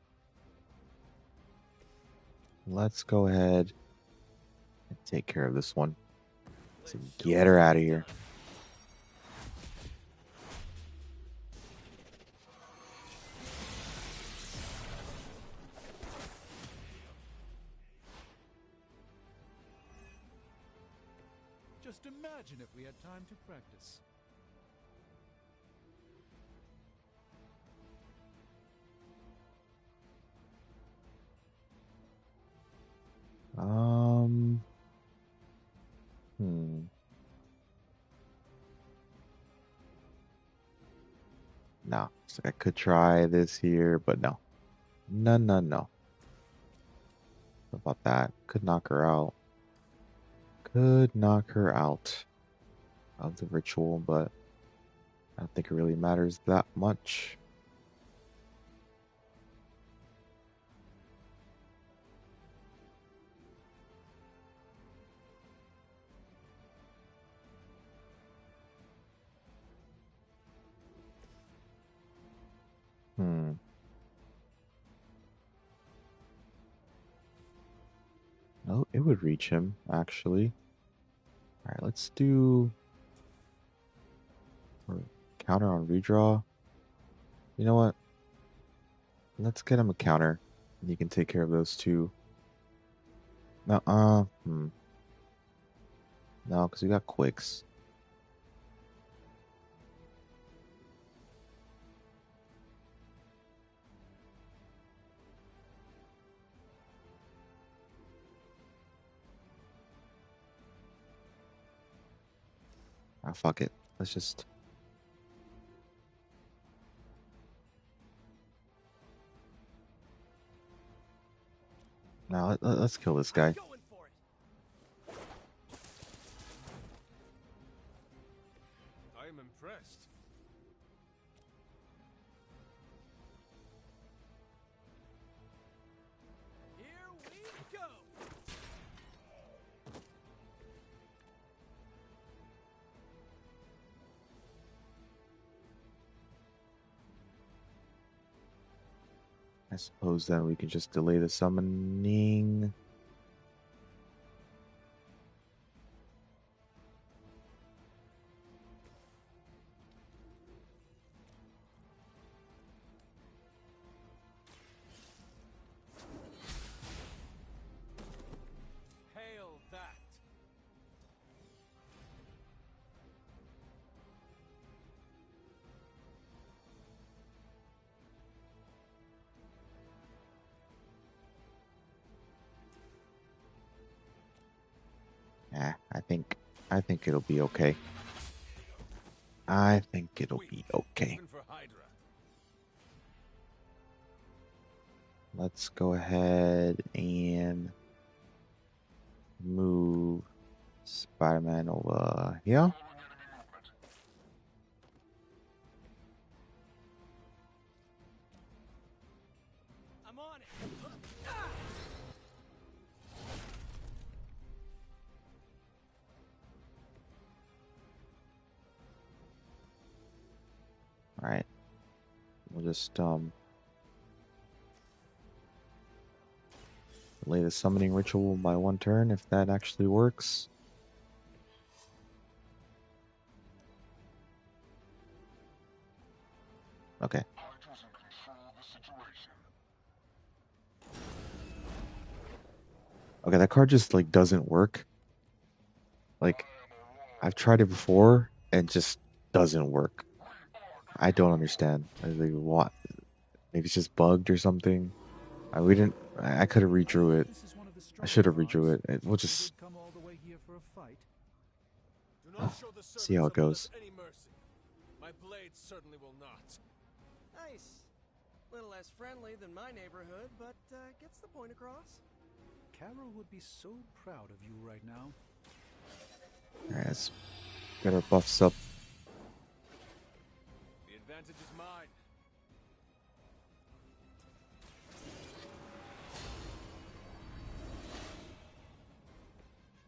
[SPEAKER 3] Let's go ahead and take care of this one. So get her out of here.
[SPEAKER 12] Just imagine if we had time to practice. Hmm. No. So I could try this here, but no. No, no, no. What about that? Could knock her out. Could knock her out of the ritual, but I don't think it really matters that much. Hmm. No, it would reach him, actually. Alright, let's do counter on redraw. You know what? Let's get him a counter. And you can take care of those two. No, No, because we got quicks. Ah, fuck it. Let's just... Now, let's kill this guy.
[SPEAKER 9] I am impressed.
[SPEAKER 10] Here we go!
[SPEAKER 3] I suppose then we can just delay the summoning. I think it'll be okay. I think it'll be okay. Let's go ahead and move Spider-Man over here.
[SPEAKER 10] I'm on it.
[SPEAKER 3] All right. We'll just delay the summoning ritual by 1 turn if that actually works. Okay. Okay, that card just like doesn't work. Like I've tried it before and just doesn't work. I don't understand. Like, what? Maybe it's just bugged or something. We didn't. I could have redrew it. I should have redrew it. We'll just see how it goes.
[SPEAKER 13] My blade certainly will not.
[SPEAKER 15] Nice. Little less friendly than my neighborhood, but gets the point across.
[SPEAKER 2] Carol would be so proud of you right now.
[SPEAKER 3] Alright, let's get our buffs up.
[SPEAKER 13] The advantage is mine.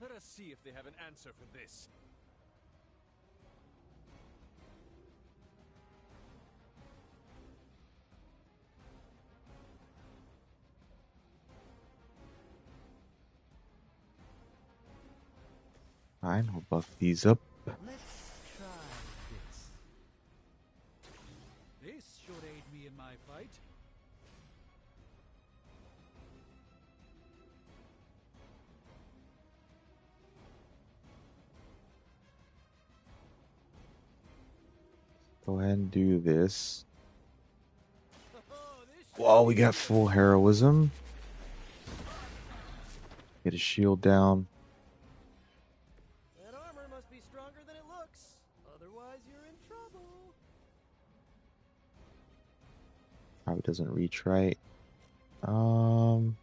[SPEAKER 13] Let us see if they have an answer for this.
[SPEAKER 3] Fine, we'll buff these up.
[SPEAKER 2] Let's try this. This should aid me in my fight.
[SPEAKER 3] Go ahead and do this. Whoa, we got full heroism. Get a shield down.
[SPEAKER 15] That armor must be stronger than it looks. Otherwise, you're in trouble.
[SPEAKER 3] Probably doesn't reach right. Let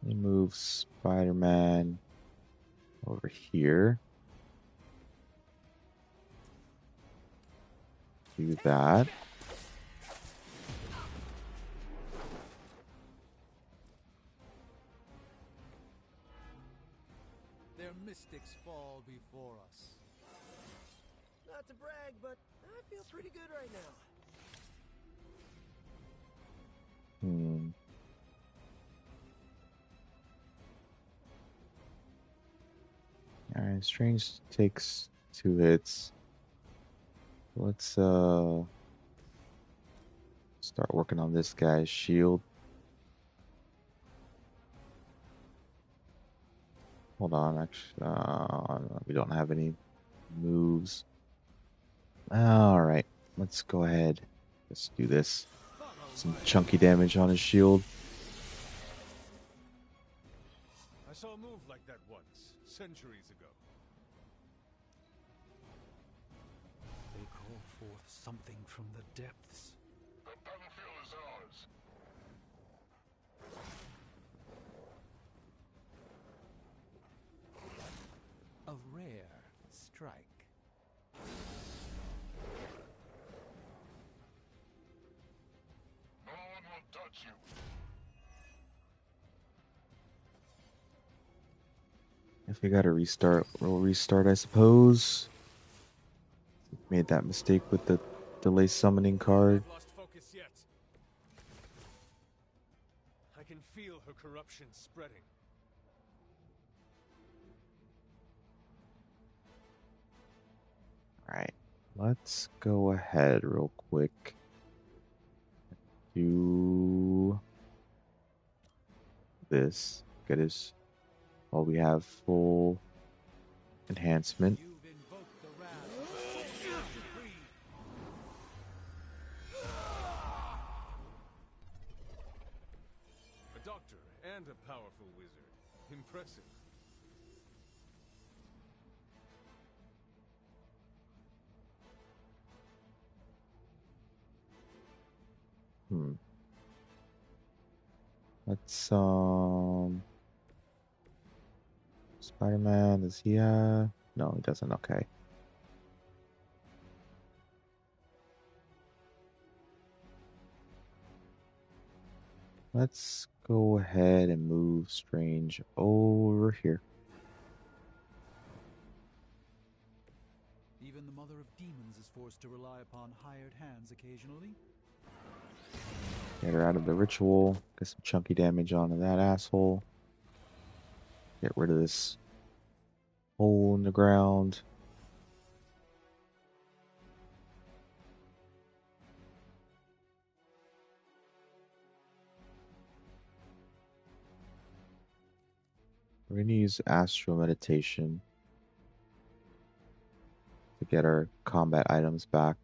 [SPEAKER 3] me move Spider-Man over here. Do that.
[SPEAKER 2] Their mystics fall before us.
[SPEAKER 15] Not to brag, but I feel pretty good right now.
[SPEAKER 3] Alright, Strange takes 2 hits. Let's start working on this guy's shield. Hold on, actually, we don't have any moves. Alright, let's go ahead. Let's do this. Some chunky damage on his shield.
[SPEAKER 13] I saw a move like that once, centuries ago.
[SPEAKER 2] They call forth something from the depths.
[SPEAKER 5] The battlefield is ours.
[SPEAKER 2] A rare strike.
[SPEAKER 5] No one will touch you.
[SPEAKER 3] If we gotta restart, we'll restart, I suppose. Made that mistake with the delay summoning card.
[SPEAKER 13] I've lost focus yet. I can feel her corruption spreading.
[SPEAKER 3] Alright, let's go ahead real quick. Do this. Get his. While we have full enhancement.
[SPEAKER 13] A doctor
[SPEAKER 9] Impressive.
[SPEAKER 12] Let's Spider-Man, does he no, he doesn't. Okay. Let's go ahead and move Strange over here.
[SPEAKER 16] Even the Mother of Demons is forced to rely upon hired hands occasionally.
[SPEAKER 12] Get her out of the ritual. Get some chunky damage onto that asshole. Get rid of this hole in the ground. We're going to use Astral Meditation to get our combat items back.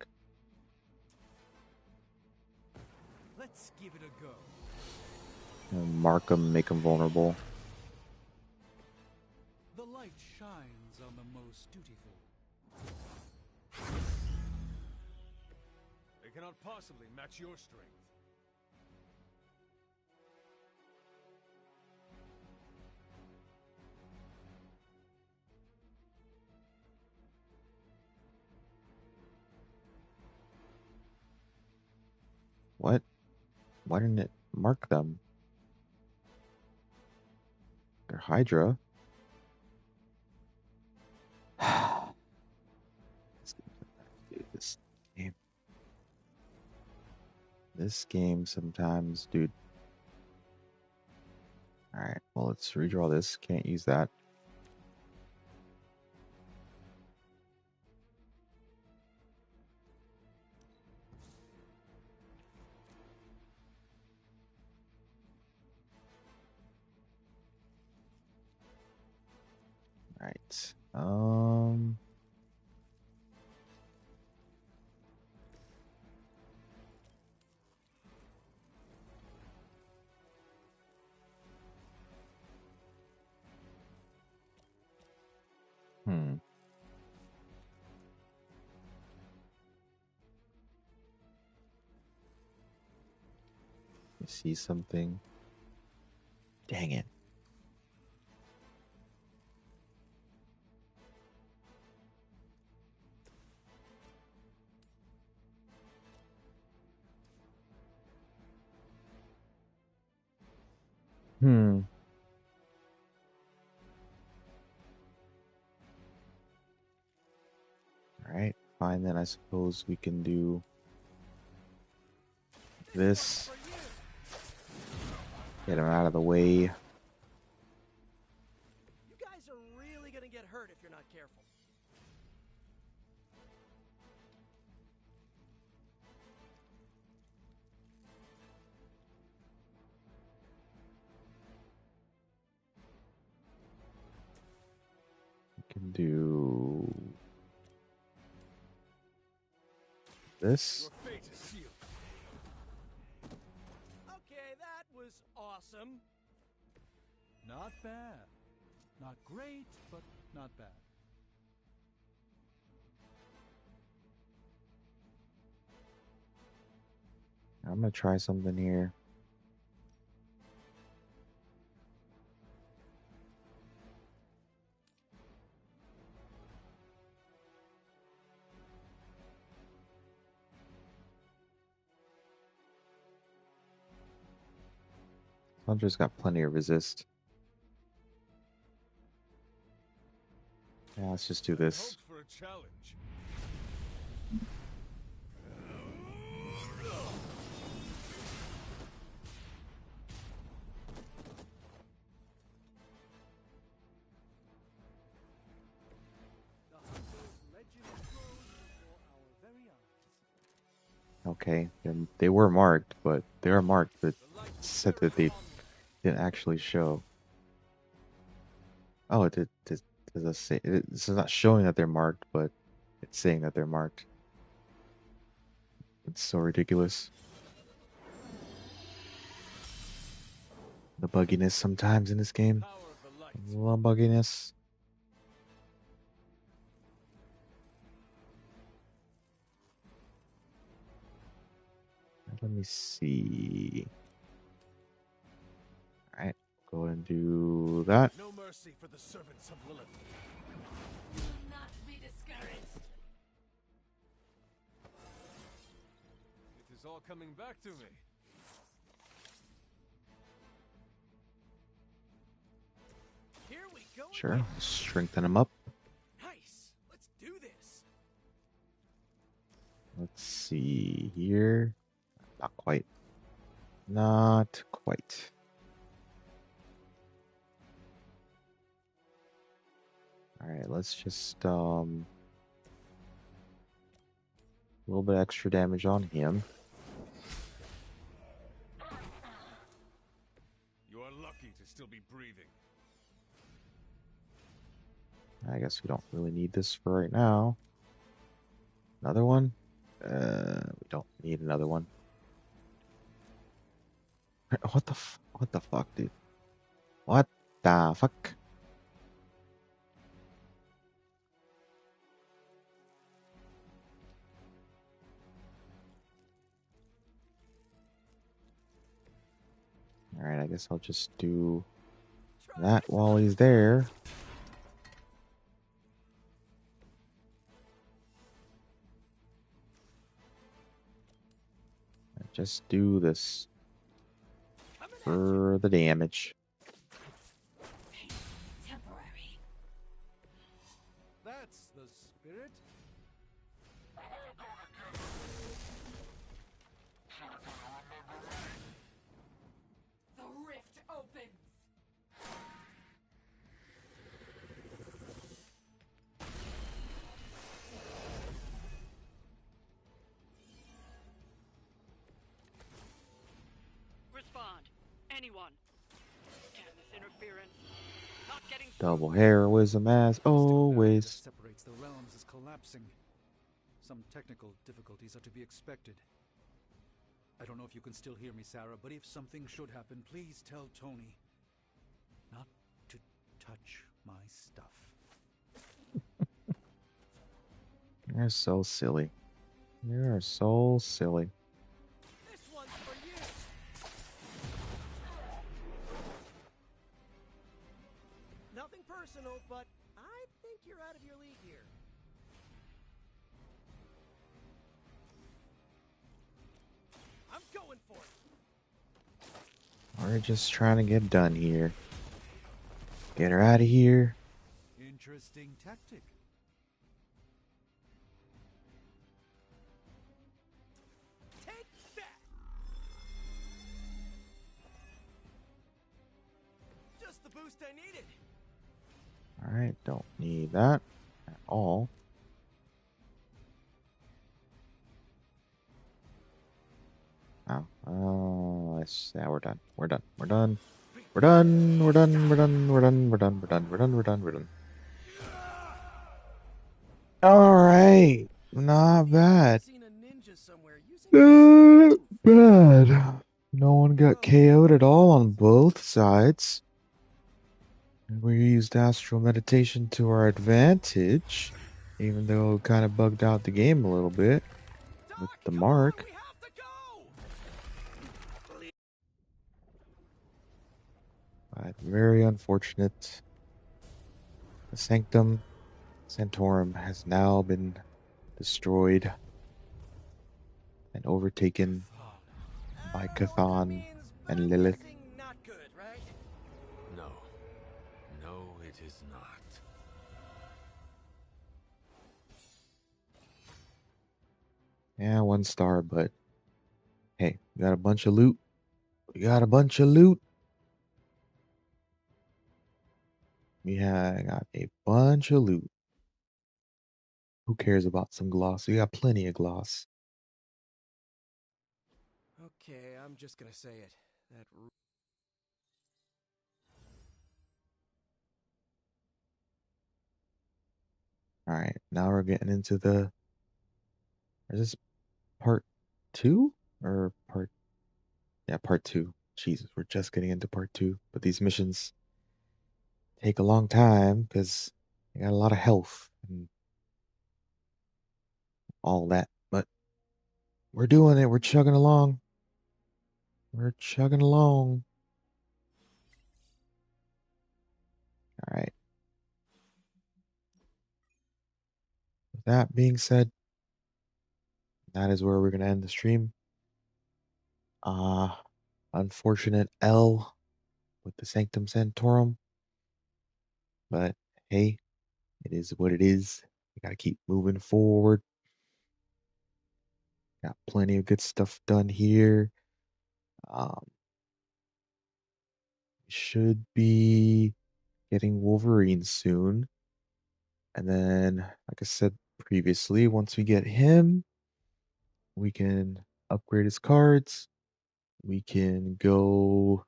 [SPEAKER 16] Let's give it a go.
[SPEAKER 12] And mark them, make them vulnerable.
[SPEAKER 16] The light shines on the most dutiful.
[SPEAKER 9] They cannot possibly match your strength.
[SPEAKER 12] What? Why didn't it mark them? They're Hydra. Dude, this game. This game sometimes, dude. Alright, well, let's redraw this. Can't use that. Alright. You see something? Dang it. Alright, fine then. I suppose we can do this. Get him out of the way.
[SPEAKER 15] You guys are really gonna get hurt if you're not careful.
[SPEAKER 12] We can do this.
[SPEAKER 9] Your fate is sealed.
[SPEAKER 15] Okay, that was awesome.
[SPEAKER 16] Not bad. Not great, but not bad.
[SPEAKER 12] I'm gonna try something here. Hunter's got plenty of resist. Yeah, let's just do this.
[SPEAKER 9] Hoped for a challenge.
[SPEAKER 16] The hunter's legend grows before our very eyes.
[SPEAKER 12] Okay, they were marked, but they are marked, but it said that they didn't actually show. Oh, it did. Does it say? This is not showing that they're marked, but it's saying that they're marked. It's so ridiculous. The bugginess sometimes in this game.
[SPEAKER 9] Power of the light.
[SPEAKER 12] little bugginess. Let me see. All right, go ahead and do that.
[SPEAKER 9] No mercy for the servants of Lilith.
[SPEAKER 14] You will not be discouraged.
[SPEAKER 9] It is all coming back to me.
[SPEAKER 15] Here we go.
[SPEAKER 12] Sure, strengthen him up.
[SPEAKER 15] Nice. Let's do this.
[SPEAKER 12] Let's see here. Not quite. Not quite. All right, let's just a little bit extra damage on him.
[SPEAKER 9] You are lucky to still be breathing.
[SPEAKER 12] I guess we don't really need this for right now. Another one? We don't need another one. What the fuck, dude? What the fuck? Alright, I guess I'll just do that while he's there. Just do this for the damage.
[SPEAKER 14] Temporary.
[SPEAKER 16] That's the spirit.
[SPEAKER 14] The rift opens.
[SPEAKER 7] Respond. Anyone. Damn this interference. Not getting
[SPEAKER 12] Double heroism as
[SPEAKER 16] The barrier that
[SPEAKER 12] always.
[SPEAKER 16] separates the realms is collapsing. Some technical difficulties are to be expected. I don't know if you can still hear me, Sarah, but if something should happen, please tell Tony not to touch my stuff.
[SPEAKER 12] You're so silly. You're so silly.
[SPEAKER 15] This one's for you. Nothing personal, but I think you're out of your league here. I'm going for it.
[SPEAKER 12] We're just trying to get done here. Get her out of here.
[SPEAKER 16] Interesting tactic.
[SPEAKER 15] Take that. Just the boost I needed.
[SPEAKER 12] Alright, don't need that at all. Oh, yeah, we're done. We're done. We're done. We're done. We're done. We're done. We're done. We're done. We're done. We're done. We're done. We're done. Alright. Not bad.
[SPEAKER 15] Seen a ninja somewhere using
[SPEAKER 12] Not bad. No one got KO'd at all on both sides. We used astral meditation to our advantage, even though it kind of bugged out the game a little bit with the mark. But very unfortunate. The Sanctum Sanctorum has now been destroyed and overtaken by Cathan and Lilith.
[SPEAKER 15] not good, right?
[SPEAKER 13] No. No, it is not.
[SPEAKER 12] Yeah, 1 star, but hey, we got a bunch of loot. We got a bunch of loot. We got a bunch of loot. Who cares about some gloss? We got plenty of gloss.
[SPEAKER 15] Okay, I'm just gonna say it. That
[SPEAKER 12] Alright, now we're getting into the... Is this part 2? Or part... Yeah, part 2. Jesus, we're just getting into part 2. But these missions
[SPEAKER 3] take a long time because I got a lot of health and all that. But we're doing it. We're chugging along. We're chugging along. All right. With that being said, that is where we're going to end the stream. Unfortunate L with the Sanctum Sanctorum. But hey, it is what it is. We got to keep moving forward. Got plenty of good stuff done here. Should be getting Wolverine soon. And then, like I said previously, once we get him, we can upgrade his cards. We can go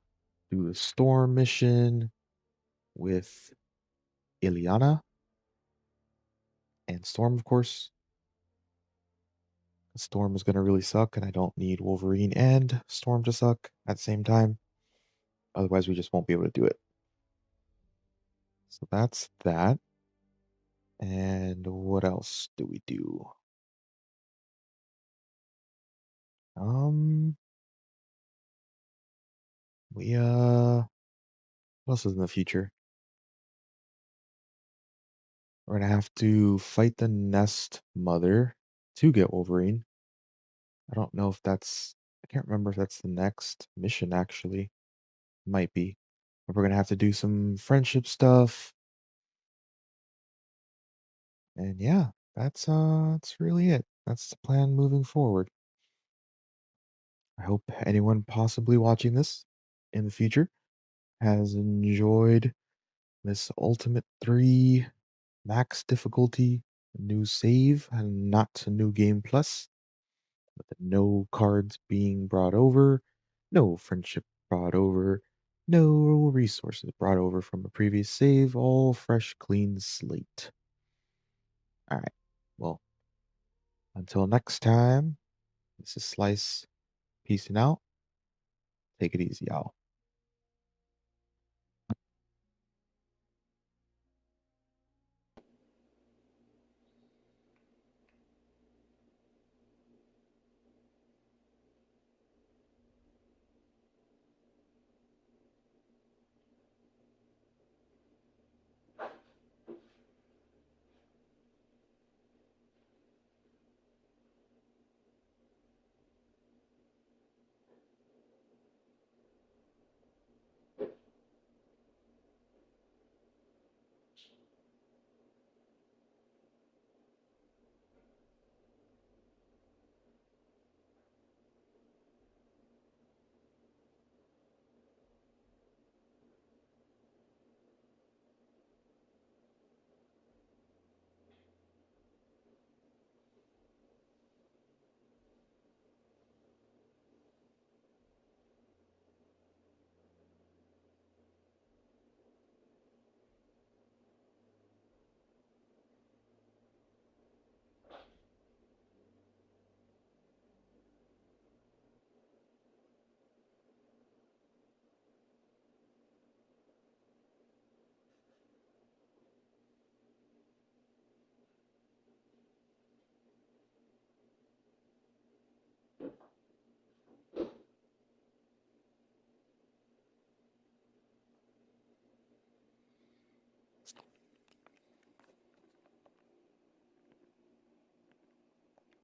[SPEAKER 3] do the Storm mission with Ileana and Storm, of course. Storm is going to really suck, and I don't need Wolverine and Storm to suck at the same time. Otherwise, we just won't be able to do it. So that's that. And what else do we do? What else is in the future? We're gonna have to fight the Nest Mother to get Wolverine. I don't know if that's, I can't remember if that's the next mission actually. Might be. But we're gonna have to do some friendship stuff. And yeah, that's really it. That's the plan moving forward. I hope anyone possibly watching this in the future has enjoyed this Ultimate 3 max difficulty, new save, and not a new game plus, with no cards being brought over, no friendship brought over, no resources brought over from a previous save, all fresh, clean slate. Alright, well, until next time, this is Slice, peacing out. Take it easy, y'all.